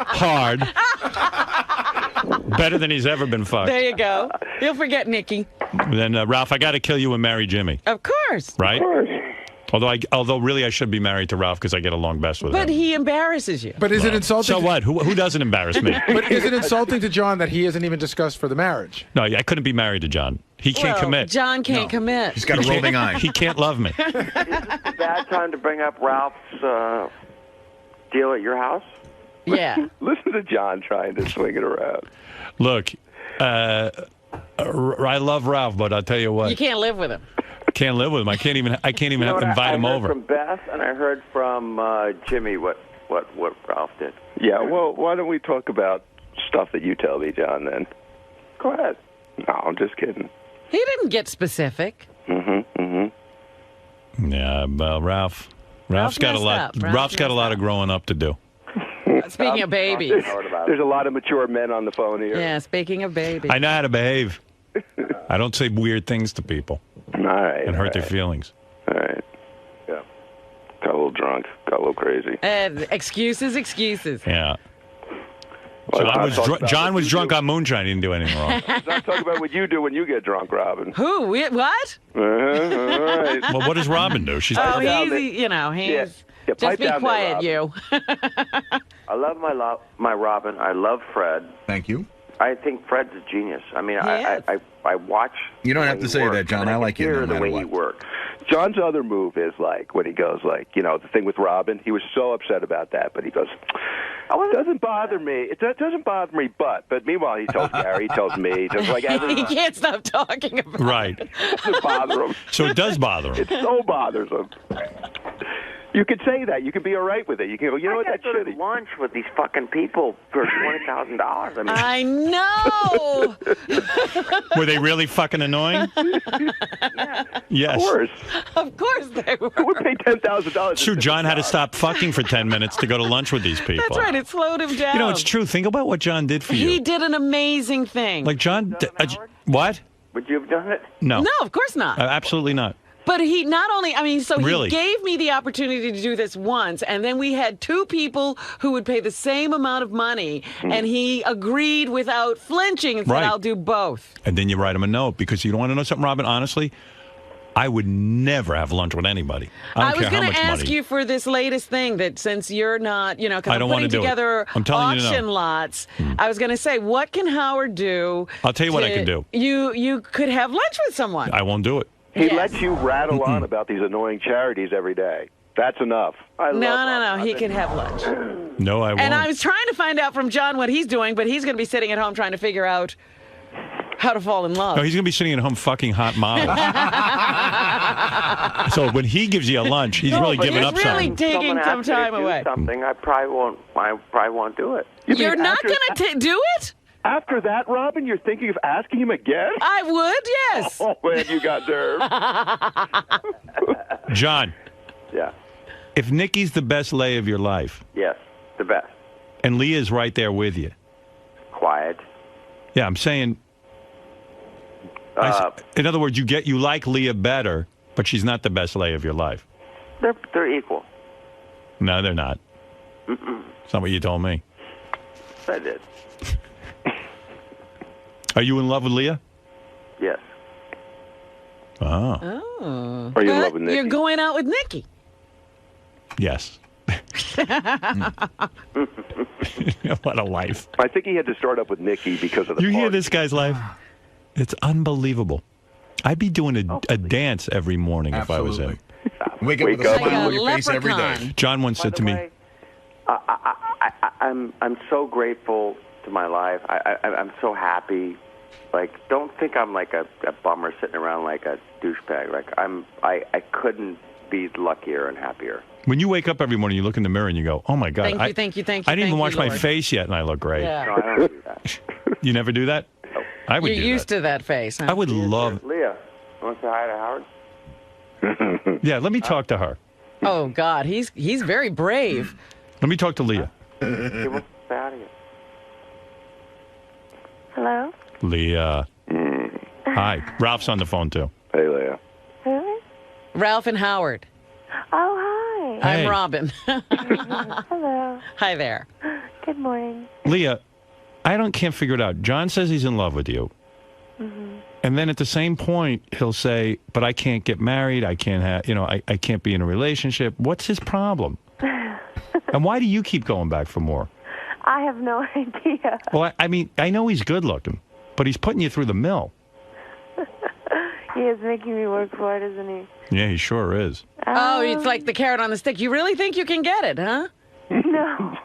[SPEAKER 1] Hard. Better than he's ever been fucked.
[SPEAKER 5] There you go. You'll forget Nikki.
[SPEAKER 1] Then Ralph, I got to kill you and marry Jimmy.
[SPEAKER 5] Of course.
[SPEAKER 1] Right. Although really I should be married to Ralph because I get along best with him.
[SPEAKER 5] But he embarrasses you.
[SPEAKER 14] But is it insulting?
[SPEAKER 1] So what? Who doesn't embarrass me?
[SPEAKER 14] But is it insulting to John that he isn't even discussed for the marriage?
[SPEAKER 1] No, I couldn't be married to John. He can't commit.
[SPEAKER 5] John can't commit.
[SPEAKER 16] He's got a rolling eye.
[SPEAKER 1] He can't love me.
[SPEAKER 21] Is this a bad time to bring up Ralph's deal at your house?
[SPEAKER 5] Yeah.
[SPEAKER 11] Listen to John trying to swing it around.
[SPEAKER 1] Look, I love Ralph, but I'll tell you what.
[SPEAKER 5] You can't live with him.
[SPEAKER 1] Can't live with him. I can't even
[SPEAKER 21] You know what,
[SPEAKER 1] invite him
[SPEAKER 21] I heard
[SPEAKER 1] over.
[SPEAKER 21] from Beth and I heard from Jimmy what Ralph did.
[SPEAKER 11] Yeah, well, why don't we talk about stuff that you tell me, John, then?
[SPEAKER 21] Go ahead.
[SPEAKER 11] No, I'm just kidding.
[SPEAKER 5] He didn't get specific.
[SPEAKER 1] Yeah, well, Ralph's got a lot. Ralph's got a lot of growing up to do.
[SPEAKER 5] Speaking of babies.
[SPEAKER 11] There's a lot of mature men on the phone here.
[SPEAKER 5] Yeah, speaking of babies.
[SPEAKER 1] I know how to behave. I don't say weird things to people.
[SPEAKER 11] All right.
[SPEAKER 1] And hurt their feelings.
[SPEAKER 11] All right. Yeah. Got a little drunk. Got a little crazy.
[SPEAKER 5] Excuses.
[SPEAKER 1] Yeah.
[SPEAKER 11] Well,
[SPEAKER 1] John was drunk on moonshine. He didn't do anything wrong.
[SPEAKER 11] Let's not talk about what you do when you get drunk, Robin.
[SPEAKER 5] Who? What?
[SPEAKER 11] All right.
[SPEAKER 1] Well, what does Robin do? She's
[SPEAKER 5] Oh, he's,
[SPEAKER 21] pipe
[SPEAKER 5] just be
[SPEAKER 21] down there,
[SPEAKER 5] quiet,
[SPEAKER 21] Robin.
[SPEAKER 5] you.
[SPEAKER 21] I love my Robin. I love Fred.
[SPEAKER 16] Thank you.
[SPEAKER 21] I think Fred's a genius. I mean, I watch.
[SPEAKER 16] You don't have to say that, John. I like you no
[SPEAKER 21] the
[SPEAKER 16] matter
[SPEAKER 21] way
[SPEAKER 16] what.
[SPEAKER 21] he works.
[SPEAKER 11] John's other move is like when he goes like, the thing with Robin. He was so upset about that, but he goes, "It doesn't bother me. It doesn't bother me." But meanwhile, he tells Gary, he tells me, just like
[SPEAKER 5] He can't stop talking about
[SPEAKER 1] right.
[SPEAKER 11] It doesn't bother him.
[SPEAKER 1] So it does bother him.
[SPEAKER 11] It so bothers him. You could say that. You could be all right with it. You can go, what, that's shitty.
[SPEAKER 21] I lunch with these fucking people for $20,000.
[SPEAKER 5] I know.
[SPEAKER 1] Were they really fucking annoying? Yes.
[SPEAKER 11] Of
[SPEAKER 5] course they were.
[SPEAKER 11] Who would pay $10,000?
[SPEAKER 1] It's true. John had to stop fucking for 10 minutes to go to lunch with these people.
[SPEAKER 5] That's right. It slowed him down.
[SPEAKER 1] It's true. Think about what John did for you.
[SPEAKER 5] He did an amazing thing.
[SPEAKER 1] Like John, what?
[SPEAKER 21] Would you have done it?
[SPEAKER 1] No.
[SPEAKER 5] No, of course not.
[SPEAKER 1] Absolutely not.
[SPEAKER 5] But he not only, I mean, so
[SPEAKER 1] Really?
[SPEAKER 5] he gave me the opportunity to do this once, and then we had two people who would pay the same amount of money, and he agreed without flinching and said,
[SPEAKER 1] Right.
[SPEAKER 5] I'll do both.
[SPEAKER 1] And then you write him a note because you don't want to know something, Robin. Honestly, I would never have lunch with anybody. I don't
[SPEAKER 5] was
[SPEAKER 1] care how
[SPEAKER 5] going
[SPEAKER 1] much
[SPEAKER 5] to ask
[SPEAKER 1] money.
[SPEAKER 5] you for this latest thing that since you're not, you know, because
[SPEAKER 1] I
[SPEAKER 5] I'm
[SPEAKER 1] don't wanna
[SPEAKER 5] putting
[SPEAKER 1] do it.
[SPEAKER 5] together
[SPEAKER 1] I'm telling you to
[SPEAKER 5] auction
[SPEAKER 1] know.
[SPEAKER 5] lots, I was going to say, what can Howard do?
[SPEAKER 1] I'll tell you what I can do.
[SPEAKER 5] You could have lunch with someone.
[SPEAKER 1] I won't do it.
[SPEAKER 11] He lets you rattle on about these annoying charities every day. That's enough.
[SPEAKER 5] No. He can have lunch.
[SPEAKER 1] No, I won't.
[SPEAKER 5] And I was trying to find out from John what he's doing, but he's going to be sitting at home trying to figure out how to fall in love.
[SPEAKER 1] No, he's going to be sitting at home fucking hot models. So when he gives you a lunch, he's really giving up something.
[SPEAKER 5] Taking
[SPEAKER 21] Someone
[SPEAKER 5] some
[SPEAKER 21] asks me to
[SPEAKER 5] time
[SPEAKER 21] do
[SPEAKER 5] away.
[SPEAKER 21] Something I probably won't do it.
[SPEAKER 5] You're not going to do it?
[SPEAKER 11] After that, Robin, you're thinking of asking him again?
[SPEAKER 5] I would, yes.
[SPEAKER 11] Oh, man, you got nerve.
[SPEAKER 1] John.
[SPEAKER 21] Yeah.
[SPEAKER 1] If Nikki's the best lay of your life,
[SPEAKER 21] Yes, the best.
[SPEAKER 1] and Leah's right there with you.
[SPEAKER 21] Quiet.
[SPEAKER 1] Yeah, I'm saying. In other words, you like Leah better, but she's not the best lay of your life.
[SPEAKER 21] They're equal.
[SPEAKER 1] No, they're not. It's not what you told me.
[SPEAKER 21] I did.
[SPEAKER 1] Are you in love with Leah?
[SPEAKER 21] Yes.
[SPEAKER 1] Oh.
[SPEAKER 5] Oh.
[SPEAKER 11] Are you in love with Nikki?
[SPEAKER 5] You're going out with Nikki.
[SPEAKER 1] Yes. What a life.
[SPEAKER 11] I think he had to start up with Nikki because of the
[SPEAKER 1] You hear
[SPEAKER 11] party.
[SPEAKER 1] this guy's life? It's unbelievable. I'd be doing a dance every morning if I was him.
[SPEAKER 16] Wake up with a smile on your face every day.
[SPEAKER 1] John once said to me,
[SPEAKER 21] I'm so grateful to my life. I'm so happy. Like, don't think I'm like a bummer sitting around like a douchebag. Like, I couldn't be luckier and happier.
[SPEAKER 1] when you wake up every morning, you look in the mirror and you go, oh my God.
[SPEAKER 5] Thank you.
[SPEAKER 1] I didn't even wash my face yet and I look great.
[SPEAKER 5] Yeah.
[SPEAKER 21] No, I don't do that.
[SPEAKER 1] You never do that? I would
[SPEAKER 5] You're
[SPEAKER 1] do
[SPEAKER 5] used to that face. Huh?
[SPEAKER 1] I would love.
[SPEAKER 21] Leah, want to say hi to Howard?
[SPEAKER 1] Yeah, let me talk to her.
[SPEAKER 5] Oh God, he's very brave.
[SPEAKER 1] Let me talk to Leah.
[SPEAKER 21] He wants to say hi to you.
[SPEAKER 12] Hello?
[SPEAKER 1] Leah. Hi. Ralph's on the phone too.
[SPEAKER 11] Hey, Leah.
[SPEAKER 12] Who?
[SPEAKER 5] Ralph and Howard.
[SPEAKER 12] Oh,
[SPEAKER 1] Hey.
[SPEAKER 5] I'm Robin.
[SPEAKER 12] Hello.
[SPEAKER 5] Hi there.
[SPEAKER 12] Good morning.
[SPEAKER 1] Leah, can't figure it out. John says he's in love with you.
[SPEAKER 12] Mm-hmm.
[SPEAKER 1] And then at the same point, he'll say, but I can't get married. I can't have, I can't be in a relationship. What's his problem? And why do you keep going back for more?
[SPEAKER 12] I have no idea.
[SPEAKER 1] Well, I mean, I know he's good looking, but he's putting you through the mill.
[SPEAKER 12] He is making me work for it, isn't he?
[SPEAKER 1] Yeah, he sure is.
[SPEAKER 5] Oh, it's like the carrot on the stick. You really think you can get it, huh?
[SPEAKER 12] No.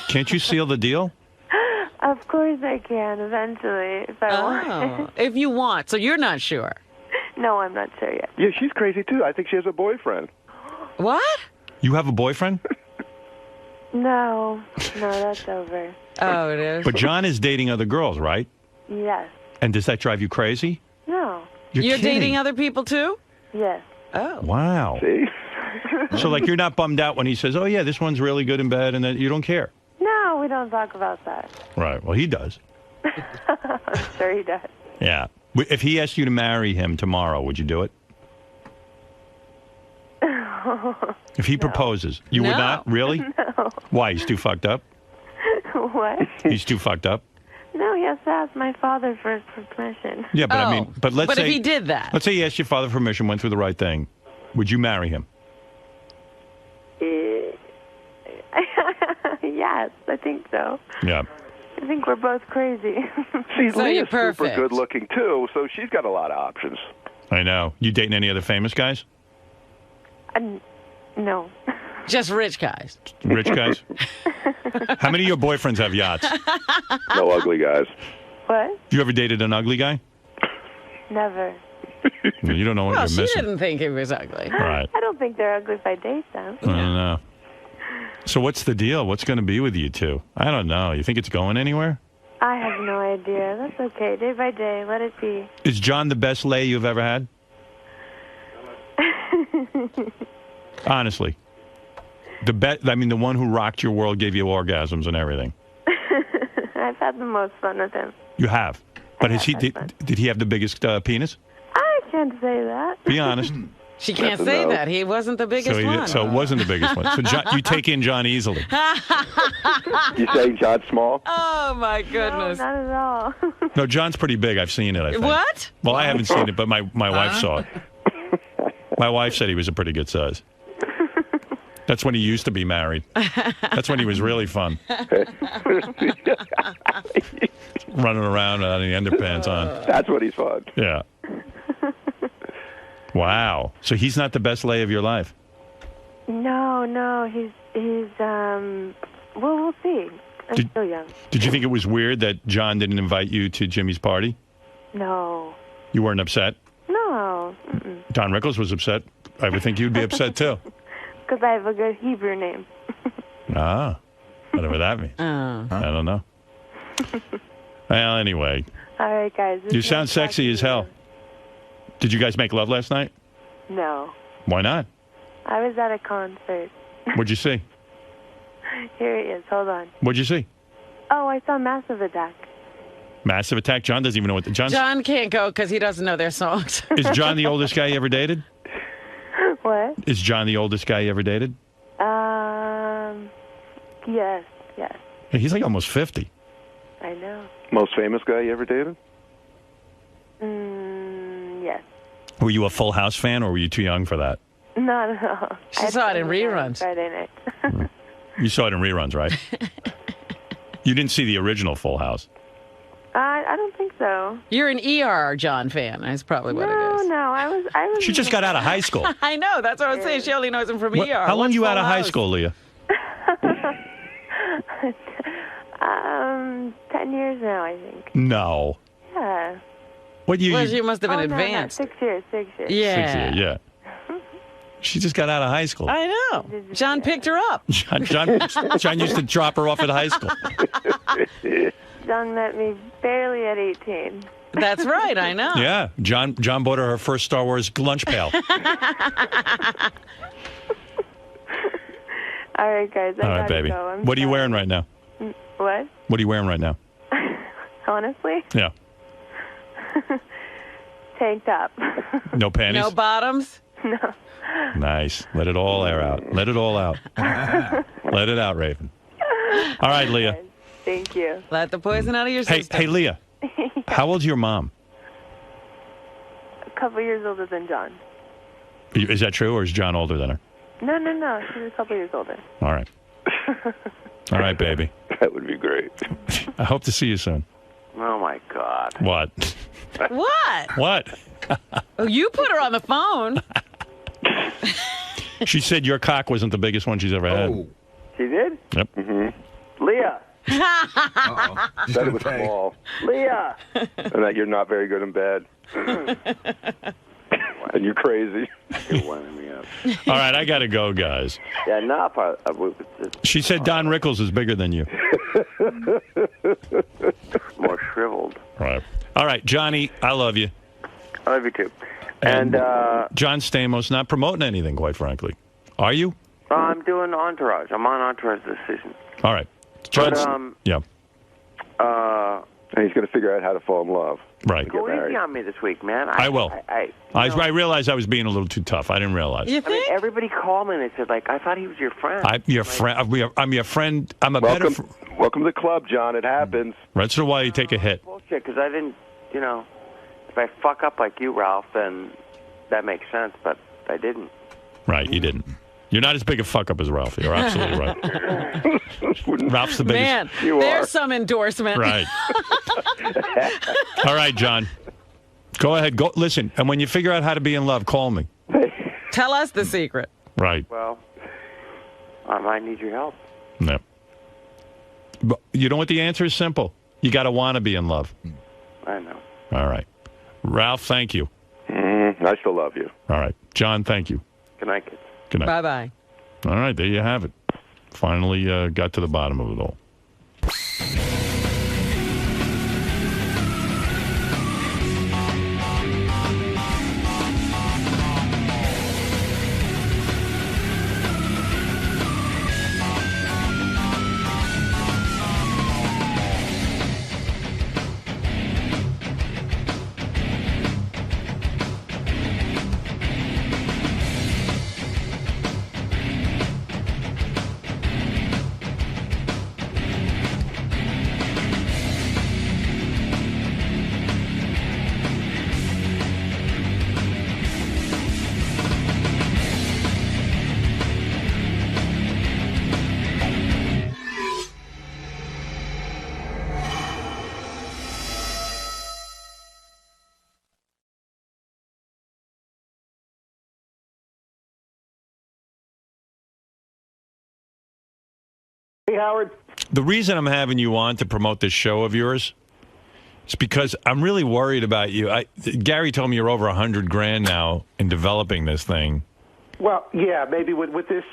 [SPEAKER 1] Can't you seal the deal?
[SPEAKER 12] Of course I can, eventually, if I want.
[SPEAKER 5] If you want. So you're not sure.
[SPEAKER 12] No, I'm not sure yet.
[SPEAKER 11] Yeah, she's crazy too. I think she has a boyfriend.
[SPEAKER 5] What?
[SPEAKER 1] You have a boyfriend?
[SPEAKER 12] No, that's over.
[SPEAKER 5] Oh, it is.
[SPEAKER 1] But John is dating other girls, right?
[SPEAKER 12] Yes.
[SPEAKER 1] And does that drive you crazy?
[SPEAKER 12] No.
[SPEAKER 1] You're kidding.
[SPEAKER 5] dating other people too?
[SPEAKER 12] Yes.
[SPEAKER 5] Oh.
[SPEAKER 1] Wow.
[SPEAKER 11] See?
[SPEAKER 1] So, like, you're not bummed out when he says, oh, yeah, this one's really good in bed, and then you don't care?
[SPEAKER 12] No, we don't talk about that.
[SPEAKER 1] Right. Well, he does.
[SPEAKER 12] I'm sure he does.
[SPEAKER 1] Yeah. If he asked you to marry him tomorrow, would you do it? If he proposes, you would
[SPEAKER 12] No.
[SPEAKER 1] not? Really?
[SPEAKER 12] No.
[SPEAKER 1] Why? He's too fucked up?
[SPEAKER 12] What?
[SPEAKER 1] He's too fucked up?
[SPEAKER 12] No, he has to ask my father first for permission.
[SPEAKER 1] Yeah, but I mean, but let's
[SPEAKER 5] But
[SPEAKER 1] say
[SPEAKER 5] if he did that.
[SPEAKER 1] Let's say he asked your father for permission, went through the right thing. Would you marry him?
[SPEAKER 12] Yes, I think so.
[SPEAKER 1] Yeah.
[SPEAKER 12] I think we're both crazy.
[SPEAKER 11] See,
[SPEAKER 5] So
[SPEAKER 11] Leah's
[SPEAKER 5] you're
[SPEAKER 11] super
[SPEAKER 5] perfect.
[SPEAKER 11] good looking too, so she's got a lot of options.
[SPEAKER 1] I know. You dating any other famous guys?
[SPEAKER 12] No.
[SPEAKER 5] Just rich guys.
[SPEAKER 1] Rich guys? How many of your boyfriends have yachts?
[SPEAKER 11] No ugly guys.
[SPEAKER 12] What?
[SPEAKER 1] You ever dated an ugly guy?
[SPEAKER 12] Never.
[SPEAKER 1] You don't know what
[SPEAKER 5] Well,
[SPEAKER 1] you're
[SPEAKER 5] she
[SPEAKER 1] missing.
[SPEAKER 5] didn't think he was ugly.
[SPEAKER 1] Right.
[SPEAKER 12] I don't think they're ugly if I date them.
[SPEAKER 1] I don't know. So what's the deal? What's going to be with you two? I don't know. You think it's going anywhere?
[SPEAKER 12] I have no idea. That's okay. Day by day. Let it be.
[SPEAKER 1] Is John the best lay you've ever had? Honestly. The one who rocked your world, gave you orgasms and everything.
[SPEAKER 12] I've had the most fun with him.
[SPEAKER 1] You have. But did he have the biggest penis?
[SPEAKER 12] can't say that.
[SPEAKER 1] Be honest.
[SPEAKER 5] She can't
[SPEAKER 11] That's a
[SPEAKER 5] say
[SPEAKER 11] no.
[SPEAKER 5] that. He wasn't the biggest one.
[SPEAKER 1] So it wasn't the biggest one. So John, you take in John easily.
[SPEAKER 11] You saying John's small?
[SPEAKER 5] Oh, my goodness.
[SPEAKER 12] No, not at all.
[SPEAKER 1] No, John's pretty big. I've seen it, I think.
[SPEAKER 5] What?
[SPEAKER 1] Well, I haven't seen it, but my wife saw it. My wife said he was a pretty good size. That's when he used to be married. That's when he was really fun. Running around without any underpants on.
[SPEAKER 11] That's what he's fun.
[SPEAKER 1] Yeah. Wow. So he's not the best lay of your life?
[SPEAKER 12] No, he's well, we'll see. I'm still young.
[SPEAKER 1] Did you think it was weird that John didn't invite you to Jimmy's party?
[SPEAKER 12] No.
[SPEAKER 1] You weren't upset?
[SPEAKER 12] No. Mm-mm.
[SPEAKER 1] Don Rickles was upset. I would think you'd be upset too.
[SPEAKER 12] Because I have a good Hebrew name.
[SPEAKER 1] Ah, whatever that means. I don't know. Well, anyway.
[SPEAKER 12] All right, guys.
[SPEAKER 1] You sound sexy as hell. Did you guys make love last night?
[SPEAKER 12] No.
[SPEAKER 1] Why not?
[SPEAKER 12] I was at a concert.
[SPEAKER 1] What'd you see?
[SPEAKER 12] Here he is. Hold on.
[SPEAKER 1] What'd you see?
[SPEAKER 12] Oh, I saw Massive Attack.
[SPEAKER 1] Massive Attack? John doesn't even know what
[SPEAKER 5] John can't go because he doesn't know their songs.
[SPEAKER 1] Is John the oldest guy you ever dated?
[SPEAKER 12] What?
[SPEAKER 1] Is John the oldest guy you ever dated?
[SPEAKER 12] Yes.
[SPEAKER 1] He's like almost 50.
[SPEAKER 12] I know.
[SPEAKER 11] Most famous guy you ever dated?
[SPEAKER 12] Yes.
[SPEAKER 1] Were you a Full House fan, or were you too young for that?
[SPEAKER 12] Not at all.
[SPEAKER 5] She saw it in reruns.
[SPEAKER 12] Friday night.
[SPEAKER 1] You saw it in reruns, right? You didn't see the original Full House.
[SPEAKER 12] I don't think so.
[SPEAKER 5] You're an ER John fan. That's probably what it is.
[SPEAKER 12] No, I was.
[SPEAKER 1] She just got out of high school.
[SPEAKER 5] I know. That's what I was saying. She only knows him from ER.
[SPEAKER 1] How long
[SPEAKER 5] What's
[SPEAKER 1] you out of
[SPEAKER 5] Full
[SPEAKER 1] high
[SPEAKER 5] House?
[SPEAKER 1] school, Leah?
[SPEAKER 12] 10 years now, I think.
[SPEAKER 1] No.
[SPEAKER 12] Yeah.
[SPEAKER 1] What year?
[SPEAKER 5] Well, she must have been
[SPEAKER 12] Oh, no,
[SPEAKER 5] advanced.
[SPEAKER 12] 6 years. 6 years.
[SPEAKER 5] Yeah.
[SPEAKER 1] 6 years, yeah. She just got out of high school.
[SPEAKER 5] I know. John picked her up.
[SPEAKER 1] John used to drop her off at high school.
[SPEAKER 12] John met me barely at 18.
[SPEAKER 5] That's right. I know.
[SPEAKER 1] Yeah. John bought her first Star Wars lunch pail.
[SPEAKER 12] All right, guys. I
[SPEAKER 1] All right,
[SPEAKER 12] gotta
[SPEAKER 1] baby.
[SPEAKER 12] Go. I'm
[SPEAKER 1] What are you
[SPEAKER 12] sorry.
[SPEAKER 1] wearing right now?
[SPEAKER 12] What?
[SPEAKER 1] What are you wearing right now?
[SPEAKER 12] Honestly?
[SPEAKER 1] Yeah.
[SPEAKER 12] Tank top.
[SPEAKER 1] No panties?
[SPEAKER 5] No bottoms?
[SPEAKER 12] No.
[SPEAKER 1] Nice. Let it all air out. Let it all out. Let it out, Raven. All right, Leah.
[SPEAKER 12] Thank you.
[SPEAKER 5] Let the poison out of your system.
[SPEAKER 1] Hey, Leah. How old's your mom?
[SPEAKER 12] A couple years older than John.
[SPEAKER 1] Is that true, or is John older than her?
[SPEAKER 12] No. She's a couple years older.
[SPEAKER 1] All right. All right, baby.
[SPEAKER 11] That would be great.
[SPEAKER 1] I hope to see you soon.
[SPEAKER 21] Oh, my God.
[SPEAKER 1] What?
[SPEAKER 5] What?
[SPEAKER 1] What?
[SPEAKER 5] Oh, you put her on the phone.
[SPEAKER 1] She said your cock wasn't the biggest one she's ever had.
[SPEAKER 21] She did?
[SPEAKER 1] Yep.
[SPEAKER 11] Mm-hmm.
[SPEAKER 21] Leah.
[SPEAKER 11] Said it was small.
[SPEAKER 21] Leah.
[SPEAKER 11] And that you're not very good in bed. And you're crazy.
[SPEAKER 21] You're winding me up.
[SPEAKER 1] All right, I got to go, guys.
[SPEAKER 21] Yeah, no.
[SPEAKER 1] She said Don Rickles is bigger than you.
[SPEAKER 21] More shriveled.
[SPEAKER 1] All right, Johnny, I love you.
[SPEAKER 21] I love you, too.
[SPEAKER 1] And John Stamos, not promoting anything, quite frankly. Are you?
[SPEAKER 21] I'm doing Entourage. I'm on Entourage this season.
[SPEAKER 1] All right. John, yeah.
[SPEAKER 11] And he's going to figure out how to fall in love.
[SPEAKER 1] Right.
[SPEAKER 21] Go easy on me this week, man.
[SPEAKER 1] I will.
[SPEAKER 21] I
[SPEAKER 1] realized I was being a little too tough. I didn't realize.
[SPEAKER 21] I mean, everybody called me and they said, like, I thought he was your friend.
[SPEAKER 1] I'm your friend. I'm your friend. I'm a better friend.
[SPEAKER 11] Welcome to the club, John. It happens.
[SPEAKER 1] That's why you take a hit.
[SPEAKER 21] Bullshit, because I didn't, if I fuck up like you, Ralph, then that makes sense, but I didn't.
[SPEAKER 1] Right, you didn't. You're not as big a fuck up as Ralph. You're absolutely right. Ralph's the biggest.
[SPEAKER 5] Man, there's some endorsement.
[SPEAKER 1] Right. All right, John. Go ahead. Go listen. And when you figure out how to be in love, call me.
[SPEAKER 5] Tell us the secret.
[SPEAKER 1] Right.
[SPEAKER 21] Well, I might need your help.
[SPEAKER 1] No. But you know what the answer is? Simple. You got to want to be in love.
[SPEAKER 21] I know.
[SPEAKER 1] All right. Ralph, thank you.
[SPEAKER 11] I still love you.
[SPEAKER 1] All right. John, thank you.
[SPEAKER 21] Good night, kids.
[SPEAKER 1] Good night.
[SPEAKER 5] Bye-bye.
[SPEAKER 1] All right. There you have it. Finally got to the bottom of it all.
[SPEAKER 3] Hey, Howard.
[SPEAKER 1] The reason I'm having you on to promote this show of yours is because I'm really worried about you. Gary told me you're over $100,000 now in developing this thing.
[SPEAKER 3] Well, yeah, maybe with this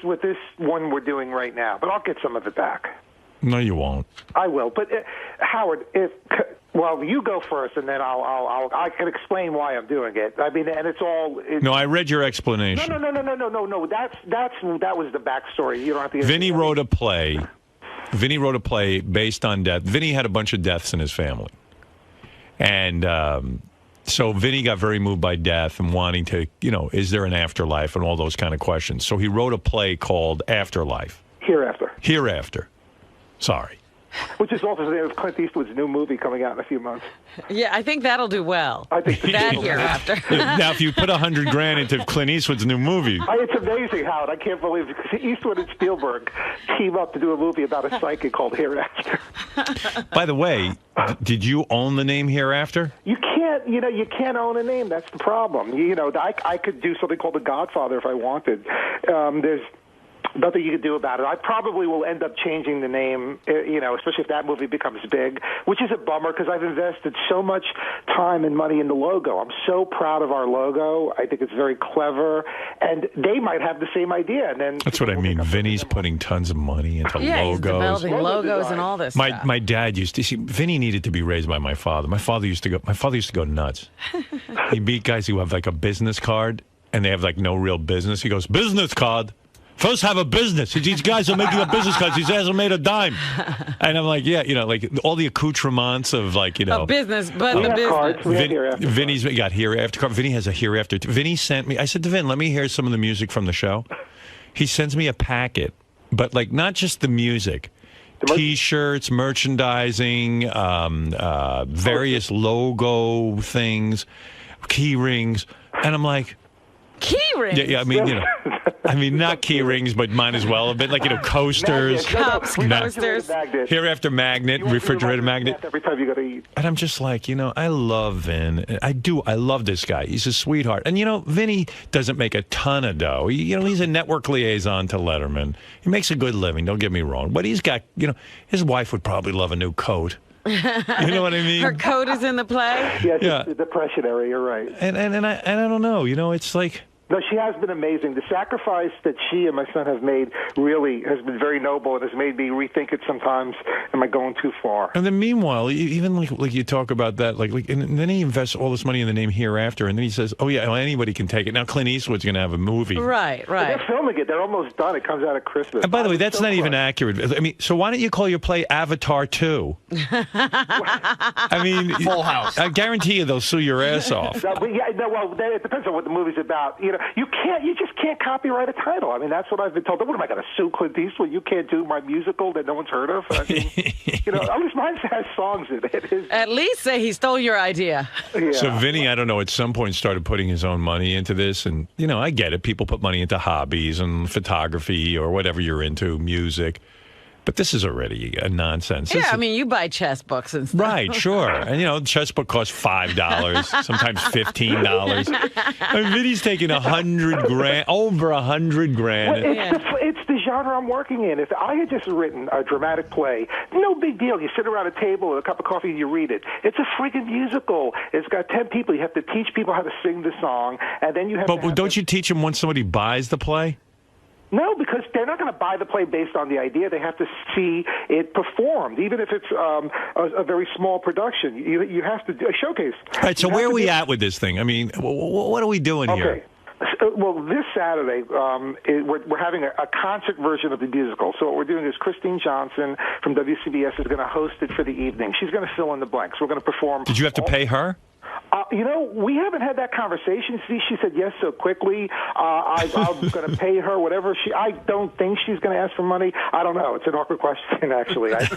[SPEAKER 3] one we're doing right now, but I'll get some of it back.
[SPEAKER 1] No, you won't.
[SPEAKER 3] I will. But Howard, you go first, and then I can explain why I'm doing it. I mean, and it's all.
[SPEAKER 1] No, I read your explanation.
[SPEAKER 3] No. That was the backstory. You don't have to.
[SPEAKER 1] Vinny wrote a play. Vinny wrote a play based on death. Vinny had a bunch of deaths in his family, and so Vinny got very moved by death and wanting to, is there an afterlife and all those kind of questions. So he wrote a play called Afterlife. Hereafter. Sorry.
[SPEAKER 3] Which is also the name of Clint Eastwood's new movie coming out in a few months.
[SPEAKER 5] Yeah, I think that'll do well.
[SPEAKER 3] I think
[SPEAKER 5] that hereafter.
[SPEAKER 1] Now, if you put $100,000 into Clint Eastwood's new movie.
[SPEAKER 3] It's amazing, Howard. I can't believe it. Because Eastwood and Spielberg team up to do a movie about a psychic called Hereafter.
[SPEAKER 1] By the way, did you own the name Hereafter?
[SPEAKER 3] You can't, you can't own a name. That's the problem. I could do something called The Godfather if I wanted. There's nothing you could do about it. I probably will end up changing the name, especially if that movie becomes big, which is a bummer because I've invested so much time and money in the logo. I'm so proud of our logo. I think it's very clever, and they might have the same idea. And then
[SPEAKER 1] that's what I mean. Vinny's putting tons of money into logos.
[SPEAKER 5] He's developing logos and all this stuff.
[SPEAKER 1] My dad used to see. Vinny needed to be raised by my father. My father used to go nuts. He'd meet guys who have like a business card and they have like no real business. He goes, business card. First, have a business. These guys are making a business card. These guys have made a dime. And I'm like, yeah, like all the accoutrements of like,
[SPEAKER 5] a business, but the business.
[SPEAKER 1] Vinny's got Hereafter card. Vinny has a Hereafter. Vinny sent me, I said to Vin, let me hear some of the music from the show. He sends me a packet, but like not just the music. T-shirts, merchandising, various logo things, key rings. And I'm like...
[SPEAKER 5] Key rings?
[SPEAKER 1] Yeah, I mean, not key rings, but might as well a bit like
[SPEAKER 3] Magnets,
[SPEAKER 1] coasters,
[SPEAKER 3] cups, coasters.
[SPEAKER 1] Hereafter magnet, refrigerator magnet.
[SPEAKER 3] Every time you go to eat.
[SPEAKER 1] And I'm just like, I love Vin. I love this guy. He's a sweetheart. And Vinny doesn't make a ton of dough. He's a network liaison to Letterman. He makes a good living. Don't get me wrong. But he's got, his wife would probably love a new coat. You know what I mean?
[SPEAKER 5] Her coat is in the play.
[SPEAKER 3] Yeah, the depression area. You're right.
[SPEAKER 1] And I don't know. It's like.
[SPEAKER 3] No, she has been amazing. The sacrifice that she and my son have made really has been very noble and has made me rethink it sometimes. Am I going too far?
[SPEAKER 1] And then meanwhile, even like you talk about that, and then he invests all this money in the name Hereafter, and then he says, oh, yeah, well, anybody can take it. Now Clint Eastwood's going to have a movie.
[SPEAKER 5] Right.
[SPEAKER 3] They're filming it. They're almost done. It comes out at Christmas.
[SPEAKER 1] And by the way, that's not even accurate. I mean, so why don't you call your play Avatar 2? I mean,
[SPEAKER 20] Full House.
[SPEAKER 1] I guarantee you they'll sue your ass off.
[SPEAKER 3] It depends on what the movie's about. You just can't copyright a title. I mean, that's what I've been told. What am I going to sue Clint Eastwood? You can't do my musical that no one's heard of? I mean, at least mine has songs in it.
[SPEAKER 5] At least say he stole your idea.
[SPEAKER 3] Yeah.
[SPEAKER 1] So Vinny, I don't know, at some point started putting his own money into this. And, I get it. People put money into hobbies and photography or whatever you're into, music. But this is already a nonsense.
[SPEAKER 5] Yeah, you buy chess books and stuff.
[SPEAKER 1] Right, sure. And, chess book costs $5, sometimes $15. I mean, Vinny's taking $100,000, over $100,000.
[SPEAKER 3] Well, it's the genre I'm working in. If I had just written a dramatic play, no big deal. You sit around a table with a cup of coffee and you read it. It's a freaking musical. It's got 10 people. You have to teach people how to sing the song, and then you have
[SPEAKER 1] But don't you teach them once somebody buys the play?
[SPEAKER 3] No, because they're not going to buy the play based on the idea. They have to see it performed, even if it's a very small production. You have to do a showcase.
[SPEAKER 1] All right, so where are we at with this thing? I mean, what are we doing here?
[SPEAKER 3] Well, this Saturday, we're having a concert version of the musical. So what we're doing is Christine Johnson from WCBS is going to host it for the evening. She's going to fill in the blanks. We're going to perform.
[SPEAKER 1] Did you have to pay her?
[SPEAKER 3] We haven't had that conversation. See, she said yes so quickly. I'm going to pay her whatever I don't think she's going to ask for money. I don't know. It's an awkward question, actually. Thanks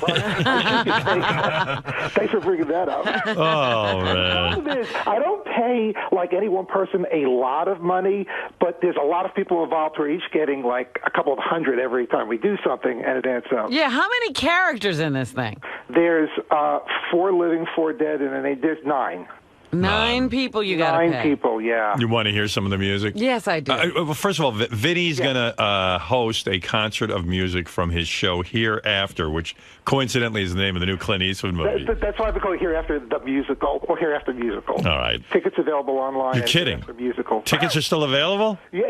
[SPEAKER 3] for bringing that up.
[SPEAKER 1] Oh, man.
[SPEAKER 3] The problem is, I don't pay, like any one person, a lot of money, but there's a lot of people involved who are each getting like a couple of hundred every time we do something, and it adds up.
[SPEAKER 5] Yeah, how many characters in this thing?
[SPEAKER 3] There's 4 living, 4 dead, and then there's 9.
[SPEAKER 5] 9 people you got to pay.
[SPEAKER 3] 9 people, yeah.
[SPEAKER 1] You want to hear some of the music?
[SPEAKER 5] Yes, I do.
[SPEAKER 1] Well, first of all, Vinny's going to host a concert of music from his show Hereafter, which coincidentally is the name of the new Clint Eastwood movie.
[SPEAKER 3] That's why we call it Hereafter the Musical or Hereafter Musical.
[SPEAKER 1] All right.
[SPEAKER 3] Tickets available online.
[SPEAKER 1] You're kidding.
[SPEAKER 3] Hereafter Musical.
[SPEAKER 1] Tickets are still available?
[SPEAKER 3] Yeah,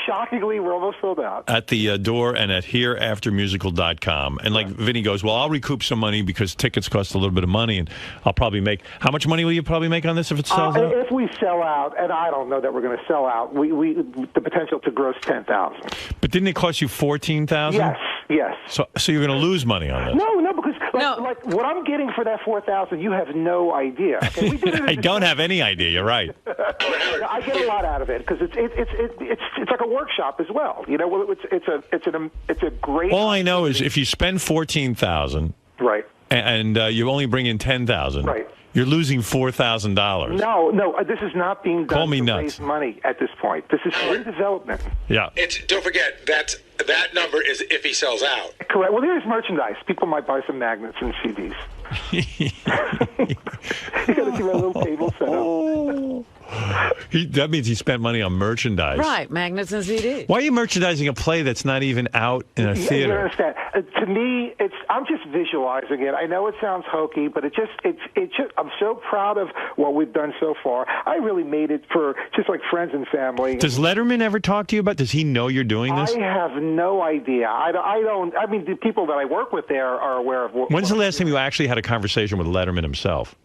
[SPEAKER 3] shockingly, we're almost sold out.
[SPEAKER 1] At the door and at hereaftermusical.com. And like Vinny goes, well, I'll recoup some money because tickets cost a little bit of money, and I'll probably make. How much money will you probably make on this if it sells out?
[SPEAKER 3] If we sell out, and I don't know that we're going to sell out, we the potential to gross 10,000.
[SPEAKER 1] But didn't it cost you 14,000?
[SPEAKER 3] Yes.
[SPEAKER 1] So you're going to lose money on this?
[SPEAKER 3] No, because like what I'm getting for that 4,000, you have no idea. Okay, we did it
[SPEAKER 1] I don't have any idea. You're right.
[SPEAKER 3] I get a lot out of it because it's like a workshop as well. You know, well, it's a great.
[SPEAKER 1] All I know is if you spend 14,000,
[SPEAKER 3] right,
[SPEAKER 1] and you only bring in 10,000,
[SPEAKER 3] right.
[SPEAKER 1] You're losing $4,000.
[SPEAKER 3] No, this is not being done
[SPEAKER 1] Call me
[SPEAKER 3] to
[SPEAKER 1] nuts.
[SPEAKER 3] raise money at this point. This is redevelopment.
[SPEAKER 1] Yeah.
[SPEAKER 6] Don't forget that number is if he sells out.
[SPEAKER 3] Correct. Well, there's merchandise. People might buy some magnets and CDs. You got to see my little table set up.
[SPEAKER 1] That means he spent money on merchandise.
[SPEAKER 5] Right, magnets and CDs.
[SPEAKER 1] Why are you merchandising a play that's not even out in a theater?
[SPEAKER 3] You understand? To me, I'm just visualizing it. I know it sounds hokey, but it's just I'm so proud of what we've done so far. I really made it for just like friends and family.
[SPEAKER 1] Does Letterman ever talk to you about? Does he know you're doing this?
[SPEAKER 3] I have no idea. I don't. I mean, the people that I work with there are aware of.
[SPEAKER 1] When's the last time you actually had a conversation with Letterman himself?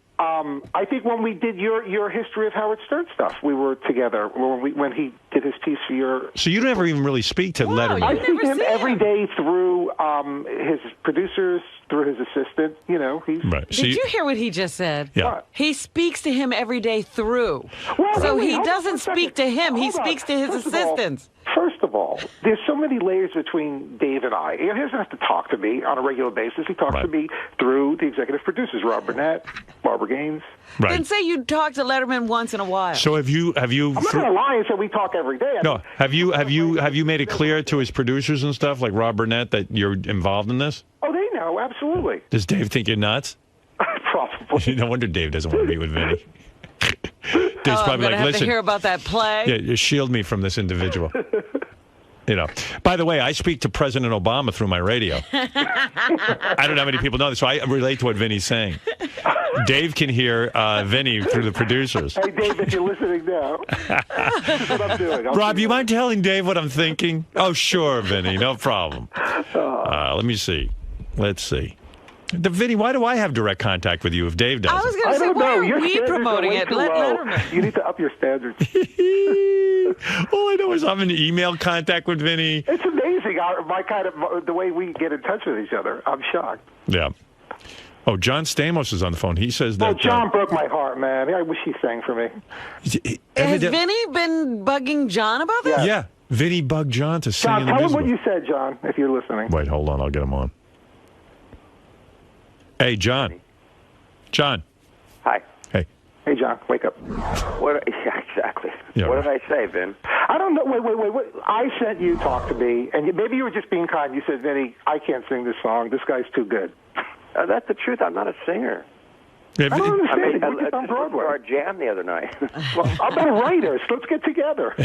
[SPEAKER 3] I think when we did your history of Howard Stern stuff, we were together when he did his piece for your.
[SPEAKER 1] So you never even really speak to Letterman.
[SPEAKER 3] I speak to him every day through his producers, through his assistant. You know, he's.
[SPEAKER 1] Right.
[SPEAKER 5] Did you hear what he just said?
[SPEAKER 1] Yeah. What?
[SPEAKER 5] He speaks to him every day through.
[SPEAKER 3] Well,
[SPEAKER 5] so
[SPEAKER 3] wait,
[SPEAKER 5] he doesn't speak to him. He speaks to his assistants.
[SPEAKER 3] First of all, there's so many layers between Dave and I. He doesn't have to talk to me on a regular basis. He talks to me through the executive producers, Rob Burnett, Barbara Gaines.
[SPEAKER 1] Right.
[SPEAKER 5] Then say you talk to Letterman once in a while.
[SPEAKER 1] So have you?
[SPEAKER 3] I'm not going to lie and say we talk every day.
[SPEAKER 1] No. Have you made it clear to his producers and stuff like Rob Burnett that you're involved in this?
[SPEAKER 3] Oh, they know, absolutely.
[SPEAKER 1] Does Dave think you're nuts?
[SPEAKER 3] Probably.
[SPEAKER 1] No wonder Dave doesn't want to meet with Vinny. Dave's
[SPEAKER 5] I'm
[SPEAKER 1] probably
[SPEAKER 5] gonna
[SPEAKER 1] like,
[SPEAKER 5] have
[SPEAKER 1] listen.
[SPEAKER 5] to hear about that play.
[SPEAKER 1] Yeah, you shield me from this individual. You know. By the way, I speak to President Obama through my radio. I don't know how many people know this, so I relate to what Vinny's saying. Dave can hear Vinny through the producers.
[SPEAKER 3] Hey, Dave, if you're listening now, that's what I'm doing.
[SPEAKER 1] Rob, you mind telling Dave what I'm thinking? Oh, sure, Vinny, no problem. Let me see. Let's see. Vinny, why do I have direct contact with you if Dave doesn't?
[SPEAKER 5] I was going to say, why are we promoting it? Let Letterman.
[SPEAKER 3] You need to up your standards.
[SPEAKER 1] All I know is I'm in email contact with Vinny.
[SPEAKER 3] It's amazing the way we get in touch with each other. I'm shocked.
[SPEAKER 1] Yeah. Oh, John Stamos is on the phone. He says that.
[SPEAKER 3] Oh, John broke my heart, man. I wish he sang for me.
[SPEAKER 5] Has Vinny been bugging John about this?
[SPEAKER 1] Yeah. Vinny bugged John to sing in the
[SPEAKER 3] John, tell him
[SPEAKER 1] musical.
[SPEAKER 3] what you said, John, if you're listening.
[SPEAKER 1] Wait, hold on. I'll get him on. Hey, John. John.
[SPEAKER 21] Hi.
[SPEAKER 1] Hey.
[SPEAKER 3] Hey, John, wake up.
[SPEAKER 21] Yeah, exactly.
[SPEAKER 1] Yeah,
[SPEAKER 21] what did I say, Vin?
[SPEAKER 3] I don't know. Wait. I sent you talk to me, and maybe you were just being kind. You said, Vinny, I can't sing this song. This guy's too good.
[SPEAKER 21] That's the truth. I'm not a singer.
[SPEAKER 1] Yeah,
[SPEAKER 3] I don't understand.
[SPEAKER 21] I mean,
[SPEAKER 3] We're just on Broadway.
[SPEAKER 21] our jam the other night.
[SPEAKER 3] Well, I'm not writers. Let's get together.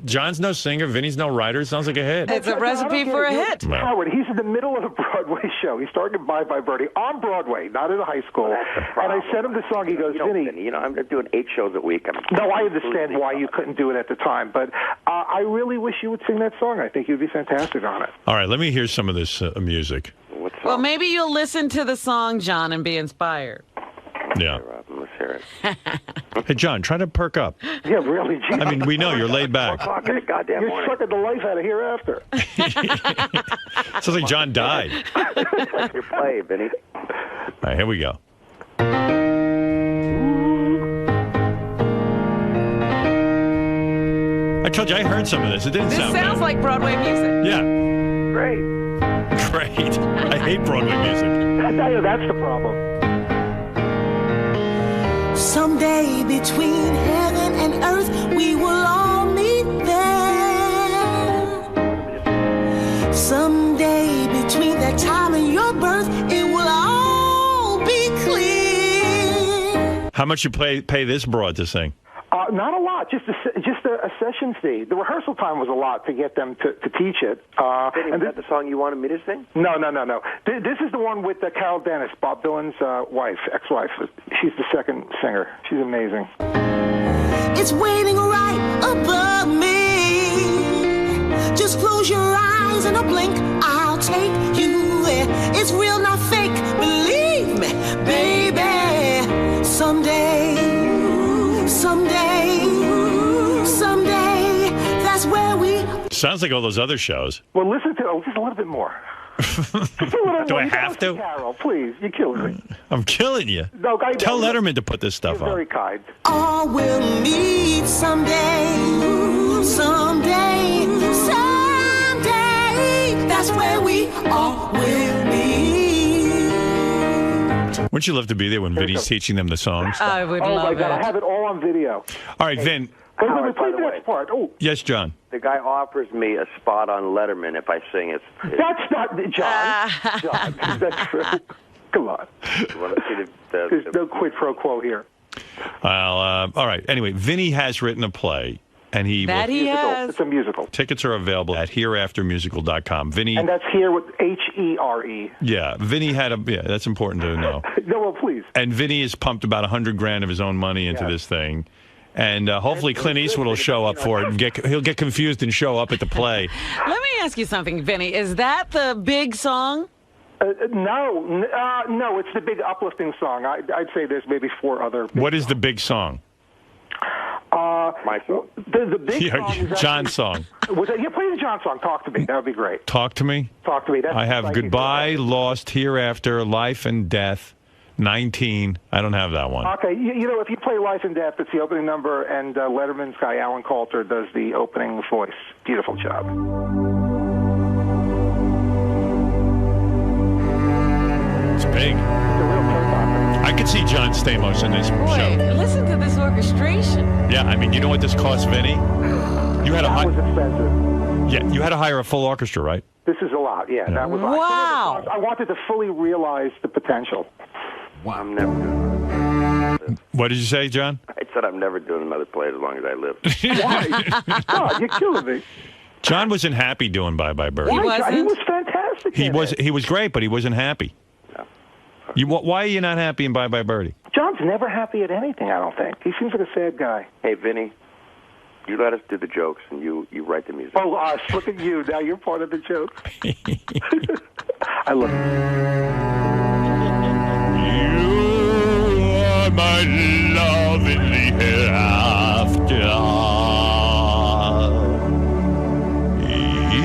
[SPEAKER 1] John's no singer. Vinny's no writer. Sounds like a hit.
[SPEAKER 5] It's a recipe for a hit.
[SPEAKER 3] Howard, he's in the middle of a Broadway show. He's starting to Bye Bye Birdie on Broadway, not in a high school. And I sent him the song. He goes, Vinny.
[SPEAKER 21] You know, I'm doing 8 shows a week.
[SPEAKER 3] No, I understand why you couldn't do it at the time, but I really wish you would sing that song. I think you'd be fantastic on it.
[SPEAKER 1] All right, let me hear some of this music.
[SPEAKER 5] Well, maybe you'll listen to the song, John, and be inspired.
[SPEAKER 21] Yeah. Let's hear it.
[SPEAKER 1] Hey, John, try to perk up.
[SPEAKER 3] Yeah, really. Geez.
[SPEAKER 1] I mean, we know you're laid back.
[SPEAKER 21] You're
[SPEAKER 3] sucking the life out of Hereafter.
[SPEAKER 1] Sounds like John died.
[SPEAKER 21] Your play, Vinny.
[SPEAKER 1] All right, here we go. I told you I heard some of this. It didn't
[SPEAKER 5] This
[SPEAKER 1] sound
[SPEAKER 5] sounds like Broadway music.
[SPEAKER 1] Yeah.
[SPEAKER 21] Great.
[SPEAKER 1] Great. I hate Broadway music.
[SPEAKER 3] I tell you, that's the problem.
[SPEAKER 13] Someday between heaven and earth, we will all meet there. Someday between that time and your birth, it will all be clear.
[SPEAKER 1] How much you pay this broad to sing?
[SPEAKER 3] Not a lot, just a session fee. The rehearsal time was a lot to get them to teach it.
[SPEAKER 21] And is that the song you wanted me to sing?
[SPEAKER 3] No. This is the one with Carol Dennis, Bob Dylan's ex-wife. She's the second singer. She's amazing.
[SPEAKER 13] It's waiting right above me. Just close your eyes and a blink, I'll take you there. It's real, not fake. Believe me, baby. Someday, that's where we...
[SPEAKER 1] Sounds like all those other shows.
[SPEAKER 3] Well, listen to just a little bit more.
[SPEAKER 1] Do I have to?
[SPEAKER 3] Carol, please, you're killing me.
[SPEAKER 1] I'm killing you.
[SPEAKER 3] No,
[SPEAKER 1] Tell Letterman to put this stuff
[SPEAKER 3] You're
[SPEAKER 1] on.
[SPEAKER 3] very kind.
[SPEAKER 13] All we'll meet someday. That's where we all will meet.
[SPEAKER 1] Wouldn't you love to be there when Vinny's teaching them the songs?
[SPEAKER 5] I would
[SPEAKER 3] Oh
[SPEAKER 5] love
[SPEAKER 3] my God,
[SPEAKER 5] it.
[SPEAKER 3] I have it all on video.
[SPEAKER 1] All right, Vin.
[SPEAKER 3] Wait, play the next part. Oh,
[SPEAKER 1] Yes, John.
[SPEAKER 21] The guy offers me a spot on Letterman if I sing it.
[SPEAKER 3] that's not John. John, is that true? Come on.
[SPEAKER 21] You want to see
[SPEAKER 3] There's no quid pro quo here.
[SPEAKER 1] Well, all right. Anyway, Vinny has written a play, and he
[SPEAKER 5] has.
[SPEAKER 3] It's a musical.
[SPEAKER 1] Tickets are available at hereaftermusical.com. Vinny.
[SPEAKER 3] And that's here with H-E-R-E.
[SPEAKER 1] Yeah, Vinny had a. Yeah, that's important to know.
[SPEAKER 3] No, well, please.
[SPEAKER 1] And Vinny has pumped about $100,000 of his own money into this thing. And hopefully Clint Eastwood will show up for it. And he'll get confused and show up at the play.
[SPEAKER 5] Let me ask you something, Vinny. Is that the big song?
[SPEAKER 3] No, it's the big uplifting song. I'd say there's maybe 4 other.
[SPEAKER 1] What is the big song?
[SPEAKER 21] My song.
[SPEAKER 3] The big song is actually,
[SPEAKER 1] John's song.
[SPEAKER 3] Play the John song. Talk to me. That would be great.
[SPEAKER 1] Talk to me?
[SPEAKER 3] Talk to me. That's
[SPEAKER 1] I have
[SPEAKER 3] psychic.
[SPEAKER 1] Goodbye, Lost, Hereafter, Life and Death, 19. I don't have that one.
[SPEAKER 3] Okay, you know, if you play Life and Death, it's the opening number, and Letterman's guy, Alan Coulter, does the opening voice. Beautiful job.
[SPEAKER 1] It's big. I could see John Stamos in this show.
[SPEAKER 5] Listen to this orchestration.
[SPEAKER 1] Yeah, I mean, you know what this cost, Vinny? You had
[SPEAKER 3] That was expensive.
[SPEAKER 1] Yeah, you had to hire a full orchestra, right?
[SPEAKER 3] This is a lot, yeah. That was
[SPEAKER 5] Wow.
[SPEAKER 3] I wanted to fully realize the potential.
[SPEAKER 21] Wow. I'm never doing another.
[SPEAKER 1] What did you say, John?
[SPEAKER 21] I said I'm never doing another play as long as I live.
[SPEAKER 3] Why? God, you're killing me.
[SPEAKER 1] John wasn't happy doing Bye Bye Birdie.
[SPEAKER 3] He was fantastic.
[SPEAKER 1] He was great, but he wasn't happy. Why are you not happy in Bye Bye Birdie?
[SPEAKER 3] John's never happy at anything, I don't think. He seems like a sad guy.
[SPEAKER 21] Hey, Vinny, you let us do the jokes, and you write the music.
[SPEAKER 3] Oh, look at you. Now you're part of the joke. I love it.
[SPEAKER 1] You are my love in the hereafter.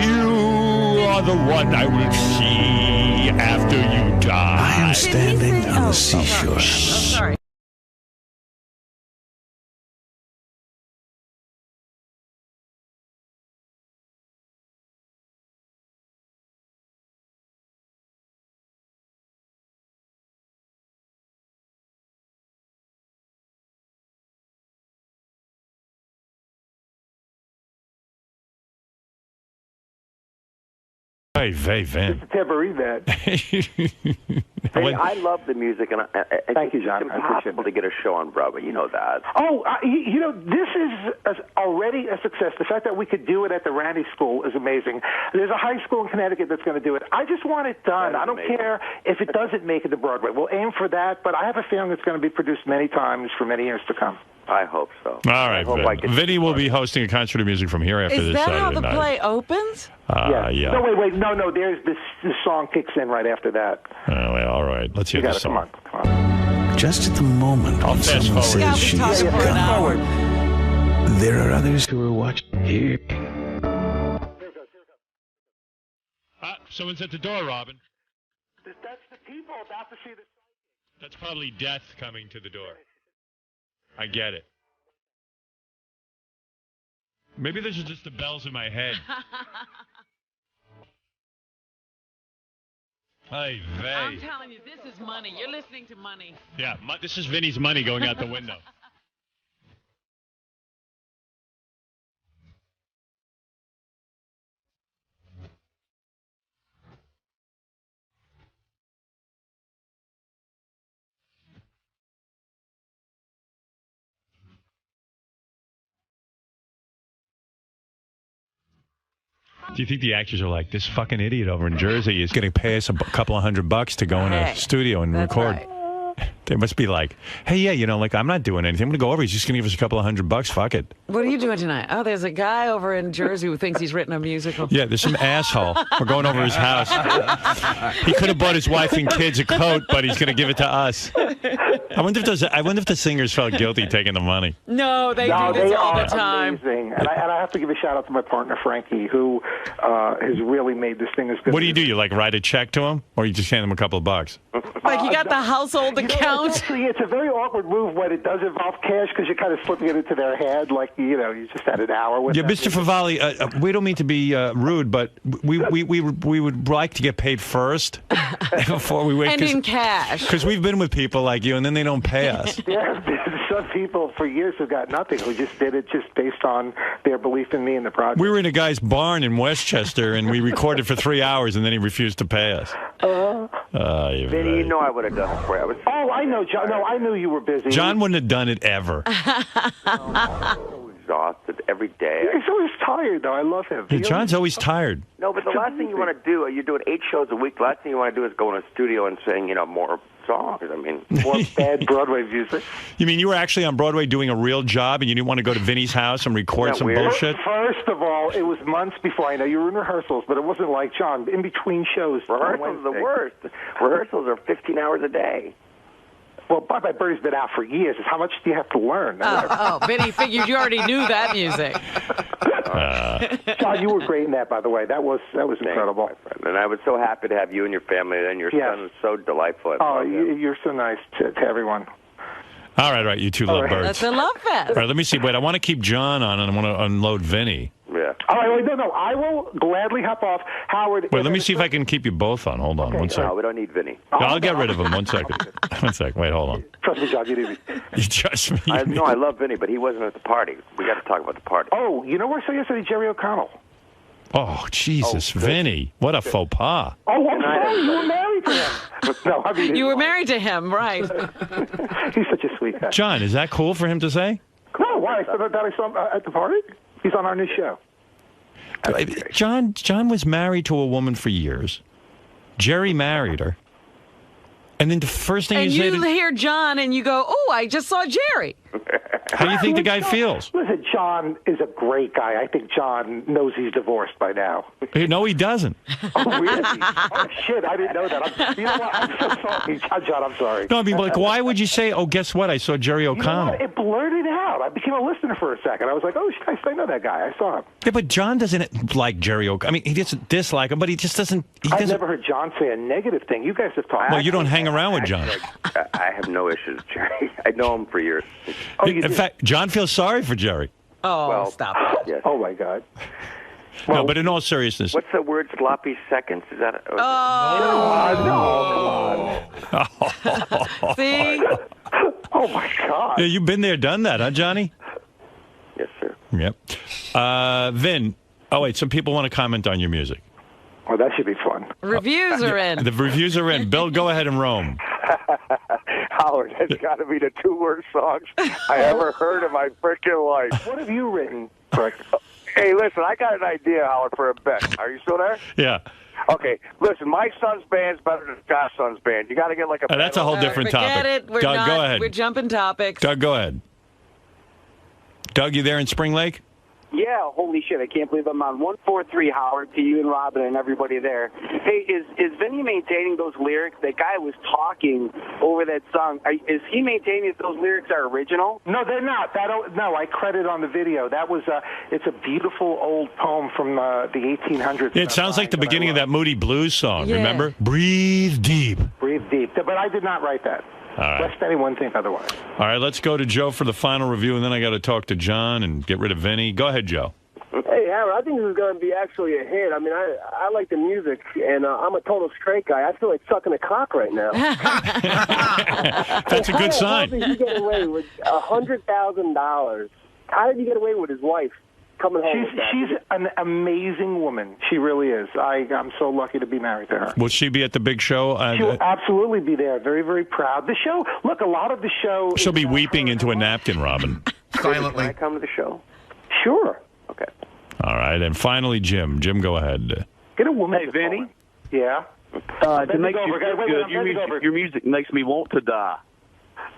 [SPEAKER 1] You are the one I will see after you die.
[SPEAKER 7] I am standing on the seashore.
[SPEAKER 5] Oh, sorry.
[SPEAKER 1] Hey, Vin.
[SPEAKER 3] Tambourine man.
[SPEAKER 21] Hey, I love the music, and
[SPEAKER 3] Thank you, John.
[SPEAKER 21] It's
[SPEAKER 3] I appreciate
[SPEAKER 21] impossible to get a show on Broadway. You know that.
[SPEAKER 3] Oh, you know, this is already a success. The fact that we could do it at the Randy School is amazing. There's a high school in Connecticut that's going to do it. I just want it done. I don't care if it doesn't make it to Broadway. We'll aim for that, but I have a feeling it's going to be produced many times for many years to come.
[SPEAKER 21] I hope so.
[SPEAKER 1] All right, Vin. Vinny will be hosting a concert of music from here after
[SPEAKER 5] Is
[SPEAKER 1] this
[SPEAKER 5] that
[SPEAKER 1] Saturday
[SPEAKER 5] how the
[SPEAKER 1] night.
[SPEAKER 5] play opens?
[SPEAKER 1] Yeah.
[SPEAKER 3] No, wait. No. There's this song kicks in right after that.
[SPEAKER 1] Well, all right. Let's hear
[SPEAKER 3] You got
[SPEAKER 1] this
[SPEAKER 3] it.
[SPEAKER 1] song.
[SPEAKER 3] Come on.
[SPEAKER 7] Just at the moment when
[SPEAKER 1] fast
[SPEAKER 7] someone
[SPEAKER 1] forward.
[SPEAKER 7] says she's
[SPEAKER 5] talking for an hour.
[SPEAKER 7] gone, there are others who are watching here.
[SPEAKER 1] Someone's at the door, Robin.
[SPEAKER 3] That's the people about to see the...
[SPEAKER 1] That's probably death coming to the door. I get it. Maybe those are just the bells in my head. Hey, Vay.
[SPEAKER 5] I'm telling you, this is money. You're listening to money.
[SPEAKER 1] Yeah, this is Vinny's money going out the window. Do you think the actors are like, this fucking idiot over in Jersey is going to pay us a couple of $100 to go in a studio and record?
[SPEAKER 5] Right.
[SPEAKER 1] They must be like, hey, yeah, you know, like, I'm not doing anything. I'm going to go over. He's just going to give us a couple of $100. Fuck it.
[SPEAKER 5] What are you doing tonight? Oh, there's a guy over in Jersey who thinks he's written a musical.
[SPEAKER 1] Yeah, there's some asshole. We're going over his house. He could have bought his wife and kids a coat, but he's going to give it to us. I wonder if the singers felt guilty taking the money.
[SPEAKER 5] No, they do this all the time.
[SPEAKER 3] Amazing. And I have to give a shout out to my partner Frankie, who has really made this thing as good.
[SPEAKER 1] What do? You like write a check to him, or you just hand him a couple of bucks?
[SPEAKER 5] Like you got the household account.
[SPEAKER 3] Actually, it's a very awkward move when it does involve cash because you're kind of slipping it into their head, like you just had an hour with.
[SPEAKER 1] Yeah, Mr. Favali, we don't mean to be rude, but we would like to get paid first before we wait.
[SPEAKER 5] And in cash.
[SPEAKER 1] Because we've been with people like you, and then they don't pay us.
[SPEAKER 3] Yeah, some people for years who got nothing, who just did it just based on their belief in me and the project.
[SPEAKER 1] We were in a guy's barn in Westchester, and we recorded for 3 hours, and then he refused to pay us.
[SPEAKER 21] Vinny, you know I would have done it for you.
[SPEAKER 3] Oh, I know, John. No, I knew you were busy.
[SPEAKER 1] John wouldn't have done it ever.
[SPEAKER 21] Exhausted every day.
[SPEAKER 3] He's always tired, though. I love him.
[SPEAKER 1] Yeah, John's always tired.
[SPEAKER 21] No, but the last thing you want to do, you're doing 8 shows a week. The last thing you want to do is go in a studio and sing, more songs. I mean,
[SPEAKER 3] more bad Broadway music.
[SPEAKER 1] You mean you were actually on Broadway doing a real job, and you didn't want to go to Vinny's house and record some bullshit?
[SPEAKER 3] First of all, it was months before. I know you were in rehearsals, but it wasn't like John in between shows.
[SPEAKER 21] Rehearsals are the worst. Rehearsals are 15 hours a day.
[SPEAKER 3] Well, Bye Bye Birdie's been out for years. How much do you have to learn?
[SPEAKER 5] Vinny figured you already knew that music.
[SPEAKER 3] John, you were great in that, by the way. That was incredible.
[SPEAKER 21] My friend. And I was so happy to have you and your family, and your son was so delightful.
[SPEAKER 3] You're so nice to everyone.
[SPEAKER 1] All right, you two lovebirds.
[SPEAKER 5] That's a love fest.
[SPEAKER 1] All right, let me see. Wait, I want to keep John on, and I want to unload Vinny.
[SPEAKER 21] Yeah.
[SPEAKER 3] All right, wait, no. I will gladly hop off. Howard.
[SPEAKER 1] Wait, let me see if I can keep you both on. Hold on, 1 second.
[SPEAKER 21] No, we don't need Vinny.
[SPEAKER 1] I'll get rid of him. 1 second. 1 second. Wait, hold on.
[SPEAKER 3] Trust me, John. You need me.
[SPEAKER 1] You trust me?
[SPEAKER 21] No, I love Vinny, but he wasn't at the party. We got to talk about the party.
[SPEAKER 3] Oh, you know where I saw yesterday? Jerry O'Connell.
[SPEAKER 1] Oh, Jesus, Vinny. What a faux pas.
[SPEAKER 3] Oh, I'm sorry. You were married to him. No, I mean,
[SPEAKER 5] you were married to him, right.
[SPEAKER 3] He's such a sweet guy.
[SPEAKER 1] John, is that cool for him to say?
[SPEAKER 3] No, why? I saw him at the party. He's on our new show.
[SPEAKER 1] John was married to a woman for years. Jerry married her. And then the first thing
[SPEAKER 5] and
[SPEAKER 1] you say
[SPEAKER 5] you hear John and you go, oh, I just saw Jerry.
[SPEAKER 1] How do you think the guy feels?
[SPEAKER 3] Listen, John is a great guy. I think John knows he's divorced by now.
[SPEAKER 1] No, he doesn't.
[SPEAKER 3] Oh, really? Oh, shit, I didn't know that. You know what? I'm so sorry. John, I'm sorry.
[SPEAKER 1] No, I mean, like, why would you say, oh, guess what? I saw Jerry O'Connell.
[SPEAKER 3] It blurted out. I became a listener for a second. I was like, oh, shit, I know that guy. I saw him.
[SPEAKER 1] Yeah, but John doesn't like Jerry O'Connell. I mean, he doesn't dislike him, but he just doesn't.
[SPEAKER 3] I've never heard John say a negative thing. You guys have talked.
[SPEAKER 1] Well, you don't hang around with John.
[SPEAKER 21] I have no issues with Jerry. I know him for years.
[SPEAKER 1] In fact, John feels sorry for Jerry.
[SPEAKER 5] Oh, stop it.
[SPEAKER 21] Yes.
[SPEAKER 3] Oh, my God.
[SPEAKER 1] No, but in all seriousness.
[SPEAKER 21] What's the word sloppy seconds? Is that?
[SPEAKER 3] No, come
[SPEAKER 5] on. See?
[SPEAKER 3] Oh, my God.
[SPEAKER 1] Yeah, you've been there, done that, huh, Johnny?
[SPEAKER 21] Yes, sir.
[SPEAKER 1] Yep. Vin, wait, some people want to comment on your music.
[SPEAKER 3] Well, that should be fun.
[SPEAKER 5] Reviews are in.
[SPEAKER 1] The reviews are in. Bill, go ahead and roam.
[SPEAKER 11] Howard, that's got to be the 2 worst songs I ever heard in my freaking life.
[SPEAKER 3] What have you written?
[SPEAKER 11] Hey, listen, I got an idea, Howard, for a bet. Are you still there?
[SPEAKER 1] Yeah.
[SPEAKER 11] Okay, listen, my son's band's better than Scott's son's band. You got to get like a...
[SPEAKER 1] That's a whole different topic.
[SPEAKER 5] Forget it. We're
[SPEAKER 1] Doug, go ahead.
[SPEAKER 5] We're jumping topics.
[SPEAKER 1] Doug, go ahead. Doug, you there in Spring Lake?
[SPEAKER 17] Yeah, holy shit, I can't believe I'm on 143, Howard, to you and Robin and everybody there. Hey, is Vinny maintaining those lyrics? That guy was talking over that song. Is he maintaining that those lyrics are original?
[SPEAKER 3] No, they're not. No, I credit on the video. That was it's a beautiful old poem from the 1800s.
[SPEAKER 1] It sounds like the beginning of that Moody Blues song, remember? Breathe deep.
[SPEAKER 3] Breathe deep. But I did not write that.
[SPEAKER 1] All right.
[SPEAKER 3] Lest anyone think otherwise.
[SPEAKER 1] All right, let's go to Joe for the final review, and then I got to talk to John and get rid of Vinny. Go ahead, Joe.
[SPEAKER 22] Hey, Howard, I think this is going to be actually a hit. I mean, I like the music, and I'm a total straight guy. I feel like sucking a cock right now.
[SPEAKER 1] That's a good sign.
[SPEAKER 22] How did he get away with $100,000? How did he get away with his wife coming home with that?
[SPEAKER 3] She's an amazing woman. She really is. I'm so lucky to be married to her.
[SPEAKER 1] Will she be at the big show?
[SPEAKER 3] She'll absolutely be there. Very, very proud. The show, look, a lot of the show...
[SPEAKER 1] She'll be weeping into a napkin, Robin.
[SPEAKER 21] Silently. Can I come to the show?
[SPEAKER 3] Sure.
[SPEAKER 21] Okay.
[SPEAKER 1] All right, and finally, Jim. Jim, go ahead.
[SPEAKER 3] Get a woman.
[SPEAKER 8] Hey, Vinny.
[SPEAKER 3] Yeah.
[SPEAKER 8] To make you feel good, your music makes me want to die.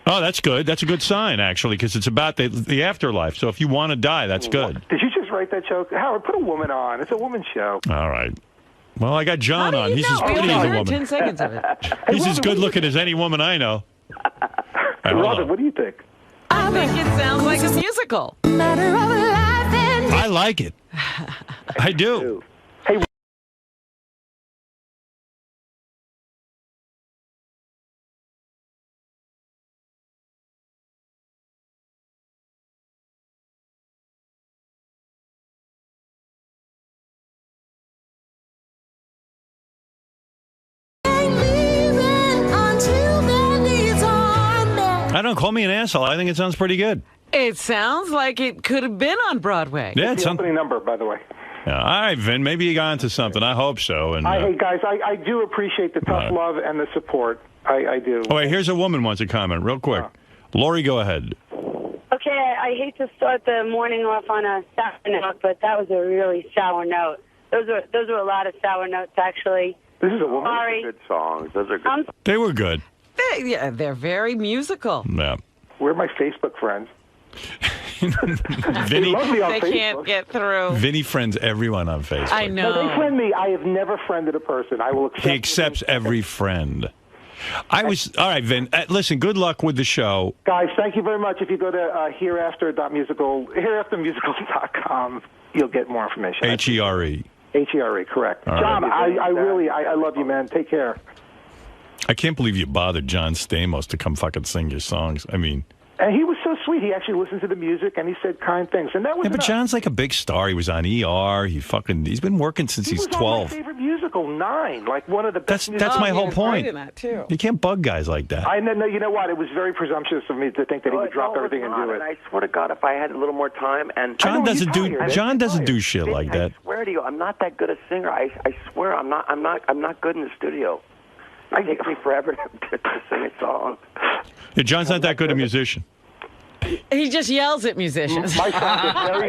[SPEAKER 1] Oh, that's good. That's a good sign, actually, because it's about the afterlife. So if you want to die, that's good.
[SPEAKER 3] Did you just write that joke? Howard, put a woman on. It's a woman's show.
[SPEAKER 1] All right. Well, I got John on. He's as
[SPEAKER 5] We
[SPEAKER 1] pretty
[SPEAKER 5] only
[SPEAKER 1] as a
[SPEAKER 5] heard
[SPEAKER 1] woman.
[SPEAKER 5] 10 seconds of it.
[SPEAKER 1] He's as good looking as any woman I know. Right, hold
[SPEAKER 3] Robin,
[SPEAKER 1] on.
[SPEAKER 3] what do you think?
[SPEAKER 5] I think it sounds like a musical.
[SPEAKER 1] I like it. I do.
[SPEAKER 3] Hey.
[SPEAKER 1] I don't call me an asshole. I think it sounds pretty good.
[SPEAKER 5] It sounds like it could have been on Broadway.
[SPEAKER 1] Yeah,
[SPEAKER 3] It's the opening number, by the way.
[SPEAKER 1] Yeah, all right, Vin. Maybe you got into something. I hope so. And
[SPEAKER 3] Hey, guys, I do appreciate the tough love and the support. I do.
[SPEAKER 1] oh, wait, here's a woman wants a comment, real quick. Lori, go ahead.
[SPEAKER 18] Okay, I hate to start the morning off on a sour note, but that was a really sour note. Those were a lot of sour notes, actually.
[SPEAKER 3] This is a woman.
[SPEAKER 18] Sorry.
[SPEAKER 21] Good songs. Those are good.
[SPEAKER 1] They were good.
[SPEAKER 5] They're very musical.
[SPEAKER 1] Yeah.
[SPEAKER 3] We're my Facebook friends.
[SPEAKER 1] Vinny,
[SPEAKER 5] They can't get through.
[SPEAKER 1] Vinny friends everyone on Facebook.
[SPEAKER 5] I know.
[SPEAKER 3] No, they friend me. I have never friended a person. I will accept.
[SPEAKER 1] He accepts every friend. All right, Vin. Listen, good luck with the show.
[SPEAKER 3] Guys, thank you very much. If you go to hereafter.musicals.com, you'll get more information.
[SPEAKER 1] HERE.
[SPEAKER 3] HERE, correct.
[SPEAKER 1] All right.
[SPEAKER 3] John, I really love you, man. Take care.
[SPEAKER 1] I can't believe you bothered John Stamos to come fucking sing your songs. I mean...
[SPEAKER 3] And he was so sweet. He actually listened to the music and he said kind things. And that was
[SPEAKER 1] Yeah, but John's like a big star. He was on ER. He's been working since he's 12.
[SPEAKER 3] on my favorite musical, 9. Like one of the best.
[SPEAKER 1] That's my whole point.
[SPEAKER 5] Too.
[SPEAKER 1] You can't bug guys like that.
[SPEAKER 3] I know. You know what? It was very presumptuous of me to think that he would drop everything and do it.
[SPEAKER 21] And I swear to God, if I had a little more time and
[SPEAKER 1] John doesn't do shit like that.
[SPEAKER 21] I swear to you, I'm not that good a singer. I swear, I'm not good in the studio. It takes me forever to sing a song.
[SPEAKER 1] Yeah, John's not that good a musician.
[SPEAKER 5] He just yells at musicians.
[SPEAKER 3] My songs are very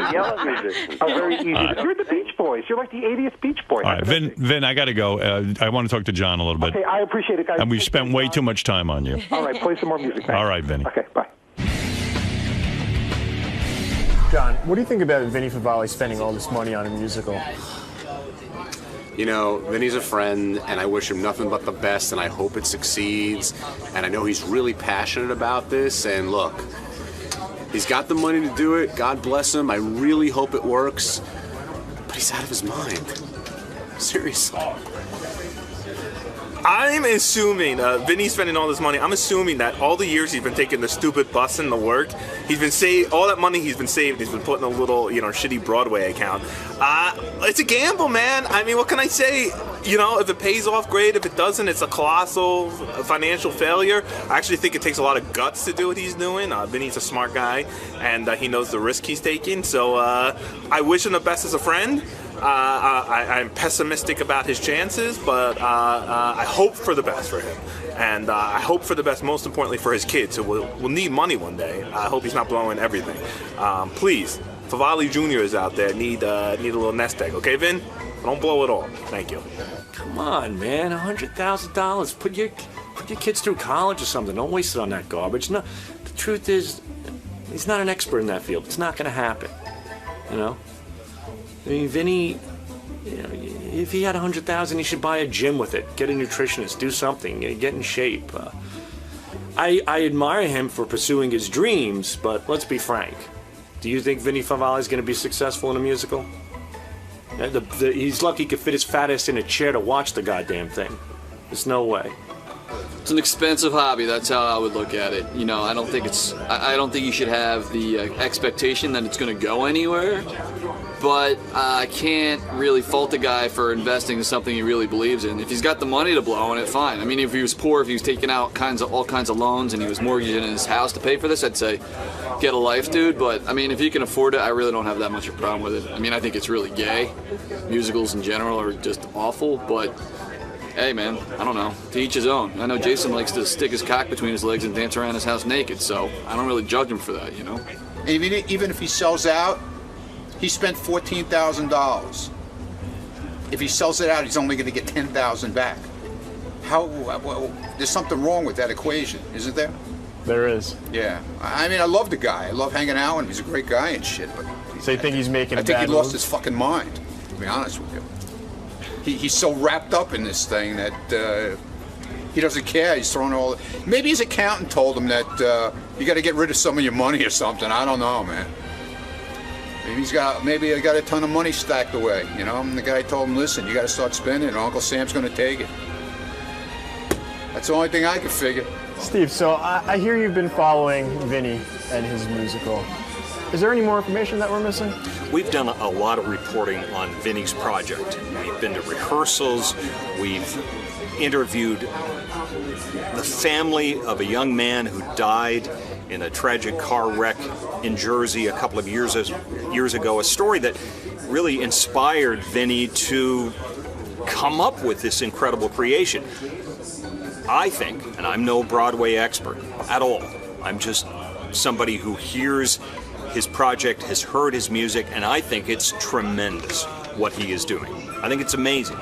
[SPEAKER 3] very easy. You're the Beach Boys. You're like the 80th Beach Boys.
[SPEAKER 1] All right, Vin, I got to go. I want to talk to John a little bit.
[SPEAKER 3] Okay, I appreciate it, guys.
[SPEAKER 1] And we've spent way too much time on you.
[SPEAKER 3] All right, play some more music. Thanks.
[SPEAKER 1] All right, Vinny.
[SPEAKER 3] Okay, bye.
[SPEAKER 20] John, what do you think about Vinny Favale spending all this money on a musical?
[SPEAKER 23] You know, Vinny's a friend, and I wish him nothing but the best, and I hope it succeeds. And I know he's really passionate about this, and look, he's got the money to do it. God bless him. I really hope it works. But he's out of his mind. Seriously.
[SPEAKER 24] I'm assuming Vinny's spending all this money. I'm assuming that all the years he's been taking the stupid bus and the work, he's been all that money he's been saved. He's been putting a little, shitty Broadway account. It's a gamble, man. I mean, what can I say? If it pays off, great. If it doesn't, it's a colossal financial failure. I actually think it takes a lot of guts to do what he's doing. Vinny's a smart guy, and he knows the risk he's taking. So I wish him the best as a friend. I'm pessimistic about his chances, but I hope for the best for him. And I hope for the best, most importantly, for his kids, who will need money one day. I hope he's not blowing everything. Please, Favale Jr. is out there. Need a little nest egg, okay, Vin? Don't blow it all. Thank you.
[SPEAKER 25] Come on, man. $100,000. Put your kids through college or something. Don't waste it on that garbage. No, the truth is, he's not an expert in that field. It's not going to happen. I mean, Vinny, if he had $100,000, he should buy a gym with it, get a nutritionist, do something, get in shape. I admire him for pursuing his dreams, but let's be frank. Do you think Vinny Favale is going to be successful in a musical? He's lucky he could fit his fat ass in a chair to watch the goddamn thing. There's no way.
[SPEAKER 26] It's an expensive hobby. That's how I would look at it. I don't think I don't think you should have the expectation that it's going to go anywhere. But I can't really fault a guy for investing in something he really believes in. If he's got the money to blow on it, fine. I mean, if he was poor, if he was taking out all kinds of loans and he was mortgaging his house to pay for this, I'd say, get a life, dude. But, I mean, if he can afford it, I really don't have that much of a problem with it. I mean, I think it's really gay. Musicals in general are just awful, but... Hey, man, I don't know. To each his own. I know Jason likes to stick his cock between his legs and dance around his house naked, so I don't really judge him for that,
[SPEAKER 27] Even if he sells out,
[SPEAKER 2] He spent $14,000. If he sells it out, he's only going to get $10,000 back. How? Well, there's something wrong with that equation, isn't there?
[SPEAKER 20] There is.
[SPEAKER 2] Yeah. I mean, I love the guy. I love hanging out with him. He's a great guy and shit. But
[SPEAKER 20] so you think he's making?
[SPEAKER 2] I think he lost his fucking mind. To be honest with you, he's so wrapped up in this thing that he doesn't care. He's throwing all. Maybe his accountant told him that you got to get rid of some of your money or something. I don't know, man. Maybe he got a ton of money stacked away, you know. And the guy told him, "Listen, you got to start spending, or Uncle Sam's going to take it." That's the only thing I could figure.
[SPEAKER 20] Steve, so I hear you've been following Vinny and his musical. Is there any more information that we're missing?
[SPEAKER 4] We've done a lot of reporting on Vinny's project. We've been to rehearsals. We've interviewed the family of a young man who died in a tragic car wreck in Jersey a couple of years ago, a story that really inspired Vinny to come up with this incredible creation. I think, and I'm no Broadway expert at all, I'm just somebody who hears his project, has heard his music, and I think it's tremendous what he is doing. I think it's amazing.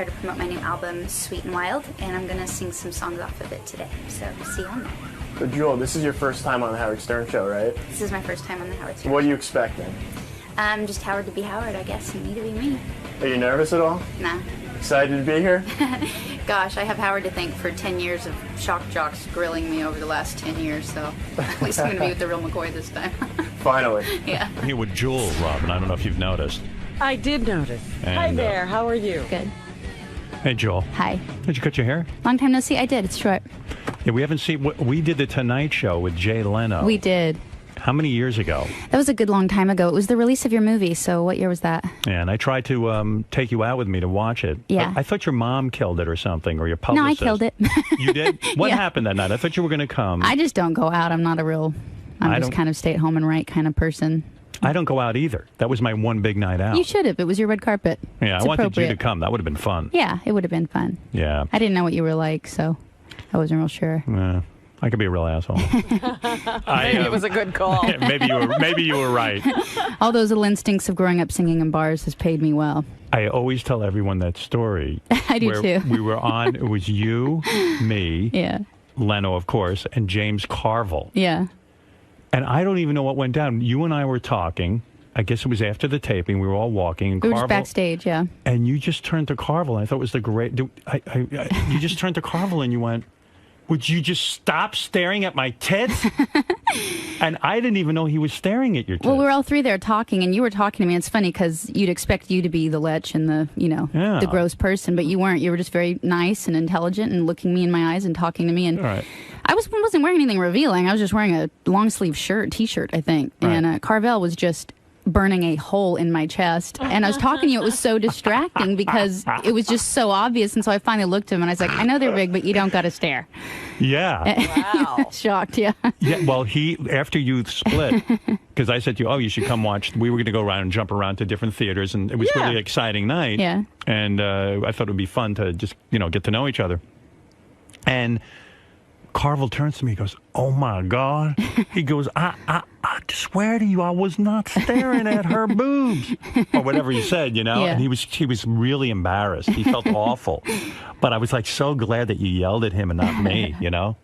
[SPEAKER 9] here to promote my new album, Sweet and Wild, and I'm going to sing some songs off of it today. So see you on there.
[SPEAKER 20] So, Jewel, this is your first time on the Howard Stern Show, right?
[SPEAKER 9] This is my first time on the Howard Stern
[SPEAKER 20] What are you expecting?
[SPEAKER 9] Just Howard to be Howard, I guess, and me to be me.
[SPEAKER 20] Are you nervous at all?
[SPEAKER 9] Nah.
[SPEAKER 20] Excited to be here?
[SPEAKER 9] Gosh, I have Howard to thank for 10 years of shock jocks grilling me over the last 10 years, so at least I'm going to be with the real McCoy this time.
[SPEAKER 20] Finally.
[SPEAKER 9] Yeah.
[SPEAKER 1] I'm here with Jewel, Robin. I don't know if you've noticed.
[SPEAKER 5] I did notice.
[SPEAKER 1] And,
[SPEAKER 5] Hi there. How are you?
[SPEAKER 9] Good.
[SPEAKER 1] Hey, Jewel.
[SPEAKER 9] Hi.
[SPEAKER 1] Did you cut your hair?
[SPEAKER 9] Long time no see. I did. It's short.
[SPEAKER 1] Yeah, we haven't seen. We did the Tonight Show with Jay Leno.
[SPEAKER 9] We did.
[SPEAKER 1] How many years ago?
[SPEAKER 9] That was a good long time ago. It was the release of your movie, so what year was that?
[SPEAKER 1] Yeah, and I tried to take you out with me to watch it.
[SPEAKER 9] Yeah.
[SPEAKER 1] I thought your mom killed it or something, or your
[SPEAKER 9] No, I
[SPEAKER 1] publicist.
[SPEAKER 9] killed it.
[SPEAKER 1] You did? What
[SPEAKER 9] Yeah.
[SPEAKER 1] happened that night? I thought you were going to come.
[SPEAKER 9] I just don't go out. I'm not a real, I'm
[SPEAKER 1] I
[SPEAKER 9] just
[SPEAKER 1] don't-
[SPEAKER 9] kind of stay at home and write kind of person.
[SPEAKER 1] I don't go out either. That was my one big night out.
[SPEAKER 9] You should have. It was your red carpet.
[SPEAKER 1] Yeah,
[SPEAKER 9] It's
[SPEAKER 1] I wanted you
[SPEAKER 9] appropriate.
[SPEAKER 1] to come. That would have been fun.
[SPEAKER 9] Yeah, it would have been fun.
[SPEAKER 1] Yeah.
[SPEAKER 9] I didn't know what you were like, so I wasn't real sure.
[SPEAKER 1] Yeah. I could be a real asshole.
[SPEAKER 5] Maybe it was a good call.
[SPEAKER 1] maybe you were right.
[SPEAKER 9] All those little instincts of growing up singing in bars has paid me well.
[SPEAKER 1] I always tell everyone that story.
[SPEAKER 9] I do
[SPEAKER 1] where
[SPEAKER 9] too.
[SPEAKER 1] We were on. It was you, me,
[SPEAKER 9] Yeah.
[SPEAKER 1] Leno, of course, and James Carville.
[SPEAKER 9] Yeah.
[SPEAKER 1] And I don't even know what went down. You and I were talking. I guess it was after the taping. We were all walking. And
[SPEAKER 9] We were just
[SPEAKER 1] Carville,
[SPEAKER 9] backstage, yeah.
[SPEAKER 1] and you just turned to Carville. I thought it was the great. You just turned to Carville and you went, "Would you just stop staring at my tits?" And I didn't even know he was staring at your tits.
[SPEAKER 9] Well, we were all three there talking, and you were talking to me. It's funny because you'd expect you to be the lech and the,
[SPEAKER 1] Yeah.
[SPEAKER 9] the gross person, but you weren't. You were just very nice and intelligent and looking me in my eyes and talking to me. And
[SPEAKER 1] All right.
[SPEAKER 9] I wasn't wearing anything revealing. I was just wearing a long sleeve T-shirt, I think.
[SPEAKER 1] Right.
[SPEAKER 9] And Carvel was just burning a hole in my chest. And I was talking to you. It was so distracting because it was just so obvious. And so I finally looked at him and I was like, I know they're big, but you don't got to stare.
[SPEAKER 1] Yeah.
[SPEAKER 9] Wow. Shocked, yeah.
[SPEAKER 1] Yeah, well, after you split, because I said to you, oh, you should come watch. We were going to go around and jump around to different theaters, and it was really an exciting night.
[SPEAKER 9] Yeah.
[SPEAKER 1] And I thought it would be fun to just, get to know each other. And Carville turns to me, he goes, "Oh my God." He goes, I swear to you, I was not staring at her boobs. Or whatever he said,
[SPEAKER 9] Yeah.
[SPEAKER 1] And he was really embarrassed. He felt awful. But I was like so glad that you yelled at him and not me,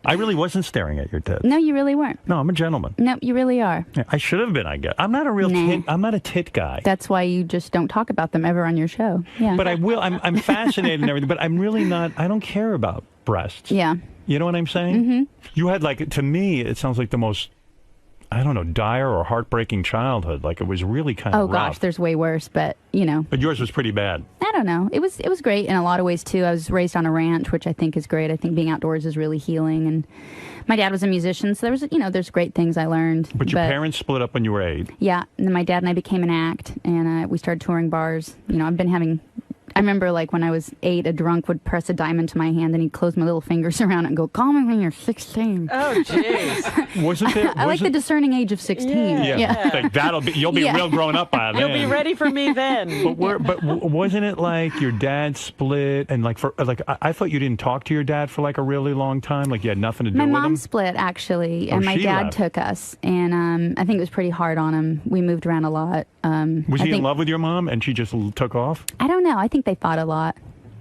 [SPEAKER 1] I really wasn't staring at your tits.
[SPEAKER 9] No, you really weren't.
[SPEAKER 1] No, I'm a gentleman.
[SPEAKER 9] No, you really are.
[SPEAKER 1] Yeah, I should have been, I guess. I'm not a real tit. I'm not a tit guy.
[SPEAKER 9] That's why you just don't talk about them ever on your show. Yeah.
[SPEAKER 1] But I will. I'm fascinated and everything, but I'm really not. I don't care about breasts.
[SPEAKER 9] Yeah.
[SPEAKER 1] You know what I'm saying?
[SPEAKER 9] Mm-hmm.
[SPEAKER 1] You had, to me, it sounds like the most, I don't know, dire or heartbreaking childhood. Like, it was really kind of
[SPEAKER 9] Oh gosh,
[SPEAKER 1] rough.
[SPEAKER 9] there's way worse, but
[SPEAKER 1] But yours was pretty bad.
[SPEAKER 9] I don't know. It was great in a lot of ways too. I was raised on a ranch, which I think is great. I think being outdoors is really healing, and my dad was a musician, so there was there's great things I learned.
[SPEAKER 1] But your parents split up when you were 8.
[SPEAKER 9] Yeah, and then my dad and I became an act, and we started touring bars. I've been having. I remember, when I was 8, a drunk would press a diamond to my hand, and he'd close my little fingers around it and go, "Call me when you're 16."
[SPEAKER 5] Oh, jeez.
[SPEAKER 1] Wasn't there?
[SPEAKER 9] I like the discerning age of 16.
[SPEAKER 1] Yeah. Like, you'll be real grown up by then.
[SPEAKER 5] You'll be ready for me then.
[SPEAKER 1] But wasn't it like your dad split and I thought you didn't talk to your dad for a really long time, like you had nothing to do
[SPEAKER 9] My
[SPEAKER 1] with
[SPEAKER 9] mom
[SPEAKER 1] him?
[SPEAKER 9] split, actually,
[SPEAKER 1] Oh,
[SPEAKER 9] and my
[SPEAKER 1] she
[SPEAKER 9] dad
[SPEAKER 1] left.
[SPEAKER 9] took us, and I think it was pretty hard on him. We moved around a lot.
[SPEAKER 1] Was he in love with your mom and she just took off?
[SPEAKER 9] I don't know. I think they fought a lot.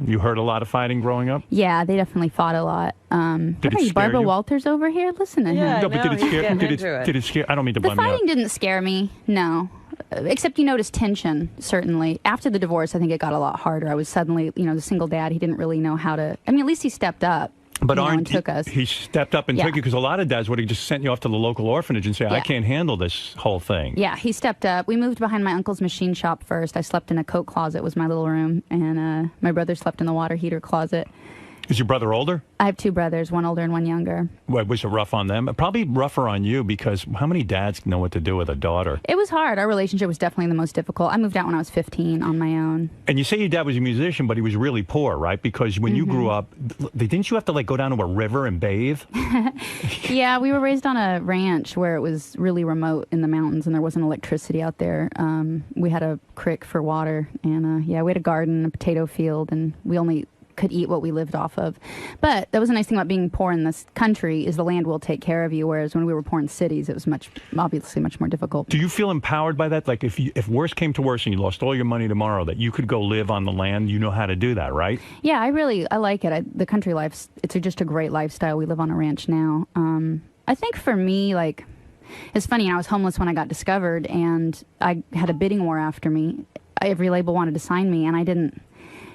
[SPEAKER 1] You heard a lot of fighting growing up?
[SPEAKER 9] Yeah, they definitely fought a lot.
[SPEAKER 1] Did
[SPEAKER 9] What
[SPEAKER 1] it
[SPEAKER 9] are you,
[SPEAKER 1] scare
[SPEAKER 9] Barbara
[SPEAKER 1] you?
[SPEAKER 9] Walters over here? Listen to him.
[SPEAKER 1] No, but did it scare? Did it scare? I don't mean to
[SPEAKER 9] The
[SPEAKER 1] bum you
[SPEAKER 9] fighting
[SPEAKER 1] out.
[SPEAKER 9] didn't scare me, no. Except you notice tension, certainly. After the divorce, I think it got a lot harder. I was suddenly, the single dad. He didn't really know how to. I mean, at least he stepped up.
[SPEAKER 1] But
[SPEAKER 9] and took us.
[SPEAKER 1] he stepped up and
[SPEAKER 9] Yeah.
[SPEAKER 1] took you, because a lot of dads would have just sent you off to the local orphanage and say, I
[SPEAKER 9] Yeah.
[SPEAKER 1] can't handle this whole thing.
[SPEAKER 9] Yeah, he stepped up. We moved behind my uncle's machine shop first. I slept in a coat closet, was my little room, and my brother slept in the water heater closet.
[SPEAKER 1] Is your brother older?
[SPEAKER 9] I have 2 brothers, one older and one younger.
[SPEAKER 1] Was it rough on them? Probably rougher on you, because how many dads know what to do with a daughter?
[SPEAKER 9] It was hard. Our relationship was definitely the most difficult. I moved out when I was 15 on my own.
[SPEAKER 1] And you say your dad was a musician, but he was really poor, right? Because when you grew up, didn't you have to go down to a river and bathe?
[SPEAKER 9] Yeah, we were raised on a ranch where it was really remote in the mountains and there wasn't electricity out there. We had a creek for water, and we had a garden, a potato field, and we only could eat what we lived off of. But that was a nice thing about being poor in this country is the land will take care of you, whereas when we were poor in cities, it was obviously much more difficult.
[SPEAKER 1] Do you feel empowered by that? Like if worse came to worse and you lost all your money tomorrow, that you could go live on the land, you know how to do that, right?
[SPEAKER 9] Yeah, I like it. The country life, it's just a great lifestyle. We live on a ranch now. I think for me, like, it's funny, I was homeless when I got discovered, and I had a bidding war after me. Every label wanted to sign me, and I didn't.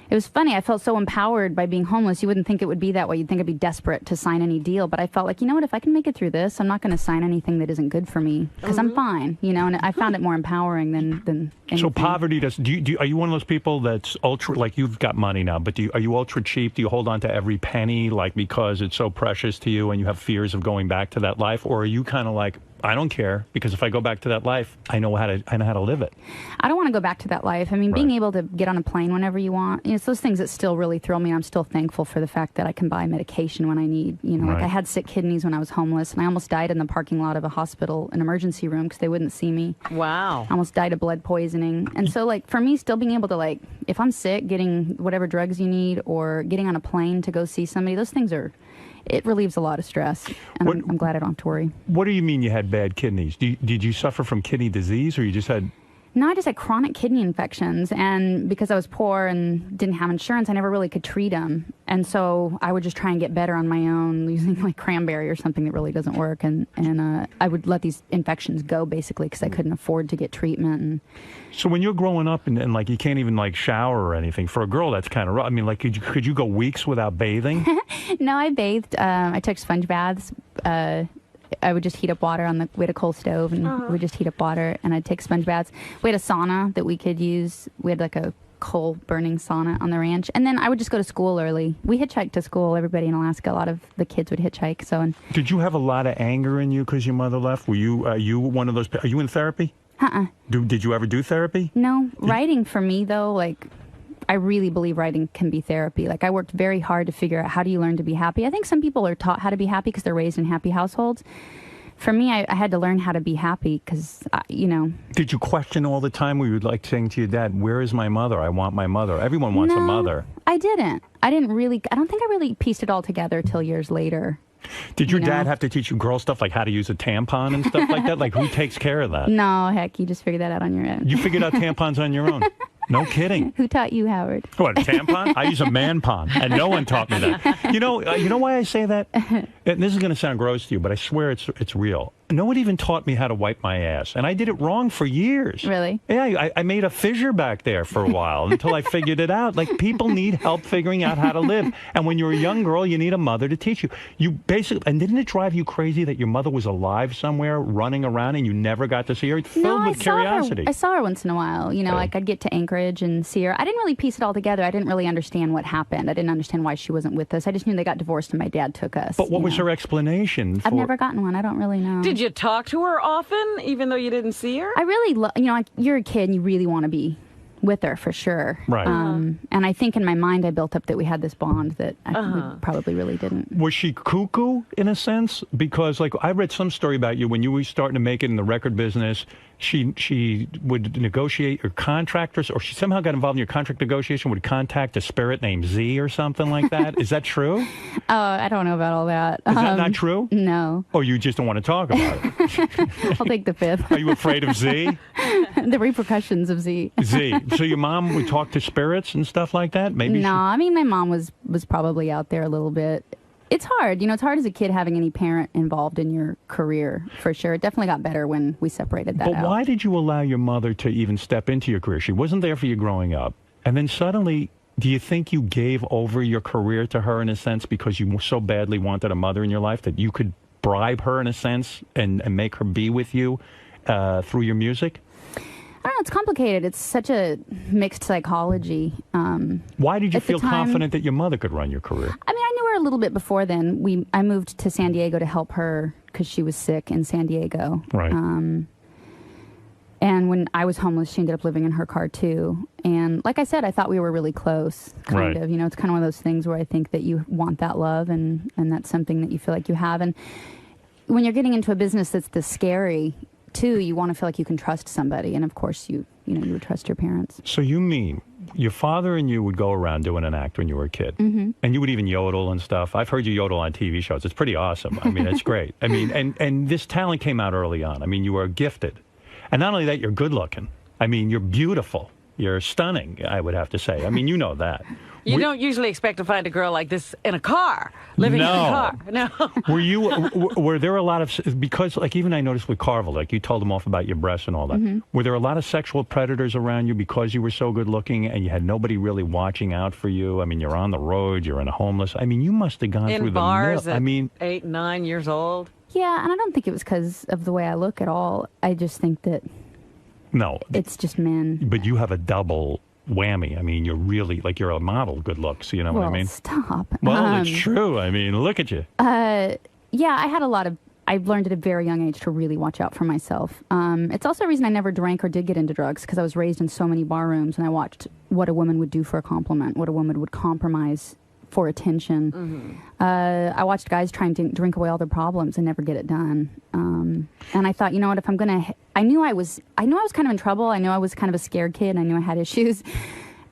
[SPEAKER 9] It was funny. I felt so empowered by being homeless. You wouldn't think it would be that way. You'd think I'd be desperate to sign any deal. But I felt like, you know what, if I can make it through this, I'm not going to sign anything that isn't good for me because I'm fine, you know, and I found it more empowering than anything.
[SPEAKER 1] So poverty does, are you one of those people that's ultra, like you've got money now, but are you ultra cheap? Do you hold on to every penny, like because it's so precious to you and you have fears of going back to that life? Or are you kind of like, I don't care because if I go back to that life, I know how to live it.
[SPEAKER 9] I don't want to go back to that life. I mean, being able to get on a plane whenever you want, you know, it's those things that still really thrill me. I'm still thankful for the fact that I can buy medication when I need, you know, like I had sick kidneys when I was homeless, and I almost died in the parking lot of a hospital, an emergency room, because they wouldn't see me.
[SPEAKER 5] Wow.
[SPEAKER 9] I almost died of blood poisoning. And so, like, for me, still being able to, like, if I'm sick, getting whatever drugs you need or getting on a plane to go see somebody, those things it relieves a lot of stress, and I'm glad I don't have to worry.
[SPEAKER 1] What do you mean you had bad kidneys? Did you suffer from kidney disease, or you just had...
[SPEAKER 9] No, I just had chronic kidney infections, and because I was poor and didn't have insurance, I never really could treat them. And so I would just try and get better on my own using like cranberry or something that really doesn't work. And I would let these infections go basically because I couldn't afford to get treatment. And
[SPEAKER 1] so when you're growing up and like you can't even like shower or anything, for a girl that's kind of rough. I mean, like could you go weeks without bathing?
[SPEAKER 9] No, I bathed. I took sponge baths. I would just heat up water we had a coal stove, and we'd just heat up water, and I'd take sponge baths. We had a sauna that we could use. We had like a coal burning sauna on the ranch, and then I would just go to school early. We hitchhiked to school. Everybody in Alaska, a lot of the kids would hitchhike. So,
[SPEAKER 1] did you have a lot of anger in you because your mother left? Were you one of those? Are you in therapy? Did you ever do therapy?
[SPEAKER 9] No. Writing for me though, like, I really believe writing can be therapy. Like, I worked very hard to figure out how do you learn to be happy. I think some people are taught how to be happy because they're raised in happy households. For me, I had to learn how to be happy because, you know.
[SPEAKER 1] Did you question all the time where you would like saying to your dad, where is my mother? I want my mother. Everyone wants a mother.
[SPEAKER 9] I didn't. I don't think I really pieced it all together till years later.
[SPEAKER 1] Did your dad have to teach you girl stuff like how to use a tampon and stuff like that? Like, who takes care of that?
[SPEAKER 9] No, heck, you just figured that out on your own.
[SPEAKER 1] You figured out tampons on your own? No kidding.
[SPEAKER 9] Who taught you, Howard?
[SPEAKER 1] What, a tampon? I use a man-pon, and no one taught me that. You know why I say that? And this is going to sound gross to you, but I swear it's real. No one even taught me how to wipe my ass, and I did it wrong for years.
[SPEAKER 9] Really?
[SPEAKER 1] Yeah, I made a fissure back there for a while until I figured it out. Like, people need help figuring out how to live, and when you're a young girl, you need a mother to teach you. You basically, and didn't it drive you crazy that your mother was alive somewhere, running around, and you never got to see her? It's filled with curiosity.
[SPEAKER 9] I saw her once in a while. You know, like I'd get to Anchorage and see her. I didn't really piece it all together. I didn't really understand what happened. I didn't understand why she wasn't with us. I just knew they got divorced and my dad took us.
[SPEAKER 1] But what was her explanation?
[SPEAKER 9] I've never gotten one. I don't really know.
[SPEAKER 5] Did you talk to her often, even though you didn't see her?
[SPEAKER 9] I really, you know, like, you're a kid and you really want to be with her for sure.
[SPEAKER 1] Right.
[SPEAKER 9] And I think in my mind I built up that we had this bond that we probably really didn't.
[SPEAKER 1] Was she cuckoo in a sense? Because like I read some story about you when you were starting to make it in the record business, she would negotiate your contractors, or she somehow got involved in your contract negotiation, would contact a spirit named Z or something like that. Is that true?
[SPEAKER 9] I don't know about all that.
[SPEAKER 1] Is that not true?
[SPEAKER 9] No.
[SPEAKER 1] Oh, you just don't want to talk about it?
[SPEAKER 9] I'll take the fifth.
[SPEAKER 1] Are you afraid of Z?
[SPEAKER 9] The repercussions of Z.
[SPEAKER 1] Z. So your mom would talk to spirits and stuff like that? Maybe.
[SPEAKER 9] No, I mean, my mom was probably out there a little bit. It's hard. You know, it's hard as a kid having any parent involved in your career, for sure. It definitely got better when we separated that out.
[SPEAKER 1] But why did you allow your mother to even step into your career? She wasn't there for you growing up. And then suddenly, do you think you gave over your career to her in a sense because you so badly wanted a mother in your life that you could bribe her in a sense and make her be with you through your music?
[SPEAKER 9] I don't know. It's complicated. It's such a mixed psychology.
[SPEAKER 1] Why did you feel confident that your mother could run your career?
[SPEAKER 9] I mean, I knew her a little bit before then. I moved to San Diego to help her because she was sick in San Diego.
[SPEAKER 1] Right.
[SPEAKER 9] And when I was homeless, she ended up living in her car too. And like I said, I thought we were really close, kind of. You know, it's kind of one of those things where I think that you want that love, and that's something that you feel like you have. And when you're getting into a business that's this scary, too, you want to feel like you can trust somebody, and of course you would trust your parents.
[SPEAKER 1] So you mean your father and you would go around doing an act when you were a kid, and you would even yodel and stuff. I've heard you yodel on TV shows. It's pretty awesome. I mean, it's great. I mean, and this talent came out early on. I mean, you were gifted, and not only that, you're good looking. I mean, you're beautiful. You're stunning, I would have to say. I mean, you know that.
[SPEAKER 5] You don't usually expect to find a girl like this in a car, living in a car. No.
[SPEAKER 1] Were there a lot of, because like even I noticed with Carvel, like you told him off about your breasts and all that, were there a lot of sexual predators around you because you were so good looking and you had nobody really watching out for you? I mean, you're on the road, you're in a homeless, I mean, you must have gone
[SPEAKER 5] in
[SPEAKER 1] through
[SPEAKER 5] bars
[SPEAKER 1] the mill.
[SPEAKER 5] at
[SPEAKER 1] I mean,
[SPEAKER 5] 8, 9 years old.
[SPEAKER 9] Yeah, and I don't think it was because of the way I look at all. I just think that it's just men.
[SPEAKER 1] But you have a double whammy. I mean, you're really, like, you're a model good looks, you know what I mean?
[SPEAKER 9] Stop.
[SPEAKER 1] Well, it's true. I mean, look at you.
[SPEAKER 9] Yeah, I've learned at a very young age to really watch out for myself. It's also a reason I never drank or did get into drugs, because I was raised in so many bar rooms and I watched what a woman would do for a compliment, what a woman would compromise for attention. I watched guys try and drink away all their problems and never get it done. And I thought, you know what, if I'm going to, I knew I was kind of in trouble. I knew I was kind of a scared kid. I knew I had issues.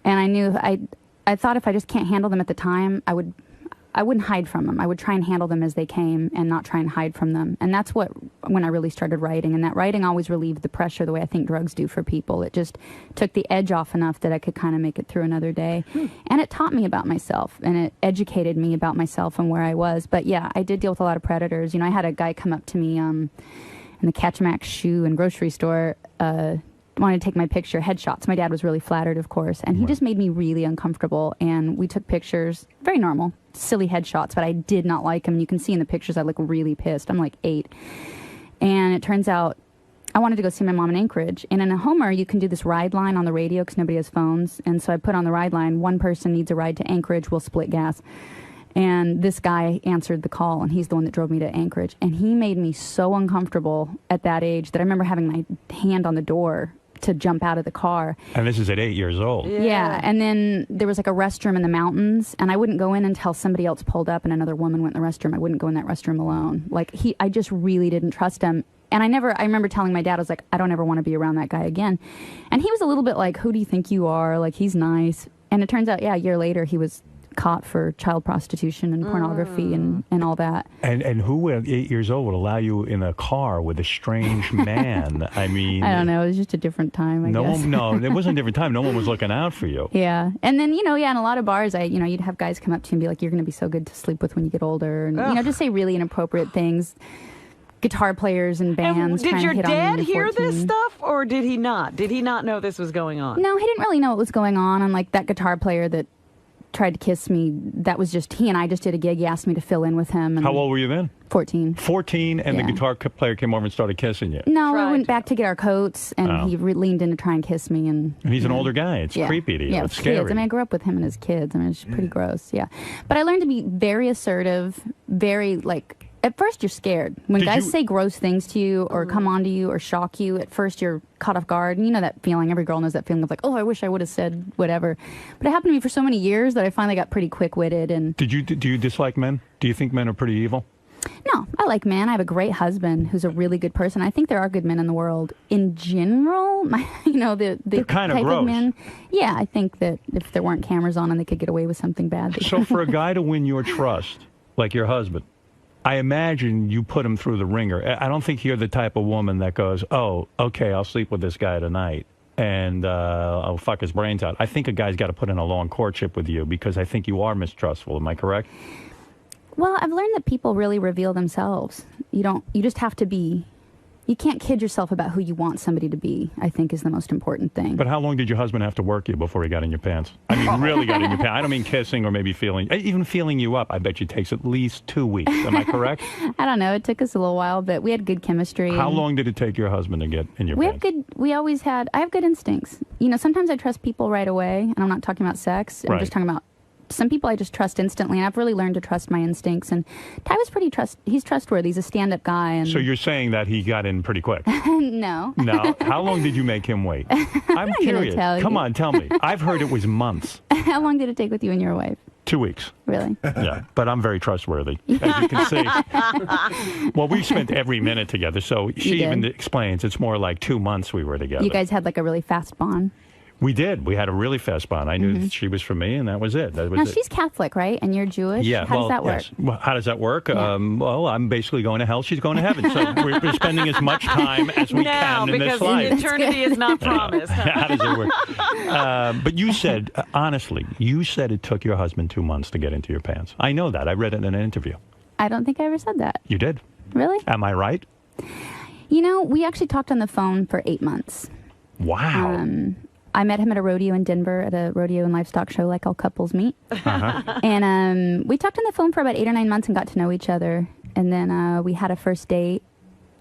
[SPEAKER 9] And I thought if I just can't handle them at the time, I wouldn't hide from them. I would try and handle them as they came and not try and hide from them. And that's when I really started writing. And that writing always relieved the pressure the way I think drugs do for people. It just took the edge off enough that I could kind of make it through another day. And it taught me about myself, and it educated me about myself and where I was. But yeah, I did deal with a lot of predators. You know, I had a guy come up to me in the Catchmax shoe and grocery store, wanted to take my picture, headshots. My dad was really flattered, of course, and he just made me really uncomfortable. And we took pictures, very normal, silly headshots, but I did not like him. And you can see in the pictures I look really pissed. I'm like 8. And it turns out I wanted to go see my mom in Anchorage. And in a Homer, you can do this ride line on the radio because nobody has phones. And so I put on the ride line, one person needs a ride to Anchorage, we'll split gas. And this guy answered the call, and he's the one that drove me to Anchorage. And he made me so uncomfortable at that age that I remember having my hand on the door to jump out of the car.
[SPEAKER 1] And this is at 8 years old.
[SPEAKER 9] Yeah. And then there was like a restroom in the mountains, and I wouldn't go in until somebody else pulled up and another woman went in the restroom. I wouldn't go in that restroom alone. Like, I just really didn't trust him. And I remember telling my dad, I was like, I don't ever want to be around that guy again. And he was a little bit like, who do you think you are? Like, he's nice. And it turns out, a year later, he was caught for child prostitution and pornography and all that.
[SPEAKER 1] And who at 8 years old would allow you in a car with a strange man? I mean,
[SPEAKER 9] I don't know. It was just a different time, I guess.
[SPEAKER 1] No, it wasn't a different time. No one was looking out for you.
[SPEAKER 9] Yeah. And then, in a lot of bars, you'd have guys come up to you and be like, you're going to be so good to sleep with when you get older. And, just say really inappropriate things. Guitar players and bands.
[SPEAKER 5] And did your
[SPEAKER 9] hit
[SPEAKER 5] dad
[SPEAKER 9] on
[SPEAKER 5] hear this stuff, or did he not? Did he not know this was going on?
[SPEAKER 9] No, he didn't really know what was going on. And like that guitar player that tried to kiss me, that was just, he and I just did a gig. He asked me to fill in with him. And
[SPEAKER 1] how old were you then?
[SPEAKER 9] 14.
[SPEAKER 1] 14, and the guitar player came over and started kissing you?
[SPEAKER 9] No, we went back to get our coats, and he leaned in to try and kiss me. And
[SPEAKER 1] he's an older guy. It's creepy to you.
[SPEAKER 9] Yeah,
[SPEAKER 1] it's scary.
[SPEAKER 9] Kids. I mean, I grew up with him and his kids. I mean, it's pretty gross, But I learned to be very assertive, very, at first you're scared. When guys say gross things to you or come on to you or shock you, at first you're caught off guard. And you know that feeling, every girl knows that feeling of like, oh, I wish I would have said whatever. But it happened to me for so many years that I finally got pretty quick-witted. And
[SPEAKER 1] do you dislike men? Do you think men are pretty evil?
[SPEAKER 9] No, I like men. I have a great husband who's a really good person. I think there are good men in the world. In general, the
[SPEAKER 1] kind of
[SPEAKER 9] type
[SPEAKER 1] gross.
[SPEAKER 9] of men. Yeah, I think that if there weren't cameras on and they could get away with something bad.
[SPEAKER 1] So for a guy to win your trust, like your husband, I imagine you put him through the ringer. I don't think you're the type of woman that goes, oh, okay, I'll sleep with this guy tonight and I'll fuck his brains out. I think a guy's got to put in a long courtship with you because I think you are mistrustful. Am I correct?
[SPEAKER 9] Well, I've learned that people really reveal themselves. You just have to be, you can't kid yourself about who you want somebody to be, I think is the most important thing.
[SPEAKER 1] But how long did your husband have to work you before he got in your pants? I mean, really got in your pants. I don't mean kissing or maybe even feeling you up. I bet you takes at least 2 weeks. Am I correct?
[SPEAKER 9] I don't know. It took us a little while, but we had good chemistry.
[SPEAKER 1] How long did it take your husband to get in your pants?
[SPEAKER 9] I have good instincts. Sometimes I trust people right away, and I'm not talking about sex. I'm just talking about some people I just trust instantly, and I've really learned to trust my instincts. And Ty was he's trustworthy. He's a stand-up guy. And
[SPEAKER 1] so you're saying that he got in pretty quick?
[SPEAKER 9] No.
[SPEAKER 1] No. How long did you make him wait? I'm curious.
[SPEAKER 9] Come
[SPEAKER 1] on, tell me. I've heard it was months.
[SPEAKER 9] How long did it take with you and your wife?
[SPEAKER 1] 2 weeks.
[SPEAKER 9] Really?
[SPEAKER 1] Yeah, but I'm very trustworthy, as you can see. Well, we spent every minute together, so she even explains it's more like 2 months we were together.
[SPEAKER 9] You guys had like a really fast bond?
[SPEAKER 1] We did. We had a really fast bond. I knew that she was for me, and that was it. That was
[SPEAKER 9] Now,
[SPEAKER 1] it.
[SPEAKER 9] she's Catholic, right? And you're Jewish?
[SPEAKER 1] Yeah.
[SPEAKER 9] How does that work?
[SPEAKER 1] Yes. Well, how does that work? Well, I'm basically going to hell. She's going to heaven. So we're spending as much time as we can in this life.
[SPEAKER 5] Because eternity is not promised.
[SPEAKER 1] How does it work? But you said, honestly, you said it took your husband 2 months to get into your pants. I know that. I read it in an interview.
[SPEAKER 9] I don't think I ever said that.
[SPEAKER 1] You did.
[SPEAKER 9] Really?
[SPEAKER 1] Am I right?
[SPEAKER 9] You know, we actually talked on the phone for 8 months.
[SPEAKER 1] Wow.
[SPEAKER 9] I met him at a rodeo in Denver, at a rodeo and livestock show like all couples meet. And we talked on the phone for about 8 or 9 months and got to know each other. And then we had a first date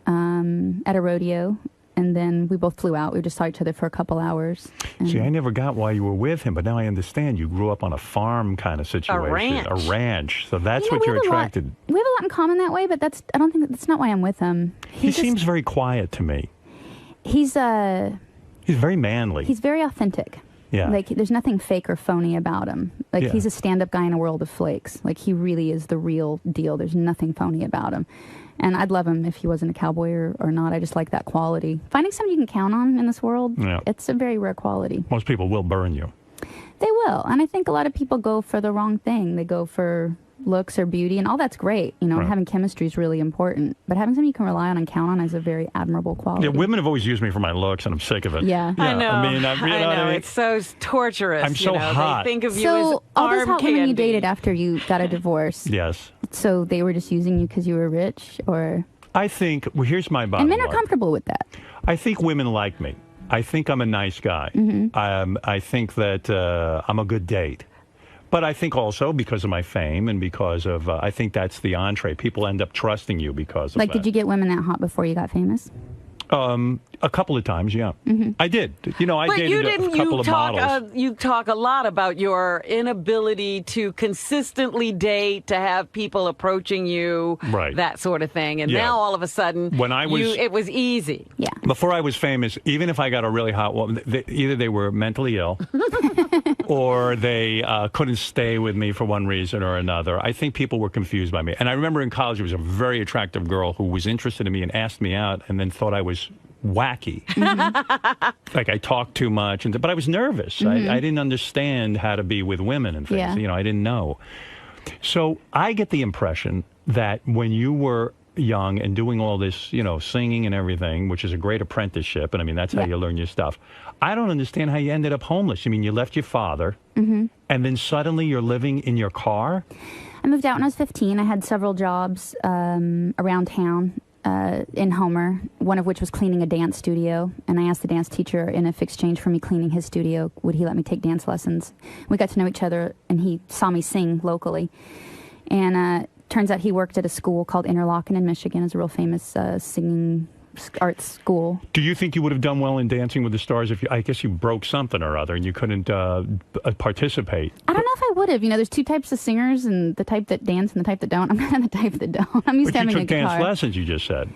[SPEAKER 9] at a rodeo. And then we both flew out. We just saw each other for a couple hours.
[SPEAKER 1] See, I never got why you were with him, but now I understand. You grew up on a farm kind of situation. A ranch. So that's what you're attracted.
[SPEAKER 9] We have a lot in common that way, but I don't think that's not why I'm with him.
[SPEAKER 1] He seems very quiet to me.
[SPEAKER 9] He's
[SPEAKER 1] very manly.
[SPEAKER 9] He's very authentic.
[SPEAKER 1] Yeah.
[SPEAKER 9] Like, there's nothing fake or phony about him. Like, he's a stand-up guy in a world of flakes. Like, he really is the real deal. There's nothing phony about him. And I'd love him if he wasn't a cowboy or not. I just like that quality. Finding somebody you can count on in this world, it's a very rare quality.
[SPEAKER 1] Most people will burn you.
[SPEAKER 9] They will. And I think a lot of people go for the wrong thing. They go for looks or beauty, and all that's great. You know, having chemistry is really important. But having something you can rely on and count on is a very admirable quality.
[SPEAKER 1] Yeah, women have always used me for my looks, and I'm sick of it.
[SPEAKER 9] Yeah.
[SPEAKER 5] I know.
[SPEAKER 1] I mean,
[SPEAKER 5] I know. It's so torturous.
[SPEAKER 1] I'm so hot.
[SPEAKER 5] They think of you as
[SPEAKER 9] So all those
[SPEAKER 5] arm
[SPEAKER 9] hot women you
[SPEAKER 5] candy.
[SPEAKER 9] dated after you got a divorce.
[SPEAKER 1] Yes.
[SPEAKER 9] So they were just using you because you were rich, or?
[SPEAKER 1] I think, well, here's my bottom
[SPEAKER 9] And men are
[SPEAKER 1] line.
[SPEAKER 9] comfortable with that.
[SPEAKER 1] I think women like me. I think I'm a nice guy. I think that I'm a good date. But I think also because of my fame and because of, I think that's the entree. People end up trusting you because of
[SPEAKER 9] Like,
[SPEAKER 1] that.
[SPEAKER 9] did you get women that hot before you got famous?
[SPEAKER 1] A couple of times, yeah. I did. You know, I
[SPEAKER 5] But
[SPEAKER 1] dated a couple of models.
[SPEAKER 5] You talk a lot about your inability to consistently date, to have people approaching you, that sort of thing. And now all of a sudden,
[SPEAKER 1] When I was-
[SPEAKER 5] it was easy.
[SPEAKER 9] Yeah.
[SPEAKER 1] Before I was famous, even if I got a really hot woman, either they were mentally ill or they couldn't stay with me for one reason or another. I think people were confused by me. And I remember in college, there was a very attractive girl who was interested in me and asked me out and then thought I was wacky. Like I talked too much, but I was nervous. I didn't understand how to be with women and things.
[SPEAKER 9] Yeah.
[SPEAKER 1] You know, I didn't know. So I get the impression that when you were young and doing all this, you know, singing and everything, which is a great apprenticeship, and I mean, that's how you learn your stuff. I don't understand how you ended up homeless. I mean, you left your father, and then suddenly you're living in your car?
[SPEAKER 9] I moved out when I was 15. I had several jobs around town in Homer, one of which was cleaning a dance studio. And I asked the dance teacher, in exchange for me cleaning his studio, would he let me take dance lessons? We got to know each other, and he saw me sing locally. And turns out he worked at a school called Interlochen in Michigan. It's a real famous singing arts school.
[SPEAKER 1] Do you think you would have done well in Dancing with the Stars if I guess you broke something or other and you couldn't participate?
[SPEAKER 9] I don't know if I would have. You know, there's two types of singers, and the type that dance and the type that don't. I'm not the type that don't. I'm used to having a guitar.
[SPEAKER 1] But you took dance lessons, you just said.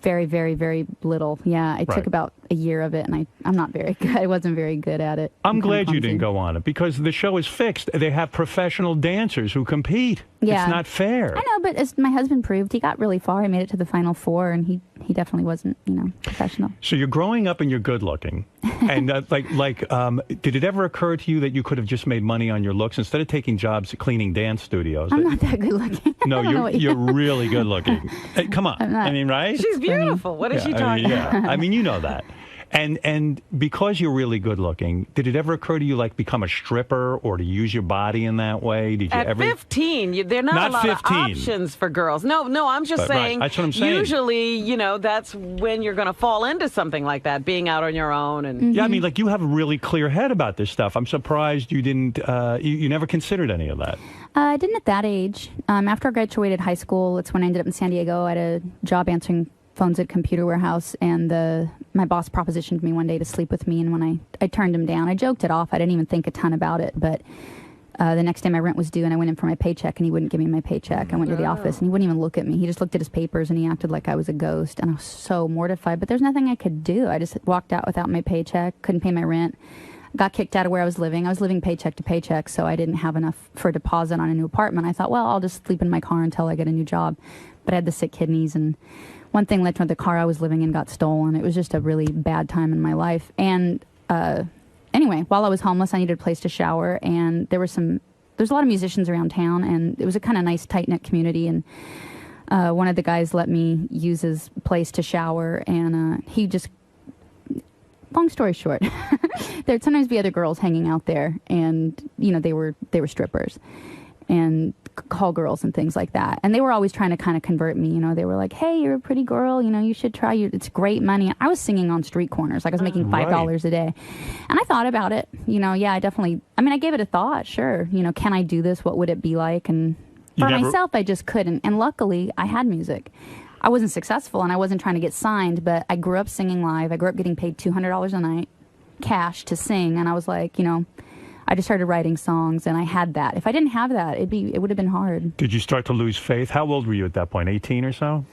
[SPEAKER 9] Very, very, very little. Yeah, I took about a year of it, and I'm not very good. I wasn't very good at it.
[SPEAKER 1] I'm glad you didn't go on it because the show is fixed. They have professional dancers who compete.
[SPEAKER 9] Yeah.
[SPEAKER 1] It's not fair.
[SPEAKER 9] I know, but as my husband proved, he got really far. He made it to the Final Four, and he definitely wasn't, you know, professional.
[SPEAKER 1] So you're growing up and you're good looking. And did it ever occur to you that you could have just made money on your looks instead of taking jobs cleaning dance studios?
[SPEAKER 9] I'm not that good looking.
[SPEAKER 1] No, you're really good looking. Hey, come on. I mean, right?
[SPEAKER 5] She's beautiful. What is she talking about?
[SPEAKER 1] I mean, you know that. And because you're really good looking, did it ever occur to you like become a stripper or to use your body in that way? Did you
[SPEAKER 5] At
[SPEAKER 1] ever?
[SPEAKER 5] 15, there are not a lot
[SPEAKER 1] 15.
[SPEAKER 5] of options for girls. No, I'm just saying.
[SPEAKER 1] That's what I'm saying.
[SPEAKER 5] Usually, you know, that's when you're going to fall into something like that, being out on your own. And
[SPEAKER 1] Yeah, I mean, like you have a really clear head about this stuff. I'm surprised you didn't. You never considered any of that.
[SPEAKER 9] I didn't at that age. After I graduated high school, it's when I ended up in San Diego. I had a job answering phones at a computer warehouse, and my boss propositioned me one day to sleep with me, and when I turned him down, I joked it off. I didn't even think a ton about it, but the next day my rent was due, and I went in for my paycheck, and he wouldn't give me my paycheck. I went to the office, and he wouldn't even look at me. He just looked at his papers, and he acted like I was a ghost, and I was so mortified, but there's nothing I could do. I just walked out without my paycheck, couldn't pay my rent, got kicked out of where I was living. I was living paycheck to paycheck, so I didn't have enough for a deposit on a new apartment. I thought, well, I'll just sleep in my car until I get a new job, but I had the sick kidneys, and one thing led to the car I was living in got stolen. It was just a really bad time in my life. And anyway, while I was homeless, I needed a place to shower, and there's a lot of musicians around town, and it was a kind of nice, tight-knit community, and one of the guys let me use his place to shower, and he just, long story short, there'd sometimes be other girls hanging out there, and, they were strippers, and call girls and things like that. And they were always trying to kind of convert me. They were like, hey, you're a pretty girl. You should try. It's great money. I was singing on street corners. Like I was making $5 a day. And I thought about it. I definitely, I gave it a thought. Sure. Can I do this? What would it be like? And for myself, I just couldn't. And luckily, I had music. I wasn't successful and I wasn't trying to get signed, but I grew up singing live. I grew up getting paid $200 a night cash to sing. And I was like, I just started writing songs, and I had that. If I didn't have that, it would have been hard.
[SPEAKER 1] Did you start to lose faith? How old were you at that point, 18 or so?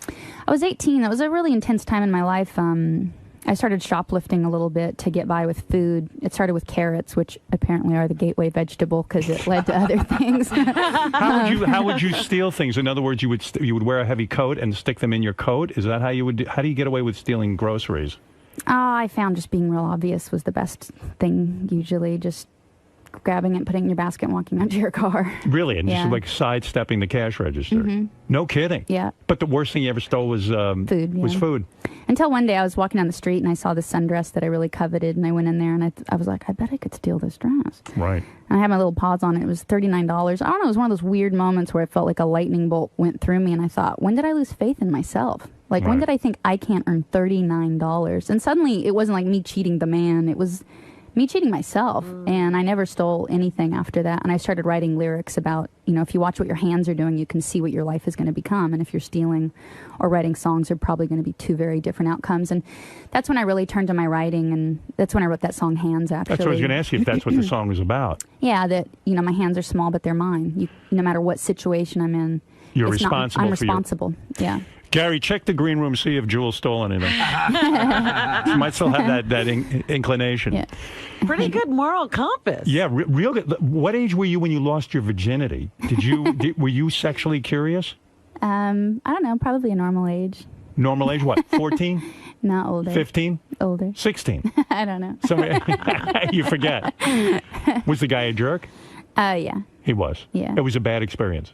[SPEAKER 9] I was 18. That was a really intense time in my life. I started shoplifting a little bit to get by with food. It started with carrots, which apparently are the gateway vegetable because it led to other things.
[SPEAKER 1] How would you steal things? In other words, you would wear a heavy coat and stick them in your coat? Is that how you would how do you get away with stealing groceries?
[SPEAKER 9] I found just being real obvious was the best thing, usually. Just grabbing it, putting it in your basket, and walking out to your car.
[SPEAKER 1] Really? And just like sidestepping the cash register?
[SPEAKER 9] Mm-hmm.
[SPEAKER 1] No kidding?
[SPEAKER 9] Yeah.
[SPEAKER 1] But the worst thing you ever stole was food. Was food.
[SPEAKER 9] Until one day I was walking down the street and I saw this sundress that I really coveted, and I went in there and I was like, I bet I could steal this dress.
[SPEAKER 1] Right.
[SPEAKER 9] And I had my little paws on it. It was $39. I don't know, it was one of those weird moments where I felt like a lightning bolt went through me, and I thought, when did I lose faith in myself? Like, when did I think I can't earn $39? And suddenly it wasn't like me cheating the man. It was me cheating myself, and I never stole anything after that. And I started writing lyrics about, if you watch what your hands are doing, you can see what your life is going to become. And if you're stealing or writing songs, they're probably going to be two very different outcomes. And that's when I really turned to my writing, and that's when I wrote that song, Hands, actually.
[SPEAKER 1] That's what I was going to ask you, if that's what the song was about.
[SPEAKER 9] Yeah, that, my hands are small, but they're mine. No matter what situation I'm in,
[SPEAKER 1] I'm responsible.
[SPEAKER 9] Yeah.
[SPEAKER 1] Gary, check the green room, see if Jewel stole anything. She might still have that inclination.
[SPEAKER 5] Yeah. Pretty good moral compass.
[SPEAKER 1] Yeah, real good. What age were you when you lost your virginity? Were you sexually curious?
[SPEAKER 9] I don't know, probably a normal age.
[SPEAKER 1] Normal age, what, 14?
[SPEAKER 9] No, older.
[SPEAKER 1] 15?
[SPEAKER 9] Older.
[SPEAKER 1] 16?
[SPEAKER 9] I don't know.
[SPEAKER 1] You forget. Was the guy a jerk?
[SPEAKER 9] Yeah.
[SPEAKER 1] He was?
[SPEAKER 9] Yeah.
[SPEAKER 1] It was a bad experience?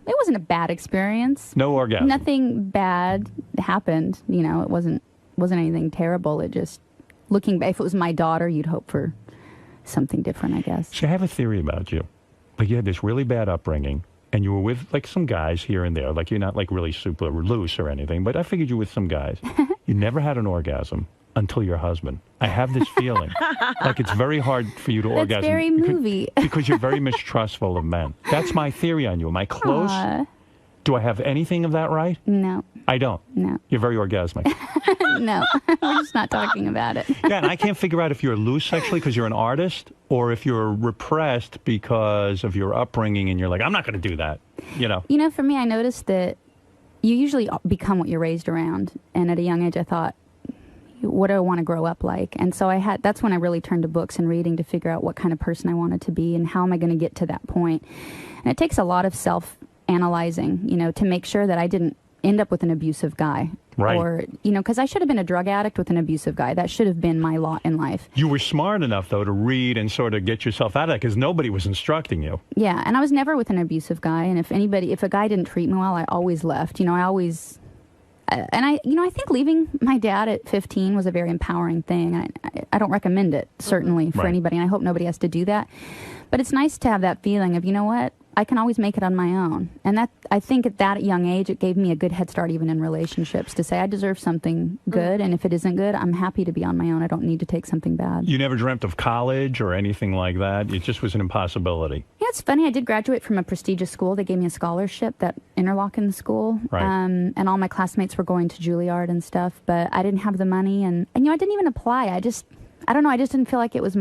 [SPEAKER 9] It wasn't a bad experience.
[SPEAKER 1] No orgasm?
[SPEAKER 9] Nothing bad happened. It wasn't anything terrible. It just, looking back, if it was my daughter, you'd hope for something different, I guess.
[SPEAKER 1] See, I have a theory about you. Like, you had this really bad upbringing, and you were with, like, some guys here and there. Like, you're not, like, really super loose or anything, but I figured you were with some guys. You never had an orgasm until your husband. I have this feeling. Like, it's very hard for you to orgasm.
[SPEAKER 9] That's very movie.
[SPEAKER 1] Because you're very mistrustful of men. That's my theory on you. Am I close? Do I have anything of that right?
[SPEAKER 9] No.
[SPEAKER 1] I don't?
[SPEAKER 9] No.
[SPEAKER 1] You're very orgasmic.
[SPEAKER 9] No. We're just not talking about it.
[SPEAKER 1] Yeah, and I can't figure out if you're loose sexually because you're an artist, or if you're repressed because of your upbringing and you're like, I'm not going to do that.
[SPEAKER 9] For me, I noticed that you usually become what you're raised around. And at a young age, I thought, what do I want to grow up like? And so that's when I really turned to books and reading to figure out what kind of person I wanted to be and how am I going to get to that point. And it takes a lot of self-analyzing, to make sure that I didn't end up with an abusive guy.
[SPEAKER 1] Right.
[SPEAKER 9] Or, because I should have been a drug addict with an abusive guy. That should have been my lot in life.
[SPEAKER 1] You were smart enough, though, to read and sort of get yourself out of that because nobody was instructing you.
[SPEAKER 9] Yeah, and I was never with an abusive guy. And if a guy didn't treat me well, I always left. I think leaving my dad at 15 was a very empowering thing. I don't recommend it, certainly, for anybody, and I hope nobody has to do that. But it's nice to have that feeling of, what, I can always make it on my own. And that, I think at that young age, it gave me a good head start even in relationships to say I deserve something good, and if it isn't good, I'm happy to be on my own. I don't need to take something bad.
[SPEAKER 1] You never dreamt of college or anything like that? It just was an impossibility?
[SPEAKER 9] Yeah, it's funny. I did graduate from a prestigious school. They gave me a scholarship, that Interlochen school.
[SPEAKER 1] Right.
[SPEAKER 9] And all my classmates were going to Juilliard and stuff, but I didn't have the money, and I didn't even apply. I don't know, I just didn't feel like it was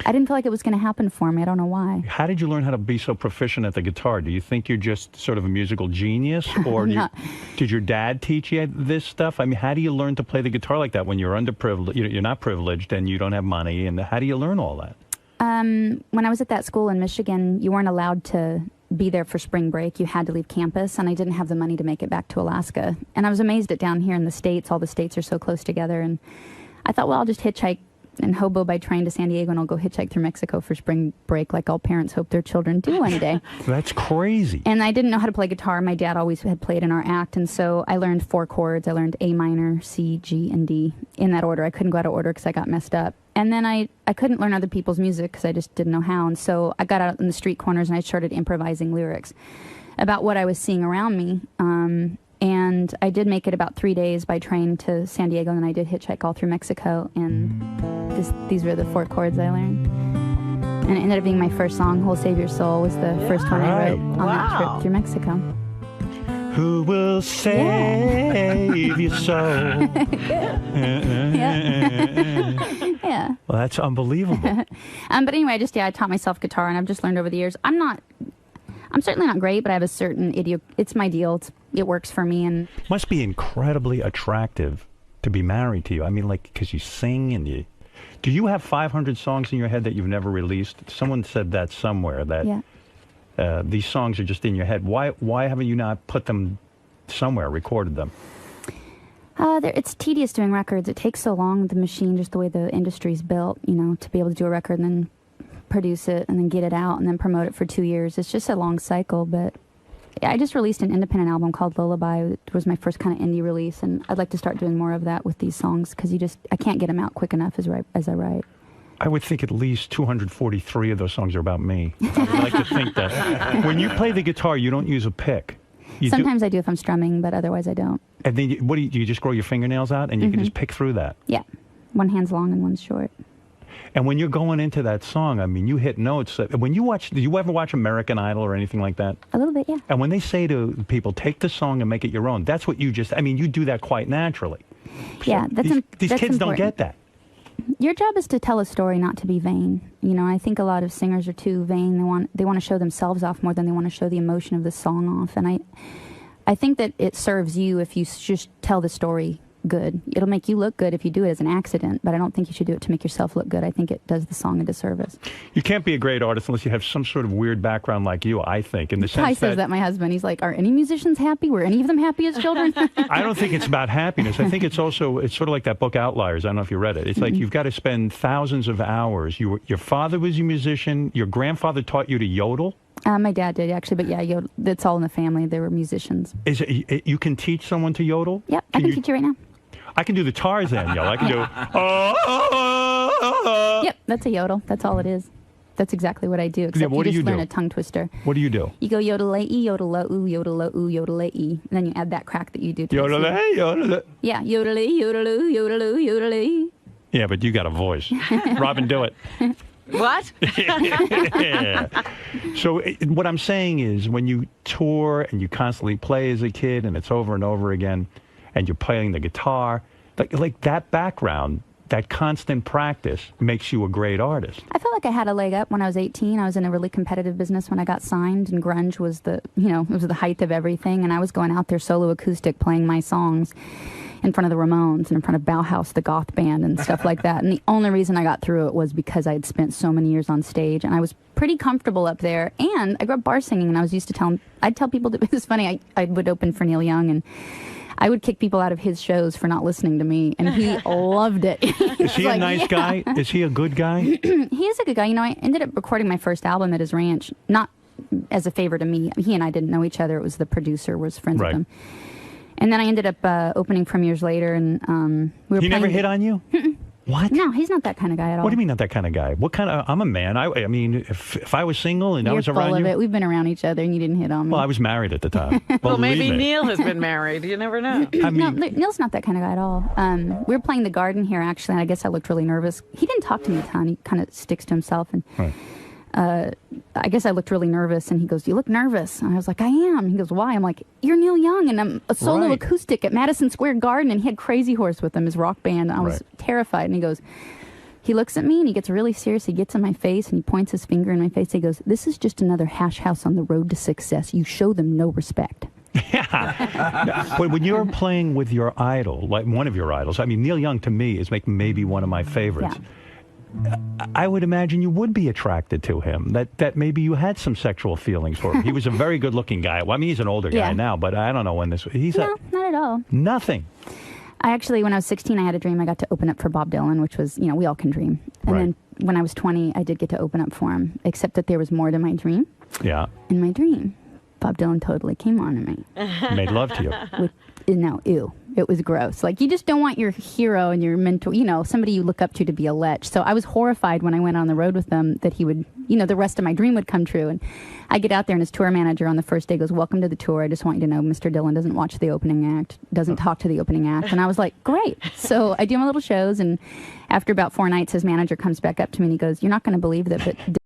[SPEAKER 9] I didn't feel like it was going to happen for me. I don't know why.
[SPEAKER 1] How did you learn how to be so proficient at the guitar? Do you think you're just sort of a musical genius? Or did your dad teach you this stuff? I mean, how do you learn to play the guitar like that when you're underprivileged, you're not privileged and you don't have money? And how do you learn all that?
[SPEAKER 9] When I was at that school in Michigan, you weren't allowed to be there for spring break. You had to leave campus, and I didn't have the money to make it back to Alaska. And I was amazed at down here in the States, all the states are so close together. And I thought, well, I'll just hitchhike and hobo by train to San Diego, and I'll go hitchhike through Mexico for spring break, like all parents hope their children do one day.
[SPEAKER 1] That's crazy.
[SPEAKER 9] And I didn't know how to play guitar. My dad always had played in our act, and so I learned 4 chords. I learned A minor, C, G, and D in that order. I couldn't go out of order because I got messed up. And then I couldn't learn other people's music because I just didn't know how. And so I got out in the street corners and I started improvising lyrics about what I was seeing around me. And I did make it about 3 days by train to San Diego, and I did hitchhike all through Mexico. And these were the 4 chords I learned. And it ended up being my first song. Who'll Save Your Soul was the first one I wrote on that trip through Mexico.
[SPEAKER 1] Who will save your soul?
[SPEAKER 9] Yeah.
[SPEAKER 1] Well, that's unbelievable.
[SPEAKER 9] But anyway, I taught myself guitar, and I've just learned over the years. I'm certainly not great, but I have a certain it's my deal. It works for me. And
[SPEAKER 1] must be incredibly attractive to be married to you. I mean, like, because you sing and you... Do you have 500 songs in your head that you've never released? Someone said that somewhere, that these songs are just in your head. Why haven't you not put them somewhere, recorded them?
[SPEAKER 9] It's tedious doing records. It takes so long, the machine, just the way the industry's built, to be able to do a record and then produce it and then get it out and then promote it for 2 years. It's just a long cycle, but I just released an independent album called Lullaby. It was my first kind of indie release, and I'd like to start doing more of that with these songs because I can't get them out quick enough as I write.
[SPEAKER 1] I would think at least 243 of those songs are about me. I would like to think that. When you play the guitar, you don't use a pick.
[SPEAKER 9] Sometimes I do if I'm strumming, but otherwise I don't.
[SPEAKER 1] And then do you just grow your fingernails out and you can just pick through that?
[SPEAKER 9] Yeah. One hand's long and one's short.
[SPEAKER 1] And when you're going into that song, I mean, you hit notes. Do you ever watch American Idol or anything like that?
[SPEAKER 9] A little bit, yeah.
[SPEAKER 1] And when they say to people, take the song and make it your own, that's what you do that quite naturally.
[SPEAKER 9] Yeah,
[SPEAKER 1] So these kids
[SPEAKER 9] important.
[SPEAKER 1] don't get that.
[SPEAKER 9] Your job is to tell a story, not to be vain. I think a lot of singers are too vain. They want to show themselves off more than they want to show the emotion of the song off. And I think that it serves you if you just tell the story good. It'll make you look good if you do it as an accident, but I don't think you should do it to make yourself look good. I think it does the song a disservice.
[SPEAKER 1] You can't be a great artist unless you have some sort of weird background like you, I think, in the sense
[SPEAKER 9] Ty says that my husband. He's like, are any musicians happy? Were any of them happy as children?
[SPEAKER 1] I don't think it's about happiness. I think it's sort of like that book Outliers. I don't know if you read it. It's like you've got to spend thousands of hours. Your father was a musician. Your grandfather taught you to yodel.
[SPEAKER 9] My dad did, actually, but yeah, it's all in the family. They were musicians.
[SPEAKER 1] You can teach someone to yodel?
[SPEAKER 9] Yep, I can teach you right now.
[SPEAKER 1] I can do the Tarzan yell. I can do...
[SPEAKER 9] Yep, that's a yodel. That's all it is. That's exactly what I do, except you just learn a tongue twister.
[SPEAKER 1] What do you do?
[SPEAKER 9] You go yodel-a-ee, yodel-a-oo, yodel-a-oo, yodel-a-ee, and then you add that crack that you do.
[SPEAKER 1] Yodel-a, yodel-a.
[SPEAKER 9] Yeah, yodel-a, yodel-oo, yodel-oo, yodel-a.
[SPEAKER 1] Yeah, but you got a voice. Robin, do it.
[SPEAKER 5] What?
[SPEAKER 1] Yeah. So what I'm saying is when you tour and you constantly play as a kid and it's over and over again and you're playing the guitar, like that background, that constant practice makes you a great artist.
[SPEAKER 9] I felt like I had a leg up when I was 18. I was in a really competitive business when I got signed, and grunge was it was the height of everything, and I was going out there solo acoustic playing my songs in front of the Ramones and in front of Bauhaus, the goth band, and stuff like that. And the only reason I got through it was because I had spent so many years on stage, and I was pretty comfortable up there. And I grew up bar singing, and I was used to I'd tell people that it was funny. I would open for Neil Young, and I would kick people out of his shows for not listening to me, and he loved it.
[SPEAKER 1] Is he a nice guy? Is he a good guy?
[SPEAKER 9] He is a good guy. I ended up recording my first album at his ranch, not as a favor to me. He and I didn't know each other. It was the producer was friends with him. And then I ended up opening from years later, and we were
[SPEAKER 1] He never hit on you? What?
[SPEAKER 9] No, he's not that kind of guy at all.
[SPEAKER 1] What do you mean not that kind of guy? What kind of... I'm a man. I mean, if I was single and I was around
[SPEAKER 9] full of
[SPEAKER 1] you...
[SPEAKER 9] it. We've been around each other, and you didn't hit on me.
[SPEAKER 1] Well, I was married at the time.
[SPEAKER 5] Well, maybe Neil has been married. You never know.
[SPEAKER 1] I mean,
[SPEAKER 9] no, Neil's not that kind of guy at all. We were playing the Garden here, actually, and I guess I looked really nervous. He didn't talk to me a ton. He kind of sticks to himself, and...
[SPEAKER 1] Right.
[SPEAKER 9] I guess I looked really nervous, and he goes, "You look nervous." And I was like, "I am." He goes, "Why?" I'm like, "You're Neil Young, and I'm a solo acoustic at Madison Square Garden," and he had Crazy Horse with him, his rock band. I was terrified, and he looks at me, and he gets really serious. He gets in my face, and he points his finger in my face. He goes, "This is just another hash house on the road to success. You show them no respect."
[SPEAKER 1] Yeah. But when you're playing with your idol, like one of your idols, I mean, Neil Young to me is maybe one of my favorites.
[SPEAKER 9] Yeah.
[SPEAKER 1] I would imagine you would be attracted to him, that maybe you had some sexual feelings for him. He was a very good-looking guy. Well, I mean, he's an older guy now, but I don't know when this...
[SPEAKER 9] No, not at all.
[SPEAKER 1] Nothing.
[SPEAKER 9] I actually, when I was 16, I had a dream. I got to open up for Bob Dylan, which was, you know, we all can dream. And then when I was 20, I did get to open up for him, except that there was more to my dream.
[SPEAKER 1] Yeah.
[SPEAKER 9] In my dream, Bob Dylan totally came on to me.
[SPEAKER 1] Made love to you.
[SPEAKER 9] No, ew. It was gross. Like, you just don't want your hero and your mentor, you know, somebody you look up to be a lech. So I was horrified when I went on the road with them that he would, you know, the rest of my dream would come true. And I get out there and his tour manager on the first day goes, "Welcome to the tour. I just want you to know Mr. Dylan doesn't watch the opening act, doesn't talk to the opening act." And I was like, great. So I do my little shows. And after about 4 nights, his manager comes back up to me and he goes, "You're not going to believe that, but